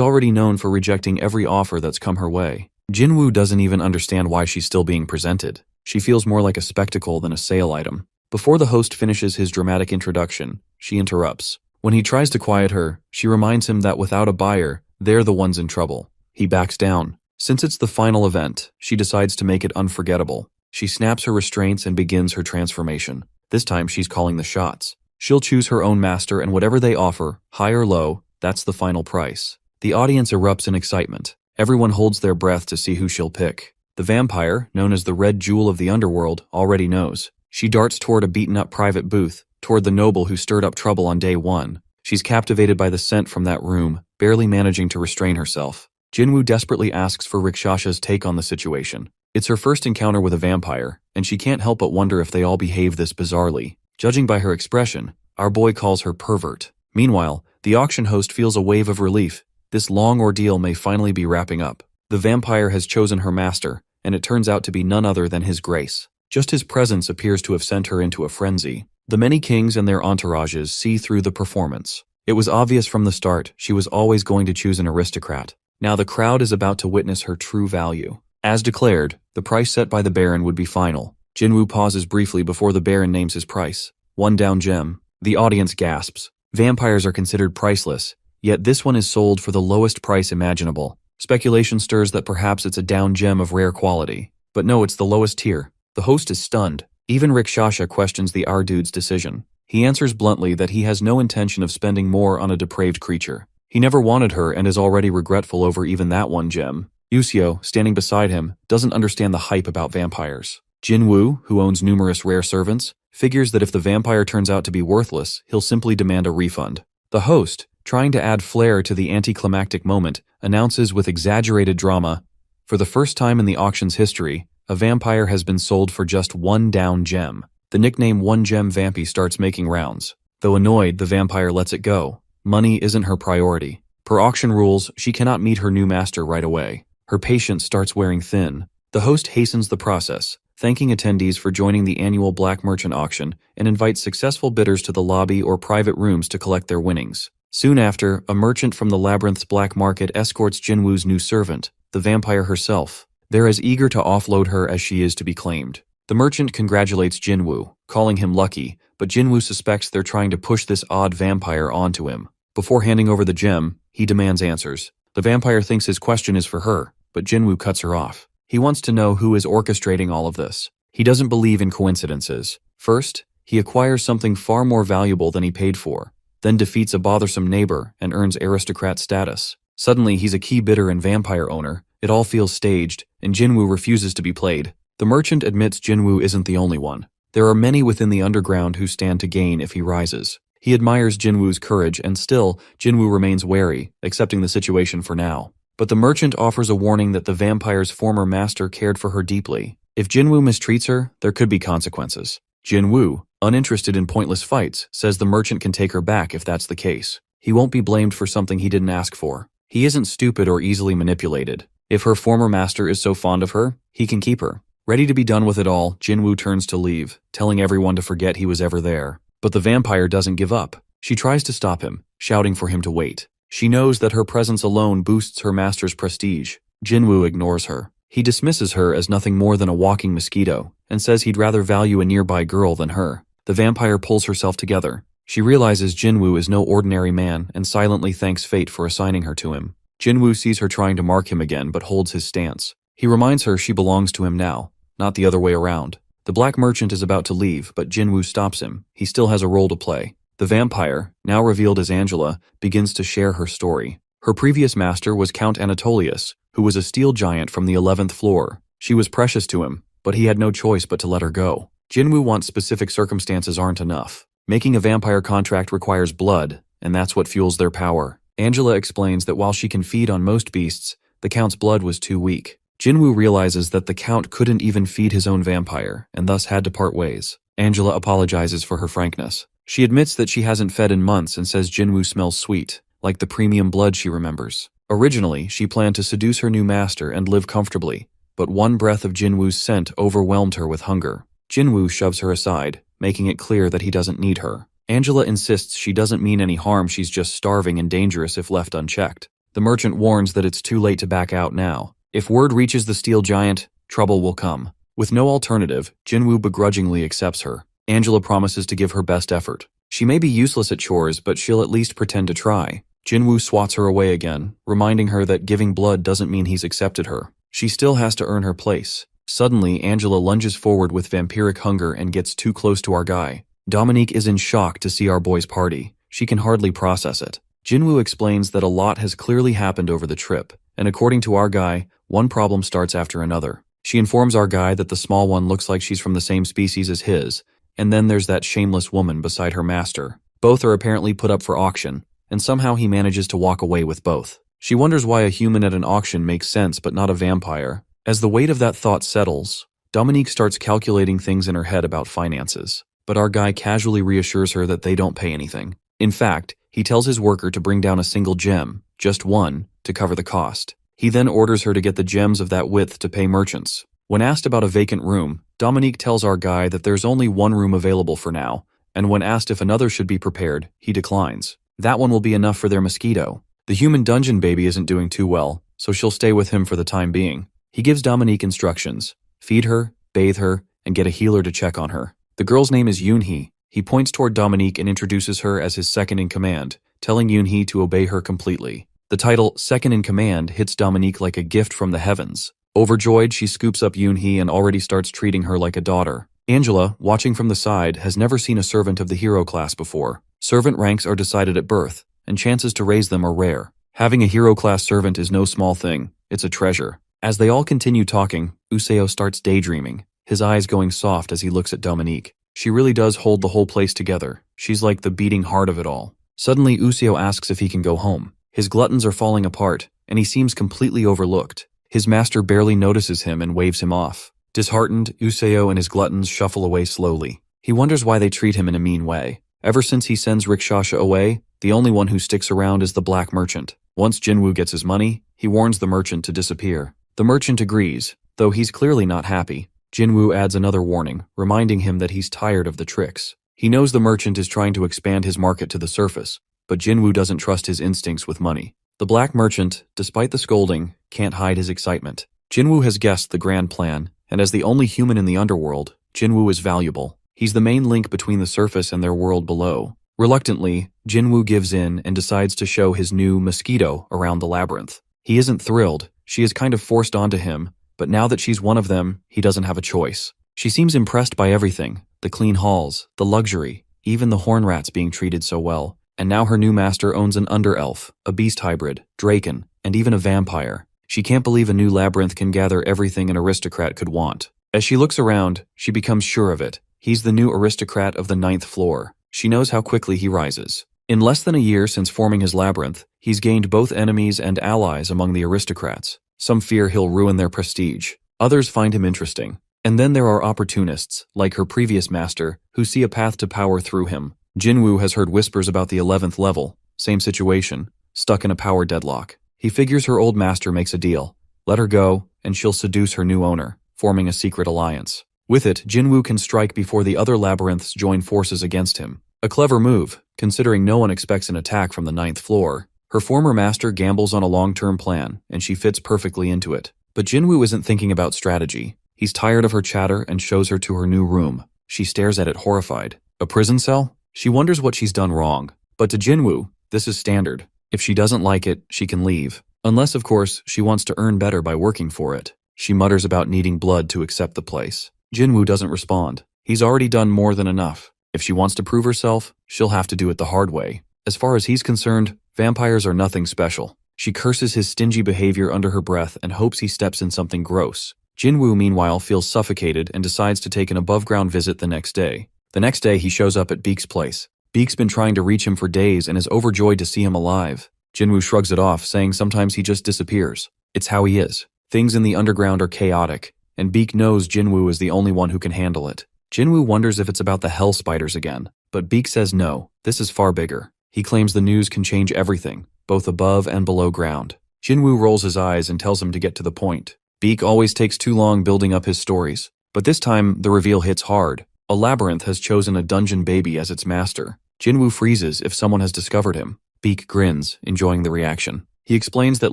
already known for rejecting every offer that's come her way. Jinwoo doesn't even understand why she's still being presented. She feels more like a spectacle than a sale item. Before the host finishes his dramatic introduction, she interrupts. When he tries to quiet her, she reminds him that without a buyer, they're the ones in trouble. He backs down. Since it's the final event, she decides to make it unforgettable. She snaps her restraints and begins her transformation. This time she's calling the shots. She'll choose her own master, and whatever they offer, high or low, that's the final price. The audience erupts in excitement. Everyone holds their breath to see who she'll pick. The vampire, known as the Red Jewel of the Underworld, already knows. She darts toward a beaten-up private booth, toward the noble who stirred up trouble on day 1. She's captivated by the scent from that room, barely managing to restrain herself. Jinwoo desperately asks for Rikshasha's take on the situation. It's her first encounter with a vampire, and she can't help but wonder if they all behave this bizarrely. Judging by her expression, our boy calls her pervert. Meanwhile, the auction host feels a wave of relief. This long ordeal may finally be wrapping up. The vampire has chosen her master, and it turns out to be none other than His Grace. Just his presence appears to have sent her into a frenzy. The many kings and their entourages see through the performance. It was obvious from the start she was always going to choose an aristocrat. Now the crowd is about to witness her true value. As declared, the price set by the Baron would be final. Jinwoo pauses briefly before the Baron names his price. 1 down gem. The audience gasps. Vampires are considered priceless, yet this one is sold for the lowest price imaginable. Speculation stirs that perhaps it's a down gem of rare quality. But no, it's the lowest tier. The host is stunned. Even Rikshasha questions the our dude's decision. He answers bluntly that he has no intention of spending more on a depraved creature. He never wanted her and is already regretful over even that 1 gem. Usio, standing beside him, doesn't understand the hype about vampires. Jinwoo, who owns numerous rare servants, figures that if the vampire turns out to be worthless, he'll simply demand a refund. The host, trying to add flair to the anticlimactic moment, announces with exaggerated drama, for the first time in the auction's history, a vampire has been sold for just 1 down gem. The nickname 1 Gem Vampy starts making rounds. Though annoyed, the vampire lets it go. Money isn't her priority. Per auction rules, she cannot meet her new master right away. Her patience starts wearing thin. The host hastens the process, thanking attendees for joining the annual black merchant auction, and invites successful bidders to the lobby or private rooms to collect their winnings. Soon after, a merchant from the labyrinth's black market escorts Jinwoo's new servant, the vampire herself. They're as eager to offload her as she is to be claimed. The merchant congratulates Jinwoo, calling him lucky, but Jinwoo suspects they're trying to push this odd vampire onto him. Before handing over the gem, he demands answers. The vampire thinks his question is for her, but Jinwoo cuts her off. He wants to know who is orchestrating all of this. He doesn't believe in coincidences. First, he acquires something far more valuable than he paid for, then defeats a bothersome neighbor and earns aristocrat status. Suddenly, he's a key bidder and vampire owner. It all feels staged, and Jinwoo refuses to be played. The merchant admits Jinwoo isn't the only one. There are many within the underground who stand to gain if he rises. He admires Jinwoo's courage, and still, Jinwoo remains wary, accepting the situation for now. But the merchant offers a warning that the vampire's former master cared for her deeply. If Jinwoo mistreats her, there could be consequences. Jinwoo, uninterested in pointless fights, says the merchant can take her back if that's the case. He won't be blamed for something he didn't ask for. He isn't stupid or easily manipulated. If her former master is so fond of her, he can keep her. Ready to be done with it all, Jinwoo turns to leave, telling everyone to forget he was ever there. But the vampire doesn't give up. She tries to stop him, shouting for him to wait. She knows that her presence alone boosts her master's prestige. Jinwoo ignores her. He dismisses her as nothing more than a walking mosquito and says he'd rather value a nearby girl than her. The vampire pulls herself together. She realizes Jinwoo is no ordinary man and silently thanks fate for assigning her to him. Jinwoo sees her trying to mark him again but holds his stance. He reminds her she belongs to him now, not the other way around. The black merchant is about to leave, but Jinwoo stops him. He still has a role to play. The vampire, now revealed as Angela, begins to share her story. Her previous master was Count Anatolius, who was a steel giant from the 11th floor. She was precious to him, but he had no choice but to let her go. Jinwoo wants specific circumstances aren't enough. Making a vampire contract requires blood, and that's what fuels their power. Angela explains that while she can feed on most beasts, the Count's blood was too weak. Jinwoo realizes that the Count couldn't even feed his own vampire, and thus had to part ways. Angela apologizes for her frankness. She admits that she hasn't fed in months and says Jinwoo smells sweet, like the premium blood she remembers. Originally, she planned to seduce her new master and live comfortably, but one breath of Jinwoo's scent overwhelmed her with hunger. Jinwoo shoves her aside, making it clear that he doesn't need her. Angela insists she doesn't mean any harm, she's just starving and dangerous if left unchecked. The merchant warns that it's too late to back out now. If word reaches the steel giant, trouble will come. With no alternative, Jinwoo begrudgingly accepts her. Angela promises to give her best effort. She may be useless at chores, but she'll at least pretend to try. Jinwoo swats her away again, reminding her that giving blood doesn't mean he's accepted her. She still has to earn her place. Suddenly, Angela lunges forward with vampiric hunger and gets too close to our guy. Dominique is in shock to see our boy's party. She can hardly process it. Jinwoo explains that a lot has clearly happened over the trip, and according to our guy, one problem starts after another. She informs our guy that the small one looks like she's from the same species as his, and then there's that shameless woman beside her master. Both are apparently put up for auction, and somehow he manages to walk away with both. She wonders why a human at an auction makes sense but not a vampire. As the weight of that thought settles, Dominique starts calculating things in her head about finances, but our guy casually reassures her that they don't pay anything. In fact, he tells his worker to bring down a single gem, just one, to cover the cost. He then orders her to get the gems of that width to pay merchants. When asked about a vacant room, Dominique tells our guy that there's only one room available for now, and when asked if another should be prepared, he declines. That one will be enough for their mosquito. The human dungeon baby isn't doing too well, so she'll stay with him for the time being. He gives Dominique instructions: feed her, bathe her, and get a healer to check on her. The girl's name is Yoonhee. He points toward Dominique and introduces her as his second-in-command, telling Yoonhee to obey her completely. The title, second-in-command, hits Dominique like a gift from the heavens. Overjoyed, she scoops up Yoonhee and already starts treating her like a daughter. Angela, watching from the side, has never seen a servant of the hero class before. Servant ranks are decided at birth, and chances to raise them are rare. Having a hero-class servant is no small thing. It's a treasure. As they all continue talking, Useo starts daydreaming, his eyes going soft as he looks at Dominique. She really does hold the whole place together. She's like the beating heart of it all. Suddenly, Useo asks if he can go home. His gluttons are falling apart, and he seems completely overlooked. His master barely notices him and waves him off. Disheartened, Useo and his gluttons shuffle away slowly. He wonders why they treat him in a mean way. Ever since he sends Rikshasha away, the only one who sticks around is the black merchant. Once Jinwoo gets his money, he warns the merchant to disappear. The merchant agrees, though he's clearly not happy. Jinwoo adds another warning, reminding him that he's tired of the tricks. He knows the merchant is trying to expand his market to the surface, but Jinwoo doesn't trust his instincts with money. The black merchant, despite the scolding, can't hide his excitement. Jinwoo has guessed the grand plan, and as the only human in the underworld, Jinwoo is valuable. He's the main link between the surface and their world below. Reluctantly, Jinwoo gives in and decides to show his new mosquito around the labyrinth. He isn't thrilled. She is kind of forced onto him, but now that she's one of them, he doesn't have a choice. She seems impressed by everything, the clean halls, the luxury, even the horn rats being treated so well. And now her new master owns an under-elf, a beast hybrid, draken, and even a vampire. She can't believe a new labyrinth can gather everything an aristocrat could want. As she looks around, she becomes sure of it. He's the new aristocrat of the 9th floor. She knows how quickly he rises. In less than a year since forming his labyrinth, he's gained both enemies and allies among the aristocrats. Some fear he'll ruin their prestige. Others find him interesting. And then there are opportunists, like her previous master, who see a path to power through him. Jinwoo has heard whispers about the 11th level. Same situation, stuck in a power deadlock. He figures her old master makes a deal. Let her go, and she'll seduce her new owner, forming a secret alliance. With it, Jinwoo can strike before the other labyrinths join forces against him. A clever move, considering no one expects an attack from the 9th floor. Her former master gambles on a long-term plan, and she fits perfectly into it. But Jinwoo isn't thinking about strategy. He's tired of her chatter and shows her to her new room. She stares at it horrified. A prison cell? She wonders what she's done wrong. But to Jinwoo, this is standard. If she doesn't like it, she can leave. Unless, of course, she wants to earn better by working for it. She mutters about needing blood to accept the place. Jinwoo doesn't respond. He's already done more than enough. If she wants to prove herself, she'll have to do it the hard way. As far as he's concerned, vampires are nothing special. She curses his stingy behavior under her breath and hopes he steps in something gross. Jinwoo, meanwhile, feels suffocated and decides to take an above-ground visit the next day. The next day, he shows up at Beek's place. Beek's been trying to reach him for days and is overjoyed to see him alive. Jinwoo shrugs it off, saying sometimes he just disappears. It's how he is. Things in the underground are chaotic, and Beek knows Jinwoo is the only one who can handle it. Jinwoo wonders if it's about the hell spiders again, but Beek says no, this is far bigger. He claims the news can change everything, both above and below ground. Jinwoo rolls his eyes and tells him to get to the point. Beek always takes too long building up his stories, but this time the reveal hits hard. A labyrinth has chosen a dungeon baby as its master. Jinwoo freezes if someone has discovered him. Beek grins, enjoying the reaction. He explains that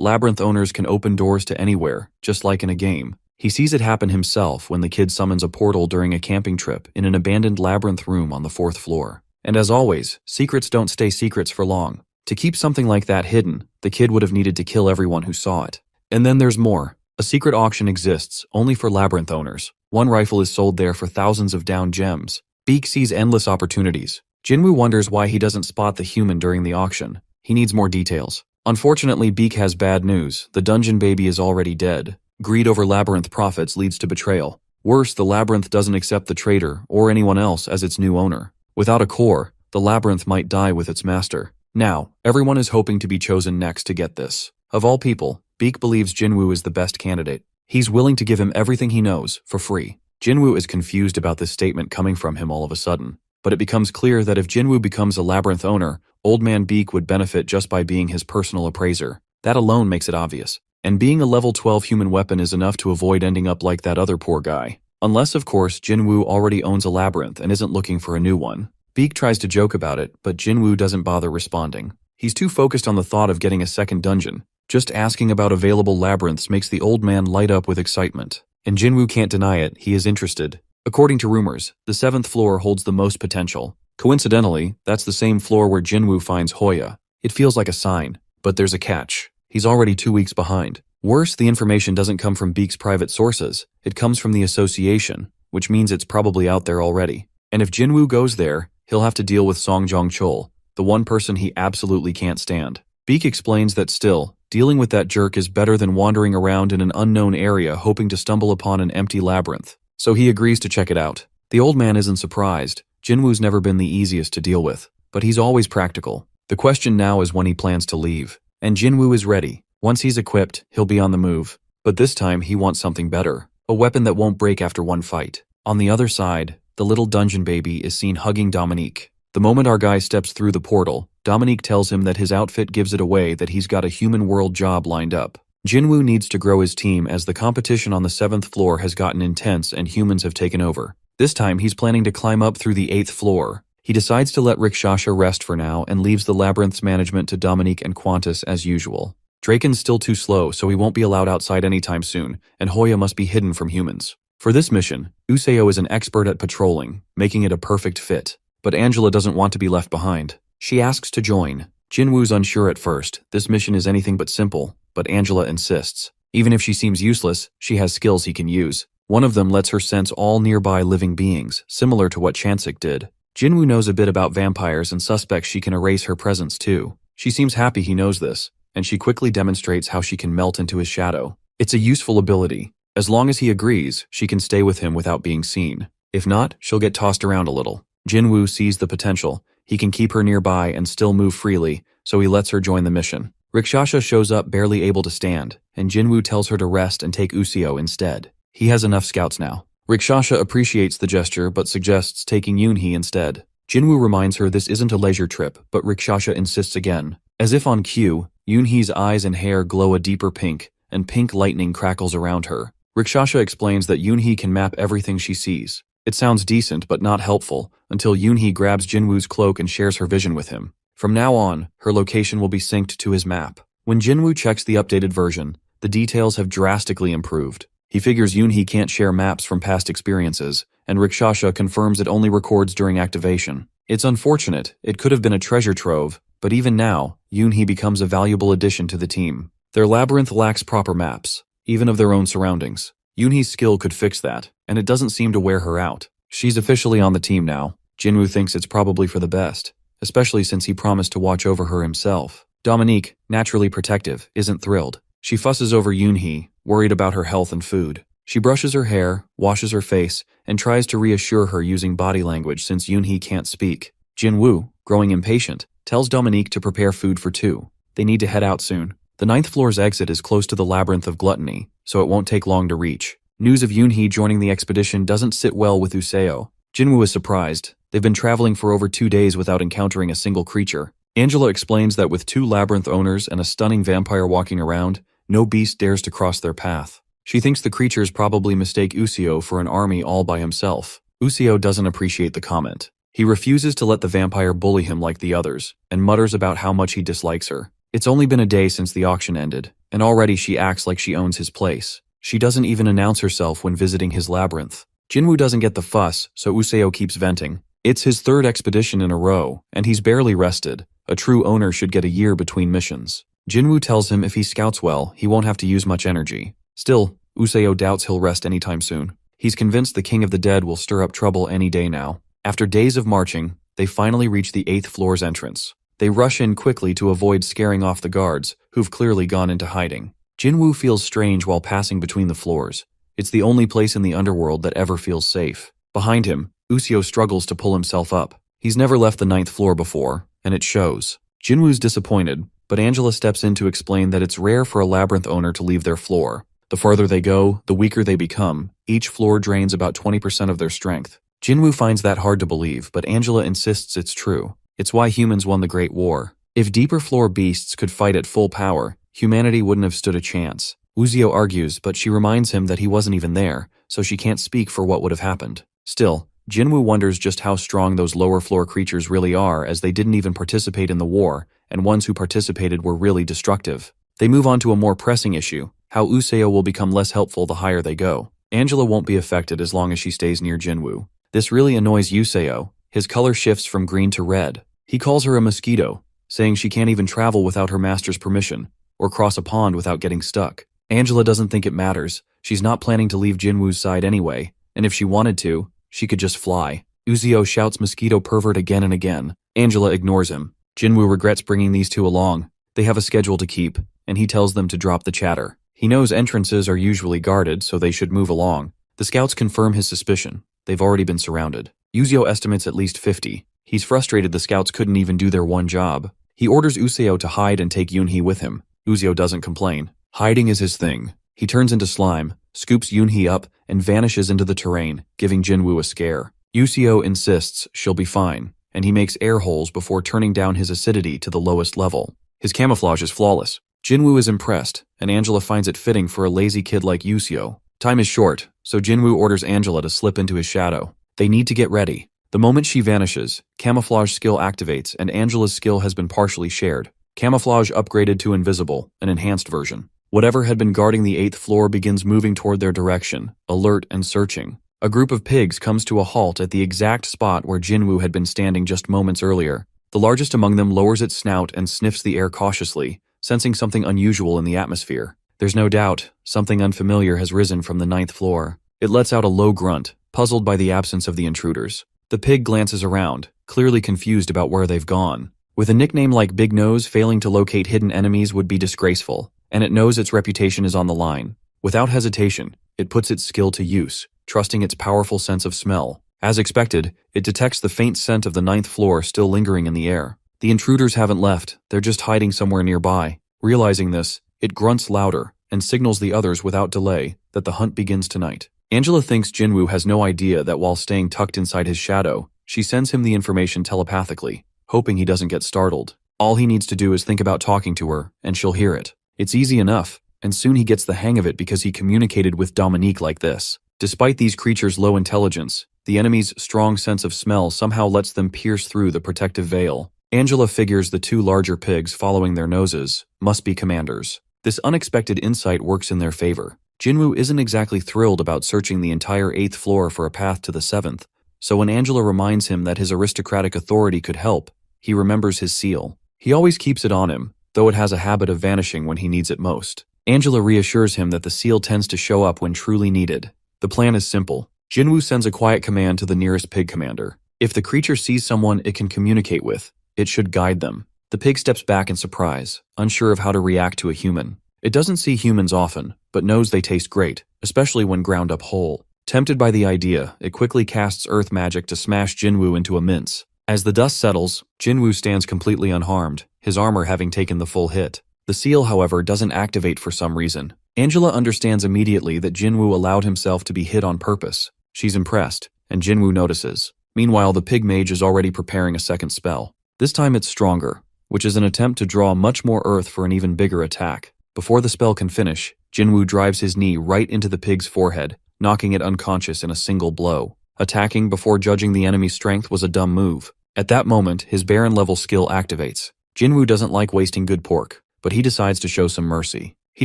labyrinth owners can open doors to anywhere, just like in a game. He sees it happen himself when the kid summons a portal during a camping trip in an abandoned labyrinth room on the 4th floor. And as always, secrets don't stay secrets for long. To keep something like that hidden, the kid would have needed to kill everyone who saw it. And then there's more. A secret auction exists, only for labyrinth owners. One rifle is sold there for thousands of down gems. Beek sees endless opportunities. Jinwoo wonders why he doesn't spot the human during the auction. He needs more details. Unfortunately, Beek has bad news. The dungeon baby is already dead. Greed over labyrinth profits leads to betrayal. Worse, the labyrinth doesn't accept the trader or anyone else as its new owner. Without a core, the labyrinth might die with its master. Now, everyone is hoping to be chosen next to get this. Of all people, Beek believes Jinwoo is the best candidate. He's willing to give him everything he knows, for free. Jinwoo is confused about this statement coming from him all of a sudden. But it becomes clear that if Jinwoo becomes a labyrinth owner, Old Man Beek would benefit just by being his personal appraiser. That alone makes it obvious. And being a level 12 human weapon is enough to avoid ending up like that other poor guy. Unless, of course, Jinwoo already owns a labyrinth and isn't looking for a new one. Beek tries to joke about it, but Jinwoo doesn't bother responding. He's too focused on the thought of getting a second dungeon. Just asking about available labyrinths makes the old man light up with excitement. And Jinwoo can't deny it, he is interested. According to rumors, the 7th floor holds the most potential. Coincidentally, that's the same floor where Jinwoo finds Hoya. It feels like a sign, but there's a catch. He's already 2 weeks behind. Worse, the information doesn't come from Beek's private sources. It comes from the association, which means it's probably out there already. And if Jinwoo goes there, he'll have to deal with Song Jong-chul, the one person he absolutely can't stand. Beek explains that still, dealing with that jerk is better than wandering around in an unknown area hoping to stumble upon an empty labyrinth. So he agrees to check it out. The old man isn't surprised. Jinwoo's never been the easiest to deal with, but he's always practical. The question now is when he plans to leave. And Jinwoo is ready. Once he's equipped, he'll be on the move. But this time, he wants something better. A weapon that won't break after one fight. On the other side, the little dungeon baby is seen hugging Dominique. The moment our guy steps through the portal, Dominique tells him that his outfit gives it away that he's got a human world job lined up. Jinwoo needs to grow his team as the competition on the 7th floor has gotten intense and humans have taken over. This time, he's planning to climb up through the 8th floor. He decides to let Rikshasha rest for now and leaves the labyrinth's management to Dominique and Qantas as usual. Draken's still too slow, so he won't be allowed outside anytime soon, and Hoya must be hidden from humans. For this mission, Useo is an expert at patrolling, making it a perfect fit. But Angela doesn't want to be left behind. She asks to join. Jinwoo's unsure at first. This mission is anything but simple, but Angela insists. Even if she seems useless, she has skills he can use. One of them lets her sense all nearby living beings, similar to what Chansik did. Jinwoo knows a bit about vampires and suspects she can erase her presence too. She seems happy he knows this, and she quickly demonstrates how she can melt into his shadow. It's a useful ability. As long as he agrees, she can stay with him without being seen. If not, she'll get tossed around a little. Jinwoo sees the potential. He can keep her nearby and still move freely, so he lets her join the mission. Rikshasha shows up barely able to stand, and Jinwoo tells her to rest and take Useo instead. He has enough scouts now. Rikshasha appreciates the gesture but suggests taking Yoonhee instead. Jinwoo reminds her this isn't a leisure trip, but Rikshasha insists again. As if on cue, Yoonhee's eyes and hair glow a deeper pink, and pink lightning crackles around her. Rikshasha explains that Yoonhee can map everything she sees. It sounds decent but not helpful, until Yoonhee grabs Jinwoo's cloak and shares her vision with him. From now on, her location will be synced to his map. When Jinwoo checks the updated version, the details have drastically improved. He figures Yoonhee can't share maps from past experiences, and Rikshasha confirms it only records during activation. It's unfortunate, it could have been a treasure trove, but even now, Yoonhee becomes a valuable addition to the team. Their labyrinth lacks proper maps, even of their own surroundings. Yoonhee's skill could fix that, and it doesn't seem to wear her out. She's officially on the team now. Jinwoo thinks it's probably for the best, especially since he promised to watch over her himself. Dominique, naturally protective, isn't thrilled. She fusses over Yoonhee, worried about her health and food. She brushes her hair, washes her face, and tries to reassure her using body language since Yoonhee can't speak. Jinwoo, growing impatient, tells Dominique to prepare food for two. They need to head out soon. The 9th floor's exit is close to the labyrinth of gluttony, so it won't take long to reach. News of Yoonhee joining the expedition doesn't sit well with Useo. Jinwoo is surprised. They've been traveling for over 2 days without encountering a single creature. Angela explains that with 2 labyrinth owners and a stunning vampire walking around, no beast dares to cross their path. She thinks the creatures probably mistake Useo for an army all by himself. Useo doesn't appreciate the comment. He refuses to let the vampire bully him like the others, and mutters about how much he dislikes her. It's only been a day since the auction ended, and already she acts like she owns his place. She doesn't even announce herself when visiting his labyrinth. Jinwoo doesn't get the fuss, so Useo keeps venting. It's his 3rd expedition in a row, and he's barely rested. A true owner should get a year between missions. Jinwoo tells him if he scouts well, he won't have to use much energy. Still, Useo doubts he'll rest anytime soon. He's convinced the King of the Dead will stir up trouble any day now. After days of marching, they finally reach the 8th floor's entrance. They rush in quickly to avoid scaring off the guards, who've clearly gone into hiding. Jinwoo feels strange while passing between the floors. It's the only place in the underworld that ever feels safe. Behind him, Useo struggles to pull himself up. He's never left the 9th floor before, and it shows. Jinwoo's disappointed, but Angela steps in to explain that it's rare for a labyrinth owner to leave their floor. The farther they go, the weaker they become. Each floor drains about 20% of their strength. Jinwoo finds that hard to believe, but Angela insists it's true. It's why humans won the Great War. If deeper floor beasts could fight at full power, humanity wouldn't have stood a chance. Useo argues, but she reminds him that he wasn't even there, so she can't speak for what would have happened. Still, Jinwoo wonders just how strong those lower floor creatures really are, as they didn't even participate in the war, and ones who participated were really destructive. They move on to a more pressing issue, how Useo will become less helpful the higher they go. Angela won't be affected as long as she stays near Jinwoo. This really annoys Useo. His color shifts from green to red. He calls her a mosquito, saying she can't even travel without her master's permission, or cross a pond without getting stuck. Angela doesn't think it matters. She's not planning to leave Jinwoo's side anyway, and if she wanted to, she could just fly. Useo shouts mosquito pervert again and again. Angela ignores him. Jinwoo regrets bringing these two along. They have a schedule to keep, and he tells them to drop the chatter. He knows entrances are usually guarded, so they should move along. The scouts confirm his suspicion. They've already been surrounded. Useo estimates at least 50. He's frustrated the scouts couldn't even do their one job. He orders Useo to hide and take Yoonhee with him. Useo doesn't complain. Hiding is his thing. He turns into slime, scoops Yoonhee up, and vanishes into the terrain, giving Jinwoo a scare. Useo insists she'll be fine, and he makes air holes before turning down his acidity to the lowest level. His camouflage is flawless. Jinwoo is impressed, and Angela finds it fitting for a lazy kid like Useo. Time is short, so Jinwoo orders Angela to slip into his shadow. They need to get ready. The moment she vanishes, camouflage skill activates, and Angela's skill has been partially shared. Camouflage upgraded to invisible, an enhanced version. Whatever had been guarding the 8th floor begins moving toward their direction, alert and searching. A group of pigs comes to a halt at the exact spot where Jinwoo had been standing just moments earlier. The largest among them lowers its snout and sniffs the air cautiously, sensing something unusual in the atmosphere. There's no doubt, something unfamiliar has risen from the 9th floor. It lets out a low grunt, puzzled by the absence of the intruders. The pig glances around, clearly confused about where they've gone. With a nickname like Big Nose, failing to locate hidden enemies would be disgraceful, and it knows its reputation is on the line. Without hesitation, it puts its skill to use, trusting its powerful sense of smell. As expected, it detects the faint scent of the 9th floor still lingering in the air. The intruders haven't left, they're just hiding somewhere nearby. Realizing this, it grunts louder and signals the others without delay that the hunt begins tonight. Angela thinks Jinwoo has no idea that while staying tucked inside his shadow, she sends him the information telepathically, hoping he doesn't get startled. All he needs to do is think about talking to her, and she'll hear it. It's easy enough, and soon he gets the hang of it because he communicated with Dominique like this. Despite these creatures' low intelligence, the enemy's strong sense of smell somehow lets them pierce through the protective veil. Angela figures the two larger pigs following their noses must be commanders. This unexpected insight works in their favor. Jinwoo isn't exactly thrilled about searching the entire 8th floor for a path to the 7th, so when Angela reminds him that his aristocratic authority could help, he remembers his seal. He always keeps it on him, though it has a habit of vanishing when he needs it most. Angela reassures him that the seal tends to show up when truly needed. The plan is simple. Jinwoo sends a quiet command to the nearest pig commander. If the creature sees someone it can communicate with, it should guide them. The pig steps back in surprise, unsure of how to react to a human. It doesn't see humans often, but knows they taste great, especially when ground up whole. Tempted by the idea, it quickly casts earth magic to smash Jinwoo into a mince. As the dust settles, Jinwoo stands completely unharmed, his armor having taken the full hit. The seal, however, doesn't activate for some reason. Angela understands immediately that Jinwoo allowed himself to be hit on purpose. She's impressed, and Jinwoo notices. Meanwhile, the pig mage is already preparing a second spell. This time it's stronger, which is an attempt to draw much more earth for an even bigger attack. Before the spell can finish, Jinwoo drives his knee right into the pig's forehead, knocking it unconscious in a single blow. Attacking before judging the enemy's strength was a dumb move. At that moment, his Baron-level skill activates. Jinwoo doesn't like wasting good pork, but he decides to show some mercy. He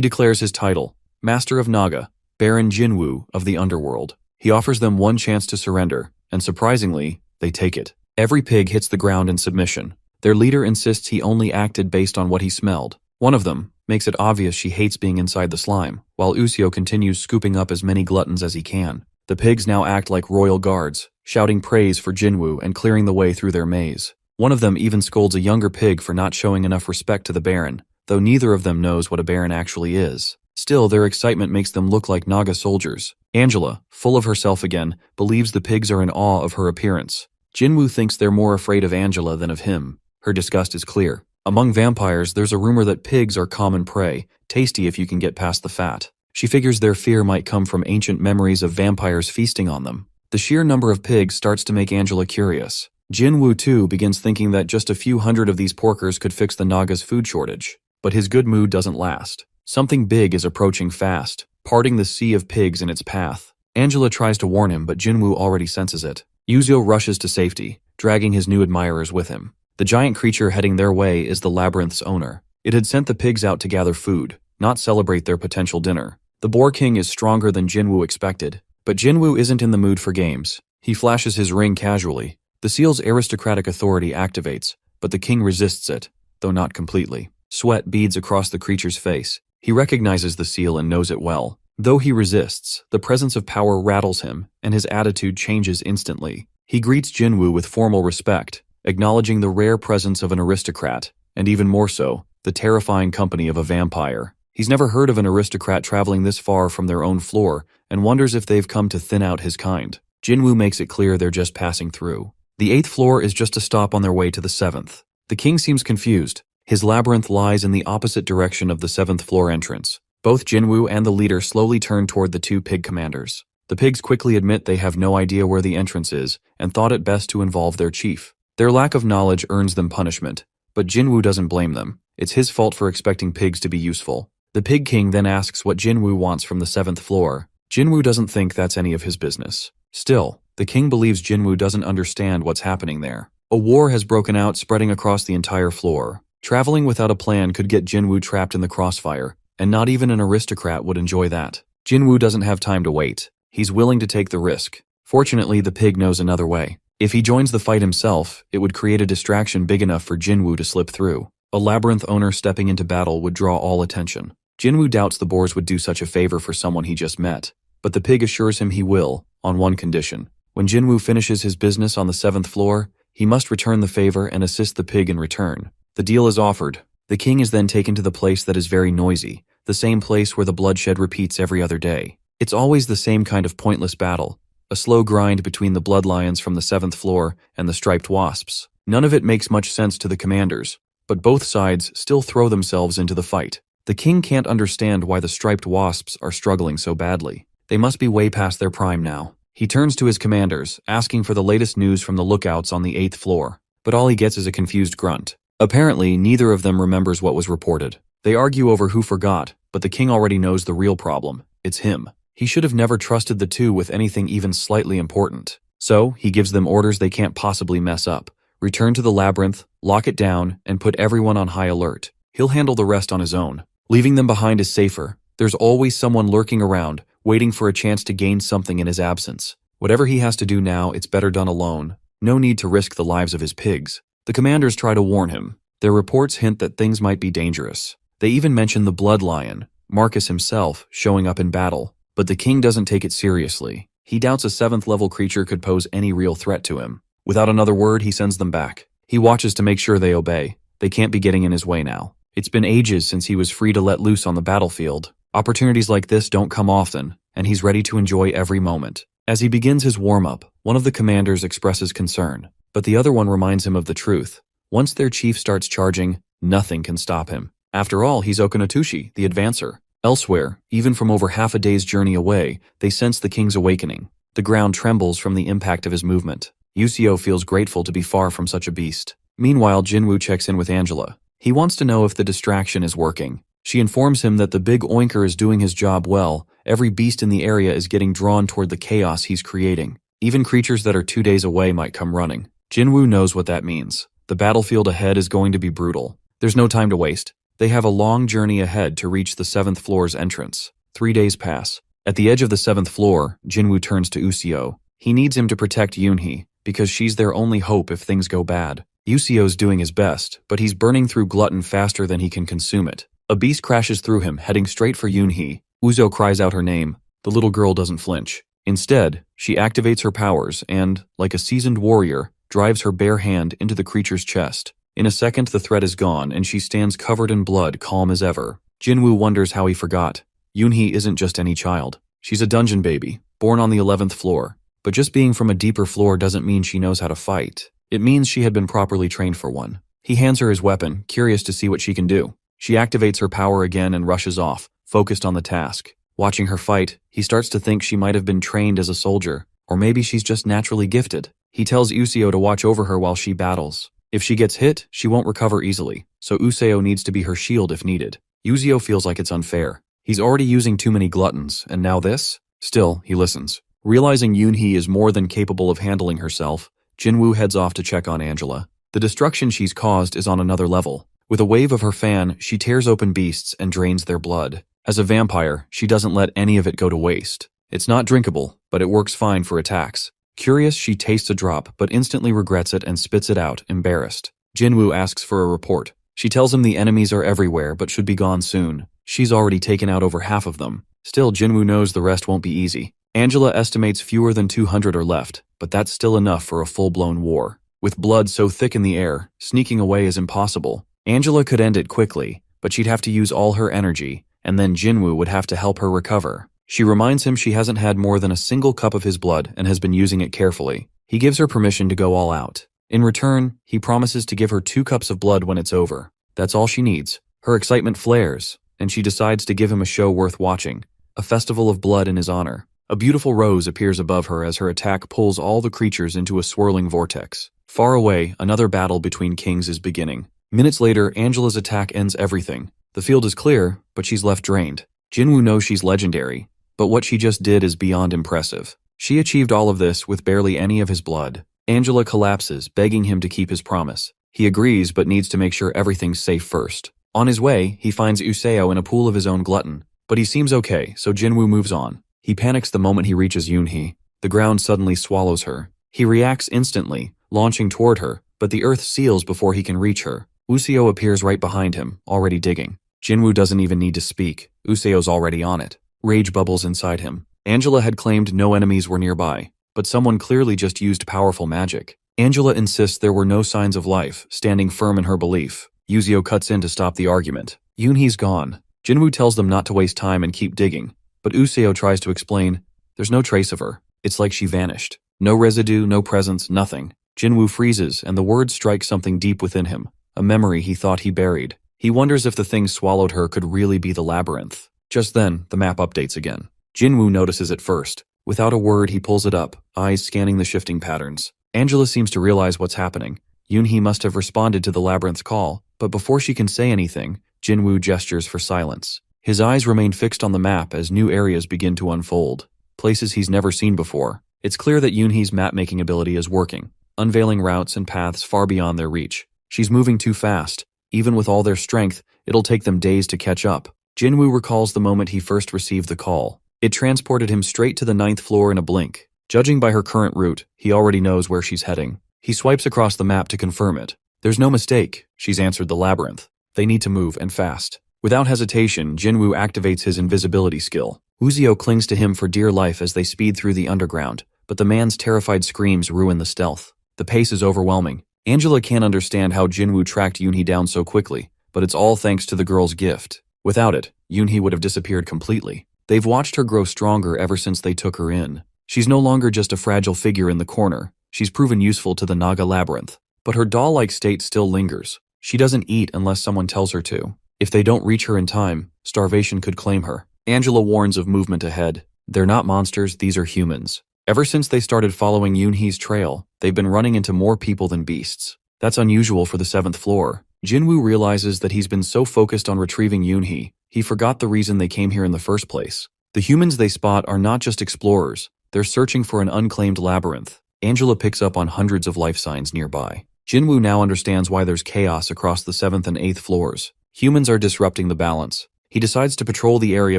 declares his title, Master of Naga, Baron Jinwoo of the Underworld. He offers them one chance to surrender, and surprisingly, they take it. Every pig hits the ground in submission. Their leader insists he only acted based on what he smelled. One of them makes it obvious she hates being inside the slime, while Usio continues scooping up as many gluttons as he can. The pigs now act like royal guards, shouting praise for Jinwoo and clearing the way through their maze. One of them even scolds a younger pig for not showing enough respect to the Baron, though neither of them knows what a Baron actually is. Still, their excitement makes them look like Naga soldiers. Angela, full of herself again, believes the pigs are in awe of her appearance. Jinwoo thinks they're more afraid of Angela than of him. Her disgust is clear. Among vampires, there's a rumor that pigs are common prey, tasty if you can get past the fat. She figures their fear might come from ancient memories of vampires feasting on them. The sheer number of pigs starts to make Angela curious. Jinwoo too begins thinking that just a few hundred of these porkers could fix the Naga's food shortage. But his good mood doesn't last. Something big is approaching fast, parting the sea of pigs in its path. Angela tries to warn him, but Jinwoo already senses it. Yuzio rushes to safety, dragging his new admirers with him. The giant creature heading their way is the labyrinth's owner. It had sent the pigs out to gather food, not celebrate their potential dinner. The Boar King is stronger than Jinwoo expected, but Jinwoo isn't in the mood for games. He flashes his ring casually. The seal's aristocratic authority activates, but the king resists it, though not completely. Sweat beads across the creature's face. He recognizes the seal and knows it well. Though he resists, the presence of power rattles him, and his attitude changes instantly. He greets Jinwoo with formal respect, acknowledging the rare presence of an aristocrat, and even more so, the terrifying company of a vampire. He's never heard of an aristocrat traveling this far from their own floor, and wonders if they've come to thin out his kind. Jinwoo makes it clear they're just passing through. The 8th floor is just a stop on their way to the 7th. The king seems confused. His labyrinth lies in the opposite direction of the 7th floor entrance. Both Jinwoo and the leader slowly turn toward the two pig commanders. The pigs quickly admit they have no idea where the entrance is, and thought it best to involve their chief. Their lack of knowledge earns them punishment, but Jinwoo doesn't blame them. It's his fault for expecting pigs to be useful. The Pig King then asks what Jinwoo wants from the 7th floor. Jinwoo doesn't think that's any of his business. Still, the king believes Jinwoo doesn't understand what's happening there. A war has broken out, spreading across the entire floor. Traveling without a plan could get Jinwoo trapped in the crossfire, and not even an aristocrat would enjoy that. Jinwoo doesn't have time to wait. He's willing to take the risk. Fortunately, the pig knows another way. If he joins the fight himself, it would create a distraction big enough for Jinwoo to slip through. A labyrinth owner stepping into battle would draw all attention. Jinwoo doubts the boars would do such a favor for someone he just met, but the pig assures him he will, on one condition. When Jinwoo finishes his business on the 7th floor, he must return the favor and assist the pig in return. The deal is offered. The king is then taken to the place that is very noisy, the same place where the bloodshed repeats every other day. It's always the same kind of pointless battle, a slow grind between the bloodlions from the 7th floor and the striped wasps. None of it makes much sense to the commanders, but both sides still throw themselves into the fight. The king can't understand why the striped wasps are struggling so badly. They must be way past their prime now. He turns to his commanders, asking for the latest news from the lookouts on the 8th floor, but all he gets is a confused grunt. Apparently, neither of them remembers what was reported. They argue over who forgot, but the king already knows the real problem. It's him. He should have never trusted the two with anything even slightly important. So, he gives them orders they can't possibly mess up. Return to the labyrinth, lock it down, and put everyone on high alert. He'll handle the rest on his own. Leaving them behind is safer. There's always someone lurking around, waiting for a chance to gain something in his absence. Whatever he has to do now, it's better done alone. No need to risk the lives of his pigs. The commanders try to warn him. Their reports hint that things might be dangerous. They even mention the blood lion, Marcus himself, showing up in battle. But the king doesn't take it seriously. He doubts a 7th-level creature could pose any real threat to him. Without another word, he sends them back. He watches to make sure they obey. They can't be getting in his way now. It's been ages since he was free to let loose on the battlefield. Opportunities like this don't come often, and he's ready to enjoy every moment. As he begins his warm-up, one of the commanders expresses concern, but the other one reminds him of the truth. Once their chief starts charging, nothing can stop him. After all, he's Okanatushi, the advancer. Elsewhere, even from over half a day's journey away, they sense the king's awakening. The ground trembles from the impact of his movement. Yusio feels grateful to be far from such a beast. Meanwhile, Jinwoo checks in with Angela. He wants to know if the distraction is working. She informs him that the big oinker is doing his job well. Every beast in the area is getting drawn toward the chaos he's creating. Even creatures that are 2 days away might come running. Jinwoo knows what that means. The battlefield ahead is going to be brutal. There's no time to waste. They have a long journey ahead to reach the 7th floor's entrance. 3 days pass. At the edge of the 7th floor, Jinwoo turns to Usio. He needs him to protect Yoonhee, because she's their only hope if things go bad. Usio's doing his best, but he's burning through glutton faster than he can consume it. A beast crashes through him, heading straight for Yoonhee. Uzo cries out her name. The little girl doesn't flinch. Instead, she activates her powers and, like a seasoned warrior, drives her bare hand into the creature's chest. In a second, the threat is gone, and she stands covered in blood, calm as ever. Jinwoo wonders how he forgot. Yoonhee isn't just any child. She's a dungeon baby, born on the 11th floor. But just being from a deeper floor doesn't mean she knows how to fight. It means she had been properly trained for one. He hands her his weapon, curious to see what she can do. She activates her power again and rushes off, focused on the task. Watching her fight, he starts to think she might have been trained as a soldier, or maybe she's just naturally gifted. He tells Usio to watch over her while she battles. If she gets hit, she won't recover easily, so Useo needs to be her shield if needed. Usio feels like it's unfair. He's already using too many gluttons, and now this? Still, he listens. Realizing Yoonhee is more than capable of handling herself, Jinwoo heads off to check on Angela. The destruction she's caused is on another level. With a wave of her fan, she tears open beasts and drains their blood. As a vampire, she doesn't let any of it go to waste. It's not drinkable, but it works fine for attacks. Curious, she tastes a drop, but instantly regrets it and spits it out, embarrassed. Jinwoo asks for a report. She tells him the enemies are everywhere, but should be gone soon. She's already taken out over half of them. Still, Jinwoo knows the rest won't be easy. Angela estimates fewer than 200 are left, but that's still enough for a full-blown war. With blood so thick in the air, sneaking away is impossible. Angela could end it quickly, but she'd have to use all her energy, and then Jinwoo would have to help her recover. She reminds him she hasn't had more than a single cup of his blood and has been using it carefully. He gives her permission to go all out. In return, he promises to give her 2 cups of blood when it's over. That's all she needs. Her excitement flares, and she decides to give him a show worth watching, a festival of blood in his honor. A beautiful rose appears above her as her attack pulls all the creatures into a swirling vortex. Far away, another battle between kings is beginning. Minutes later, Angela's attack ends everything. The field is clear, but she's left drained. Jinwoo knows she's legendary, but what she just did is beyond impressive. She achieved all of this with barely any of his blood. Angela collapses, begging him to keep his promise. He agrees, but needs to make sure everything's safe first. On his way, he finds Useo in a pool of his own glutton, but he seems okay, so Jinwoo moves on. He panics the moment he reaches Yoonhee. The ground suddenly swallows her. He reacts instantly, launching toward her, but the earth seals before he can reach her. Useo appears right behind him, already digging. Jinwoo doesn't even need to speak. Useo's already on it. Rage bubbles inside him. Angela had claimed no enemies were nearby, but someone clearly just used powerful magic. Angela insists there were no signs of life, standing firm in her belief. Useo cuts in to stop the argument. Yoonhee's gone. Jinwoo tells them not to waste time and keep digging, but Useo tries to explain, there's no trace of her. It's like she vanished. No residue, no presence, nothing. Jinwoo freezes, and the words strike something deep within him, a memory he thought he buried. He wonders if the thing swallowed her could really be the labyrinth. Just then, the map updates again. Jinwoo notices it first. Without a word, he pulls it up, eyes scanning the shifting patterns. Angela seems to realize what's happening. Yoonhee must have responded to the labyrinth's call, but before she can say anything, Jinwoo gestures for silence. His eyes remain fixed on the map as new areas begin to unfold, places he's never seen before. It's clear that Yoonhee's map-making ability is working, unveiling routes and paths far beyond their reach. She's moving too fast. Even with all their strength, it'll take them days to catch up. Jinwoo recalls the moment he first received the call. It transported him straight to the 9th floor in a blink. Judging by her current route, he already knows where she's heading. He swipes across the map to confirm it. There's no mistake. She's answered the labyrinth. They need to move, and fast. Without hesitation, Jinwoo activates his invisibility skill. Uzio clings to him for dear life as they speed through the underground, but the man's terrified screams ruin the stealth. The pace is overwhelming. Angela can't understand how Jinwoo tracked Yoonhee down so quickly, but it's all thanks to the girl's gift. Without it, Yoonhee would have disappeared completely. They've watched her grow stronger ever since they took her in. She's no longer just a fragile figure in the corner. She's proven useful to the Naga labyrinth. But her doll-like state still lingers. She doesn't eat unless someone tells her to. If they don't reach her in time, starvation could claim her. Angela warns of movement ahead. They're not monsters, these are humans. Ever since they started following Yoonhee's trail, they've been running into more people than beasts. That's unusual for the 7th floor. Jinwoo realizes that he's been so focused on retrieving Yoonhee, he forgot the reason they came here in the first place. The humans they spot are not just explorers, they're searching for an unclaimed labyrinth. Angela picks up on hundreds of life signs nearby. Jinwoo now understands why there's chaos across the 7th and 8th floors. Humans are disrupting the balance. He decides to patrol the area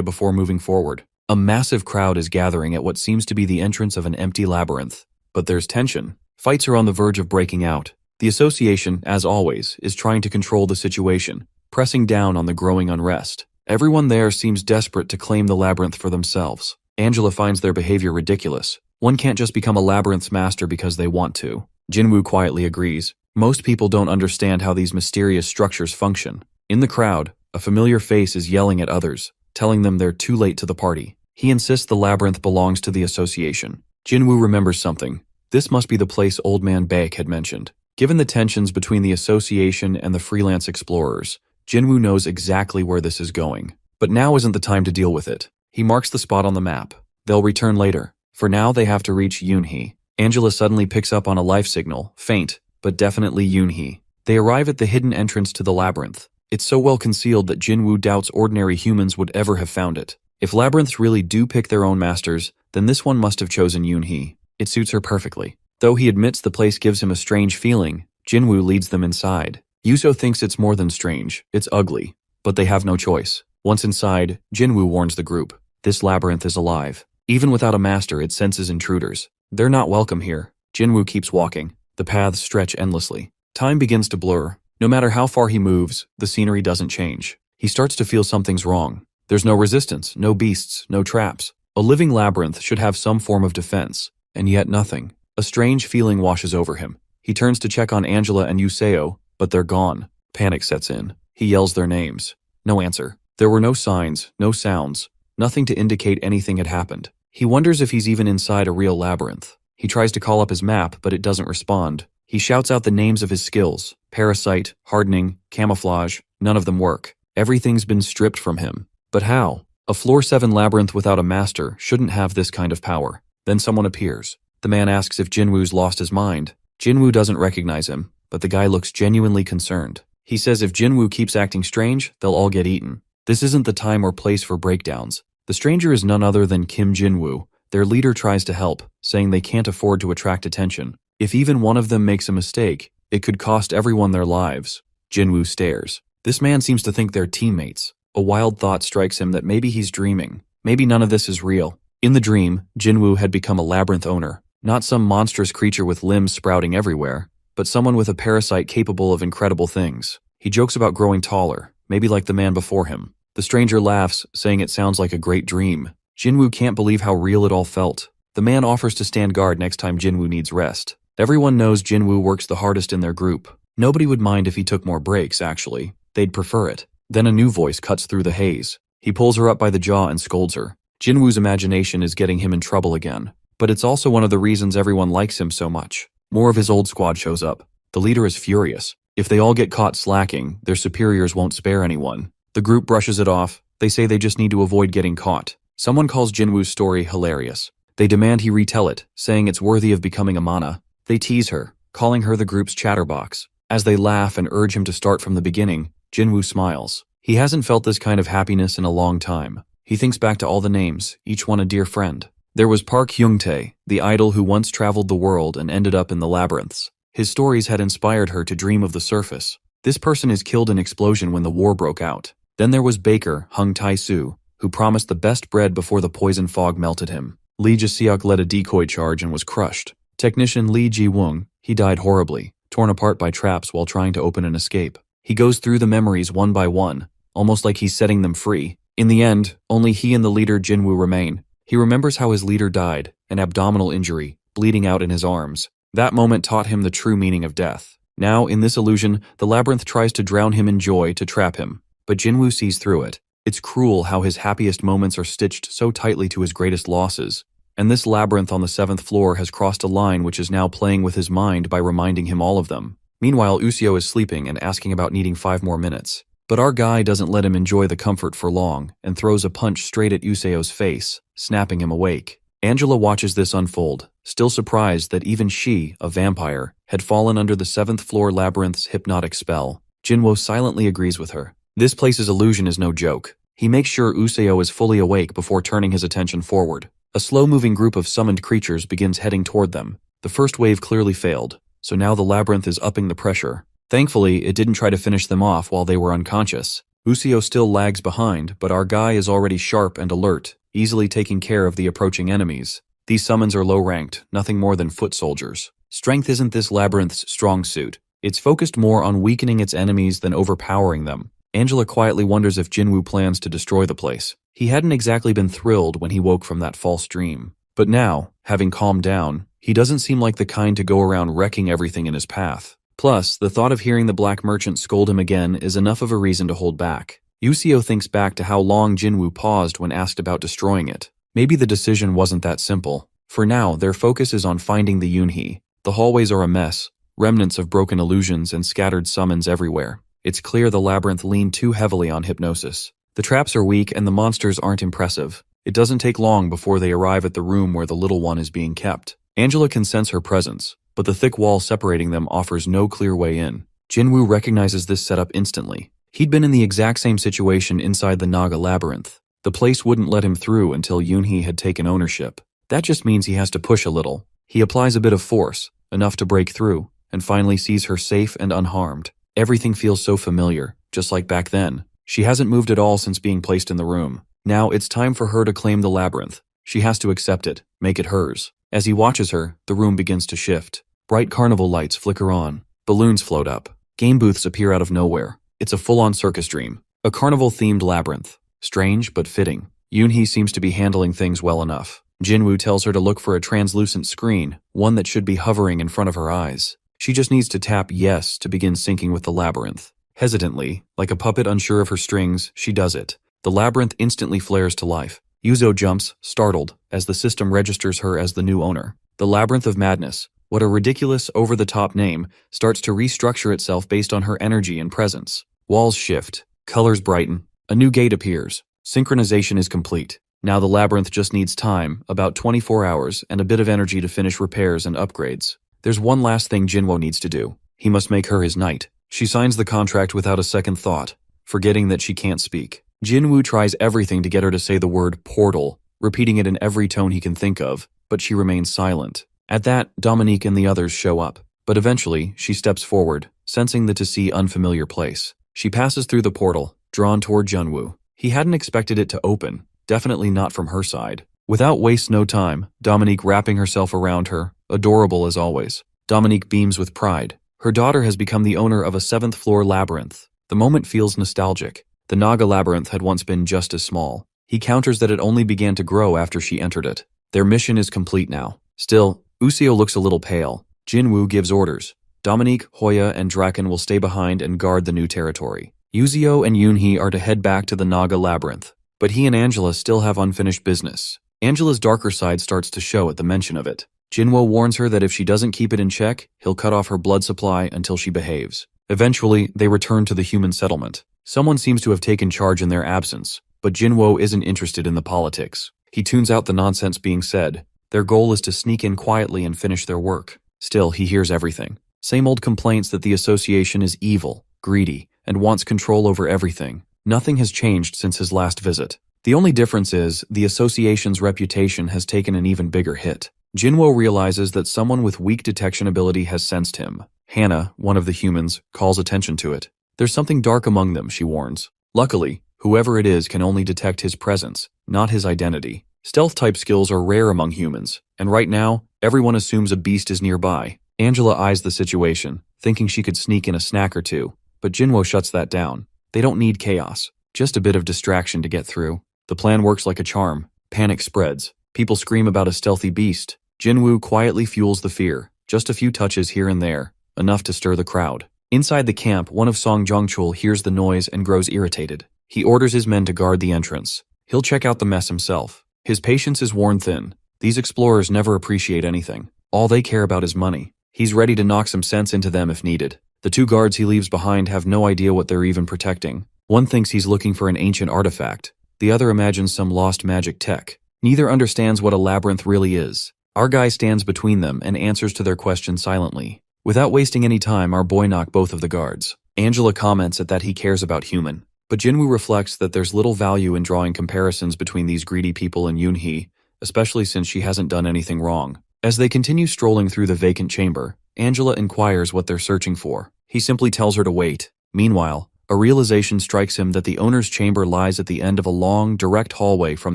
before moving forward. A massive crowd is gathering at what seems to be the entrance of an empty labyrinth. But there's tension. Fights are on the verge of breaking out. The association, as always, is trying to control the situation, pressing down on the growing unrest. Everyone there seems desperate to claim the labyrinth for themselves. Angela finds their behavior ridiculous. One can't just become a labyrinth's master because they want to. Jinwoo quietly agrees. Most people don't understand how these mysterious structures function. In the crowd, a familiar face is yelling at others, telling them they're too late to the party. He insists the labyrinth belongs to the association. Jinwoo remembers something. This must be the place Old Man Baek had mentioned. Given the tensions between the association and the freelance explorers, Jinwoo knows exactly where this is going. But now isn't the time to deal with it. He marks the spot on the map. They'll return later. For now, they have to reach Yoonhee. Angela suddenly picks up on a life signal, faint, but definitely Yoonhee. They arrive at the hidden entrance to the labyrinth. It's so well concealed that Jinwoo doubts ordinary humans would ever have found it. If labyrinths really do pick their own masters, then this one must have chosen Yoonhee. It suits her perfectly. Though he admits the place gives him a strange feeling, Jinwoo leads them inside. Yuzo thinks it's more than strange, it's ugly. But they have no choice. Once inside, Jinwoo warns the group. This labyrinth is alive. Even without a master, it senses intruders. They're not welcome here. Jinwoo keeps walking. The paths stretch endlessly. Time begins to blur. No matter how far he moves, the scenery doesn't change. He starts to feel something's wrong. There's no resistance, no beasts, no traps. A living labyrinth should have some form of defense, and yet nothing. A strange feeling washes over him. He turns to check on Angela and Yuseo, but they're gone. Panic sets in. He yells their names. No answer. There were no signs, no sounds, nothing to indicate anything had happened. He wonders if he's even inside a real labyrinth. He tries to call up his map, but it doesn't respond. He shouts out the names of his skills. Parasite, hardening, camouflage, none of them work. Everything's been stripped from him. But how? A floor 7 labyrinth without a master shouldn't have this kind of power. Then someone appears. The man asks if Jinwoo's lost his mind. Jinwoo doesn't recognize him, but the guy looks genuinely concerned. He says if Jinwoo keeps acting strange, they'll all get eaten. This isn't the time or place for breakdowns. The stranger is none other than Kim Jinwoo. Their leader tries to help, saying they can't afford to attract attention. If even one of them makes a mistake, it could cost everyone their lives. Jinwoo stares. This man seems to think they're teammates. A wild thought strikes him that maybe he's dreaming. Maybe none of this is real. In the dream, Jinwoo had become a labyrinth owner. Not some monstrous creature with limbs sprouting everywhere, but someone with a parasite capable of incredible things. He jokes about growing taller, maybe like the man before him. The stranger laughs, saying it sounds like a great dream. Jinwoo can't believe how real it all felt. The man offers to stand guard next time Jinwoo needs rest. Everyone knows Jinwoo works the hardest in their group. Nobody would mind if he took more breaks, actually. They'd prefer it. Then a new voice cuts through the haze. He pulls her up by the jaw and scolds her. Jinwoo's imagination is getting him in trouble again. But it's also one of the reasons everyone likes him so much. More of his old squad shows up. The leader is furious. If they all get caught slacking, their superiors won't spare anyone. The group brushes it off. They say they just need to avoid getting caught. Someone calls Jinwoo's story hilarious. They demand he retell it, saying it's worthy of becoming a mana. They tease her, calling her the group's chatterbox. As they laugh and urge him to start from the beginning, Jinwoo smiles. He hasn't felt this kind of happiness in a long time. He thinks back to all the names, each one a dear friend. There was Park Hyung-tae, the idol who once traveled the world and ended up in the labyrinths. His stories had inspired her to dream of the surface. This person is killed in explosion when the war broke out. Then there was Baker, Hung Tai-soo, who promised the best bread before the poison fog melted him. Lee Ji-seok led a decoy charge and was crushed. Technician Lee Ji-woong, he died horribly, torn apart by traps while trying to open an escape. He goes through the memories one by one, almost like he's setting them free. In the end, only he and the leader Jin-woo remain. He remembers how his leader died, an abdominal injury, bleeding out in his arms. That moment taught him the true meaning of death. Now, in this illusion, the labyrinth tries to drown him in joy to trap him. But Jin-woo sees through it. It's cruel how his happiest moments are stitched so tightly to his greatest losses. And this labyrinth on the 7th floor has crossed a line which is now playing with his mind by reminding him all of them. Meanwhile, Useo is sleeping and asking about needing 5 more minutes. But our guy doesn't let him enjoy the comfort for long and throws a punch straight at Useo's face, snapping him awake. Angela watches this unfold, still surprised that even she, a vampire, had fallen under the 7th floor labyrinth's hypnotic spell. Jinwoo silently agrees with her. This place's illusion is no joke. He makes sure Useo is fully awake before turning his attention forward. A slow-moving group of summoned creatures begins heading toward them. The first wave clearly failed, so now the labyrinth is upping the pressure. Thankfully, it didn't try to finish them off while they were unconscious. Useo still lags behind, but our guy is already sharp and alert, easily taking care of the approaching enemies. These summons are low-ranked, nothing more than foot soldiers. Strength isn't this labyrinth's strong suit. It's focused more on weakening its enemies than overpowering them. Angela quietly wonders if Jinwoo plans to destroy the place. He hadn't exactly been thrilled when he woke from that false dream. But now, having calmed down, he doesn't seem like the kind to go around wrecking everything in his path. Plus, the thought of hearing the black merchant scold him again is enough of a reason to hold back. Useo thinks back to how long Jinwoo paused when asked about destroying it. Maybe the decision wasn't that simple. For now, their focus is on finding the Yoonhee. The hallways are a mess, remnants of broken illusions and scattered summons everywhere. It's clear the labyrinth leaned too heavily on hypnosis. The traps are weak and the monsters aren't impressive. It doesn't take long before they arrive at the room where the little one is being kept. Angela can sense her presence, but the thick wall separating them offers no clear way in. Jinwoo recognizes this setup instantly. He'd been in the exact same situation inside the Naga labyrinth. The place wouldn't let him through until Yoonhee had taken ownership. That just means he has to push a little. He applies a bit of force, enough to break through, and finally sees her safe and unharmed. Everything feels so familiar, just like back then. She hasn't moved at all since being placed in the room. Now it's time for her to claim the labyrinth. She has to accept it, make it hers. As he watches her, the room begins to shift. Bright carnival lights flicker on. Balloons float up. Game booths appear out of nowhere. It's a full-on circus dream. A carnival-themed labyrinth. Strange, but fitting. Yoonhee seems to be handling things well enough. Jinwoo tells her to look for a translucent screen, one that should be hovering in front of her eyes. She just needs to tap yes to begin syncing with the labyrinth. Hesitantly, like a puppet unsure of her strings, she does it. The labyrinth instantly flares to life. Yuzo jumps, startled, as the system registers her as the new owner. The Labyrinth of Madness, what a ridiculous, over-the-top name, starts to restructure itself based on her energy and presence. Walls shift, colors brighten, a new gate appears. Synchronization is complete. Now the labyrinth just needs time, about 24 hours, and a bit of energy to finish repairs and upgrades. There's one last thing Jinwoo needs to do. He must make her his knight. She signs the contract without a second thought, forgetting that she can't speak. Jinwoo tries everything to get her to say the word portal, repeating it in every tone he can think of, but she remains silent. At that, Dominique and the others show up, but eventually she steps forward, sensing the to see unfamiliar place. She passes through the portal, drawn toward Jinwoo. He hadn't expected it to open, definitely not from her side. Without waste no time, Dominique wrapping herself around her, adorable as always. Dominique beams with pride. Her daughter has become the owner of a 7th floor labyrinth. The moment feels nostalgic. The Naga labyrinth had once been just as small. He counters that it only began to grow after she entered it. Their mission is complete now. Still, Useo looks a little pale. Jinwoo gives orders. Dominique, Hoya, and Draken will stay behind and guard the new territory. Yuzio and Yoonhee are to head back to the Naga labyrinth. But he and Angela still have unfinished business. Angela's darker side starts to show at the mention of it. Jinwoo warns her that if she doesn't keep it in check, he'll cut off her blood supply until she behaves. Eventually, they return to the human settlement. Someone seems to have taken charge in their absence, but Jinwoo isn't interested in the politics. He tunes out the nonsense being said. Their goal is to sneak in quietly and finish their work. Still, he hears everything. Same old complaints that the association is evil, greedy, and wants control over everything. Nothing has changed since his last visit. The only difference is, the association's reputation has taken an even bigger hit. Jinwoo realizes that someone with weak detection ability has sensed him. Hannah, one of the humans, calls attention to it. There's something dark among them, she warns. Luckily, whoever it is can only detect his presence, not his identity. Stealth-type skills are rare among humans, and right now, everyone assumes a beast is nearby. Angela eyes the situation, thinking she could sneak in a snack or two, but Jinwoo shuts that down. They don't need chaos, just a bit of distraction to get through. The plan works like a charm. Panic spreads. People scream about a stealthy beast. Jinwoo quietly fuels the fear, just a few touches here and there, enough to stir the crowd. Inside the camp, one of Song Jongchul hears the noise and grows irritated. He orders his men to guard the entrance. He'll check out the mess himself. His patience is worn thin. These explorers never appreciate anything. All they care about is money. He's ready to knock some sense into them if needed. The two guards he leaves behind have no idea what they're even protecting. One thinks he's looking for an ancient artifact. The other imagines some lost magic tech. Neither understands what a labyrinth really is. Our guy stands between them and answers to their questions silently. Without wasting any time, our boy knocks both of the guards. Angela comments at that he cares about human. But Jinwoo reflects that there's little value in drawing comparisons between these greedy people and Yoonhee, especially since she hasn't done anything wrong. As they continue strolling through the vacant chamber, Angela inquires what they're searching for. He simply tells her to wait. Meanwhile, a realization strikes him that the owner's chamber lies at the end of a long, direct hallway from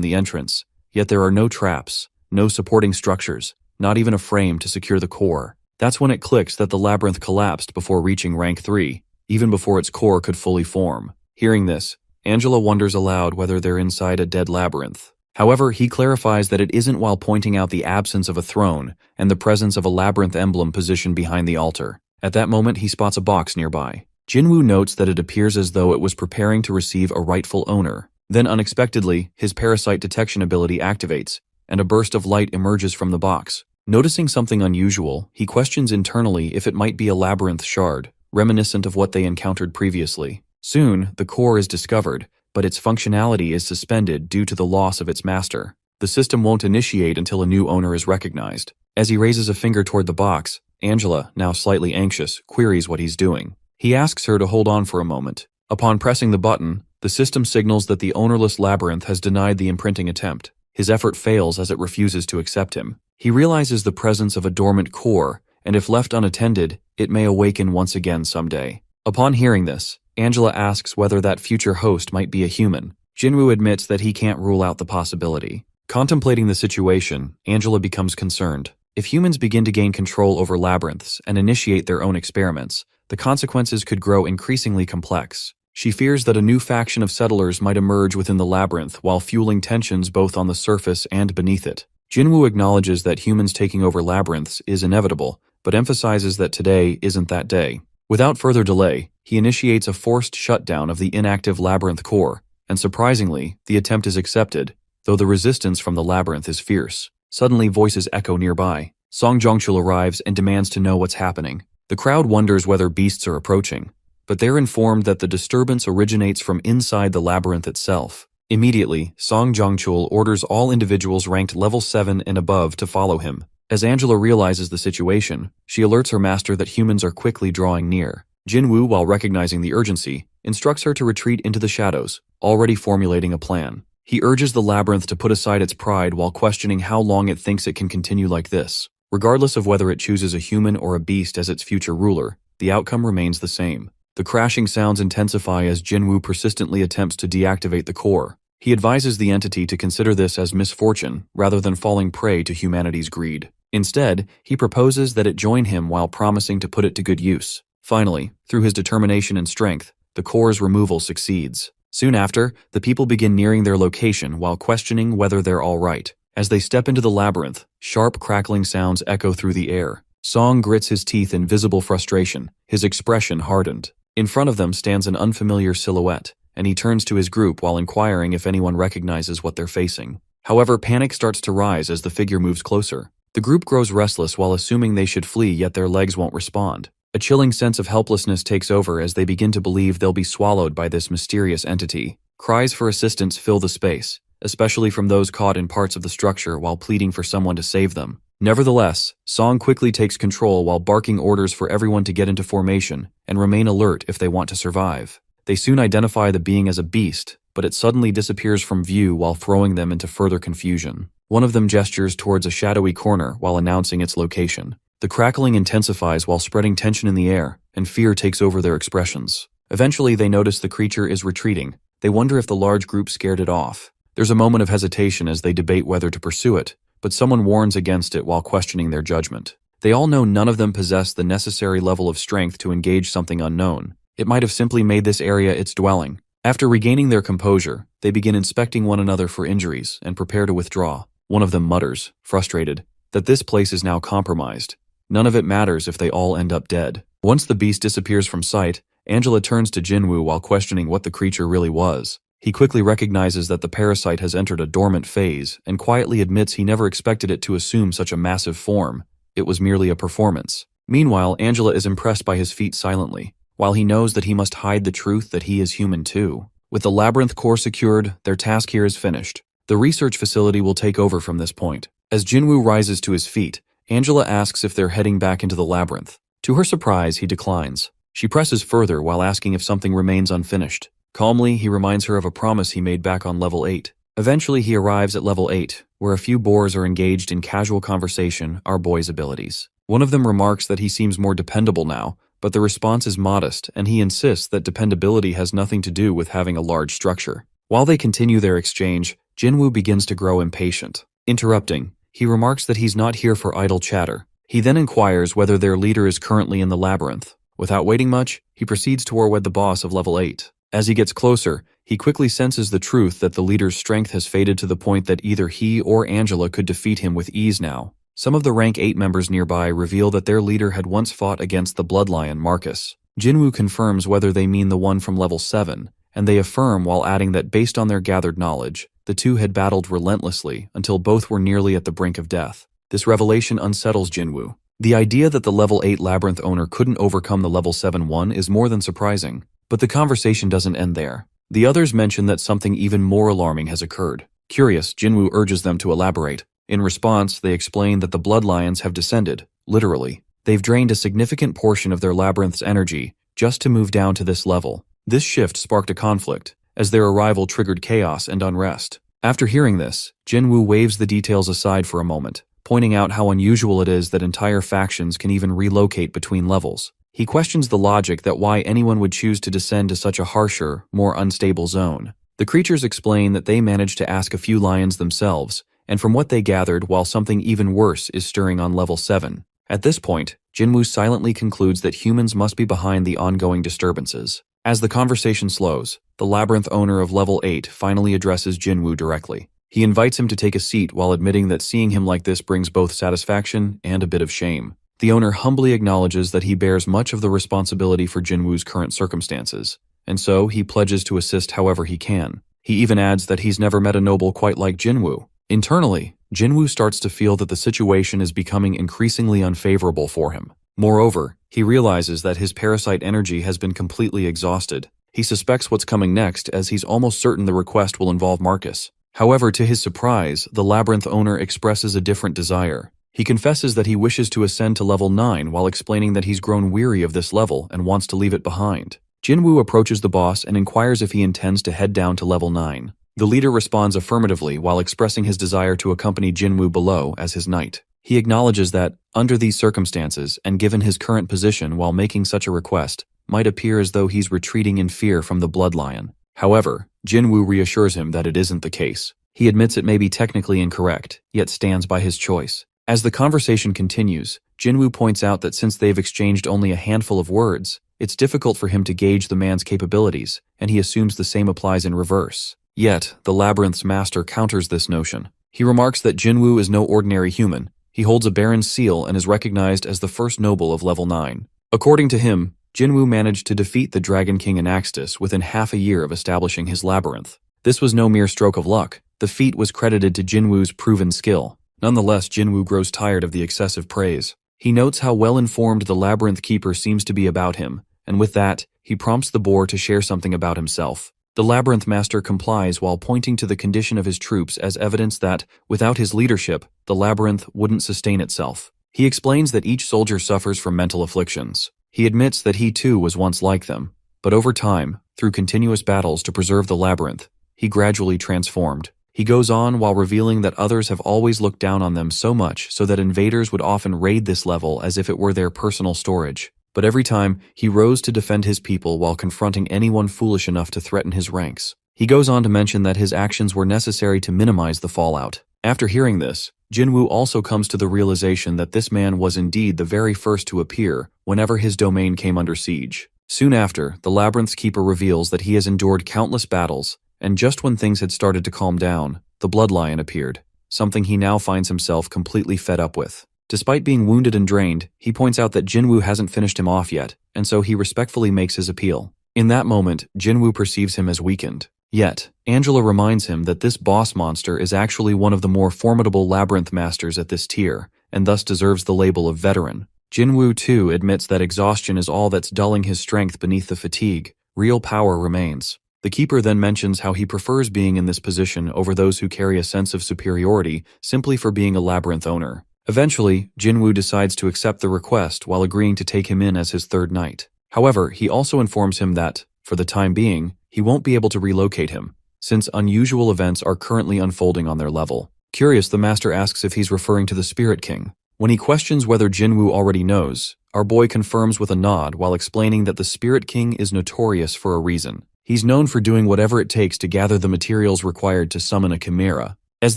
the entrance, yet there are no traps, no supporting structures, not even a frame to secure the core. That's when it clicks that the labyrinth collapsed before reaching rank 3, even before its core could fully form. Hearing this, Angela wonders aloud whether they're inside a dead labyrinth. However, he clarifies that it isn't, while pointing out the absence of a throne and the presence of a labyrinth emblem positioned behind the altar. At that moment, he spots a box nearby. Jinwoo notes that it appears as though it was preparing to receive a rightful owner. Then unexpectedly, his parasite detection ability activates, and a burst of light emerges from the box. Noticing something unusual, he questions internally if it might be a labyrinth shard, reminiscent of what they encountered previously. Soon, the core is discovered, but its functionality is suspended due to the loss of its master. The system won't initiate until a new owner is recognized. As he raises a finger toward the box, Angela, now slightly anxious, queries what he's doing. He asks her to hold on for a moment. Upon pressing the button, the system signals that the ownerless labyrinth has denied the imprinting attempt. His effort fails as it refuses to accept him. He realizes the presence of a dormant core, and if left unattended, it may awaken once again someday. Upon hearing this, Angela asks whether that future host might be a human. Jinwoo admits that he can't rule out the possibility. Contemplating the situation, Angela becomes concerned. If humans begin to gain control over labyrinths and initiate their own experiments, the consequences could grow increasingly complex. She fears that a new faction of settlers might emerge within the labyrinth while fueling tensions both on the surface and beneath it. Jinwoo acknowledges that humans taking over labyrinths is inevitable, but emphasizes that today isn't that day. Without further delay, he initiates a forced shutdown of the inactive labyrinth core, and surprisingly, the attempt is accepted, though the resistance from the labyrinth is fierce. Suddenly, voices echo nearby. Song Jongchul arrives and demands to know what's happening. The crowd wonders whether beasts are approaching, but they're informed that the disturbance originates from inside the labyrinth itself. Immediately, Song Jongchul orders all individuals ranked level 7 and above to follow him. As Angela realizes the situation, she alerts her master that humans are quickly drawing near. Jinwoo, while recognizing the urgency, instructs her to retreat into the shadows, already formulating a plan. He urges the labyrinth to put aside its pride while questioning how long it thinks it can continue like this. Regardless of whether it chooses a human or a beast as its future ruler, the outcome remains the same. The crashing sounds intensify as Jinwoo persistently attempts to deactivate the core. He advises the entity to consider this as misfortune rather than falling prey to humanity's greed. Instead, he proposes that it join him while promising to put it to good use. Finally, through his determination and strength, the core's removal succeeds. Soon after, the people begin nearing their location while questioning whether they're all right. As they step into the labyrinth, sharp crackling sounds echo through the air. Song grits his teeth in visible frustration, his expression hardened. In front of them stands an unfamiliar silhouette, and he turns to his group while inquiring if anyone recognizes what they're facing. However, panic starts to rise as the figure moves closer. The group grows restless while assuming they should flee, yet their legs won't respond. A chilling sense of helplessness takes over as they begin to believe they'll be swallowed by this mysterious entity. Cries for assistance fill the space, especially from those caught in parts of the structure while pleading for someone to save them. Nevertheless, Song quickly takes control while barking orders for everyone to get into formation and remain alert if they want to survive. They soon identify the being as a beast, but it suddenly disappears from view while throwing them into further confusion. One of them gestures towards a shadowy corner while announcing its location. The crackling intensifies while spreading tension in the air, and fear takes over their expressions. Eventually, they notice the creature is retreating. They wonder if the large group scared it off. There's a moment of hesitation as they debate whether to pursue it, but someone warns against it while questioning their judgment. They all know none of them possess the necessary level of strength to engage something unknown. It might have simply made this area its dwelling. After regaining their composure, they begin inspecting one another for injuries and prepare to withdraw. One of them mutters, frustrated, that this place is now compromised. None of it matters if they all end up dead. Once the beast disappears from sight, Angela turns to Jinwoo while questioning what the creature really was. He quickly recognizes that the parasite has entered a dormant phase and quietly admits he never expected it to assume such a massive form. It was merely a performance. Meanwhile, Angela is impressed by his feat silently, while he knows that he must hide the truth that he is human too. With the labyrinth core secured, their task here is finished. The research facility will take over from this point. As Jinwoo rises to his feet, Angela asks if they're heading back into the labyrinth. To her surprise, he declines. She presses further while asking if something remains unfinished. Calmly, he reminds her of a promise he made back on level 8. Eventually, he arrives at level 8, where a few boars are engaged in casual conversation, our boy's abilities. One of them remarks that he seems more dependable now, but the response is modest, and he insists that dependability has nothing to do with having a large structure. While they continue their exchange, Jinwoo begins to grow impatient. Interrupting, he remarks that he's not here for idle chatter. He then inquires whether their leader is currently in the labyrinth. Without waiting much, he proceeds toward the boss of level 8. As he gets closer, he quickly senses the truth that the leader's strength has faded to the point that either he or Angela could defeat him with ease now. Some of the rank 8 members nearby reveal that their leader had once fought against the bloodlion Marcus. Jinwoo confirms whether they mean the one from level 7, and they affirm while adding that based on their gathered knowledge, the two had battled relentlessly until both were nearly at the brink of death. This revelation unsettles Jinwoo. The idea that the level 8 labyrinth owner couldn't overcome the level 7 one is more than surprising. But the conversation doesn't end there. The others mention that something even more alarming has occurred. Curious, Jinwoo urges them to elaborate. In response, they explain that the bloodlions have descended, literally. They've drained a significant portion of their labyrinth's energy just to move down to this level. This shift sparked a conflict, as their arrival triggered chaos and unrest. After hearing this, Jinwoo waves the details aside for a moment, pointing out how unusual it is that entire factions can even relocate between levels. He questions the logic that why anyone would choose to descend to such a harsher, more unstable zone. The creatures explain that they managed to ask a few lions themselves, and from what they gathered, while something even worse is stirring on level 7. At this point, Jinwoo silently concludes that humans must be behind the ongoing disturbances. As the conversation slows, the labyrinth owner of level 8 finally addresses Jinwoo directly. He invites him to take a seat while admitting that seeing him like this brings both satisfaction and a bit of shame. The owner humbly acknowledges that he bears much of the responsibility for Jinwoo's current circumstances, and so he pledges to assist however he can. He even adds that he's never met a noble quite like Jinwoo. Internally, Jinwoo starts to feel that the situation is becoming increasingly unfavorable for him. Moreover, he realizes that his parasite energy has been completely exhausted. He suspects what's coming next, as he's almost certain the request will involve Marcus. However, to his surprise, the labyrinth owner expresses a different desire. He confesses that he wishes to ascend to level 9 while explaining that he's grown weary of this level and wants to leave it behind. Jinwoo approaches the boss and inquires if he intends to head down to level 9. The leader responds affirmatively while expressing his desire to accompany Jinwoo below as his knight. He acknowledges that, under these circumstances and given his current position while making such a request, might appear as though he's retreating in fear from the bloodlion. However, Jinwoo reassures him that it isn't the case. He admits it may be technically incorrect, yet stands by his choice. As the conversation continues, Jinwoo points out that since they've exchanged only a handful of words, it's difficult for him to gauge the man's capabilities, and he assumes the same applies in reverse. Yet, the labyrinth's master counters this notion. He remarks that Jinwoo is no ordinary human. He holds a baron's seal and is recognized as the first noble of level 9. According to him, Jinwoo managed to defeat the Dragon King Anaxtis within half a year of establishing his labyrinth. This was no mere stroke of luck. The feat was credited to Jinwoo's proven skill. Nonetheless, Jinwoo grows tired of the excessive praise. He notes how well-informed the labyrinth keeper seems to be about him, and with that, he prompts the boar to share something about himself. The labyrinth master complies while pointing to the condition of his troops as evidence that, without his leadership, the labyrinth wouldn't sustain itself. He explains that each soldier suffers from mental afflictions. He admits that he too was once like them, but over time, through continuous battles to preserve the labyrinth, he gradually transformed. He goes on while revealing that others have always looked down on them so much so that invaders would often raid this level as if it were their personal storage. But every time, he rose to defend his people while confronting anyone foolish enough to threaten his ranks. He goes on to mention that his actions were necessary to minimize the fallout. After hearing this, Jinwoo also comes to the realization that this man was indeed the very first to appear whenever his domain came under siege. Soon after, the Labyrinth's keeper reveals that he has endured countless battles, and just when things had started to calm down, the Bloodlion appeared, something he now finds himself completely fed up with. Despite being wounded and drained, he points out that Jinwoo hasn't finished him off yet, and so he respectfully makes his appeal. In that moment, Jinwoo perceives him as weakened. Yet, Angela reminds him that this boss monster is actually one of the more formidable labyrinth masters at this tier, and thus deserves the label of veteran. Jinwoo too admits that exhaustion is all that's dulling his strength beneath the fatigue. Real power remains. The keeper then mentions how he prefers being in this position over those who carry a sense of superiority simply for being a labyrinth owner. Eventually, Jinwoo decides to accept the request while agreeing to take him in as his third knight. However, he also informs him that, for the time being, he won't be able to relocate him, since unusual events are currently unfolding on their level. Curious, the master asks if he's referring to the Spirit King. When he questions whether Jinwoo already knows, our boy confirms with a nod while explaining that the Spirit King is notorious for a reason. He's known for doing whatever it takes to gather the materials required to summon a chimera. As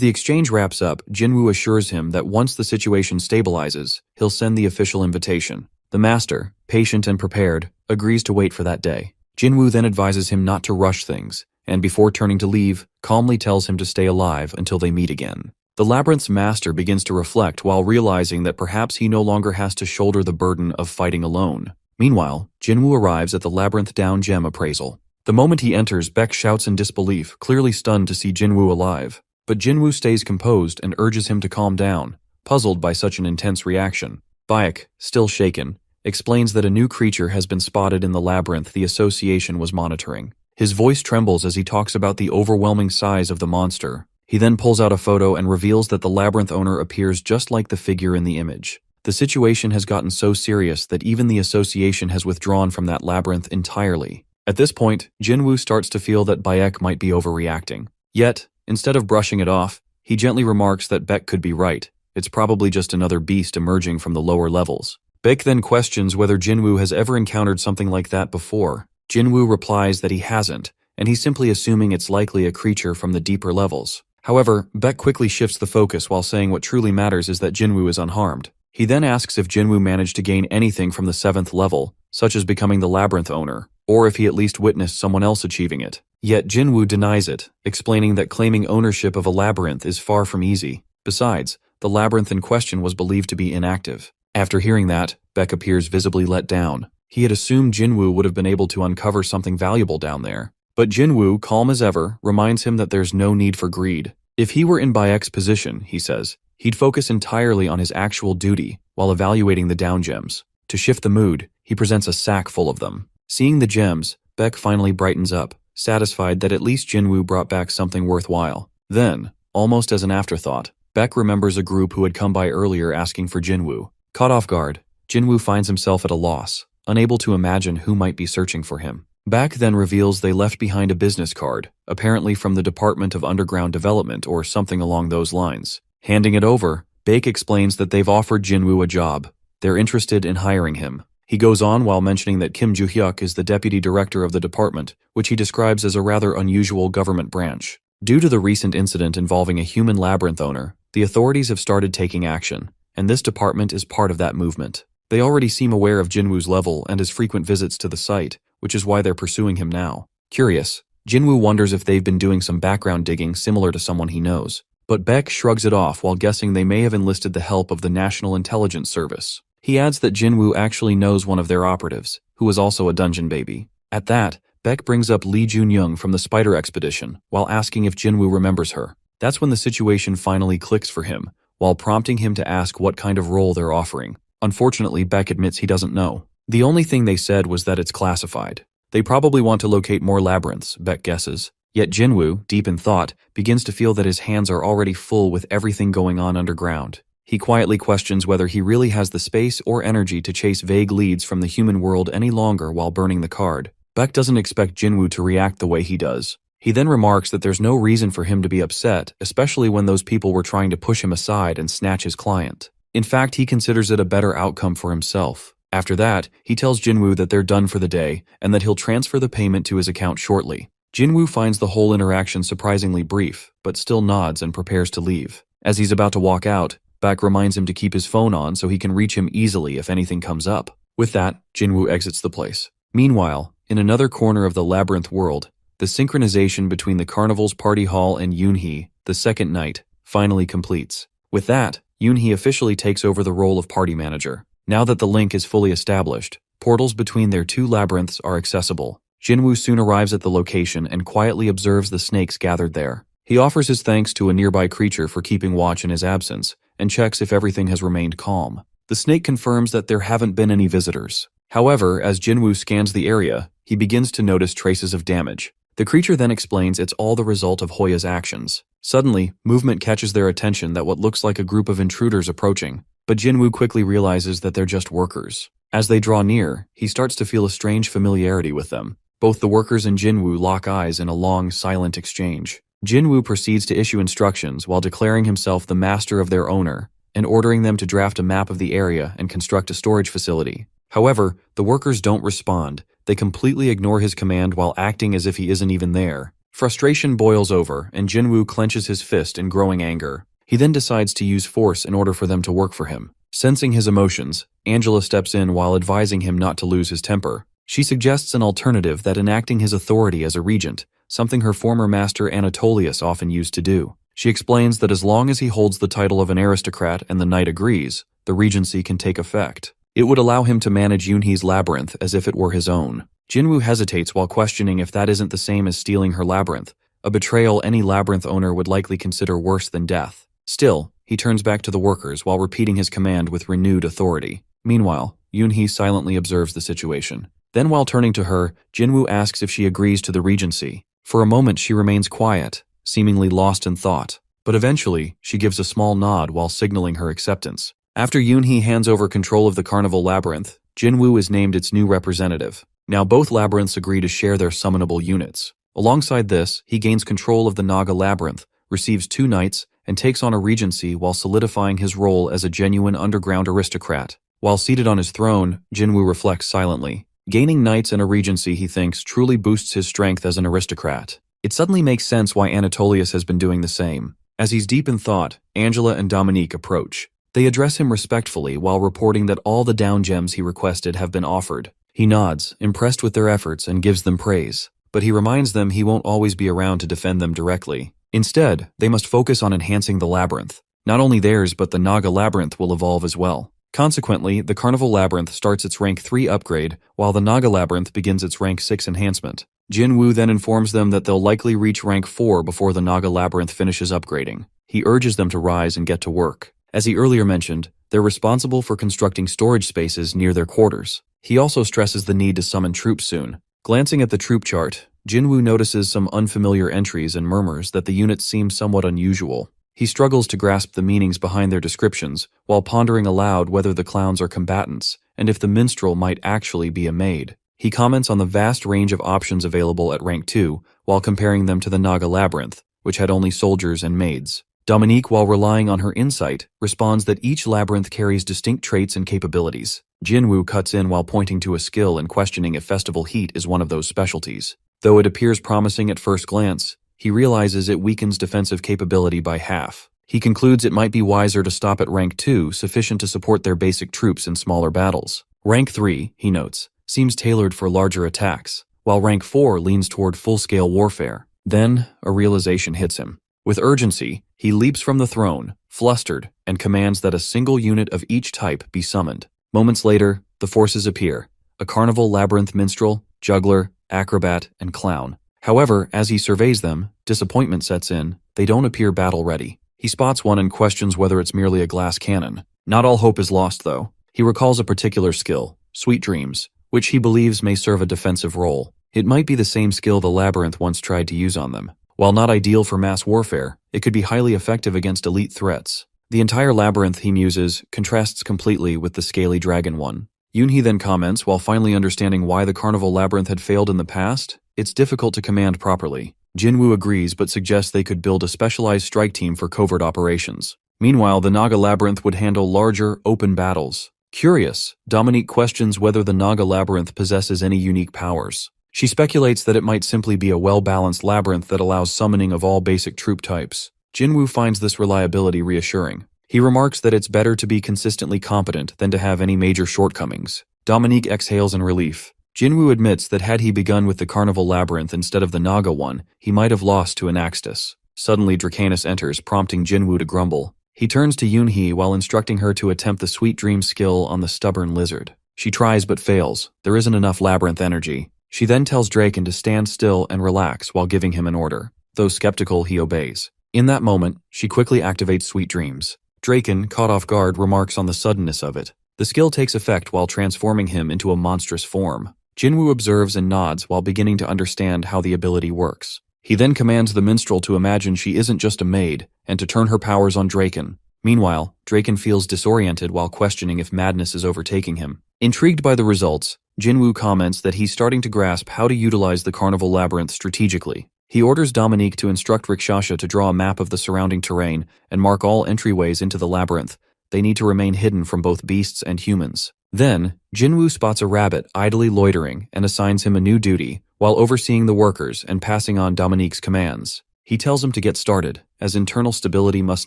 the exchange wraps up, Jinwoo assures him that once the situation stabilizes, he'll send the official invitation. The master, patient and prepared, agrees to wait for that day. Jinwoo then advises him not to rush things, and before turning to leave, calmly tells him to stay alive until they meet again. The Labyrinth's master begins to reflect while realizing that perhaps he no longer has to shoulder the burden of fighting alone. Meanwhile, Jinwoo arrives at the Labyrinth Down Gem appraisal. The moment he enters, Beck shouts in disbelief, clearly stunned to see Jinwoo alive. But Jinwoo stays composed and urges him to calm down, puzzled by such an intense reaction. Baek, still shaken, explains that a new creature has been spotted in the labyrinth the association was monitoring. His voice trembles as he talks about the overwhelming size of the monster. He then pulls out a photo and reveals that the labyrinth owner appears just like the figure in the image. The situation has gotten so serious that even the association has withdrawn from that labyrinth entirely. At this point, Jinwoo starts to feel that Baek might be overreacting. Yet, instead of brushing it off, he gently remarks that Beck could be right. It's probably just another beast emerging from the lower levels. Beck then questions whether Jinwoo has ever encountered something like that before. Jinwoo replies that he hasn't, and he's simply assuming it's likely a creature from the deeper levels. However, Beck quickly shifts the focus while saying what truly matters is that Jinwoo is unharmed. He then asks if Jinwoo managed to gain anything from the 7th level, such as becoming the labyrinth owner, or if he at least witnessed someone else achieving it. Yet Jinwoo denies it, explaining that claiming ownership of a labyrinth is far from easy. Besides, the labyrinth in question was believed to be inactive. After hearing that, Beck appears visibly let down. He had assumed Jinwoo would have been able to uncover something valuable down there. But Jinwoo, calm as ever, reminds him that there's no need for greed. If he were in Baek's position, he says, he'd focus entirely on his actual duty while evaluating the down gems. To shift the mood, he presents a sack full of them. Seeing the gems, Beck finally brightens up, satisfied that at least Jinwoo brought back something worthwhile. Then, almost as an afterthought, Beck remembers a group who had come by earlier asking for Jinwoo. Caught off guard, Jinwoo finds himself at a loss, unable to imagine who might be searching for him. Beck then reveals they left behind a business card, apparently from the Department of Underground Development or something along those lines. Handing it over, Beck explains that they've offered Jinwoo a job. They're interested in hiring him. He goes on while mentioning that Kim Joo-hyuk is the deputy director of the department, which he describes as a rather unusual government branch. Due to the recent incident involving a human labyrinth owner, the authorities have started taking action, and this department is part of that movement. They already seem aware of Jinwoo's level and his frequent visits to the site, which is why they're pursuing him now. Curious, Jinwoo wonders if they've been doing some background digging similar to someone he knows. But Beck shrugs it off while guessing they may have enlisted the help of the National Intelligence Service. He adds that Jinwoo actually knows one of their operatives, who was also a dungeon baby. At that, Beck brings up Lee Jun-young from the Spider Expedition, while asking if Jinwoo remembers her. That's when the situation finally clicks for him, while prompting him to ask what kind of role they're offering. Unfortunately, Beck admits he doesn't know. The only thing they said was that it's classified. They probably want to locate more labyrinths, Beck guesses. Yet Jinwoo, deep in thought, begins to feel that his hands are already full with everything going on underground. He quietly questions whether he really has the space or energy to chase vague leads from the human world any longer while burning the card. Beck doesn't expect Jinwoo to react the way he does. He then remarks that there's no reason for him to be upset, especially when those people were trying to push him aside and snatch his client. In fact, he considers it a better outcome for himself. After that, he tells Jinwoo that they're done for the day and that he'll transfer the payment to his account shortly. Jinwoo finds the whole interaction surprisingly brief, but still nods and prepares to leave. As he's about to walk out, Bak reminds him to keep his phone on so he can reach him easily if anything comes up. With that, Jinwoo exits the place. Meanwhile, in another corner of the labyrinth world, the synchronization between the carnival's party hall and Yoonhee, the second night, finally completes. With that, Yoonhee officially takes over the role of party manager. Now that the link is fully established, portals between their two labyrinths are accessible. Jinwoo soon arrives at the location and quietly observes the snakes gathered there. He offers his thanks to a nearby creature for keeping watch in his absence and checks if everything has remained calm. The snake confirms that there haven't been any visitors. However, as Jinwoo scans the area, he begins to notice traces of damage. The creature then explains it's all the result of Hoya's actions. Suddenly, movement catches their attention that what looks like a group of intruders approaching, but Jinwoo quickly realizes that they're just workers. As they draw near, he starts to feel a strange familiarity with them. Both the workers and Jinwoo lock eyes in a long, silent exchange. Jinwoo proceeds to issue instructions while declaring himself the master of their owner and ordering them to draft a map of the area and construct a storage facility. However, the workers don't respond. They completely ignore his command while acting as if he isn't even there. Frustration boils over, and Jinwoo clenches his fist in growing anger. He then decides to use force in order for them to work for him. Sensing his emotions, Angela steps in while advising him not to lose his temper. She suggests an alternative that enacting his authority as a regent, something her former master Anatolius often used to do. She explains that as long as he holds the title of an aristocrat and the knight agrees, the regency can take effect. It would allow him to manage Yoonhee's labyrinth as if it were his own. Jinwoo hesitates while questioning if that isn't the same as stealing her labyrinth, a betrayal any labyrinth owner would likely consider worse than death. Still, he turns back to the workers while repeating his command with renewed authority. Meanwhile, Yoonhee silently observes the situation. Then while turning to her, Jinwoo asks if she agrees to the regency. For a moment she remains quiet, seemingly lost in thought, but eventually she gives a small nod while signaling her acceptance. After Yoonhee hands over control of the carnival labyrinth, Jinwoo is named its new representative. Now both labyrinths agree to share their summonable units. Alongside this, he gains control of the Naga labyrinth, receives 2 knights, and takes on a regency while solidifying his role as a genuine underground aristocrat. While seated on his throne, Jinwoo reflects silently. Gaining knights and a regency, he thinks, truly boosts his strength as an aristocrat. It suddenly makes sense why Anatolius has been doing the same. As he's deep in thought, Angela and Dominique approach. They address him respectfully while reporting that all the down gems he requested have been offered. He nods, impressed with their efforts, and gives them praise. But he reminds them he won't always be around to defend them directly. Instead, they must focus on enhancing the labyrinth. Not only theirs, but the Naga labyrinth will evolve as well. Consequently, the Carnival Labyrinth starts its rank 3 upgrade, while the Naga Labyrinth begins its rank 6 enhancement. Jinwoo then informs them that they'll likely reach rank 4 before the Naga Labyrinth finishes upgrading. He urges them to rise and get to work. As he earlier mentioned, they're responsible for constructing storage spaces near their quarters. He also stresses the need to summon troops soon. Glancing at the troop chart, Jinwoo notices some unfamiliar entries and murmurs that the units seem somewhat unusual. He struggles to grasp the meanings behind their descriptions, while pondering aloud whether the clowns are combatants, and if the minstrel might actually be a maid. He comments on the vast range of options available at rank 2, while comparing them to the Naga Labyrinth, which had only soldiers and maids. Dominique, while relying on her insight, responds that each labyrinth carries distinct traits and capabilities. Jinwoo cuts in while pointing to a skill and questioning if Festival Heat is one of those specialties. Though it appears promising at first glance, he realizes it weakens defensive capability by half. He concludes it might be wiser to stop at rank 2, sufficient to support their basic troops in smaller battles. Rank 3, he notes, seems tailored for larger attacks, while rank 4 leans toward full-scale warfare. Then, a realization hits him. With urgency, he leaps from the throne, flustered, and commands that a single unit of each type be summoned. Moments later, the forces appear: a carnival labyrinth minstrel, juggler, acrobat, and clown. However, as he surveys them, disappointment sets in. They don't appear battle-ready. He spots one and questions whether it's merely a glass cannon. Not all hope is lost, though. He recalls a particular skill, Sweet Dreams, which he believes may serve a defensive role. It might be the same skill the labyrinth once tried to use on them. While not ideal for mass warfare, it could be highly effective against elite threats. The entire labyrinth, he muses, contrasts completely with the scaly dragon one. Yoonhee then comments, while finally understanding why the carnival labyrinth had failed in the past, it's difficult to command properly. Jinwoo agrees but suggests they could build a specialized strike team for covert operations. Meanwhile, the Naga Labyrinth would handle larger, open battles. Curious, Dominique questions whether the Naga Labyrinth possesses any unique powers. She speculates that it might simply be a well-balanced labyrinth that allows summoning of all basic troop types. Jinwoo finds this reliability reassuring. He remarks that it's better to be consistently competent than to have any major shortcomings. Dominique exhales in relief. Jinwoo admits that had he begun with the Carnival Labyrinth instead of the Naga one, he might have lost to Anaxtis. Suddenly, Dracanus enters, prompting Jinwoo to grumble. He turns to Yoonhee while instructing her to attempt the Sweet Dream skill on the stubborn lizard. She tries but fails. There isn't enough labyrinth energy. She then tells Draken to stand still and relax while giving him an order. Though skeptical, he obeys. In that moment, she quickly activates Sweet Dreams. Draken, caught off guard, remarks on the suddenness of it. The skill takes effect while transforming him into a monstrous form. Jinwoo observes and nods while beginning to understand how the ability works. He then commands the minstrel to imagine she isn't just a maid, and to turn her powers on Draken. Meanwhile, Draken feels disoriented while questioning if madness is overtaking him. Intrigued by the results, Jinwoo comments that he's starting to grasp how to utilize the Carnival Labyrinth strategically. He orders Dominique to instruct Rikshasha to draw a map of the surrounding terrain and mark all entryways into the labyrinth. They need to remain hidden from both beasts and humans. Then, Jinwoo spots a rabbit idly loitering and assigns him a new duty, while overseeing the workers and passing on Dominique's commands. He tells him to get started, as internal stability must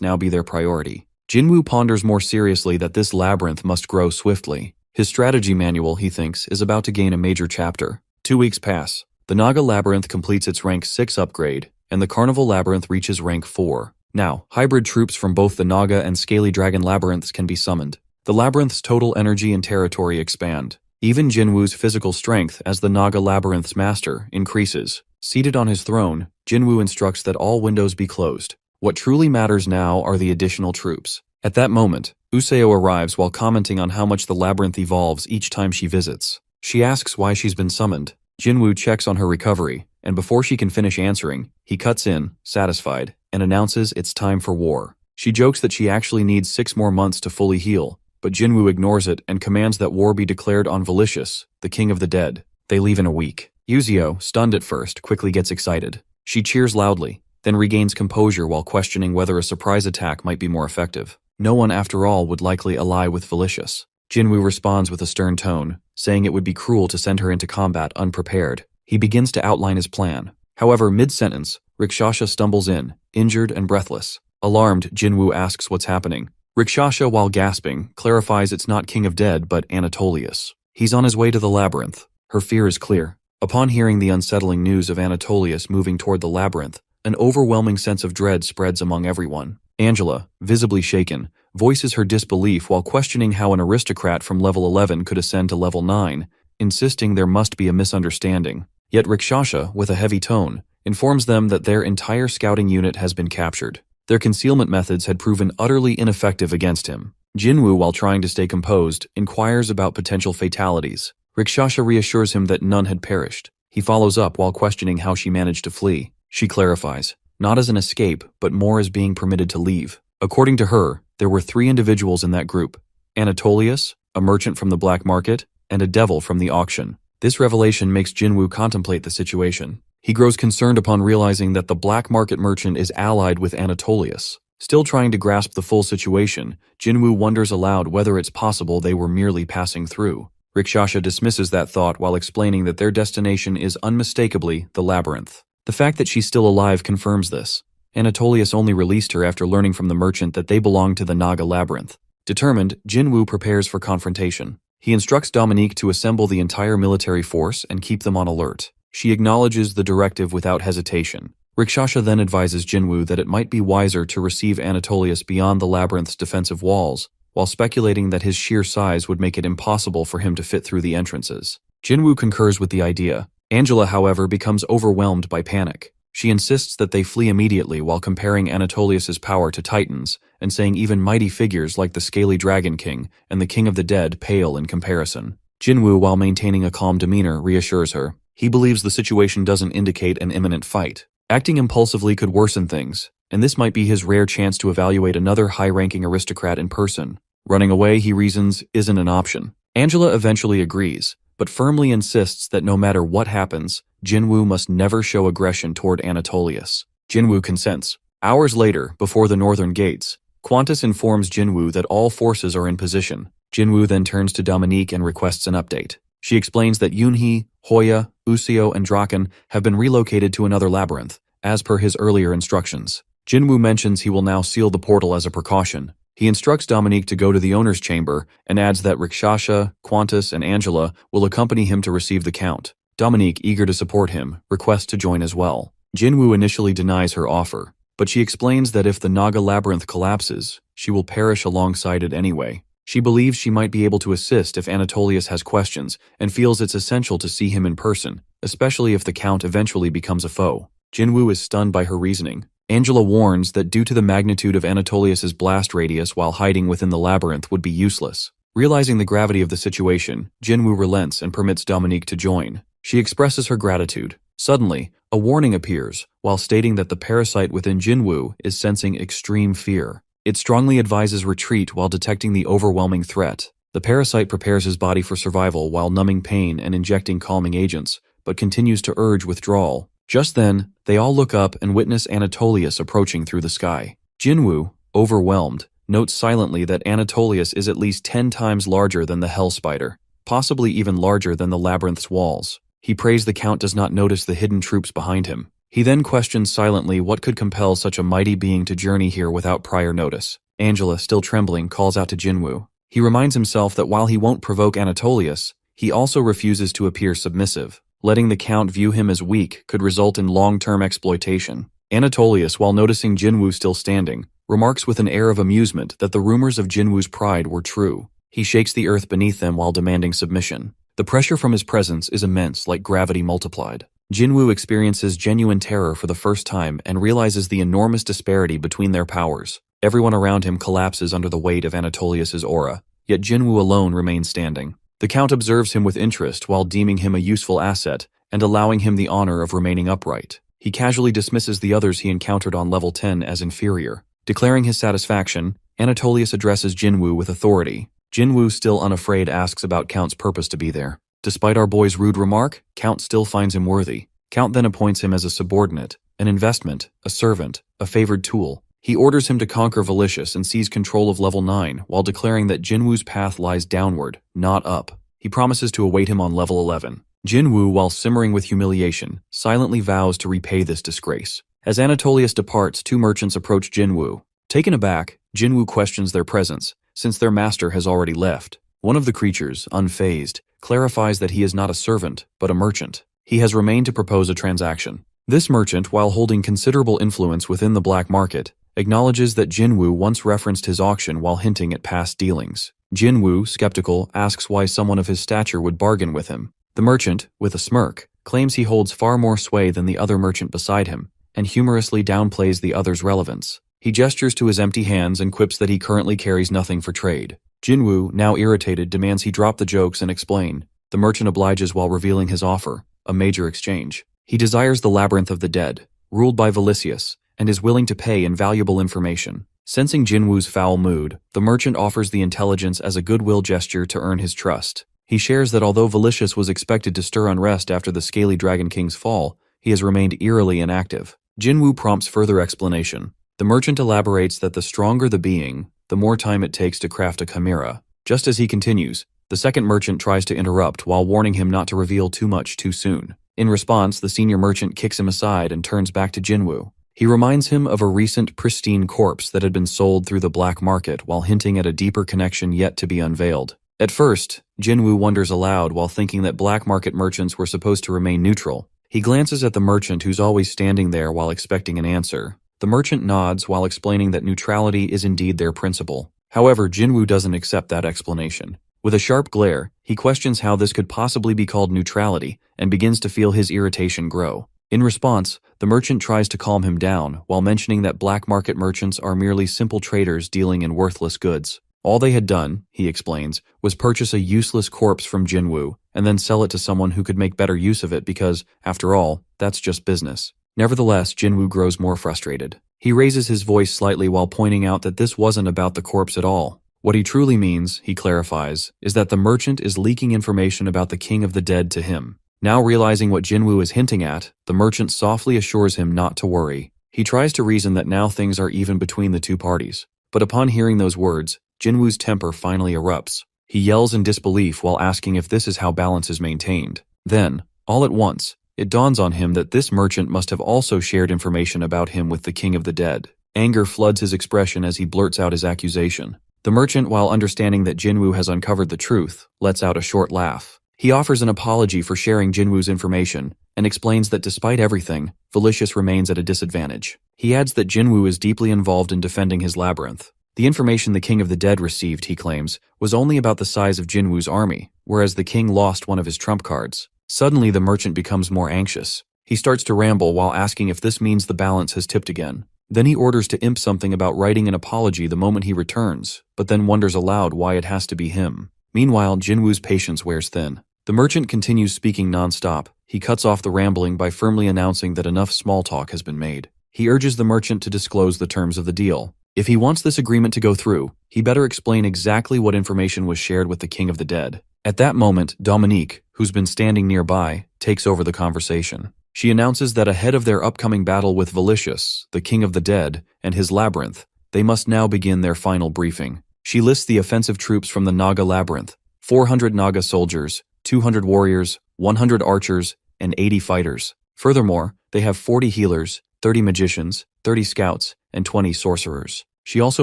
now be their priority. Jinwoo ponders more seriously that this labyrinth must grow swiftly. His strategy manual, he thinks, is about to gain a major chapter. 2 weeks pass. The Naga Labyrinth completes its rank 6 upgrade, and the Carnival Labyrinth reaches rank 4. Now, hybrid troops from both the Naga and Scaly Dragon Labyrinths can be summoned. The labyrinth's total energy and territory expand. Even Jinwoo's physical strength as the Naga Labyrinth's master increases. Seated on his throne, Jinwoo instructs that all windows be closed. What truly matters now are the additional troops. At that moment, Useo arrives while commenting on how much the labyrinth evolves each time she visits. She asks why she's been summoned. Jinwoo checks on her recovery, and before she can finish answering, he cuts in, satisfied, and announces it's time for war. She jokes that she actually needs 6 more months to fully heal, but Jinwoo ignores it and commands that war be declared on Velicious, the king of the dead. They leave in a week. Yuzio, stunned at first, quickly gets excited. She cheers loudly, then regains composure while questioning whether a surprise attack might be more effective. No one, after all, would likely ally with Velicious. Jinwoo responds with a stern tone, saying it would be cruel to send her into combat unprepared. He begins to outline his plan. However, mid-sentence, Rikshasha stumbles in, injured and breathless. Alarmed, Jinwoo asks what's happening. Rikshasha, while gasping, clarifies it's not King of Dead but Anatolius. He's on his way to the labyrinth. Her fear is clear. Upon hearing the unsettling news of Anatolius moving toward the labyrinth, an overwhelming sense of dread spreads among everyone. Angela, visibly shaken, voices her disbelief while questioning how an aristocrat from level 11 could ascend to level 9, insisting there must be a misunderstanding. Yet Rikshasha, with a heavy tone, informs them that their entire scouting unit has been captured. Their concealment methods had proven utterly ineffective against him. Jinwoo, while trying to stay composed, inquires about potential fatalities. Rikshasha reassures him that none had perished. He follows up while questioning how she managed to flee. She clarifies, not as an escape, but more as being permitted to leave. According to her, there were 3 individuals in that group: Anatolius, a merchant from the black market, and a devil from the auction. This revelation makes Jinwoo contemplate the situation. He grows concerned upon realizing that the black market merchant is allied with Anatolius. Still trying to grasp the full situation, Jinwoo wonders aloud whether it's possible they were merely passing through. Rikshasha dismisses that thought while explaining that their destination is unmistakably the labyrinth. The fact that she's still alive confirms this. Anatolius only released her after learning from the merchant that they belonged to the Naga Labyrinth. Determined, Jinwoo prepares for confrontation. He instructs Dominique to assemble the entire military force and keep them on alert. She acknowledges the directive without hesitation. Rikshasha then advises Jinwoo that it might be wiser to receive Anatolius beyond the labyrinth's defensive walls, while speculating that his sheer size would make it impossible for him to fit through the entrances. Jinwoo concurs with the idea. Angela, however, becomes overwhelmed by panic. She insists that they flee immediately while comparing Anatolius's power to Titans, and saying even mighty figures like the Scaly Dragon King and the King of the Dead pale in comparison. Jinwoo, while maintaining a calm demeanor, reassures her. He believes the situation doesn't indicate an imminent fight. Acting impulsively could worsen things, and this might be his rare chance to evaluate another high-ranking aristocrat in person. Running away, he reasons, isn't an option. Angela eventually agrees, but firmly insists that no matter what happens, Jinwoo must never show aggression toward Anatolius. Jinwoo consents. Hours later, before the northern gates, Qantas informs Jinwoo that all forces are in position. Jinwoo then turns to Dominique and requests an update. She explains that Yoonhee, Hoya, Useo, and Draken have been relocated to another labyrinth, as per his earlier instructions. Jinwoo mentions he will now seal the portal as a precaution. He instructs Dominique to go to the owner's chamber and adds that Rikshasha, Qantas, and Angela will accompany him to receive the count. Dominique, eager to support him, requests to join as well. Jinwoo initially denies her offer, but she explains that if the Naga labyrinth collapses, she will perish alongside it anyway. She believes she might be able to assist if Anatolius has questions and feels it's essential to see him in person, especially if the Count eventually becomes a foe. Jinwoo is stunned by her reasoning. Angela warns that due to the magnitude of Anatolius's blast radius while hiding within the labyrinth would be useless. Realizing the gravity of the situation, Jinwoo relents and permits Dominique to join. She expresses her gratitude. Suddenly, a warning appears, while stating that the parasite within Jinwoo is sensing extreme fear. It strongly advises retreat while detecting the overwhelming threat. The parasite prepares his body for survival while numbing pain and injecting calming agents, but continues to urge withdrawal. Just then, they all look up and witness Anatolius approaching through the sky. Jinwoo, overwhelmed, notes silently that Anatolius is at least 10 times larger than the Hell Spider, possibly even larger than the labyrinth's walls. He prays the Count does not notice the hidden troops behind him. He then questions silently what could compel such a mighty being to journey here without prior notice. Angela, still trembling, calls out to Jinwoo. He reminds himself that while he won't provoke Anatolius, he also refuses to appear submissive. Letting the Count view him as weak could result in long-term exploitation. Anatolius, while noticing Jinwoo still standing, remarks with an air of amusement that the rumors of Jinwoo's pride were true. He shakes the earth beneath them while demanding submission. The pressure from his presence is immense, like gravity multiplied. Jinwoo experiences genuine terror for the first time and realizes the enormous disparity between their powers. Everyone around him collapses under the weight of Anatolius's aura, yet Jinwoo alone remains standing. The Count observes him with interest while deeming him a useful asset and allowing him the honor of remaining upright. He casually dismisses the others he encountered on level 10 as inferior. Declaring his satisfaction, Anatolius addresses Jinwoo with authority. Jinwoo, still unafraid, asks about Count's purpose to be there. Despite our boy's rude remark, Count still finds him worthy. Count then appoints him as a subordinate, an investment, a servant, a favored tool. He orders him to conquer Valicious and seize control of level 9 while declaring that Jinwoo's path lies downward, not up. He promises to await him on level 11. Jinwoo, while simmering with humiliation, silently vows to repay this disgrace. As Anatolius departs, two merchants approach Jinwoo. Taken aback, Jinwoo questions their presence, since their master has already left. One of the creatures, unfazed, clarifies that he is not a servant, but a merchant. He has remained to propose a transaction. This merchant, while holding considerable influence within the black market, acknowledges that Jinwoo once referenced his auction while hinting at past dealings. Jinwoo, skeptical, asks why someone of his stature would bargain with him. The merchant, with a smirk, claims he holds far more sway than the other merchant beside him, and humorously downplays the other's relevance. He gestures to his empty hands and quips that he currently carries nothing for trade. Jinwoo, now irritated, demands he drop the jokes and explain. The merchant obliges while revealing his offer, a major exchange. He desires the Labyrinth of the Dead, ruled by Valicious, and is willing to pay in valuable information. Sensing Jinwoo's foul mood, the merchant offers the intelligence as a goodwill gesture to earn his trust. He shares that although Valicious was expected to stir unrest after the Scaly Dragon King's fall, he has remained eerily inactive. Jinwoo prompts further explanation. The merchant elaborates that the stronger the being, the more time it takes to craft a chimera. Just as he continues, the second merchant tries to interrupt while warning him not to reveal too much too soon. In response, the senior merchant kicks him aside and turns back to Jinwoo. He reminds him of a recent pristine corpse that had been sold through the black market while hinting at a deeper connection yet to be unveiled. At first, Jinwoo wonders aloud while thinking that black market merchants were supposed to remain neutral. He glances at the merchant who's always standing there while expecting an answer. The merchant nods while explaining that neutrality is indeed their principle. However, Jinwoo doesn't accept that explanation. With a sharp glare, he questions how this could possibly be called neutrality and begins to feel his irritation grow. In response, the merchant tries to calm him down while mentioning that black market merchants are merely simple traders dealing in worthless goods. All they had done, he explains, was purchase a useless corpse from Jinwoo and then sell it to someone who could make better use of it because, after all, that's just business. Nevertheless, Jinwoo grows more frustrated. He raises his voice slightly while pointing out that this wasn't about the corpse at all. What he truly means, he clarifies, is that the merchant is leaking information about the King of the Dead to him. Now realizing what Jinwoo is hinting at, the merchant softly assures him not to worry. He tries to reason that now things are even between the two parties. But upon hearing those words, Jinwoo's temper finally erupts. He yells in disbelief while asking if this is how balance is maintained. Then, all at once, it dawns on him that this merchant must have also shared information about him with the King of the Dead. Anger floods his expression as he blurts out his accusation. The merchant, while understanding that Jinwoo has uncovered the truth, lets out a short laugh. He offers an apology for sharing Jinwoo's information and explains that despite everything, Velicious remains at a disadvantage. He adds that Jinwoo is deeply involved in defending his labyrinth. The information the King of the Dead received, he claims, was only about the size of Jinwoo's army, whereas the king lost one of his trump cards. Suddenly, the merchant becomes more anxious. He starts to ramble while asking if this means the balance has tipped again. Then he orders to Imp something about writing an apology the moment he returns, but then wonders aloud why it has to be him. Meanwhile, Jinwoo's patience wears thin. The merchant continues speaking non-stop. He cuts off the rambling by firmly announcing that enough small talk has been made. He urges the merchant to disclose the terms of the deal. If he wants this agreement to go through, he better explain exactly what information was shared with the King of the Dead. At that moment, Dominique, who's been standing nearby, takes over the conversation. She announces that ahead of their upcoming battle with Velicious, the King of the Dead, and his labyrinth, they must now begin their final briefing. She lists the offensive troops from the Naga labyrinth: 400 Naga soldiers, 200 warriors, 100 archers, and 80 fighters. Furthermore, they have 40 healers, 30 magicians, 30 scouts, and 20 sorcerers. She also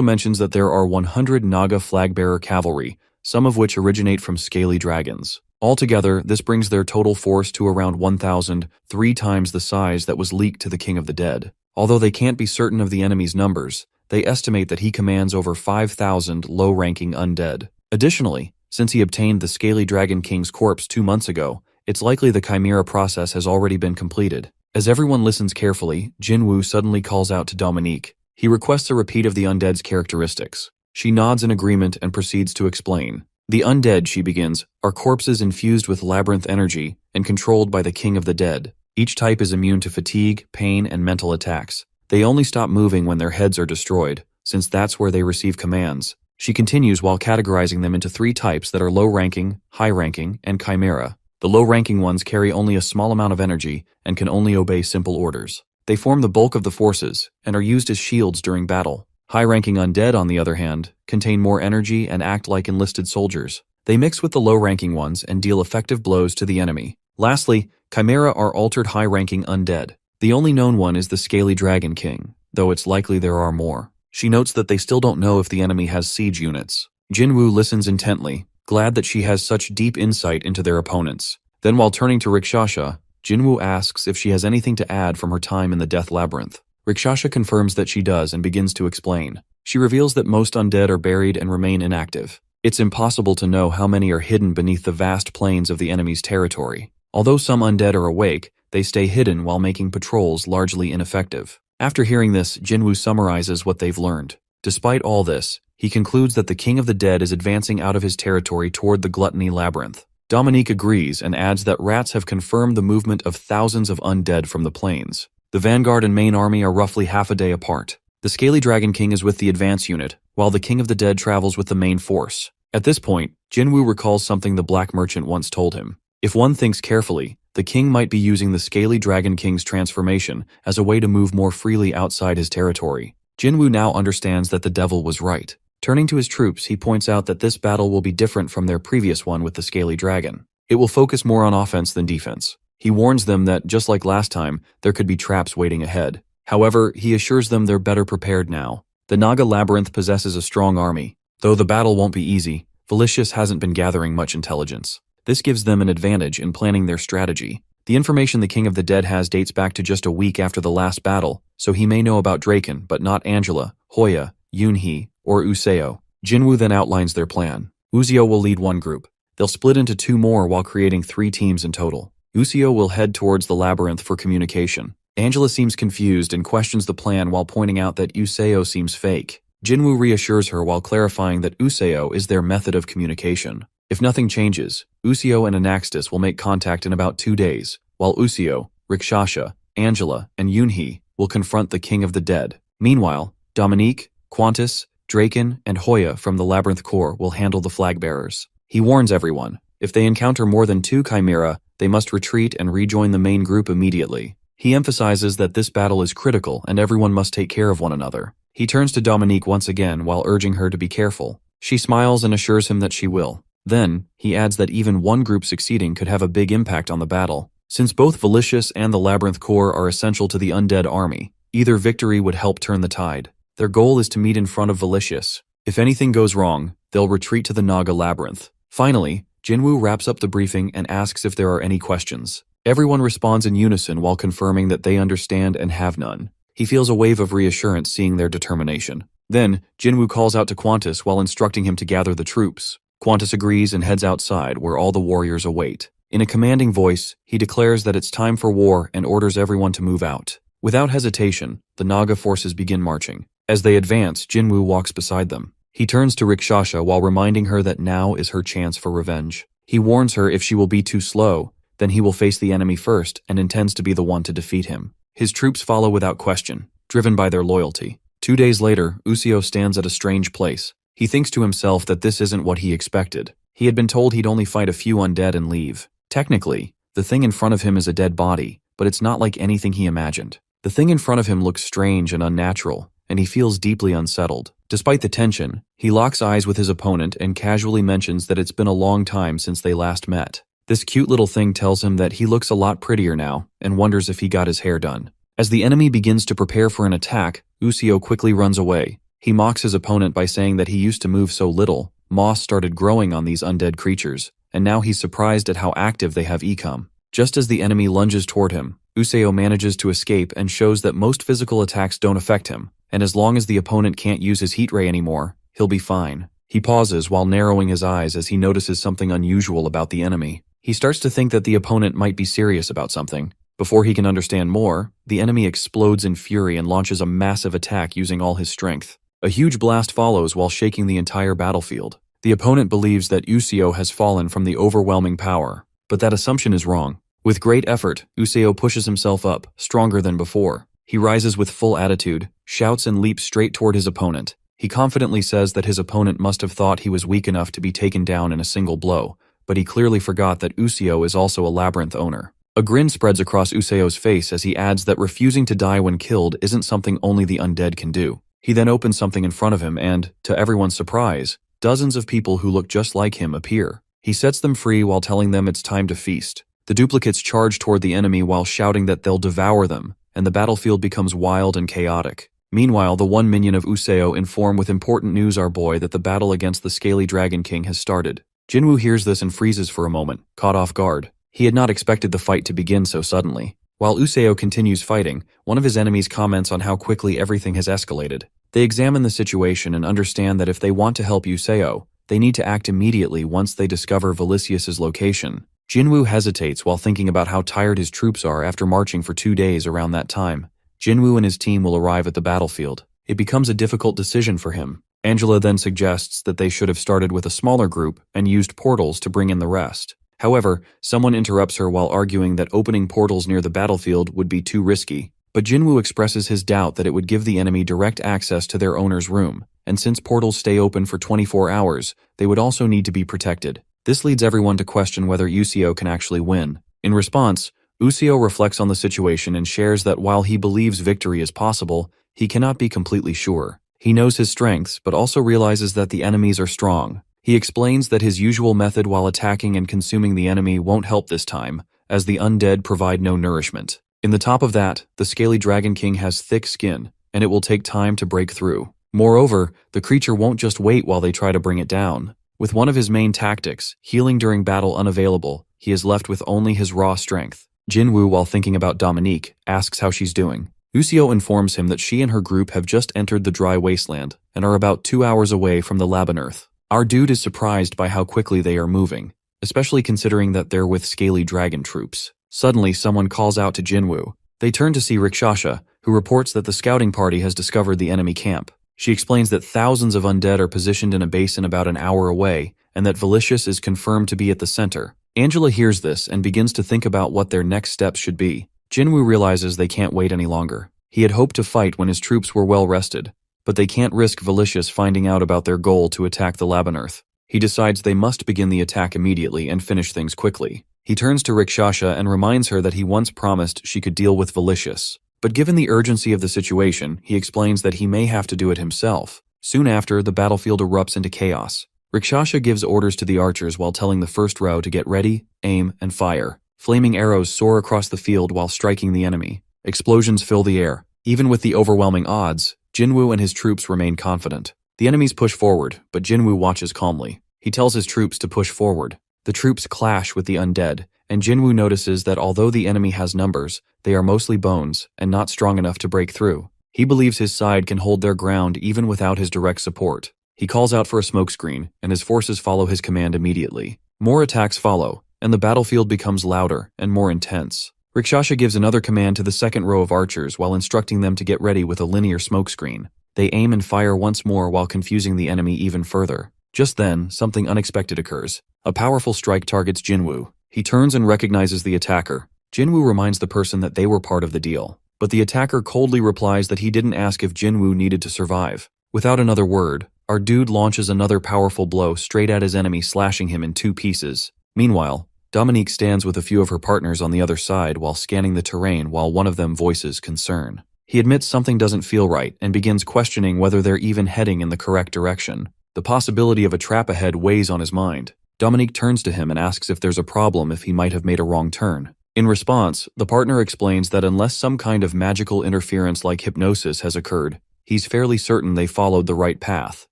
mentions that there are 100 Naga flag-bearer cavalry, some of which originate from scaly dragons. Altogether, this brings their total force to around 1,000, 3 times the size that was leaked to the King of the Dead. Although they can't be certain of the enemy's numbers, they estimate that he commands over 5,000 low-ranking undead. Additionally, since he obtained the Scaly Dragon King's corpse 2 months ago, it's likely the Chimera process has already been completed. As everyone listens carefully, Jinwoo suddenly calls out to Dominique. He requests a repeat of the undead's characteristics. She nods in agreement and proceeds to explain. The undead, she begins, are corpses infused with labyrinth energy and controlled by the King of the Dead. Each type is immune to fatigue, pain, and mental attacks. They only stop moving when their heads are destroyed, since that's where they receive commands. She continues while categorizing them into 3 types that are low-ranking, high-ranking, and chimera. The low-ranking ones carry only a small amount of energy and can only obey simple orders. They form the bulk of the forces and are used as shields during battle. High-ranking undead, on the other hand, contain more energy and act like enlisted soldiers. They mix with the low-ranking ones and deal effective blows to the enemy. Lastly, chimera are altered high-ranking undead. The only known one is the Scaly Dragon King, though it's likely there are more. She notes that they still don't know if the enemy has siege units. Jinwoo listens intently, glad that she has such deep insight into their opponents. Then while turning to Rikshasha, Jinwoo asks if she has anything to add from her time in the Death Labyrinth. Rikshasha confirms that she does and begins to explain. She reveals that most undead are buried and remain inactive. It's impossible to know how many are hidden beneath the vast plains of the enemy's territory. Although some undead are awake, they stay hidden while making patrols largely ineffective. After hearing this, Jinwoo summarizes what they've learned. Despite all this, he concludes that the King of the Dead is advancing out of his territory toward the Gluttony Labyrinth. Dominique agrees and adds that rats have confirmed the movement of thousands of undead from the plains. The vanguard and main army are roughly half a day apart. The Scaly Dragon King is with the advance unit, while the King of the Dead travels with the main force. At this point, Jinwoo recalls something the Black Merchant once told him. If one thinks carefully, the king might be using the Scaly Dragon King's transformation as a way to move more freely outside his territory. Jinwoo now understands that the devil was right. Turning to his troops, he points out that this battle will be different from their previous one with the Scaly Dragon. It will focus more on offense than defense. He warns them that, just like last time, there could be traps waiting ahead. However, he assures them they're better prepared now. The Naga Labyrinth possesses a strong army. Though the battle won't be easy, Velicious hasn't been gathering much intelligence. This gives them an advantage in planning their strategy. The information the King of the Dead has dates back to just a week after the last battle, so he may know about Draken, but not Angela, Hoya, Yoonhee, or Useo. Jinwoo then outlines their plan. Uzio will lead one group. They'll split into 2 more while creating 3 teams in total. Usio will head towards the labyrinth for communication. Angela seems confused and questions the plan while pointing out that Useo seems fake. Jinwoo reassures her while clarifying that Useo is their method of communication. If nothing changes, Usio and Anaxtis will make contact in about 2 days, while Usio, Rikshasha, Angela, and Yoonhee will confront the King of the Dead. Meanwhile, Dominique, Qantas, Draken, and Hoya from the Labyrinth Corps will handle the flag bearers. He warns everyone, if they encounter more than 2 chimera, they must retreat and rejoin the main group immediately. He emphasizes that this battle is critical and everyone must take care of one another. He turns to Dominique once again while urging her to be careful. She smiles and assures him that she will. Then, he adds that even one group succeeding could have a big impact on the battle. Since both Valicious and the Labyrinth Corps are essential to the undead army, either victory would help turn the tide. Their goal is to meet in front of Valicious. If anything goes wrong, they'll retreat to the Naga Labyrinth. Finally, Jinwoo wraps up the briefing and asks if there are any questions. Everyone responds in unison while confirming that they understand and have none. He feels a wave of reassurance seeing their determination. Then, Jinwoo calls out to Qantas while instructing him to gather the troops. Qantas agrees and heads outside where all the warriors await. In a commanding voice, he declares that it's time for war and orders everyone to move out. Without hesitation, the Naga forces begin marching. As they advance, Jinwoo walks beside them. He turns to Rikshasha while reminding her that now is her chance for revenge. He warns her if she will be too slow, then he will face the enemy first and intends to be the one to defeat him. His troops follow without question, driven by their loyalty. 2 days later, Usio stands at a strange place. He thinks to himself that this isn't what he expected. He had been told he'd only fight a few undead and leave. Technically, the thing in front of him is a dead body, but it's not like anything he imagined. The thing in front of him looks strange and unnatural, and he feels deeply unsettled. Despite the tension, he locks eyes with his opponent and casually mentions that it's been a long time since they last met. This cute little thing tells him that he looks a lot prettier now and wonders if he got his hair done. As the enemy begins to prepare for an attack, Usio quickly runs away. He mocks his opponent by saying that he used to move so little, moss started growing on these undead creatures, and now he's surprised at how active they have ecom. Just as the enemy lunges toward him, Usio manages to escape and shows that most physical attacks don't affect him, and as long as the opponent can't use his heat ray anymore, he'll be fine. He pauses while narrowing his eyes as he notices something unusual about the enemy. He starts to think that the opponent might be serious about something. Before he can understand more, the enemy explodes in fury and launches a massive attack using all his strength. A huge blast follows while shaking the entire battlefield. The opponent believes that Usio has fallen from the overwhelming power, but that assumption is wrong. With great effort, Usio pushes himself up, stronger than before. He rises with full attitude, shouts and leaps straight toward his opponent. He confidently says that his opponent must have thought he was weak enough to be taken down in a single blow, but he clearly forgot that Usio is also a labyrinth owner. A grin spreads across Useo's face as he adds that refusing to die when killed isn't something only the undead can do. He then opens something in front of him and, to everyone's surprise, dozens of people who look just like him appear. He sets them free while telling them it's time to feast. The duplicates charge toward the enemy while shouting that they'll devour them, and the battlefield becomes wild and chaotic. Meanwhile, the one minion of Useo inform with important news our boy that the battle against the Scaly Dragon King has started. Jinwoo hears this and freezes for a moment, caught off guard. He had not expected the fight to begin so suddenly. While Useo continues fighting, one of his enemies comments on how quickly everything has escalated. They examine the situation and understand that if they want to help Useo, they need to act immediately once they discover Valicius's location. Jinwoo hesitates while thinking about how tired his troops are after marching for 2 days around that time. Jinwoo and his team will arrive at the battlefield. It becomes a difficult decision for him. Angela then suggests that they should have started with a smaller group and used portals to bring in the rest. However, someone interrupts her while arguing that opening portals near the battlefield would be too risky. But Jinwoo expresses his doubt that it would give the enemy direct access to their owner's room, and since portals stay open for 24 hours, they would also need to be protected. This leads everyone to question whether Usio can actually win. In response, Usio reflects on the situation and shares that while he believes victory is possible, he cannot be completely sure. He knows his strengths, but also realizes that the enemies are strong. He explains that his usual method while attacking and consuming the enemy won't help this time, as the undead provide no nourishment. In the top of that, the Scaly Dragon King has thick skin, and it will take time to break through. Moreover, the creature won't just wait while they try to bring it down. With one of his main tactics, healing during battle unavailable, he is left with only his raw strength. Jinwoo, while thinking about Dominique, asks how she's doing. Usio informs him that she and her group have just entered the dry wasteland and are about 2 hours away from the Labyrinth. Our dude is surprised by how quickly they are moving, especially considering that they're with Scaly Dragon troops. Suddenly, someone calls out to Jinwoo. They turn to see Rikshasha, who reports that the scouting party has discovered the enemy camp. She explains that thousands of undead are positioned in a basin about an hour away, and that Valicious is confirmed to be at the center. Angela hears this and begins to think about what their next steps should be. Jinwoo realizes they can't wait any longer. He had hoped to fight when his troops were well rested, but they can't risk Valicious finding out about their goal to attack the Labyrinth. He decides they must begin the attack immediately and finish things quickly. He turns to Rakshasha and reminds her that he once promised she could deal with Velicious. But given the urgency of the situation, he explains that he may have to do it himself. Soon after, the battlefield erupts into chaos. Rakshasha gives orders to the archers while telling the first row to get ready, aim, and fire. Flaming arrows soar across the field while striking the enemy. Explosions fill the air. Even with the overwhelming odds, Jinwoo and his troops remain confident. The enemies push forward, but Jinwoo watches calmly. He tells his troops to push forward. The troops clash with the undead, and Jinwoo notices that although the enemy has numbers, they are mostly bones and not strong enough to break through. He believes his side can hold their ground even without his direct support. He calls out for a smokescreen, and his forces follow his command immediately. More attacks follow, and the battlefield becomes louder and more intense. Rakshasha gives another command to the second row of archers while instructing them to get ready with a linear smokescreen. They aim and fire once more while confusing the enemy even further. Just then, something unexpected occurs. A powerful strike targets Jinwoo. He turns and recognizes the attacker. Jinwoo reminds the person that they were part of the deal. But the attacker coldly replies that he didn't ask if Jinwoo needed to survive. Without another word, our dude launches another powerful blow straight at his enemy, slashing him in 2 pieces. Meanwhile, Dominique stands with a few of her partners on the other side while scanning the terrain while one of them voices concern. He admits something doesn't feel right and begins questioning whether they're even heading in the correct direction. The possibility of a trap ahead weighs on his mind. Dominique turns to him and asks if there's a problem if he might have made a wrong turn. In response, the partner explains that unless some kind of magical interference like hypnosis has occurred, he's fairly certain they followed the right path.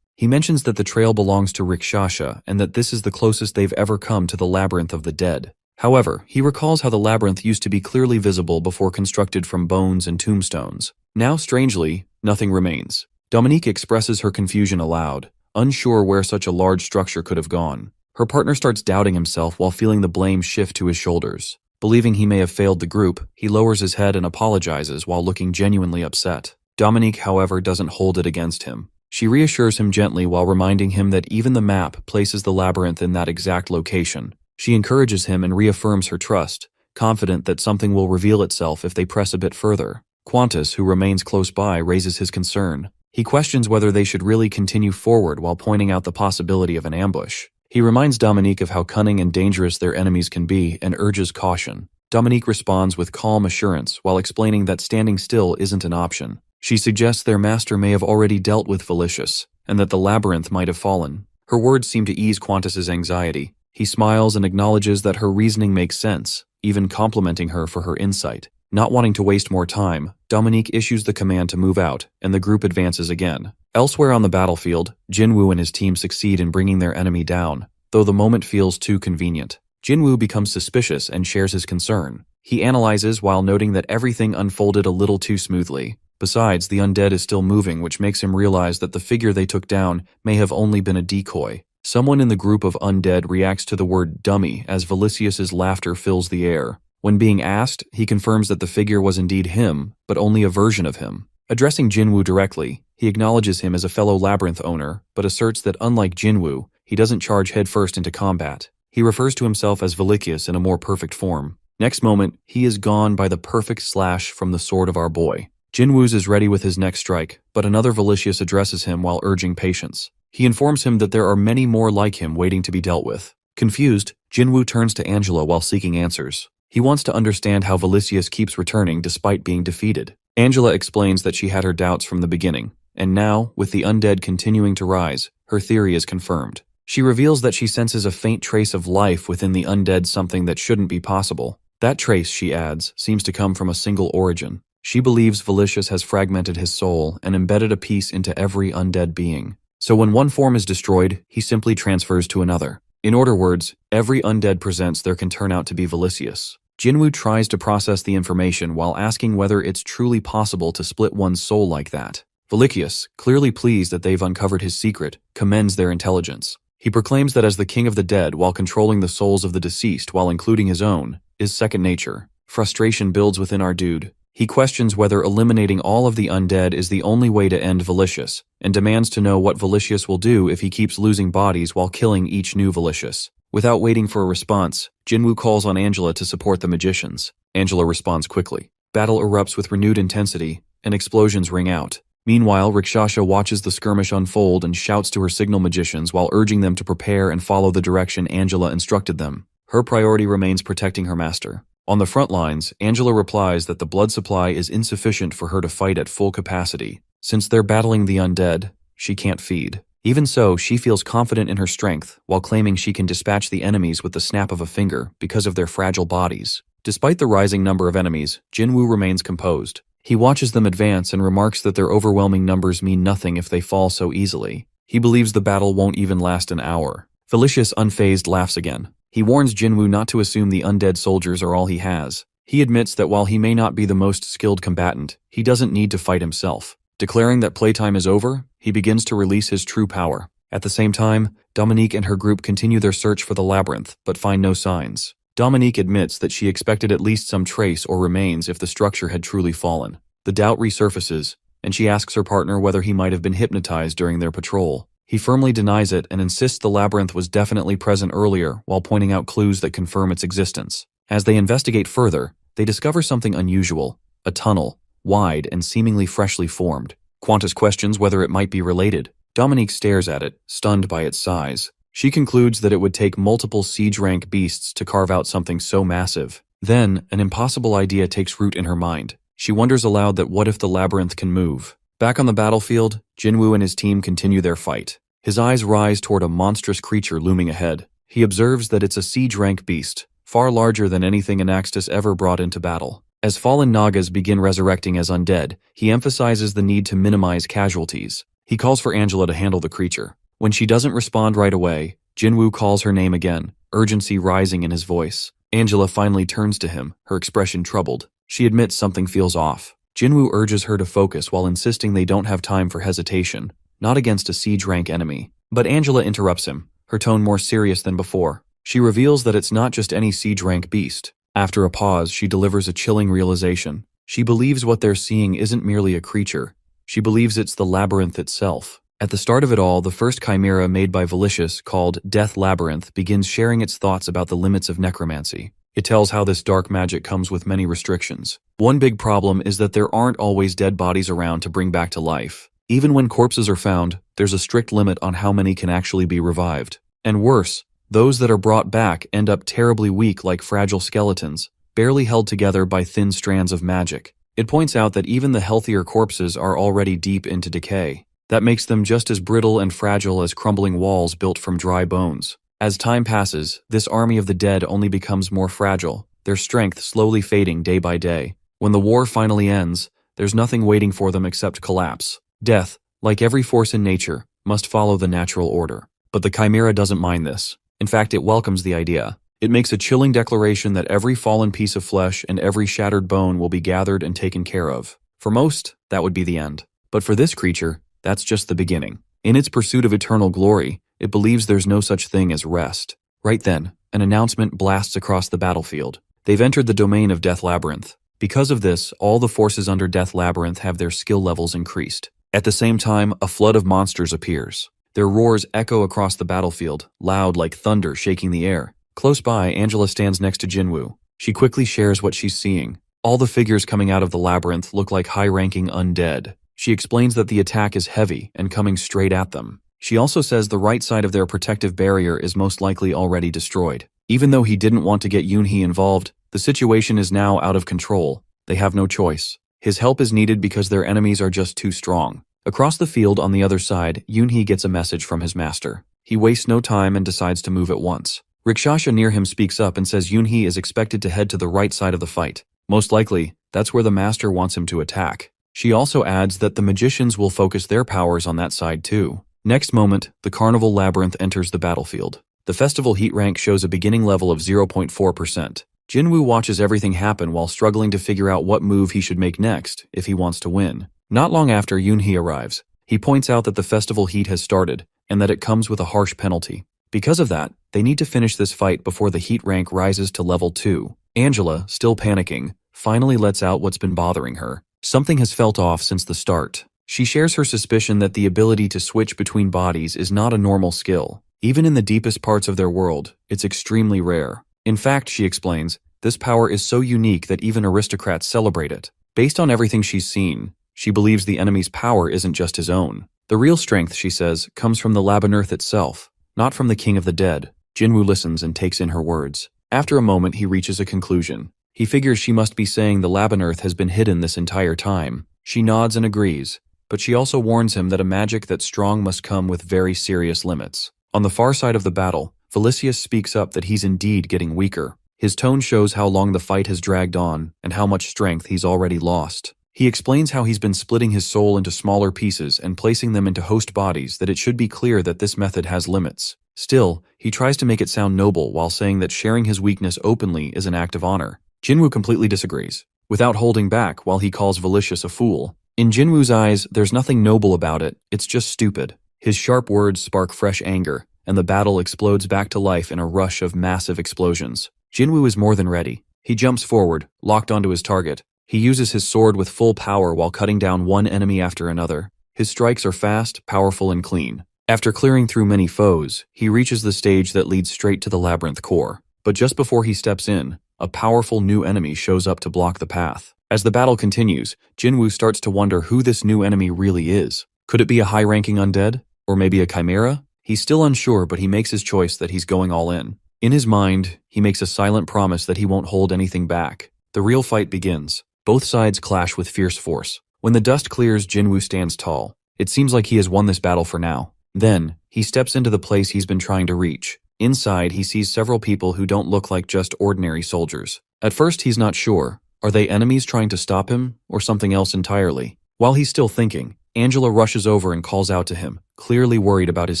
He mentions that the trail belongs to Rakshasha and that this is the closest they've ever come to the Labyrinth of the Dead. However, he recalls how the labyrinth used to be clearly visible before constructed from bones and tombstones. Now, strangely, nothing remains. Dominique expresses her confusion aloud, unsure where such a large structure could have gone. Her partner starts doubting himself while feeling the blame shift to his shoulders. Believing he may have failed the group, he lowers his head and apologizes while looking genuinely upset. Dominique, however, doesn't hold it against him. She reassures him gently while reminding him that even the map places the labyrinth in that exact location. She encourages him and reaffirms her trust, confident that something will reveal itself if they press a bit further. Qantas, who remains close by, raises his concern. He questions whether they should really continue forward while pointing out the possibility of an ambush. He reminds Dominique of how cunning and dangerous their enemies can be and urges caution. Dominique responds with calm assurance while explaining that standing still isn't an option. She suggests their master may have already dealt with Velicious, and that the labyrinth might have fallen. Her words seem to ease Qantas's anxiety. He smiles and acknowledges that her reasoning makes sense, even complimenting her for her insight. Not wanting to waste more time, Dominique issues the command to move out, and the group advances again. Elsewhere on the battlefield, Jinwoo and his team succeed in bringing their enemy down, though the moment feels too convenient. Jinwoo becomes suspicious and shares his concern. He analyzes while noting that everything unfolded a little too smoothly. Besides, the undead is still moving, which makes him realize that the figure they took down may have only been a decoy. Someone in the group of undead reacts to the word dummy as Velicious' laughter fills the air. When being asked, he confirms that the figure was indeed him, but only a version of him. Addressing Jinwoo directly, he acknowledges him as a fellow labyrinth owner, but asserts that unlike Jinwoo, he doesn't charge headfirst into combat. He refers to himself as Velicious in a more perfect form. Next moment, he is gone by the perfect slash from the sword of our boy. Jinwoo's is ready with his next strike, but another Velicious addresses him while urging patience. He informs him that there are many more like him waiting to be dealt with. Confused, Jinwoo turns to Angela while seeking answers. He wants to understand how Velicious keeps returning despite being defeated. Angela explains that she had her doubts from the beginning, and now, with the undead continuing to rise, her theory is confirmed. She reveals that she senses a faint trace of life within the undead, something that shouldn't be possible. That trace, she adds, seems to come from a single origin. She believes Velicious has fragmented his soul and embedded a piece into every undead being. So when one form is destroyed, he simply transfers to another. In other words, every undead presents there can turn out to be Velicious. Jinwoo tries to process the information while asking whether it's truly possible to split one's soul like that. Velicious, clearly pleased that they've uncovered his secret, commends their intelligence. He proclaims that as the king of the dead while controlling the souls of the deceased while including his own, is second nature. Frustration builds within our dude. He questions whether eliminating all of the undead is the only way to end Velicious, and demands to know what Velicious will do if he keeps losing bodies while killing each new Velicious. Without waiting for a response, Jinwoo calls on Angela to support the magicians. Angela responds quickly. Battle erupts with renewed intensity, and explosions ring out. Meanwhile, Rakshasha watches the skirmish unfold and shouts to her signal magicians while urging them to prepare and follow the direction Angela instructed them. Her priority remains protecting her master. On the front lines, Angela replies that the blood supply is insufficient for her to fight at full capacity. Since they're battling the undead, she can't feed. Even so, she feels confident in her strength, while claiming she can dispatch the enemies with the snap of a finger because of their fragile bodies. Despite the rising number of enemies, Jinwoo remains composed. He watches them advance and remarks that their overwhelming numbers mean nothing if they fall so easily. He believes the battle won't even last an hour. Felicius, unfazed, laughs again. He warns Jinwoo not to assume the undead soldiers are all he has. He admits that while he may not be the most skilled combatant, he doesn't need to fight himself. Declaring that playtime is over, he begins to release his true power. At the same time, Dominique and her group continue their search for the labyrinth, but find no signs. Dominique admits that she expected at least some trace or remains if the structure had truly fallen. The doubt resurfaces, and she asks her partner whether he might have been hypnotized during their patrol. He firmly denies it and insists the labyrinth was definitely present earlier while pointing out clues that confirm its existence. As they investigate further, they discover something unusual, a tunnel, wide and seemingly freshly formed. Qantas questions whether it might be related. Dominique stares at it, stunned by its size. She concludes that it would take multiple siege-rank beasts to carve out something so massive. Then, an impossible idea takes root in her mind. She wonders aloud that what if the labyrinth can move? Back on the battlefield, Jinwoo and his team continue their fight. His eyes rise toward a monstrous creature looming ahead. He observes that it's a siege-rank beast, far larger than anything Anaxtis ever brought into battle. As fallen Nagas begin resurrecting as undead, he emphasizes the need to minimize casualties. He calls for Angela to handle the creature. When she doesn't respond right away, Jinwoo calls her name again, urgency rising in his voice. Angela finally turns to him, her expression troubled. She admits something feels off. Jinwoo urges her to focus while insisting they don't have time for hesitation, not against a siege-rank enemy. But Angela interrupts him, her tone more serious than before. She reveals that it's not just any siege-rank beast. After a pause, she delivers a chilling realization. She believes what they're seeing isn't merely a creature. She believes it's the labyrinth itself. At the start of it all, the first chimera made by Felicius, called Death Labyrinth, begins sharing its thoughts about the limits of necromancy. It tells how this dark magic comes with many restrictions. One big problem is that there aren't always dead bodies around to bring back to life. Even when corpses are found, there's a strict limit on how many can actually be revived. And worse, those that are brought back end up terribly weak like fragile skeletons, barely held together by thin strands of magic. It points out that even the healthier corpses are already deep into decay. That makes them just as brittle and fragile as crumbling walls built from dry bones. As time passes, this army of the dead only becomes more fragile, their strength slowly fading day by day. When the war finally ends, there's nothing waiting for them except collapse. Death, like every force in nature, must follow the natural order. But the Chimera doesn't mind this. In fact, it welcomes the idea. It makes a chilling declaration that every fallen piece of flesh and every shattered bone will be gathered and taken care of. For most, that would be the end. But for this creature, that's just the beginning. In its pursuit of eternal glory, it believes there's no such thing as rest. Right then, an announcement blasts across the battlefield. They've entered the domain of Death Labyrinth. Because of this, all the forces under Death Labyrinth have their skill levels increased. At the same time, a flood of monsters appears. Their roars echo across the battlefield, loud like thunder shaking the air. Close by, Angela stands next to Jinwoo. She quickly shares what she's seeing. All the figures coming out of the labyrinth look like high-ranking undead. She explains that the attack is heavy and coming straight at them. She also says the right side of their protective barrier is most likely already destroyed. Even though he didn't want to get Yoonhee involved, the situation is now out of control. They have no choice. His help is needed because their enemies are just too strong. Across the field on the other side, Yoonhee gets a message from his master. He wastes no time and decides to move at once. Rikshasha near him speaks up and says Yoonhee is expected to head to the right side of the fight. Most likely, that's where the master wants him to attack. She also adds that the magicians will focus their powers on that side too. Next moment, the Carnival Labyrinth enters the battlefield. The festival heat rank shows a beginning level of 0.4%. Jinwoo watches everything happen while struggling to figure out what move he should make next if he wants to win. Not long after Yoonhee arrives, he points out that the festival heat has started and that it comes with a harsh penalty. Because of that, they need to finish this fight before the heat rank rises to level 2. Angela, still panicking, finally lets out what's been bothering her. Something has felt off since the start. She shares her suspicion that the ability to switch between bodies is not a normal skill. Even in the deepest parts of their world, it's extremely rare. In fact, she explains, this power is so unique that even aristocrats celebrate it. Based on everything she's seen, she believes the enemy's power isn't just his own. The real strength, she says, comes from the labyrinth itself, not from the king of the dead. Jinwoo listens and takes in her words. After a moment, he reaches a conclusion. He figures she must be saying the labyrinth has been hidden this entire time. She nods and agrees, but she also warns him that a magic that's strong must come with very serious limits. On the far side of the battle, Velicius speaks up that he's indeed getting weaker. His tone shows how long the fight has dragged on and how much strength he's already lost. He explains how he's been splitting his soul into smaller pieces and placing them into host bodies, that it should be clear that this method has limits. Still, he tries to make it sound noble while saying that sharing his weakness openly is an act of honor. Jinwoo completely disagrees, without holding back while he calls Velicius a fool. In Jinwoo's eyes, there's nothing noble about it, it's just stupid. His sharp words spark fresh anger, and the battle explodes back to life in a rush of massive explosions. Jinwoo is more than ready. He jumps forward, locked onto his target. He uses his sword with full power while cutting down one enemy after another. His strikes are fast, powerful, and clean. After clearing through many foes, he reaches the stage that leads straight to the labyrinth core. But just before he steps in, a powerful new enemy shows up to block the path. As the battle continues, Jinwoo starts to wonder who this new enemy really is. Could it be a high-ranking undead? Or maybe a chimera? He's still unsure, but he makes his choice that he's going all in. In his mind, he makes a silent promise that he won't hold anything back. The real fight begins. Both sides clash with fierce force. When the dust clears, Jinwoo stands tall. It seems like he has won this battle for now. Then, he steps into the place he's been trying to reach. Inside, he sees several people who don't look like just ordinary soldiers. At first, he's not sure. Are they enemies trying to stop him, or something else entirely? While he's still thinking, Angela rushes over and calls out to him, clearly worried about his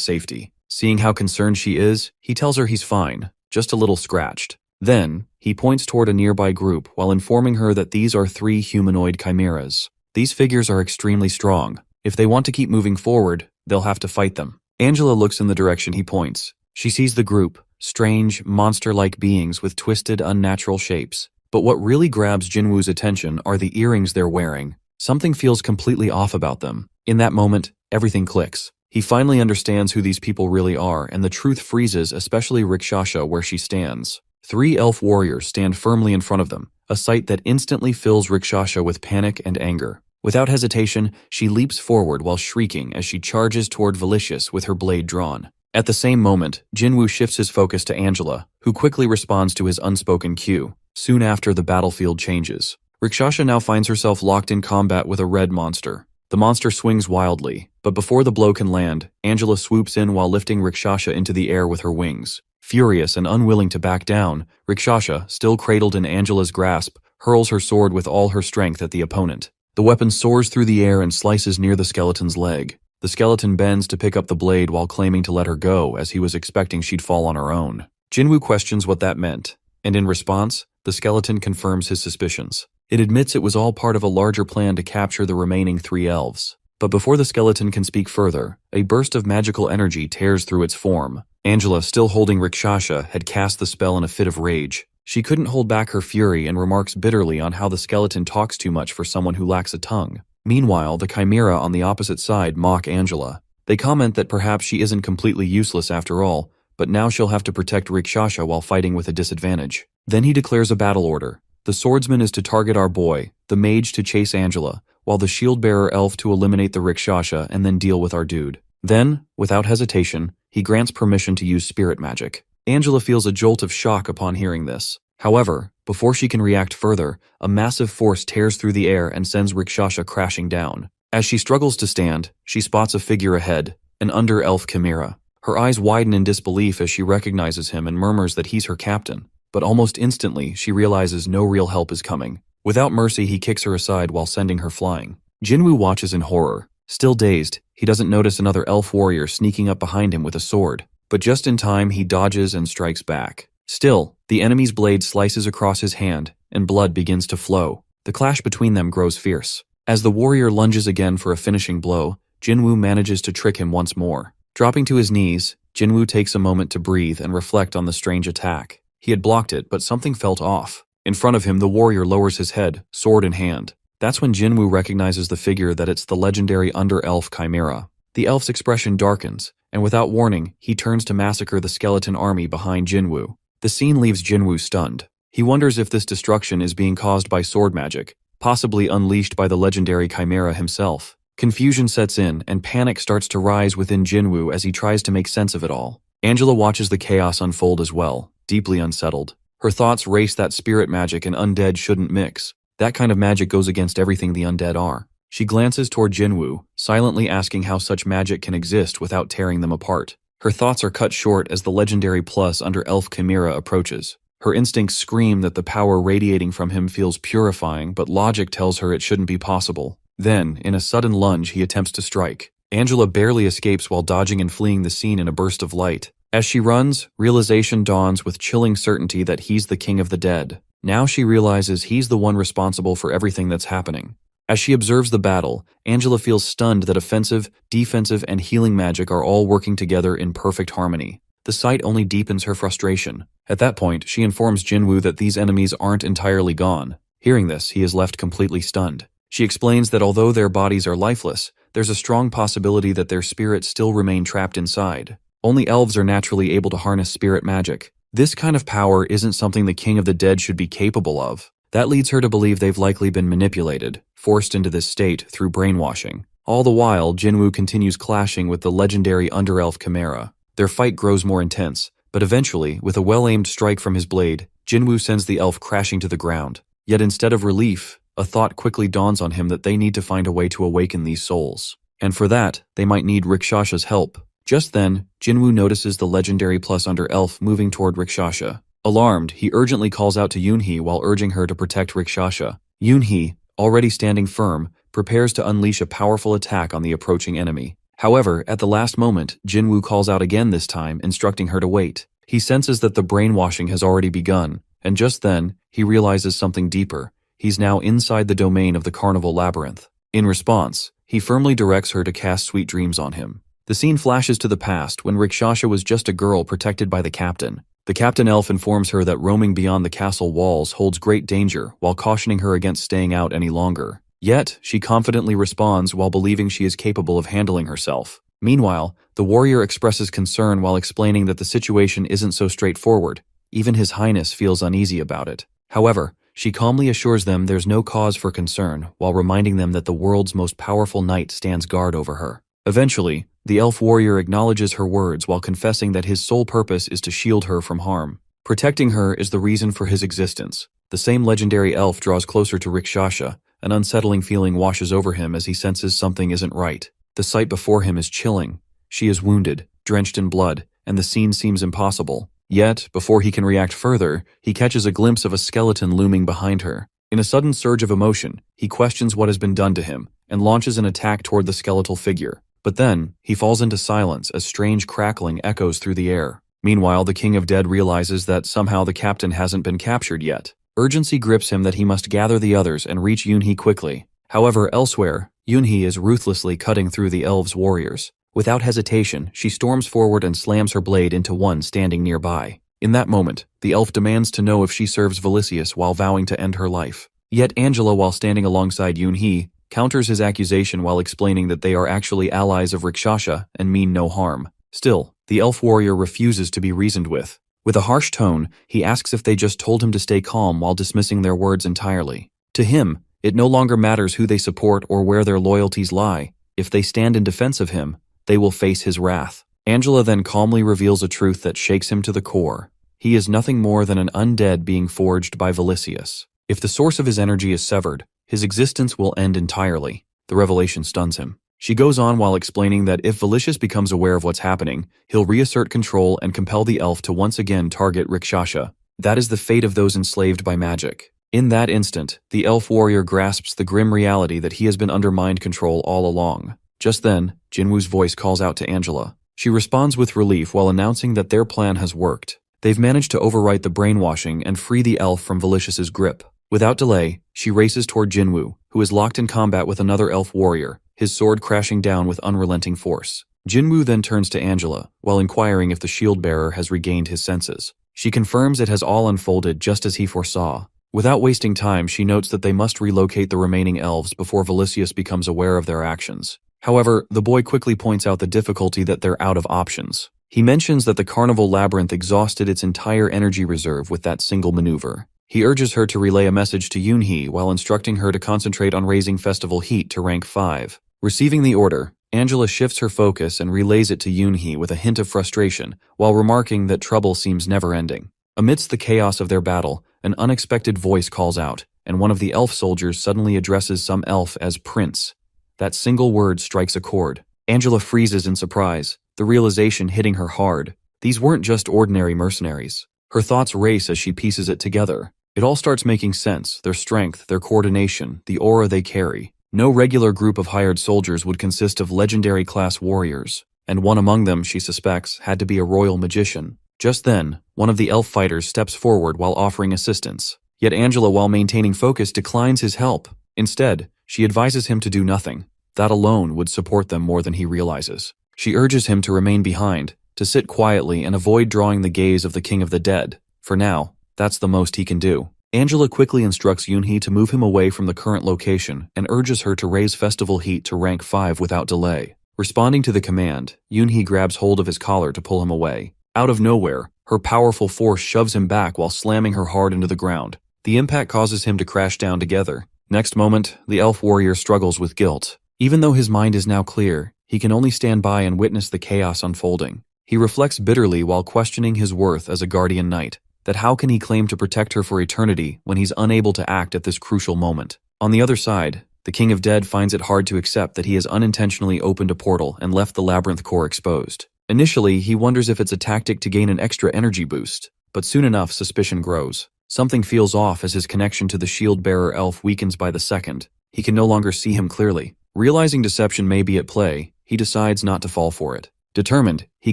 safety. Seeing how concerned she is, he tells her he's fine, just a little scratched. Then, he points toward a nearby group while informing her that these are 3 humanoid chimeras. These figures are extremely strong. If they want to keep moving forward, they'll have to fight them. Angela looks in the direction he points. She sees the group, strange, monster-like beings with twisted, unnatural shapes. But what really grabs Jinwoo's attention are the earrings they're wearing. Something feels completely off about them. In that moment, everything clicks. He finally understands who these people really are, and the truth freezes, especially Rakshasa where she stands. 3 elf warriors stand firmly in front of them, a sight that instantly fills Rakshasa with panic and anger. Without hesitation, she leaps forward while shrieking as she charges toward Velicius with her blade drawn. At the same moment, Jinwoo shifts his focus to Angela, who quickly responds to his unspoken cue. Soon after, the battlefield changes. Rakshasa now finds herself locked in combat with a red monster. The monster swings wildly, but before the blow can land, Angela swoops in while lifting Rakshasa into the air with her wings. Furious and unwilling to back down, Rakshasa, still cradled in Angela's grasp, hurls her sword with all her strength at the opponent. The weapon soars through the air and slices near the skeleton's leg. The skeleton bends to pick up the blade while claiming to let her go, as he was expecting she'd fall on her own. Jinwoo questions what that meant, and in response, the skeleton confirms his suspicions. It admits it was all part of a larger plan to capture the remaining 3 elves. But before the skeleton can speak further, a burst of magical energy tears through its form. Angela, still holding Rakshasa, had cast the spell in a fit of rage. She couldn't hold back her fury and remarks bitterly on how the skeleton talks too much for someone who lacks a tongue. Meanwhile, the chimera on the opposite side mock Angela. They comment that perhaps she isn't completely useless after all, but now she'll have to protect Rakshasa while fighting with a disadvantage. Then he declares a battle order. The swordsman is to target our boy, the mage to chase Angela, while the shield-bearer elf to eliminate the Rakshasa and then deal with our dude. Then, without hesitation, he grants permission to use spirit magic. Angela feels a jolt of shock upon hearing this. However, before she can react further, a massive force tears through the air and sends Rakshasa crashing down. As she struggles to stand, she spots a figure ahead, an under-elf chimera. Her eyes widen in disbelief as she recognizes him and murmurs that he's her captain. But almost instantly, she realizes no real help is coming. Without mercy, he kicks her aside while sending her flying. Jinwoo watches in horror. Still dazed, he doesn't notice another elf warrior sneaking up behind him with a sword. But just in time, he dodges and strikes back. Still, the enemy's blade slices across his hand, and blood begins to flow. The clash between them grows fierce. As the warrior lunges again for a finishing blow, Jinwoo manages to trick him once more. Dropping to his knees, Jinwoo takes a moment to breathe and reflect on the strange attack. He had blocked it, but something felt off. In front of him, the warrior lowers his head, sword in hand. That's when Jinwoo recognizes the figure that it's the legendary under-elf chimera. The elf's expression darkens, and without warning, he turns to massacre the skeleton army behind Jinwoo. The scene leaves Jinwoo stunned. He wonders if this destruction is being caused by sword magic, possibly unleashed by the legendary chimera himself. Confusion sets in, and panic starts to rise within Jinwoo as he tries to make sense of it all. Angela watches the chaos unfold as well, deeply unsettled. Her thoughts race that spirit magic and undead shouldn't mix. That kind of magic goes against everything the undead are. She glances toward Jinwoo, silently asking how such magic can exist without tearing them apart. Her thoughts are cut short as the legendary plus under elf Chimera approaches. Her instincts scream that the power radiating from him feels purifying, but logic tells her it shouldn't be possible. Then, in a sudden lunge, he attempts to strike. Angela barely escapes while dodging and fleeing the scene in a burst of light. As she runs, realization dawns with chilling certainty that he's the king of the dead. Now she realizes he's the one responsible for everything that's happening. As she observes the battle, Angela feels stunned that offensive, defensive, and healing magic are all working together in perfect harmony. The sight only deepens her frustration. At that point, she informs Jinwoo that these enemies aren't entirely gone. Hearing this, he is left completely stunned. She explains that although their bodies are lifeless, there's a strong possibility that their spirits still remain trapped inside. Only elves are naturally able to harness spirit magic. This kind of power isn't something the king of the dead should be capable of. That leads her to believe they've likely been manipulated, forced into this state through brainwashing. All the while, Jinwoo continues clashing with the legendary Underelf Chimera. Their fight grows more intense, but eventually, with a well-aimed strike from his blade, Jinwoo sends the elf crashing to the ground. Yet instead of relief, a thought quickly dawns on him that they need to find a way to awaken these souls. And for that, they might need Rikshasha's help. Just then, Jinwoo notices the legendary plus under elf moving toward Rikshasha. Alarmed, he urgently calls out to Yoonhee while urging her to protect Rikshasha. Yoonhee, already standing firm, prepares to unleash a powerful attack on the approaching enemy. However, at the last moment, Jinwoo calls out again this time, instructing her to wait. He senses that the brainwashing has already begun, and just then, he realizes something deeper. He's now inside the domain of the carnival labyrinth. In response, he firmly directs her to cast sweet dreams on him. The scene flashes to the past when Rikshasha was just a girl protected by the captain. The captain elf informs her that roaming beyond the castle walls holds great danger while cautioning her against staying out any longer. Yet, she confidently responds while believing she is capable of handling herself. Meanwhile, the warrior expresses concern while explaining that the situation isn't so straightforward. Even His Highness feels uneasy about it. However, she calmly assures them there's no cause for concern while reminding them that the world's most powerful knight stands guard over her. Eventually, the elf warrior acknowledges her words while confessing that his sole purpose is to shield her from harm. Protecting her is the reason for his existence. The same legendary elf draws closer to Rikshasha. An unsettling feeling washes over him as he senses something isn't right. The sight before him is chilling. She is wounded, drenched in blood, and the scene seems impossible. Yet, before he can react further, he catches a glimpse of a skeleton looming behind her. In a sudden surge of emotion, he questions what has been done to him, and launches an attack toward the skeletal figure. But then, he falls into silence as strange crackling echoes through the air. Meanwhile, the King of Dead realizes that somehow the captain hasn't been captured yet. Urgency grips him that he must gather the others and reach Yoonhee quickly. However, elsewhere, Yoonhee is ruthlessly cutting through the elves' warriors. Without hesitation, she storms forward and slams her blade into one standing nearby. In that moment, the elf demands to know if she serves Velicius while vowing to end her life. Yet Angela, while standing alongside Yoonhee, counters his accusation while explaining that they are actually allies of Rikshasha and mean no harm. Still, the elf warrior refuses to be reasoned with. With a harsh tone, he asks if they just told him to stay calm while dismissing their words entirely. To him, it no longer matters who they support or where their loyalties lie. If they stand in defense of him, they will face his wrath. Angela then calmly reveals a truth that shakes him to the core. He is nothing more than an undead being forged by Velicius. If the source of his energy is severed, his existence will end entirely. The revelation stuns him. She goes on while explaining that if Velicius becomes aware of what's happening, he'll reassert control and compel the elf to once again target Rikshasha. That is the fate of those enslaved by magic. In that instant, the elf warrior grasps the grim reality that he has been under mind control all along. Just then, Jinwoo's voice calls out to Angela. She responds with relief while announcing that their plan has worked. They've managed to overwrite the brainwashing and free the elf from Velicius's grip. Without delay, she races toward Jinwoo, who is locked in combat with another elf warrior, his sword crashing down with unrelenting force. Jinwoo then turns to Angela, while inquiring if the shield-bearer has regained his senses. She confirms it has all unfolded just as he foresaw. Without wasting time, she notes that they must relocate the remaining elves before Velicius becomes aware of their actions. However, the boy quickly points out the difficulty that they're out of options. He mentions that the carnival labyrinth exhausted its entire energy reserve with that single maneuver. He urges her to relay a message to Yoonhee while instructing her to concentrate on raising festival heat to rank 5. Receiving the order, Angela shifts her focus and relays it to Yoonhee with a hint of frustration, while remarking that trouble seems never-ending. Amidst the chaos of their battle, an unexpected voice calls out, and one of the elf soldiers suddenly addresses some elf as Prince. That single word strikes a chord. Angela freezes in surprise, the realization hitting her hard. These weren't just ordinary mercenaries. Her thoughts race as she pieces it together. It all starts making sense, their strength, their coordination, the aura they carry. No regular group of hired soldiers would consist of legendary-class warriors, and one among them, she suspects, had to be a royal magician. Just then, one of the elf fighters steps forward while offering assistance. Yet Angela, while maintaining focus, declines his help. Instead, she advises him to do nothing. That alone would support them more than he realizes. She urges him to remain behind, to sit quietly and avoid drawing the gaze of the King of the Dead. For now, that's the most he can do. Angela quickly instructs Yoonhee to move him away from the current location and urges her to raise festival heat to rank 5 without delay. Responding to the command, Yoonhee grabs hold of his collar to pull him away. Out of nowhere, her powerful force shoves him back while slamming her hard into the ground. The impact causes him to crash down together. Next moment, the elf warrior struggles with guilt. Even though his mind is now clear, he can only stand by and witness the chaos unfolding. He reflects bitterly while questioning his worth as a guardian knight, that how can he claim to protect her for eternity when he's unable to act at this crucial moment. On the other side, the King of Dead finds it hard to accept that he has unintentionally opened a portal and left the labyrinth core exposed. Initially, he wonders if it's a tactic to gain an extra energy boost, but soon enough suspicion grows. Something feels off as his connection to the shield-bearer elf weakens by the second. He can no longer see him clearly. Realizing deception may be at play, he decides not to fall for it. Determined, he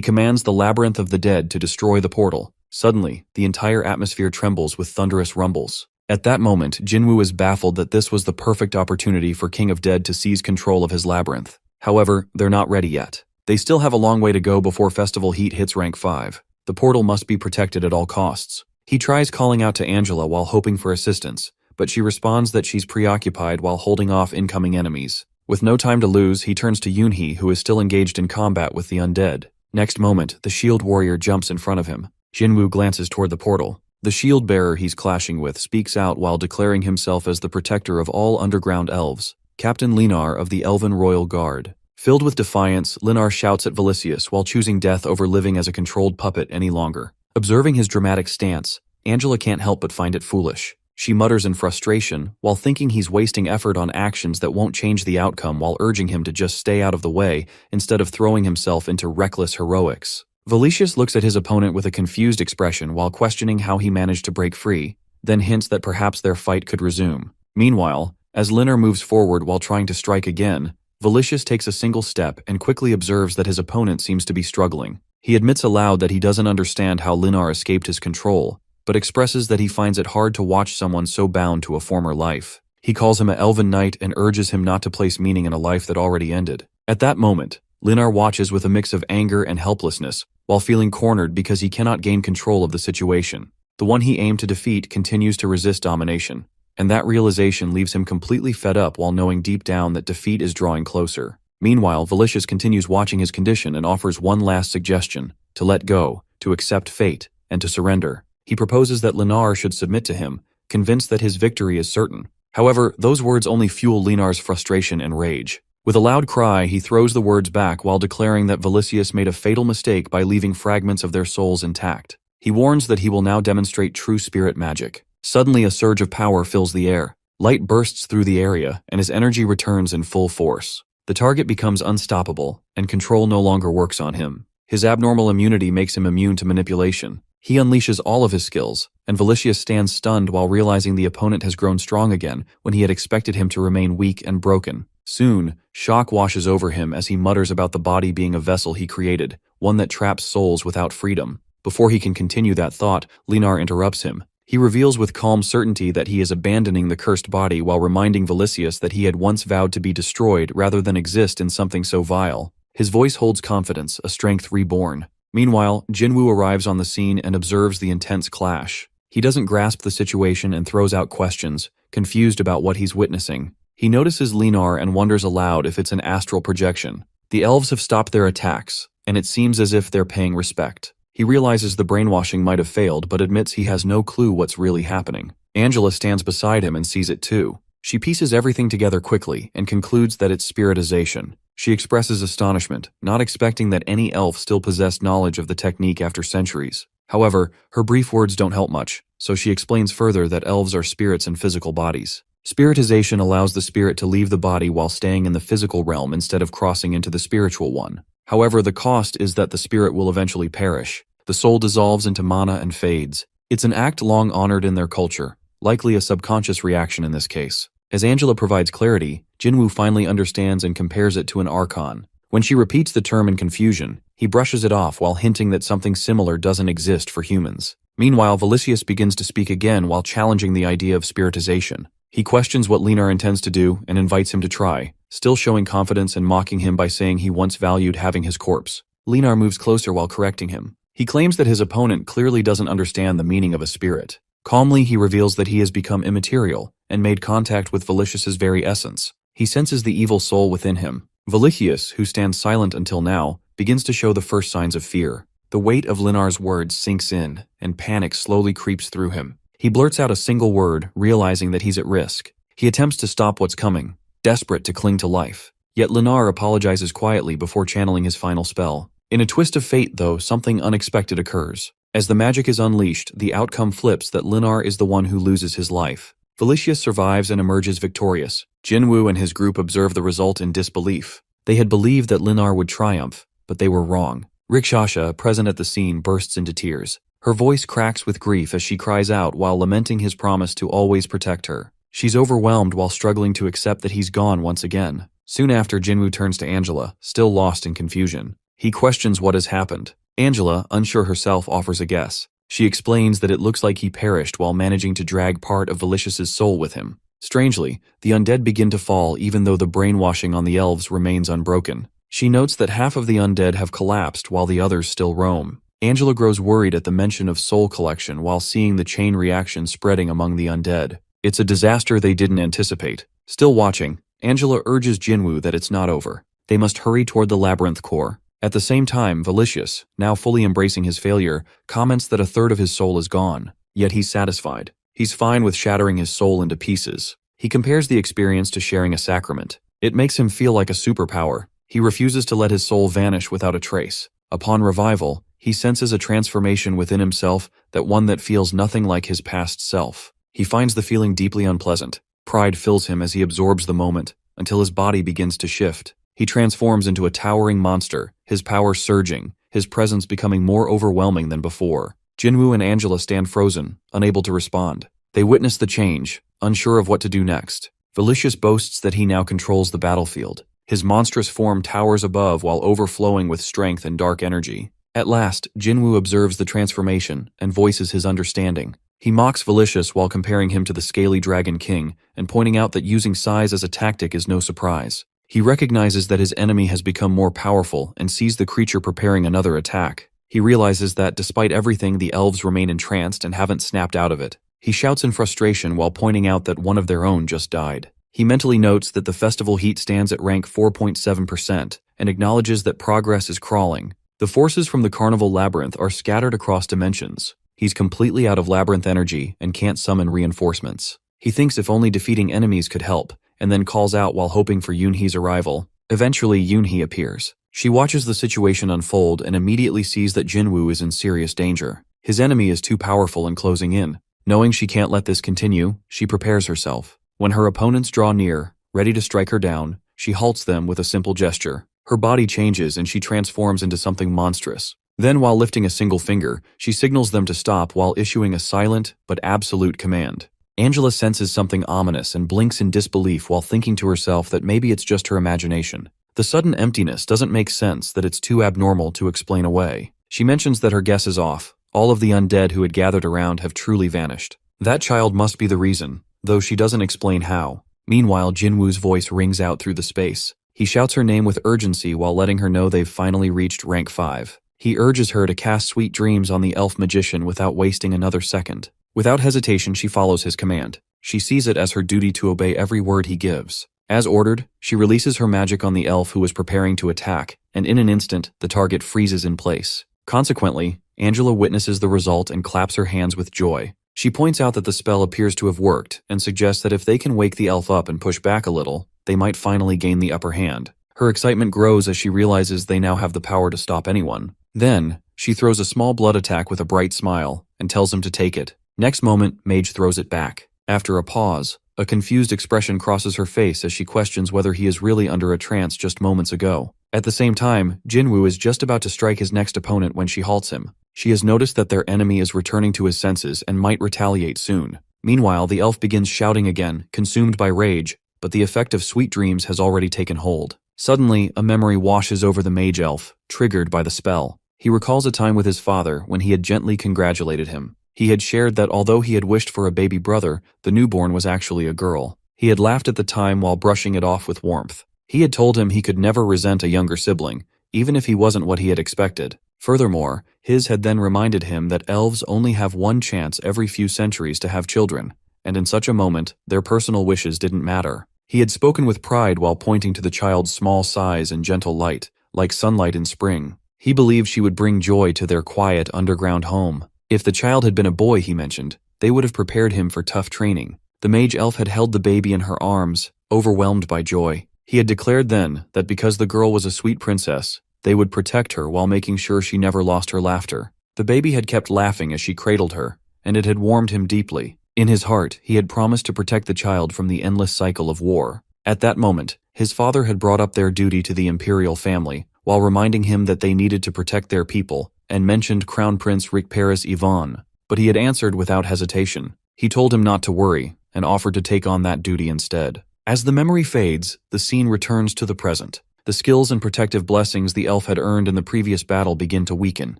commands the Labyrinth of the Dead to destroy the portal. Suddenly, the entire atmosphere trembles with thunderous rumbles. At that moment, Jinwoo is baffled that this was the perfect opportunity for King of Dead to seize control of his labyrinth. However, they're not ready yet. They still have a long way to go before festival heat hits rank 5. The portal must be protected at all costs. He tries calling out to Angela while hoping for assistance, but she responds that she's preoccupied while holding off incoming enemies. With no time to lose, he turns to Yoonhee, who is still engaged in combat with the undead. Next moment, the shield warrior jumps in front of him. Jinwoo glances toward the portal. The shield bearer he's clashing with speaks out while declaring himself as the protector of all underground elves, Captain Linar of the Elven Royal Guard. Filled with defiance, Linar shouts at Velicius while choosing death over living as a controlled puppet any longer. Observing his dramatic stance, Angela can't help but find it foolish. She mutters in frustration, while thinking he's wasting effort on actions that won't change the outcome while urging him to just stay out of the way instead of throwing himself into reckless heroics. Velicius looks at his opponent with a confused expression while questioning how he managed to break free, then hints that perhaps their fight could resume. Meanwhile, as Linar moves forward while trying to strike again, Velicius takes a single step and quickly observes that his opponent seems to be struggling. He admits aloud that he doesn't understand how Linar escaped his control, but expresses that he finds it hard to watch someone so bound to a former life. He calls him an elven knight and urges him not to place meaning in a life that already ended. At that moment, Linar watches with a mix of anger and helplessness, while feeling cornered because he cannot gain control of the situation. The one he aimed to defeat continues to resist domination, and that realization leaves him completely fed up while knowing deep down that defeat is drawing closer. Meanwhile, Velicius continues watching his condition and offers one last suggestion: to let go, to accept fate, and to surrender. He proposes that Linar should submit to him, convinced that his victory is certain. However, those words only fuel Linar's frustration and rage. With a loud cry, he throws the words back while declaring that Velicius made a fatal mistake by leaving fragments of their souls intact. He warns that he will now demonstrate true spirit magic. Suddenly, a surge of power fills the air. Light bursts through the area, and his energy returns in full force. The target becomes unstoppable, and control no longer works on him. His abnormal immunity makes him immune to manipulation. He unleashes all of his skills, and Velicius stands stunned while realizing the opponent has grown strong again when he had expected him to remain weak and broken. Soon, shock washes over him as he mutters about the body being a vessel he created, one that traps souls without freedom. Before he can continue that thought, Linar interrupts him. He reveals with calm certainty that he is abandoning the cursed body while reminding Velicius that he had once vowed to be destroyed rather than exist in something so vile. His voice holds confidence, a strength reborn. Meanwhile, Jinwoo arrives on the scene and observes the intense clash. He doesn't grasp the situation and throws out questions, confused about what he's witnessing. He notices Linar and wonders aloud if it's an astral projection. The elves have stopped their attacks, and it seems as if they're paying respect. He realizes the brainwashing might have failed, but admits he has no clue what's really happening. Angela stands beside him and sees it too. She pieces everything together quickly and concludes that it's spiritization. She expresses astonishment, not expecting that any elf still possessed knowledge of the technique after centuries. However, her brief words don't help much, so she explains further that elves are spirits in physical bodies. Spiritization allows the spirit to leave the body while staying in the physical realm instead of crossing into the spiritual one. However, the cost is that the spirit will eventually perish. The soul dissolves into mana and fades. It's an act long honored in their culture, likely a subconscious reaction in this case. As Angela provides clarity, Jinwoo finally understands and compares it to an archon. When she repeats the term in confusion, he brushes it off while hinting that something similar doesn't exist for humans. Meanwhile, Velicius begins to speak again while challenging the idea of spiritization. He questions what Linar intends to do and invites him to try, still showing confidence and mocking him by saying he once valued having his corpse. Linar moves closer while correcting him. He claims that his opponent clearly doesn't understand the meaning of a spirit. Calmly, he reveals that he has become immaterial and made contact with Velicius's very essence. He senses the evil soul within him. Velicius, who stands silent until now, begins to show the first signs of fear. The weight of Linar's words sinks in, and panic slowly creeps through him. He blurts out a single word, realizing that he's at risk. He attempts to stop what's coming, desperate to cling to life. Yet Linar apologizes quietly before channeling his final spell. In a twist of fate, though, something unexpected occurs. As the magic is unleashed, the outcome flips that Linar is the one who loses his life. Velicius survives and emerges victorious. Jinwoo and his group observe the result in disbelief. They had believed that Linar would triumph, but they were wrong. Rikshasha, present at the scene, bursts into tears. Her voice cracks with grief as she cries out while lamenting his promise to always protect her. She's overwhelmed while struggling to accept that he's gone once again. Soon after, Jinwoo turns to Angela, still lost in confusion. He questions what has happened. Angela, unsure herself, offers a guess. She explains that it looks like he perished while managing to drag part of Velicius's soul with him. Strangely, the undead begin to fall even though the brainwashing on the elves remains unbroken. She notes that half of the undead have collapsed while the others still roam. Angela grows worried at the mention of soul collection while seeing the chain reaction spreading among the undead. It's a disaster they didn't anticipate. Still watching, Angela urges Jinwoo that it's not over. They must hurry toward the labyrinth core. At the same time, Velicius, now fully embracing his failure, comments that a third of his soul is gone. Yet he's satisfied. He's fine with shattering his soul into pieces. He compares the experience to sharing a sacrament. It makes him feel like a superpower. He refuses to let his soul vanish without a trace. Upon revival, he senses a transformation within himself, that one that feels nothing like his past self. He finds the feeling deeply unpleasant. Pride fills him as he absorbs the moment, until his body begins to shift. He transforms into a towering monster, his power surging, his presence becoming more overwhelming than before. Jinwoo and Angela stand frozen, unable to respond. They witness the change, unsure of what to do next. Velicius boasts that he now controls the battlefield. His monstrous form towers above while overflowing with strength and dark energy. At last, Jinwoo observes the transformation and voices his understanding. He mocks Velicius while comparing him to the scaly dragon king and pointing out that using size as a tactic is no surprise. He recognizes that his enemy has become more powerful and sees the creature preparing another attack. He realizes that despite everything, the elves remain entranced and haven't snapped out of it. He shouts in frustration while pointing out that one of their own just died. He mentally notes that the festival heat stands at rank 4.7% and acknowledges that progress is crawling. The forces from the carnival labyrinth are scattered across dimensions. He's completely out of labyrinth energy and can't summon reinforcements. He thinks if only defeating enemies could help, and then calls out while hoping for Yoonhee's arrival. Eventually, Yoonhee appears. She watches the situation unfold and immediately sees that Jinwoo is in serious danger. His enemy is too powerful and closing in. Knowing she can't let this continue, she prepares herself. When her opponents draw near, ready to strike her down, she halts them with a simple gesture. Her body changes and she transforms into something monstrous. Then, while lifting a single finger, she signals them to stop while issuing a silent but absolute command. Angela senses something ominous and blinks in disbelief while thinking to herself that maybe it's just her imagination. The sudden emptiness doesn't make sense, that it's too abnormal to explain away. She mentions that her guess is off. All of the undead who had gathered around have truly vanished. That child must be the reason, though she doesn't explain how. Meanwhile, Jinwoo's voice rings out through the space. He shouts her name with urgency while letting her know they've finally reached rank 5. He urges her to cast sweet dreams on the elf magician without wasting another second. Without hesitation, she follows his command. She sees it as her duty to obey every word he gives. As ordered, she releases her magic on the elf who was preparing to attack, and in an instant, the target freezes in place. Consequently, Angela witnesses the result and claps her hands with joy. She points out that the spell appears to have worked and suggests that if they can wake the elf up and push back a little, they might finally gain the upper hand. Her excitement grows as she realizes they now have the power to stop anyone. Then, She throws a small blood attack with a bright smile and tells him to take it. Next moment, Mage throws it back. After a pause, a confused expression crosses her face as she questions whether he is really under a trance just moments ago. At the same time, Jinwoo is just about to strike his next opponent when she halts him. She has noticed that their enemy is returning to his senses and might retaliate soon. Meanwhile, the elf begins shouting again, consumed by rage, but the effect of sweet dreams has already taken hold. Suddenly, a memory washes over the mage elf, triggered by the spell. He recalls a time with his father when he had gently congratulated him. He had shared that although he had wished for a baby brother, the newborn was actually a girl. He had laughed at the time while brushing it off with warmth. He had told him he could never resent a younger sibling, even if he wasn't what he had expected. Furthermore, his had then reminded him that elves only have one chance every few centuries to have children, and in such a moment, their personal wishes didn't matter. He had spoken with pride while pointing to the child's small size and gentle light, like sunlight in spring. He believed she would bring joy to their quiet underground home. If the child had been a boy, he mentioned, they would have prepared him for tough training. The mage elf had held the baby in her arms, overwhelmed by joy. He had declared then that because the girl was a sweet princess, they would protect her while making sure she never lost her laughter. The baby had kept laughing as she cradled her, and it had warmed him deeply. In his heart, he had promised to protect the child from the endless cycle of war. At that moment, his father had brought up their duty to the imperial family, while reminding him that they needed to protect their people, and mentioned Crown Prince Paris Ivan. But he had answered without hesitation. He told him not to worry, and offered to take on that duty instead. As the memory fades, the scene returns to the present. The skills and protective blessings the elf had earned in the previous battle begin to weaken.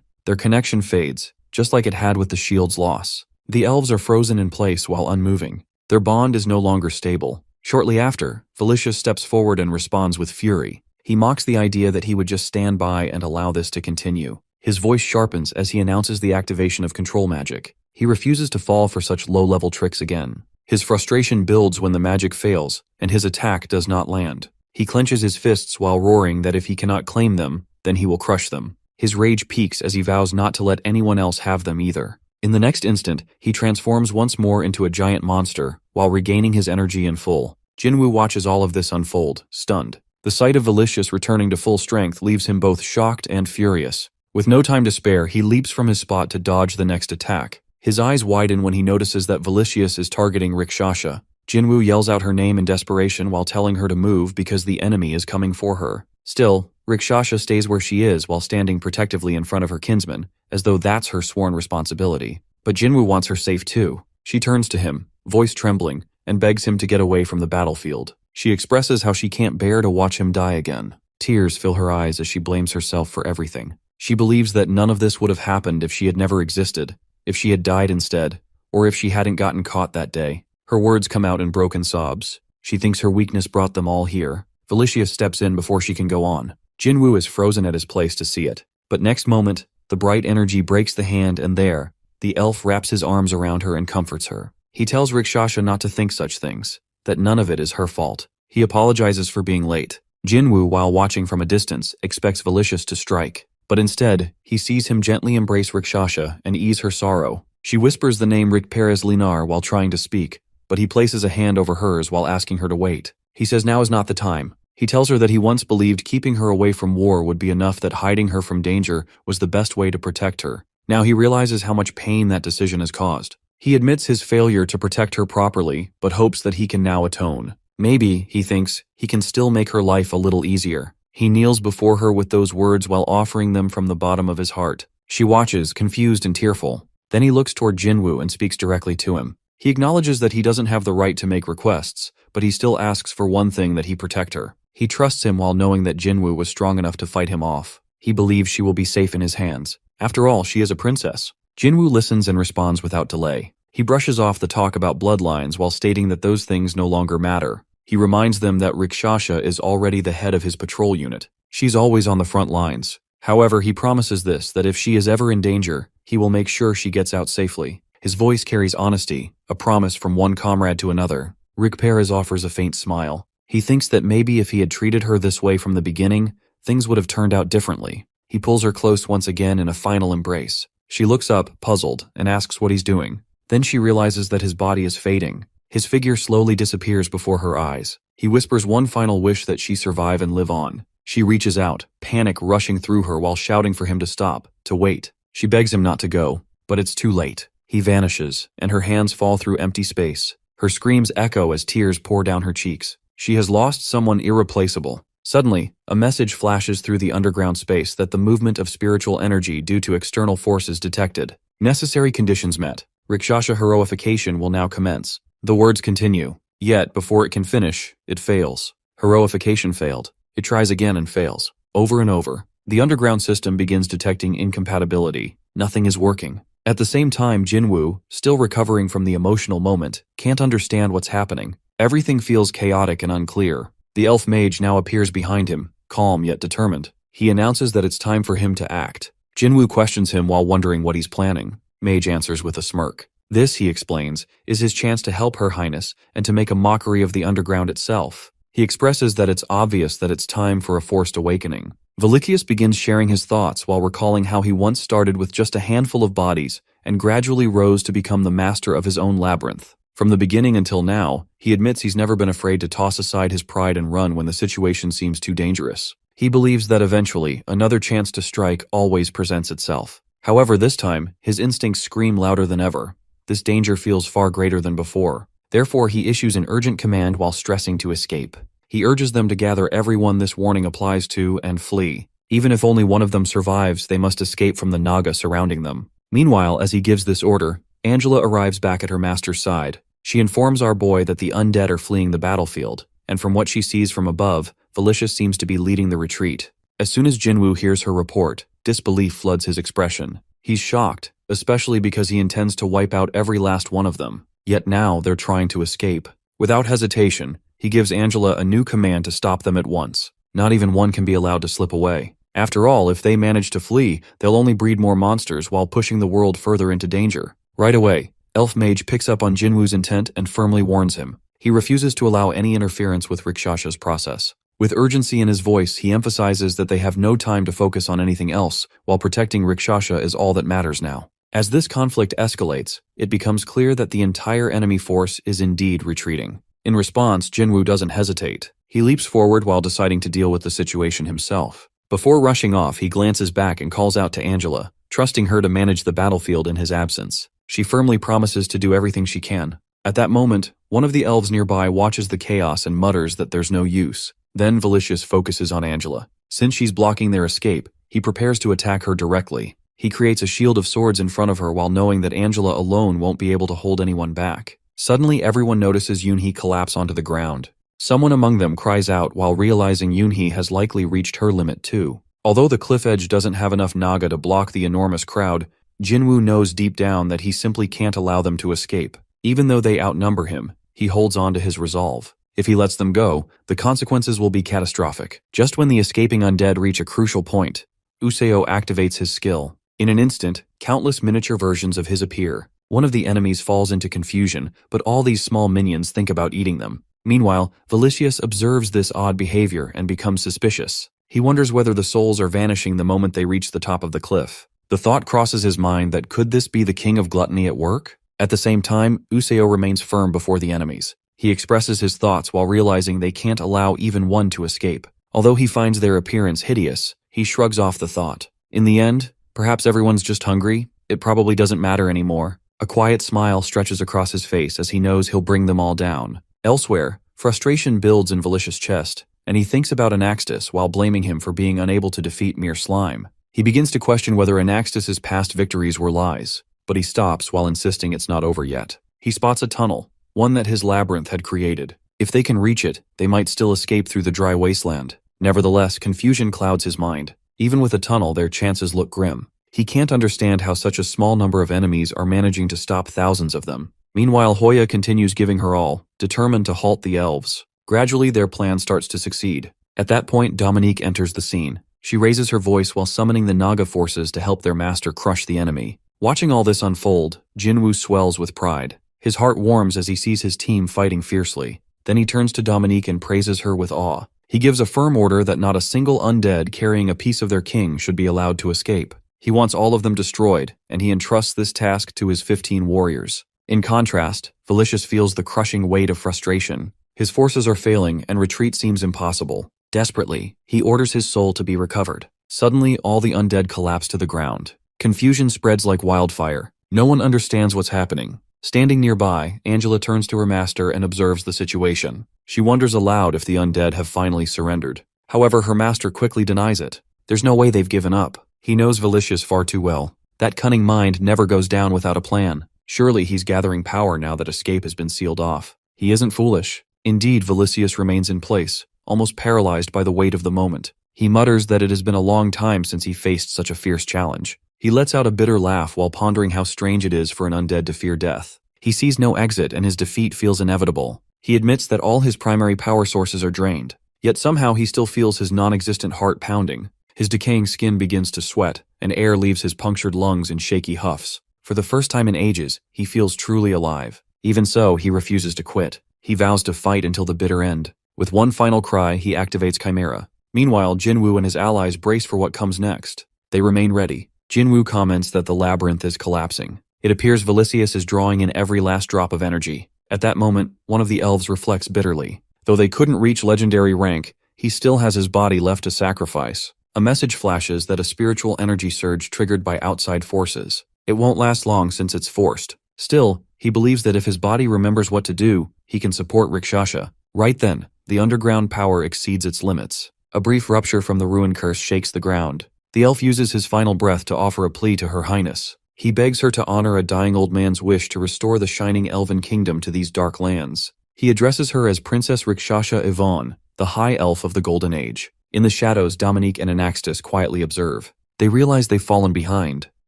Their connection fades, just like it had with the shield's loss. The elves are frozen in place while unmoving. Their bond is no longer stable. Shortly after, Felicius steps forward and responds with fury. He mocks the idea that he would just stand by and allow this to continue. His voice sharpens as he announces the activation of control magic. He refuses to fall for such low-level tricks again. His frustration builds when the magic fails, and his attack does not land. He clenches his fists while roaring that if he cannot claim them, then he will crush them. His rage peaks as he vows not to let anyone else have them either. In the next instant, he transforms once more into a giant monster, while regaining his energy in full. Jinwoo watches all of this unfold, stunned. The sight of Felicius returning to full strength leaves him both shocked and furious. With no time to spare, he leaps from his spot to dodge the next attack. His eyes widen when he notices that Felicius is targeting Rikshasha. Jinwoo yells out her name in desperation while telling her to move because the enemy is coming for her. Still, Rikshasha stays where she is while standing protectively in front of her kinsman, as though that's her sworn responsibility. But Jinwoo wants her safe too. She turns to him, voice trembling, and begs him to get away from the battlefield. She expresses how she can't bear to watch him die again. Tears fill her eyes as she blames herself for everything. She believes that none of this would have happened if she had never existed, if she had died instead, or if she hadn't gotten caught that day. Her words come out in broken sobs. She thinks her weakness brought them all here. Felicius steps in before she can go on. Jinwoo is frozen at his place to see it. But next moment, the bright energy breaks the hand and there, the elf wraps his arms around her and comforts her. He tells Rikshasha not to think such things, that none of it is her fault. He apologizes for being late. Jinwoo, while watching from a distance, expects Felicius to strike. But instead, he sees him gently embrace Rikshasha and ease her sorrow. She whispers the name Rikparis Linar while trying to speak, but he places a hand over hers while asking her to wait. He says now is not the time. He tells her that he once believed keeping her away from war would be enough, that hiding her from danger was the best way to protect her. Now he realizes how much pain that decision has caused. He admits his failure to protect her properly, but hopes that he can now atone. Maybe, he thinks, he can still make her life a little easier. He kneels before her with those words while offering them from the bottom of his heart. She watches, confused and tearful. Then he looks toward Jinwoo and speaks directly to him. He acknowledges that he doesn't have the right to make requests, but he still asks for one thing: that he protect her. He trusts him while knowing that Jinwoo was strong enough to fight him off. He believes she will be safe in his hands. After all, she is a princess. Jinwoo listens and responds without delay. He brushes off the talk about bloodlines while stating that those things no longer matter. He reminds them that Rikshasha is already the head of his patrol unit. She's always on the front lines. However, he promises this, that if she is ever in danger, he will make sure she gets out safely. His voice carries honesty, a promise from one comrade to another. Rikparis offers a faint smile. He thinks that maybe if he had treated her this way from the beginning, things would have turned out differently. He pulls her close once again in a final embrace. She looks up, puzzled, and asks what he's doing. Then she realizes that his body is fading. His figure slowly disappears before her eyes. He whispers one final wish: that she survive and live on. She reaches out, panic rushing through her while shouting for him to stop, to wait. She begs him not to go, but it's too late. He vanishes, and her hands fall through empty space. Her screams echo as tears pour down her cheeks. She has lost someone irreplaceable. Suddenly, a message flashes through the underground space that the movement of spiritual energy due to external forces detected. Necessary conditions met. Rakshasa heroification will now commence. The words continue. Yet, before it can finish, it fails. Heroification failed. It tries again and fails. Over and over. The underground system begins detecting incompatibility. Nothing is working. At the same time, Jinwoo, still recovering from the emotional moment, can't understand what's happening. Everything feels chaotic and unclear. The elf mage now appears behind him, calm yet determined. He announces that it's time for him to act. Jinwoo questions him while wondering what he's planning. Mage answers with a smirk. This, he explains, is his chance to help Her Highness and to make a mockery of the underground itself. He expresses that it's obvious that it's time for a forced awakening. Valikius begins sharing his thoughts while recalling how he once started with just a handful of bodies and gradually rose to become the master of his own labyrinth. From the beginning until now, he admits he's never been afraid to toss aside his pride and run when the situation seems too dangerous. He believes that eventually, another chance to strike always presents itself. However, this time, his instincts scream louder than ever. This danger feels far greater than before. Therefore, he issues an urgent command while stressing to escape. He urges them to gather everyone this warning applies to and flee. Even if only one of them survives, they must escape from the Naga surrounding them. Meanwhile, as he gives this order, Angela arrives back at her master's side. She informs our boy that the undead are fleeing the battlefield, and from what she sees from above, Felicius seems to be leading the retreat. As soon as Jinwoo hears her report, disbelief floods his expression. He's shocked, especially because he intends to wipe out every last one of them. Yet now they're trying to escape. Without hesitation, he gives Angela a new command to stop them at once. Not even one can be allowed to slip away. After all, if they manage to flee, they'll only breed more monsters while pushing the world further into danger. Right away, Elf Mage picks up on Jinwoo's intent and firmly warns him. He refuses to allow any interference with Rakshasha's process. With urgency in his voice, he emphasizes that they have no time to focus on anything else, while protecting Rakshasa is all that matters now. As this conflict escalates, it becomes clear that the entire enemy force is indeed retreating. In response, Jinwoo doesn't hesitate. He leaps forward while deciding to deal with the situation himself. Before rushing off, he glances back and calls out to Angela, trusting her to manage the battlefield in his absence. She firmly promises to do everything she can. At that moment, one of the elves nearby watches the chaos and mutters that there's no use. Then Felicius focuses on Angela. Since she's blocking their escape, he prepares to attack her directly. He creates a shield of swords in front of her while knowing that Angela alone won't be able to hold anyone back. Suddenly, everyone notices Yoonhee collapse onto the ground. Someone among them cries out while realizing Yoonhee has likely reached her limit too. Although the cliff edge doesn't have enough Naga to block the enormous crowd, Jinwoo knows deep down that he simply can't allow them to escape. Even though they outnumber him, he holds on to his resolve. If he lets them go, the consequences will be catastrophic. Just when the escaping undead reach a crucial point, Useo activates his skill. In an instant, countless miniature versions of his appear. One of the enemies falls into confusion, but all these small minions think about eating them. Meanwhile, Felicius observes this odd behavior and becomes suspicious. He wonders whether the souls are vanishing the moment they reach the top of the cliff. The thought crosses his mind that could this be the king of gluttony at work? At the same time, Useo remains firm before the enemies. He expresses his thoughts while realizing they can't allow even one to escape. Although he finds their appearance hideous, he shrugs off the thought. In the end, perhaps everyone's just hungry. It probably doesn't matter anymore. A quiet smile stretches across his face as he knows he'll bring them all down. Elsewhere, frustration builds in Velicious' chest, and he thinks about Anaxtis while blaming him for being unable to defeat mere slime. He begins to question whether Anaxtis' past victories were lies, but he stops while insisting it's not over yet. He spots a tunnel, one that his labyrinth had created. If they can reach it, they might still escape through the dry wasteland. Nevertheless, confusion clouds his mind. Even with a tunnel, their chances look grim. He can't understand how such a small number of enemies are managing to stop thousands of them. Meanwhile, Hoya continues giving her all, determined to halt the elves. Gradually, their plan starts to succeed. At that point, Dominique enters the scene. She raises her voice while summoning the Naga forces to help their master crush the enemy. Watching all this unfold, Jinwoo swells with pride. His heart warms as he sees his team fighting fiercely. Then he turns to Dominique and praises her with awe. He gives a firm order that not a single undead carrying a piece of their king should be allowed to escape. He wants all of them destroyed, and he entrusts this task to his 15 warriors. In contrast, Felicius feels the crushing weight of frustration. His forces are failing, and retreat seems impossible. Desperately, he orders his soul to be recovered. Suddenly, all the undead collapse to the ground. Confusion spreads like wildfire. No one understands what's happening. Standing nearby, Angela turns to her master and observes the situation. She wonders aloud if the undead have finally surrendered. However, her master quickly denies it. There's no way they've given up. He knows Valicious far too well. That cunning mind never goes down without a plan. Surely he's gathering power now that escape has been sealed off. He isn't foolish. Indeed, Valicious remains in place, almost paralyzed by the weight of the moment. He mutters that it has been a long time since he faced such a fierce challenge. He lets out a bitter laugh while pondering how strange it is for an undead to fear death. He sees no exit and his defeat feels inevitable. He admits that all his primary power sources are drained, yet somehow he still feels his non-existent heart pounding. His decaying skin begins to sweat, and air leaves his punctured lungs in shaky huffs. For the first time in ages, he feels truly alive. Even so, he refuses to quit. He vows to fight until the bitter end. With one final cry, he activates Chimera. Meanwhile, Jinwoo and his allies brace for what comes next. They remain ready. Jinwoo comments that the labyrinth is collapsing. It appears Valicious is drawing in every last drop of energy. At that moment, one of the elves reflects bitterly. Though they couldn't reach legendary rank, he still has his body left to sacrifice. A message flashes that a spiritual energy surge triggered by outside forces. It won't last long since it's forced. Still, he believes that if his body remembers what to do, he can support Rikshasha. Right then, the underground power exceeds its limits. A brief rupture from the ruin curse shakes the ground. The elf uses his final breath to offer a plea to Her Highness. He begs her to honor a dying old man's wish to restore the shining elven kingdom to these dark lands. He addresses her as Princess Rikshasha Yvonne, the High Elf of the Golden Age. In the shadows, Dominique and Anaxtis quietly observe. They realize they've fallen behind.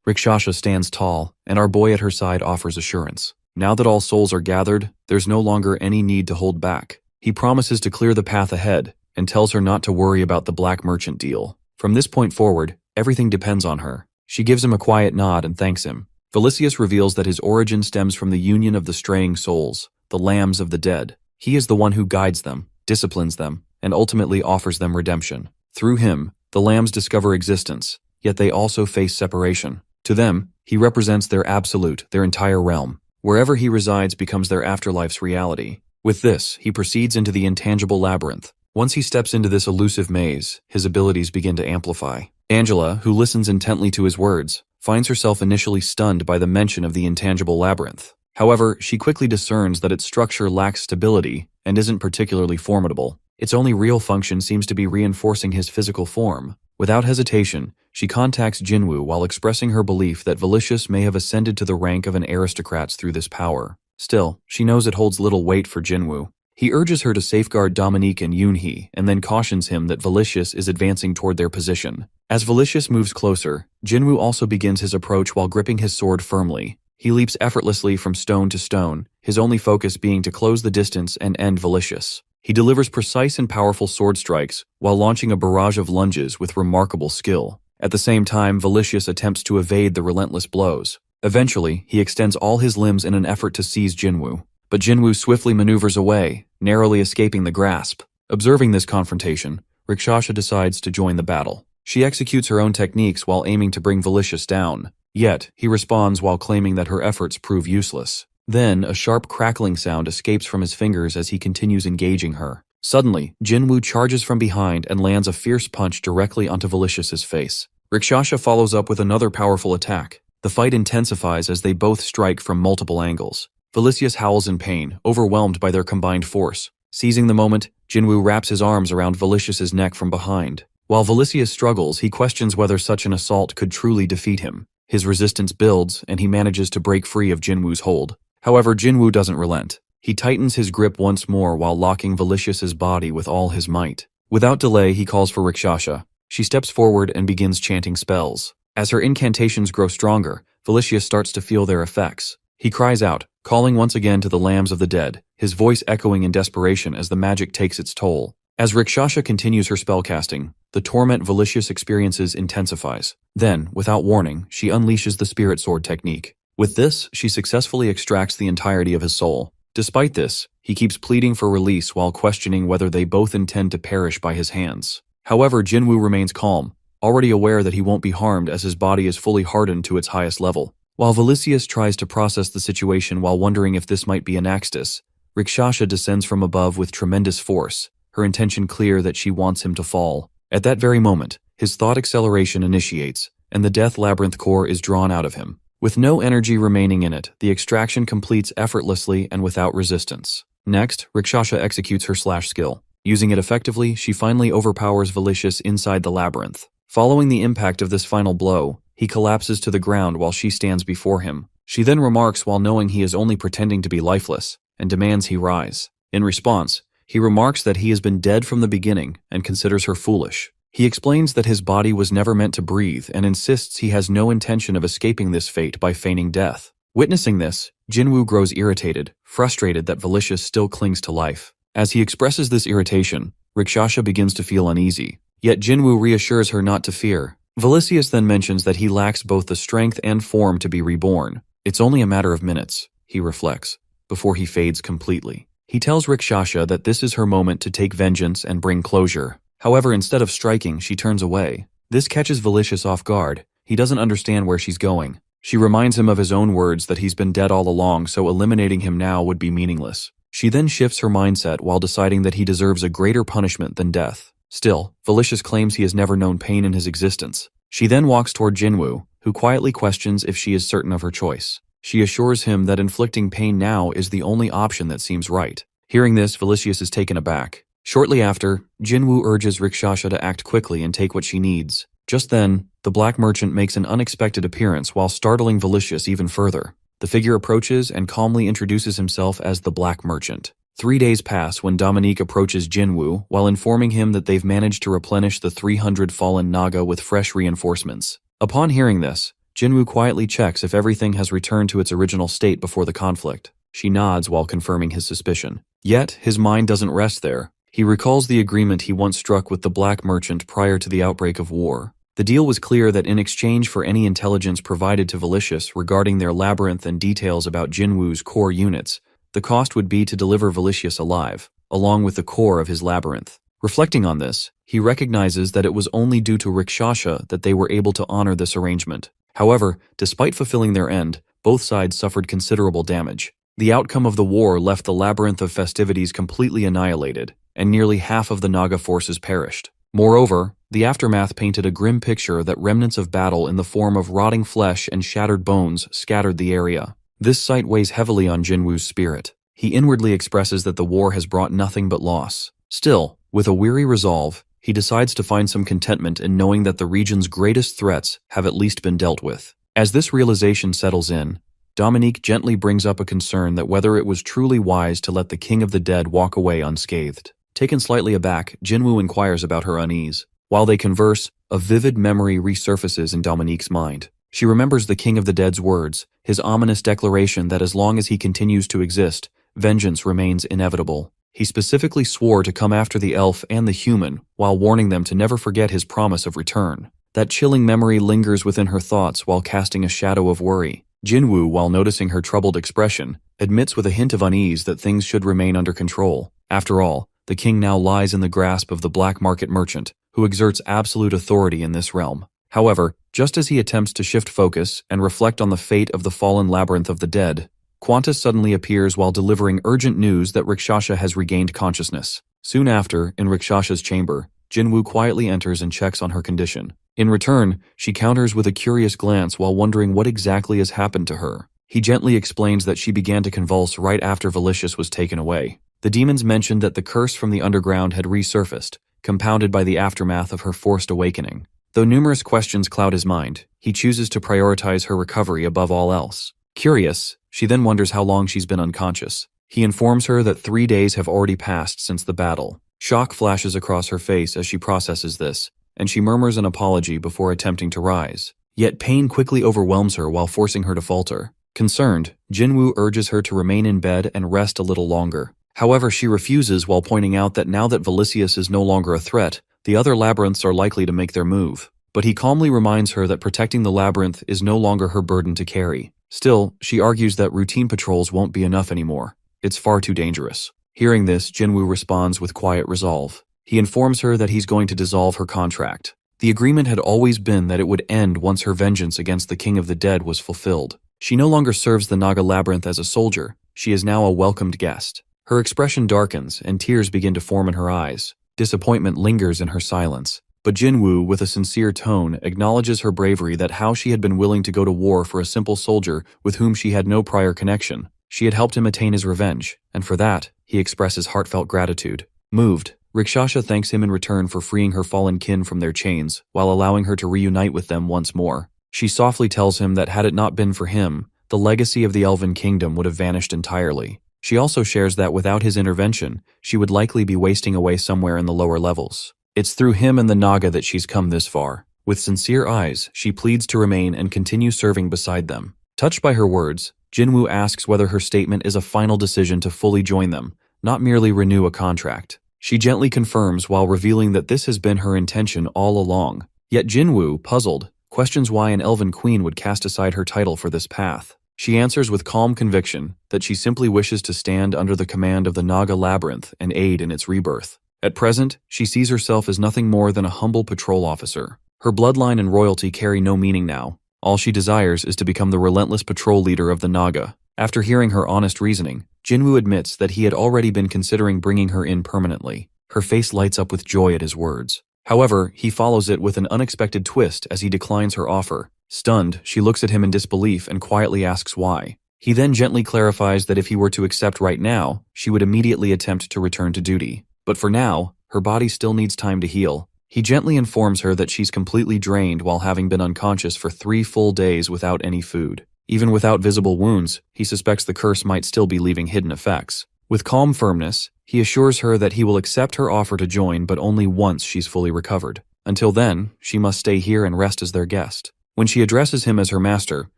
Rikshasha stands tall, and our boy at her side offers assurance. Now that all souls are gathered, there's no longer any need to hold back. He promises to clear the path ahead, and tells her not to worry about the black merchant deal. From this point forward, everything depends on her. She gives him a quiet nod and thanks him. Valicious reveals that his origin stems from the union of the straying souls, the lambs of the dead. He is the one who guides them, disciplines them, and ultimately offers them redemption. Through him, the lambs discover existence, yet they also face separation. To them, he represents their absolute, their entire realm. Wherever he resides becomes their afterlife's reality. With this, he proceeds into the intangible labyrinth. Once he steps into this elusive maze, his abilities begin to amplify. Angela, who listens intently to his words, finds herself initially stunned by the mention of the intangible labyrinth. However, she quickly discerns that its structure lacks stability and isn't particularly formidable. Its only real function seems to be reinforcing his physical form. Without hesitation, she contacts Jinwoo while expressing her belief that Valicious may have ascended to the rank of an aristocrat through this power. Still, she knows it holds little weight for Jinwoo. He urges her to safeguard Dominique and Yoonhee, and then cautions him that Valicious is advancing toward their position. As Valicious moves closer, Jinwoo also begins his approach while gripping his sword firmly. He leaps effortlessly from stone to stone, his only focus being to close the distance and end Valicious. He delivers precise and powerful sword strikes while launching a barrage of lunges with remarkable skill. At the same time, Valicious attempts to evade the relentless blows. Eventually, he extends all his limbs in an effort to seize Jinwoo. But Jinwoo swiftly maneuvers away, narrowly escaping the grasp. Observing this confrontation, Rikshasha decides to join the battle. She executes her own techniques while aiming to bring Valicious down. Yet, he responds while claiming that her efforts prove useless. Then, a sharp crackling sound escapes from his fingers as he continues engaging her. Suddenly, Jinwoo charges from behind and lands a fierce punch directly onto Valicious's face. Rikshasha follows up with another powerful attack. The fight intensifies as they both strike from multiple angles. Valicious howls in pain, overwhelmed by their combined force. Seizing the moment, Jinwoo wraps his arms around Valicious's neck from behind. While Valicious struggles, he questions whether such an assault could truly defeat him. His resistance builds, and he manages to break free of Jinwoo's hold. However, Jinwoo doesn't relent. He tightens his grip once more while locking Valicious's body with all his might. Without delay, he calls for Rikshasha. She steps forward and begins chanting spells. As her incantations grow stronger, Valicious starts to feel their effects. He cries out, calling once again to the lambs of the dead, his voice echoing in desperation as the magic takes its toll. As Rikshasha continues her spellcasting, the torment Valicious experiences intensifies. Then, without warning, she unleashes the spirit sword technique. With this, she successfully extracts the entirety of his soul. Despite this, he keeps pleading for release while questioning whether they both intend to perish by his hands. However, Jinwoo remains calm, already aware that he won't be harmed as his body is fully hardened to its highest level. While Valicious tries to process the situation while wondering if this might be Anaxtis, Rikshasha descends from above with tremendous force. her intention clear that she wants him to fall. At that very moment, his thought acceleration initiates, and the Death Labyrinth core is drawn out of him. With no energy remaining in it, the extraction completes effortlessly and without resistance. Next, Rakshasa executes her slash skill. Using it effectively, she finally overpowers Velicious inside the labyrinth. Following the impact of this final blow, he collapses to the ground while she stands before him. She then remarks while knowing he is only pretending to be lifeless, and demands he rise. In response, he remarks that he has been dead from the beginning and considers her foolish. He explains that his body was never meant to breathe and insists he has no intention of escaping this fate by feigning death. Witnessing this, Jinwoo grows irritated, frustrated that Velicious still clings to life. As he expresses this irritation, Rakshasa begins to feel uneasy. Yet Jinwoo reassures her not to fear. Velicious then mentions that he lacks both the strength and form to be reborn. It's only a matter of minutes, he reflects, before he fades completely. He tells Rakshasa that this is her moment to take vengeance and bring closure. However, instead of striking, she turns away. This catches Velicious off guard. He doesn't understand where she's going. She reminds him of his own words that he's been dead all along, so eliminating him now would be meaningless. She then shifts her mindset while deciding that he deserves a greater punishment than death. Still, Velicious claims he has never known pain in his existence. She then walks toward Jinwoo, who quietly questions if she is certain of her choice. She assures him that inflicting pain now is the only option that seems right. Hearing this, Velicious is taken aback. Shortly after, Jinwoo urges Rakshasa to act quickly and take what she needs. Just then, the black merchant makes an unexpected appearance while startling Velicious even further. The figure approaches and calmly introduces himself as the Black Merchant. 3 days pass when Dominique approaches Jinwoo while informing him that they've managed to replenish the 300 fallen Naga with fresh reinforcements. Upon hearing this, Jinwoo quietly checks if everything has returned to its original state before the conflict. She nods while confirming his suspicion. Yet, his mind doesn't rest there. He recalls the agreement he once struck with the Black Merchant prior to the outbreak of war. The deal was clear that in exchange for any intelligence provided to Velicious regarding their labyrinth and details about Jinwoo's core units, the cost would be to deliver Velicious alive, along with the core of his labyrinth. Reflecting on this, he recognizes that it was only due to Rakshasa that they were able to honor this arrangement. However, despite fulfilling their end, both sides suffered considerable damage. The outcome of the war left the labyrinth of festivities completely annihilated, and nearly half of the Naga forces perished. Moreover, the aftermath painted a grim picture that remnants of battle in the form of rotting flesh and shattered bones scattered the area. This sight weighs heavily on Jinwoo's spirit. He inwardly expresses that the war has brought nothing but loss. Still, with a weary resolve, he decides to find some contentment in knowing that the region's greatest threats have at least been dealt with. As this realization settles in, Dominique gently brings up a concern that whether it was truly wise to let the King of the Dead walk away unscathed. Taken slightly aback, Jinwoo inquires about her unease. While they converse, a vivid memory resurfaces in Dominique's mind. She remembers the King of the Dead's words, his ominous declaration that as long as he continues to exist, vengeance remains inevitable. He specifically swore to come after the elf and the human, while warning them to never forget his promise of return. That chilling memory lingers within her thoughts while casting a shadow of worry. Jinwoo, while noticing her troubled expression, admits with a hint of unease that things should remain under control. After all, the king now lies in the grasp of the black market merchant, who exerts absolute authority in this realm. However, just as he attempts to shift focus and reflect on the fate of the fallen labyrinth of the dead, Qantas suddenly appears while delivering urgent news that Rakshasa has regained consciousness. Soon after, in Rakshasa's chamber, Jinwoo quietly enters and checks on her condition. In return, she counters with a curious glance while wondering what exactly has happened to her. He gently explains that she began to convulse right after Velicious was taken away. The demons mentioned that the curse from the underground had resurfaced, compounded by the aftermath of her forced awakening. Though numerous questions cloud his mind, he chooses to prioritize her recovery above all else. Curious, she then wonders how long she's been unconscious. He informs her that 3 days have already passed since the battle. Shock flashes across her face as she processes this, and she murmurs an apology before attempting to rise. Yet pain quickly overwhelms her while forcing her to falter. Concerned, Jinwoo urges her to remain in bed and rest a little longer. However, she refuses while pointing out that now that Velicious is no longer a threat, the other labyrinths are likely to make their move. But he calmly reminds her that protecting the labyrinth is no longer her burden to carry. Still, she argues that routine patrols won't be enough anymore. It's far too dangerous. Hearing this, Jinwoo responds with quiet resolve. He informs her that he's going to dissolve her contract. The agreement had always been that it would end once her vengeance against the King of the Dead was fulfilled. She no longer serves the Naga Labyrinth as a soldier. She is now a welcomed guest. Her expression darkens, and tears begin to form in her eyes. Disappointment lingers in her silence. But Jinwoo, with a sincere tone, acknowledges her bravery, that how she had been willing to go to war for a simple soldier with whom she had no prior connection. She had helped him attain his revenge, and for that, he expresses heartfelt gratitude. Moved, Rakshasa thanks him in return for freeing her fallen kin from their chains, while allowing her to reunite with them once more. She softly tells him that had it not been for him, the legacy of the Elven Kingdom would have vanished entirely. She also shares that without his intervention, she would likely be wasting away somewhere in the lower levels. It's through him and the Naga that she's come this far. With sincere eyes, she pleads to remain and continue serving beside them. Touched by her words, Jinwoo asks whether her statement is a final decision to fully join them, not merely renew a contract. She gently confirms while revealing that this has been her intention all along. Yet Jinwoo, puzzled, questions why an elven queen would cast aside her title for this path. She answers with calm conviction that she simply wishes to stand under the command of the Naga Labyrinth and aid in its rebirth. At present, she sees herself as nothing more than a humble patrol officer. Her bloodline and royalty carry no meaning now. All she desires is to become the relentless patrol leader of the Naga. After hearing her honest reasoning, Jinwoo admits that he had already been considering bringing her in permanently. Her face lights up with joy at his words. However, he follows it with an unexpected twist as he declines her offer. Stunned, she looks at him in disbelief and quietly asks why. He then gently clarifies that if he were to accept right now, she would immediately attempt to return to duty. But for now, her body still needs time to heal. He gently informs her that she's completely drained while having been unconscious for 3 full days without any food. Even without visible wounds, he suspects the curse might still be leaving hidden effects. With calm firmness, he assures her that he will accept her offer to join, but only once she's fully recovered. Until then, she must stay here and rest as their guest. When she addresses him as her master,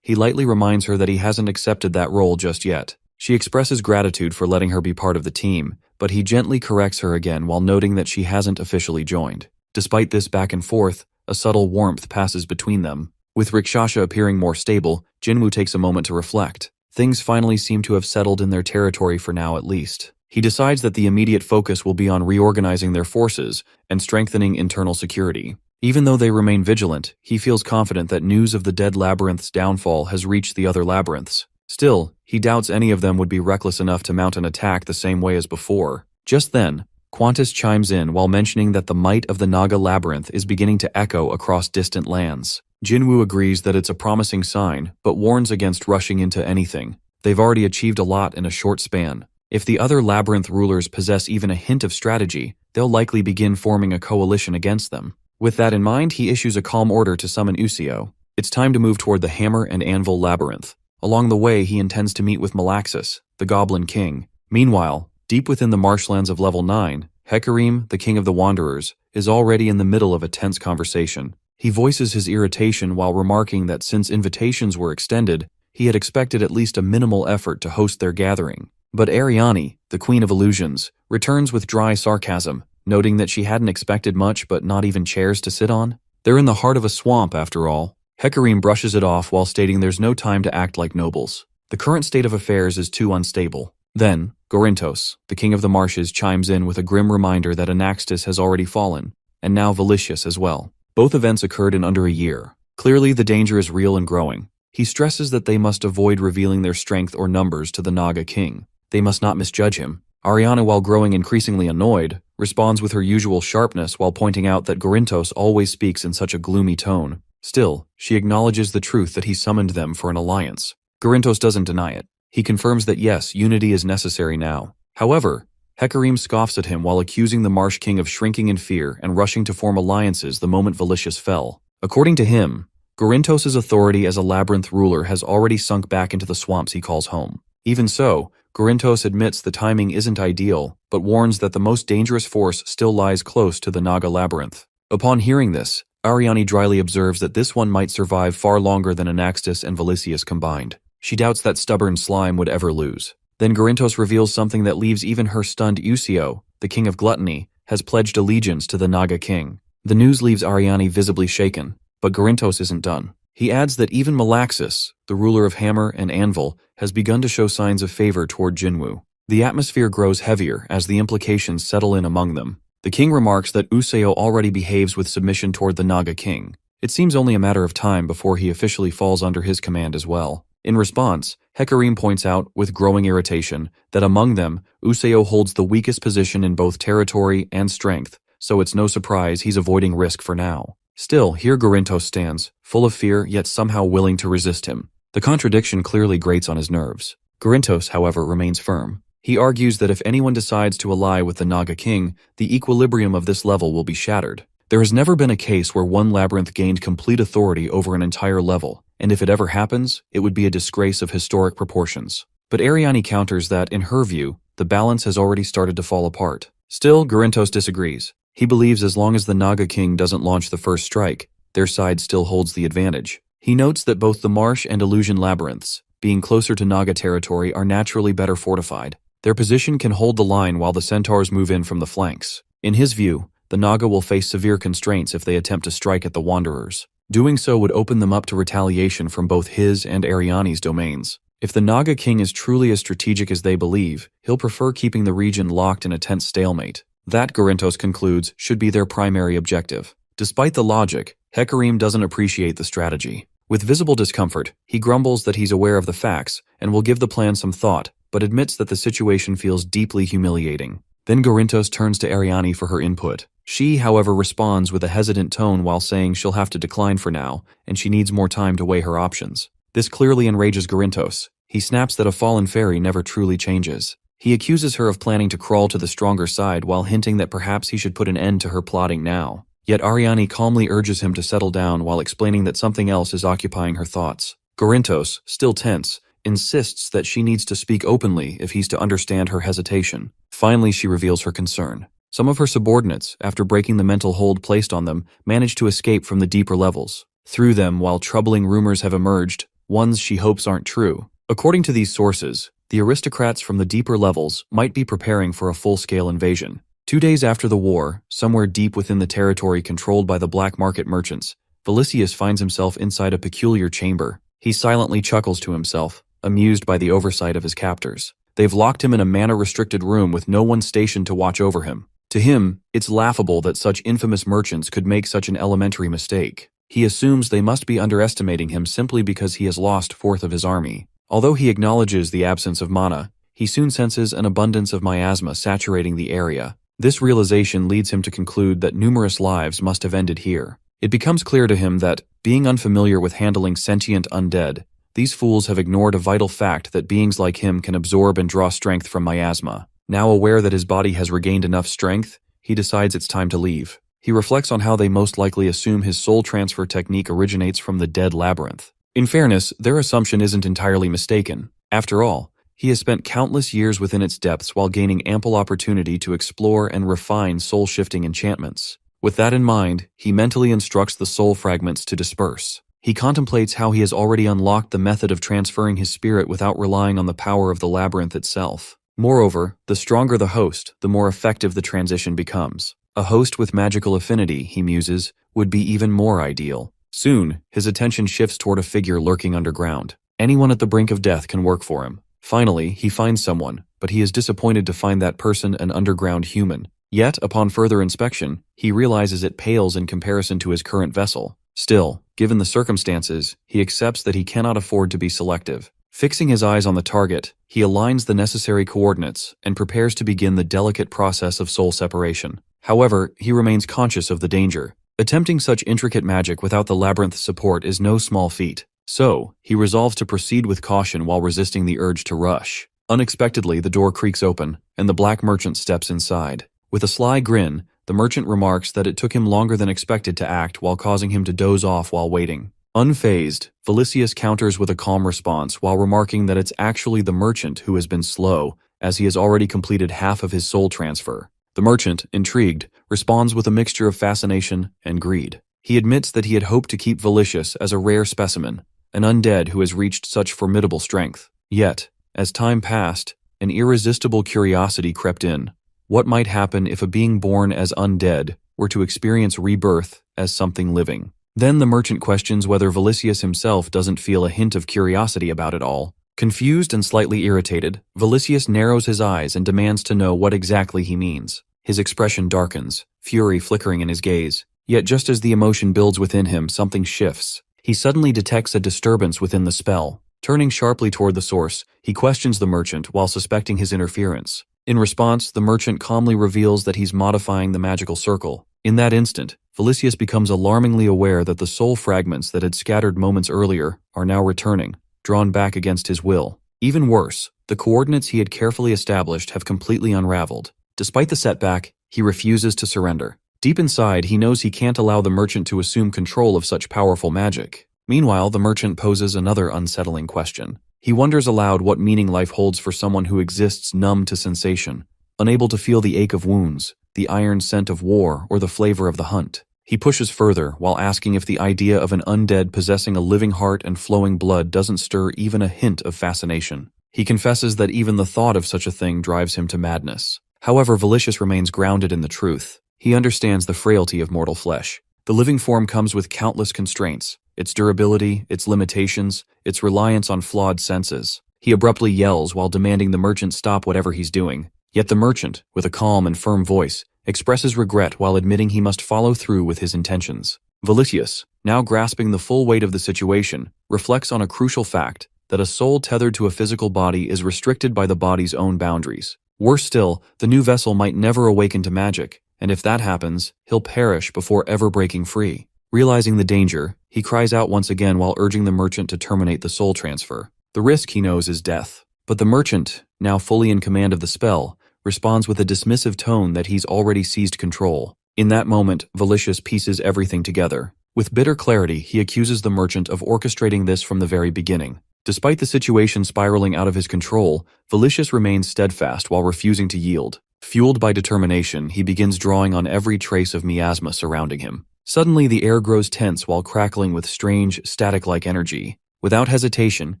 he lightly reminds her that he hasn't accepted that role just yet. She expresses gratitude for letting her be part of the team, but he gently corrects her again while noting that she hasn't officially joined. Despite this back and forth, a subtle warmth passes between them. With Rakshasa appearing more stable, Jinwoo takes a moment to reflect. Things finally seem to have settled in their territory for now at least. He decides that the immediate focus will be on reorganizing their forces and strengthening internal security. Even though they remain vigilant, he feels confident that news of the dead labyrinth's downfall has reached the other labyrinths. Still, he doubts any of them would be reckless enough to mount an attack the same way as before. Just then, Qantas chimes in while mentioning that the might of the Naga Labyrinth is beginning to echo across distant lands. Jinwoo agrees that it's a promising sign, but warns against rushing into anything. They've already achieved a lot in a short span. If the other labyrinth rulers possess even a hint of strategy, they'll likely begin forming a coalition against them. With that in mind, he issues a calm order to summon Usio. It's time to move toward the Hammer and Anvil Labyrinth. Along the way, he intends to meet with Malaxis, the Goblin King. Meanwhile, deep within the marshlands of Level 9, Hecarim, the King of the Wanderers, is already in the middle of a tense conversation. He voices his irritation while remarking that since invitations were extended, he had expected at least a minimal effort to host their gathering. But Ariane, the Queen of Illusions, returns with dry sarcasm, noting that she hadn't expected much but not even chairs to sit on. They're in the heart of a swamp after all. Hecarim brushes it off while stating there's no time to act like nobles. The current state of affairs is too unstable. Then, Gorintos, the King of the Marshes, chimes in with a grim reminder that Anaxtis has already fallen, and now Valicius as well. Both events occurred in under a year. Clearly the danger is real and growing. He stresses that they must avoid revealing their strength or numbers to the Naga King. They must not misjudge him. Ariana, while growing increasingly annoyed, responds with her usual sharpness while pointing out that Gorintos always speaks in such a gloomy tone. Still, she acknowledges the truth that he summoned them for an alliance. Gorintos doesn't deny it. He confirms that yes, unity is necessary now. However, Hecarim scoffs at him while accusing the Marsh King of shrinking in fear and rushing to form alliances the moment Valicius fell. According to him, Gorintos' authority as a labyrinth ruler has already sunk back into the swamps he calls home. Even so, Gorintos admits the timing isn't ideal, but warns that the most dangerous force still lies close to the Naga Labyrinth. Upon hearing this, Ariane dryly observes that this one might survive far longer than Anaxtis and Valicius combined. She doubts that stubborn slime would ever lose. Then Gorintos reveals something that leaves even her stunned. Usio, the King of Gluttony, has pledged allegiance to the Naga King. The news leaves Ariane visibly shaken, but Gorintos isn't done. He adds that even Malaxis, the ruler of Hammer and Anvil, has begun to show signs of favor toward Jinwoo. The atmosphere grows heavier as the implications settle in among them. The king remarks that Useo already behaves with submission toward the Naga King. It seems only a matter of time before he officially falls under his command as well. In response, Hecarim points out, with growing irritation, that among them, Useo holds the weakest position in both territory and strength, so it's no surprise he's avoiding risk for now. Still, here Garintos stands, full of fear yet somehow willing to resist him. The contradiction clearly grates on his nerves. Garintos, however, remains firm. He argues that if anyone decides to ally with the Naga King, the equilibrium of this level will be shattered. There has never been a case where one labyrinth gained complete authority over an entire level, and if it ever happens, it would be a disgrace of historic proportions. But Ariane counters that, in her view, the balance has already started to fall apart. Still, Garintos disagrees. He believes as long as the Naga King doesn't launch the first strike, their side still holds the advantage. He notes that both the Marsh and Illusion labyrinths, being closer to Naga territory, are naturally better fortified. Their position can hold the line while the centaurs move in from the flanks. In his view, the Naga will face severe constraints if they attempt to strike at the Wanderers. Doing so would open them up to retaliation from both his and Ariane's domains. If the Naga King is truly as strategic as they believe, he'll prefer keeping the region locked in a tense stalemate. That, Garintos concludes, should be their primary objective. Despite the logic, Hecarim doesn't appreciate the strategy. With visible discomfort, he grumbles that he's aware of the facts and will give the plan some thought, but admits that the situation feels deeply humiliating. Then Garintos turns to Ariane for her input. She, however, responds with a hesitant tone while saying she'll have to decline for now, and she needs more time to weigh her options. This clearly enrages Garintos. He snaps that a fallen fairy never truly changes. He accuses her of planning to crawl to the stronger side while hinting that perhaps he should put an end to her plotting now. Yet Ariane calmly urges him to settle down while explaining that something else is occupying her thoughts. Garintos, still tense, insists that she needs to speak openly if he's to understand her hesitation. Finally, she reveals her concern. Some of her subordinates, after breaking the mental hold placed on them, manage to escape from the deeper levels. Through them, while troubling rumors have emerged, ones she hopes aren't true. According to these sources, the aristocrats from the deeper levels might be preparing for a full-scale invasion. 2 days after the war, somewhere deep within the territory controlled by the black market merchants, Vilicius finds himself inside a peculiar chamber. He silently chuckles to himself, amused by the oversight of his captors. They've locked him in a mana-restricted room with no one stationed to watch over him. To him, it's laughable that such infamous merchants could make such an elementary mistake. He assumes they must be underestimating him simply because he has lost 1/4 of his army. Although he acknowledges the absence of mana, he soon senses an abundance of miasma saturating the area. This realization leads him to conclude that numerous lives must have ended here. It becomes clear to him that, being unfamiliar with handling sentient undead, these fools have ignored a vital fact that beings like him can absorb and draw strength from miasma. Now aware that his body has regained enough strength, he decides it's time to leave. He reflects on how they most likely assume his soul transfer technique originates from the dead labyrinth. In fairness, their assumption isn't entirely mistaken. After all, he has spent countless years within its depths while gaining ample opportunity to explore and refine soul-shifting enchantments. With that in mind, he mentally instructs the soul fragments to disperse. He contemplates how he has already unlocked the method of transferring his spirit without relying on the power of the labyrinth itself. Moreover, the stronger the host, the more effective the transition becomes. A host with magical affinity, he muses, would be even more ideal. Soon, his attention shifts toward a figure lurking underground. Anyone at the brink of death can work for him. Finally, he finds someone, but he is disappointed to find that person an underground human. Yet, upon further inspection, he realizes it pales in comparison to his current vessel. Still, given the circumstances, he accepts that he cannot afford to be selective. Fixing his eyes on the target, he aligns the necessary coordinates and prepares to begin the delicate process of soul separation. However, he remains conscious of the danger. Attempting such intricate magic without the labyrinth's support is no small feat. So, he resolves to proceed with caution while resisting the urge to rush. Unexpectedly, the door creaks open, and the black merchant steps inside. With a sly grin, the merchant remarks that it took him longer than expected to act while causing him to doze off while waiting. Unfazed, Vilicius counters with a calm response while remarking that it's actually the merchant who has been slow, as he has already completed half of his soul transfer. The merchant, intrigued, responds with a mixture of fascination and greed. He admits that he had hoped to keep Vilicius as a rare specimen, an undead who has reached such formidable strength. Yet, as time passed, an irresistible curiosity crept in. What might happen if a being born as undead were to experience rebirth as something living? Then the merchant questions whether Vilicius himself doesn't feel a hint of curiosity about it all. Confused and slightly irritated, Vilicius narrows his eyes and demands to know what exactly he means. His expression darkens, fury flickering in his gaze. Yet just as the emotion builds within him, something shifts. He suddenly detects a disturbance within the spell. Turning sharply toward the source, he questions the merchant while suspecting his interference. In response, the merchant calmly reveals that he's modifying the magical circle. In that instant, Felicius becomes alarmingly aware that the soul fragments that had scattered moments earlier are now returning, drawn back against his will. Even worse, the coordinates he had carefully established have completely unraveled. Despite the setback, he refuses to surrender. Deep inside, he knows he can't allow the merchant to assume control of such powerful magic. Meanwhile, the merchant poses another unsettling question. He wonders aloud what meaning life holds for someone who exists numb to sensation, unable to feel the ache of wounds, the iron scent of war, or the flavor of the hunt. He pushes further while asking if the idea of an undead possessing a living heart and flowing blood doesn't stir even a hint of fascination. He confesses that even the thought of such a thing drives him to madness. However, Felicius remains grounded in the truth. He understands the frailty of mortal flesh. The living form comes with countless constraints, its durability, its limitations, its reliance on flawed senses. He abruptly yells while demanding the merchant stop whatever he's doing. Yet the merchant, with a calm and firm voice, expresses regret while admitting he must follow through with his intentions. Felicius, now grasping the full weight of the situation, reflects on a crucial fact that a soul tethered to a physical body is restricted by the body's own boundaries. Worse still, the new vessel might never awaken to magic, and if that happens, he'll perish before ever breaking free. Realizing the danger, he cries out once again while urging the merchant to terminate the soul transfer. The risk, he knows, is death. But the merchant, now fully in command of the spell, responds with a dismissive tone that he's already seized control. In that moment, Felicius pieces everything together. With bitter clarity, he accuses the merchant of orchestrating this from the very beginning. Despite the situation spiraling out of his control, Felicius remains steadfast while refusing to yield. Fueled by determination, he begins drawing on every trace of miasma surrounding him. Suddenly, the air grows tense while crackling with strange, static-like energy. Without hesitation,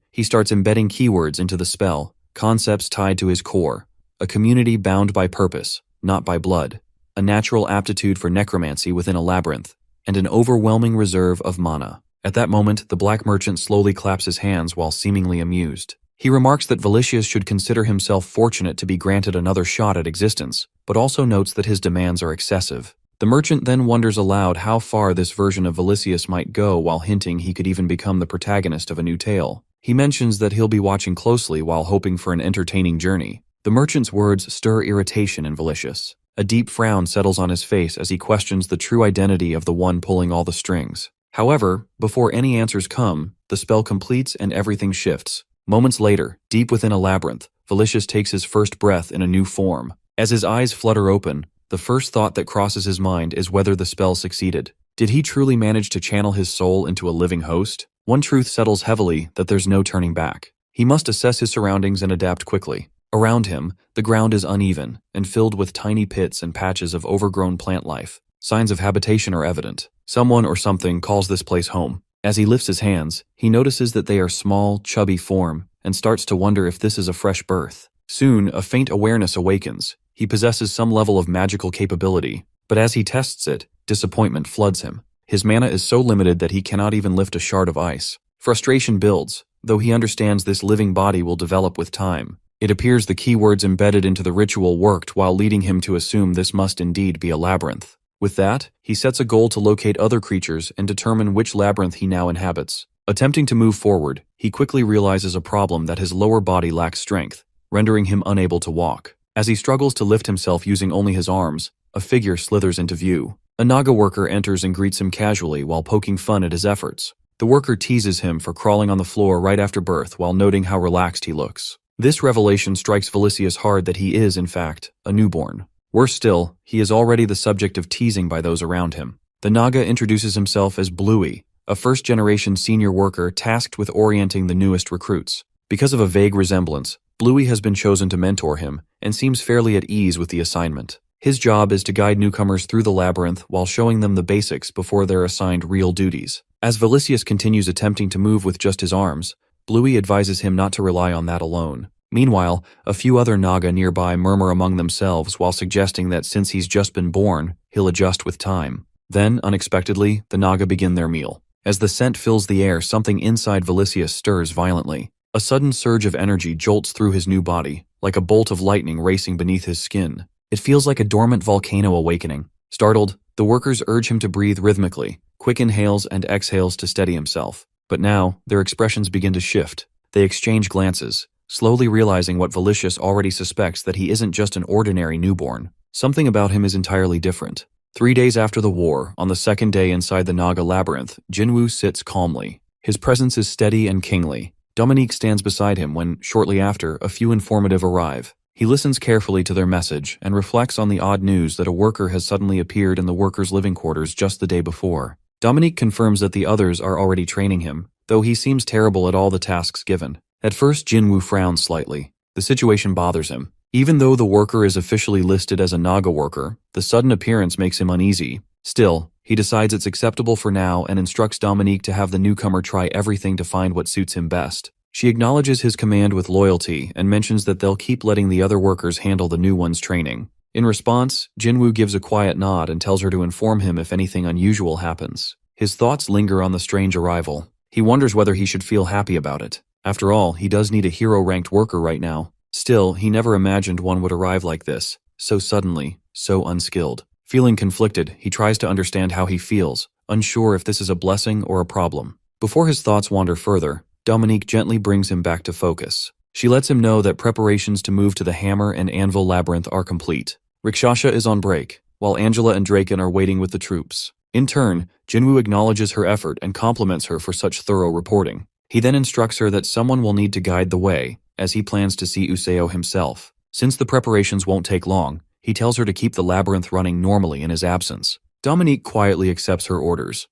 he starts embedding keywords into the spell, concepts tied to his core. A community bound by purpose, not by blood. A natural aptitude for necromancy within a labyrinth, and an overwhelming reserve of mana. At that moment, the black merchant slowly claps his hands while seemingly amused. He remarks that Felicius should consider himself fortunate to be granted another shot at existence, but also notes that his demands are excessive. The merchant then wonders aloud how far this version of Felicius might go while hinting he could even become the protagonist of a new tale. He mentions that he'll be watching closely while hoping for an entertaining journey. The merchant's words stir irritation in Felicius. A deep frown settles on his face as he questions the true identity of the one pulling all the strings. However, before any answers come, the spell completes and everything shifts. Moments later, deep within a labyrinth, Felicius takes his first breath in a new form. As his eyes flutter open, the first thought that crosses his mind is whether the spell succeeded. Did he truly manage to channel his soul into a living host? One truth settles heavily that there's no turning back. He must assess his surroundings and adapt quickly. Around him, the ground is uneven and filled with tiny pits and patches of overgrown plant life. Signs of habitation are evident. Someone or something calls this place home. As he lifts his hands, he notices that they are small, chubby form and starts to wonder if this is a fresh birth. Soon, a faint awareness awakens. He possesses some level of magical capability, but as he tests it, disappointment floods him. His mana is so limited that he cannot even lift a shard of ice. Frustration builds, though he understands this living body will develop with time. It appears the keywords embedded into the ritual worked while leading him to assume this must indeed be a labyrinth. With that, he sets a goal to locate other creatures and determine which labyrinth he now inhabits. Attempting to move forward, he quickly realizes a problem that his lower body lacks strength, rendering him unable to walk. As he struggles to lift himself using only his arms, a figure slithers into view. A Naga worker enters and greets him casually while poking fun at his efforts. The worker teases him for crawling on the floor right after birth while noting how relaxed he looks. This revelation strikes Felicius hard that he is, in fact, a newborn. Worse still, he is already the subject of teasing by those around him. The Naga introduces himself as Bluey, a first-generation senior worker tasked with orienting the newest recruits. Because of a vague resemblance, Bluey has been chosen to mentor him and seems fairly at ease with the assignment. His job is to guide newcomers through the labyrinth while showing them the basics before they're assigned real duties. As Felicius continues attempting to move with just his arms, Bluey advises him not to rely on that alone. Meanwhile, a few other Naga nearby murmur among themselves while suggesting that since he's just been born, he'll adjust with time. Then, unexpectedly, the Naga begin their meal. As the scent fills the air, something inside Felicius stirs violently. A sudden surge of energy jolts through his new body, like a bolt of lightning racing beneath his skin. It feels like a dormant volcano awakening. Startled, the workers urge him to breathe rhythmically, quick inhales and exhales to steady himself. But now, their expressions begin to shift. They exchange glances, slowly realizing what Velicious already suspects, that he isn't just an ordinary newborn. Something about him is entirely different. 3 days after the war, on the second day inside the Naga labyrinth, Jinwoo sits calmly. His presence is steady and kingly. Dominique stands beside him when, shortly after, a few informative arrive. He listens carefully to their message and reflects on the odd news that a worker has suddenly appeared in the workers' living quarters just the day before. Dominique confirms that the others are already training him, though he seems terrible at all the tasks given. At first, Jinwoo frowns slightly. The situation bothers him. Even though the worker is officially listed as a Naga worker, the sudden appearance makes him uneasy. Still, he decides it's acceptable for now and instructs Dominique to have the newcomer try everything to find what suits him best. She acknowledges his command with loyalty and mentions that they'll keep letting the other workers handle the new one's training. In response, Jinwoo gives a quiet nod and tells her to inform him if anything unusual happens. His thoughts linger on the strange arrival. He wonders whether he should feel happy about it. After all, he does need a hero-ranked worker right now. Still, he never imagined one would arrive like this, so suddenly, so unskilled. Feeling conflicted, he tries to understand how he feels, unsure if this is a blessing or a problem. Before his thoughts wander further, Dominique gently brings him back to focus. She lets him know that preparations to move to the Hammer and Anvil Labyrinth are complete. Rikshasha is on break, while Angela and Draken are waiting with the troops. In turn, Jinwoo acknowledges her effort and compliments her for such thorough reporting. He then instructs her that someone will need to guide the way, as he plans to see Useo himself. Since the preparations won't take long, he tells her to keep the labyrinth running normally in his absence. Dominique quietly accepts her orders.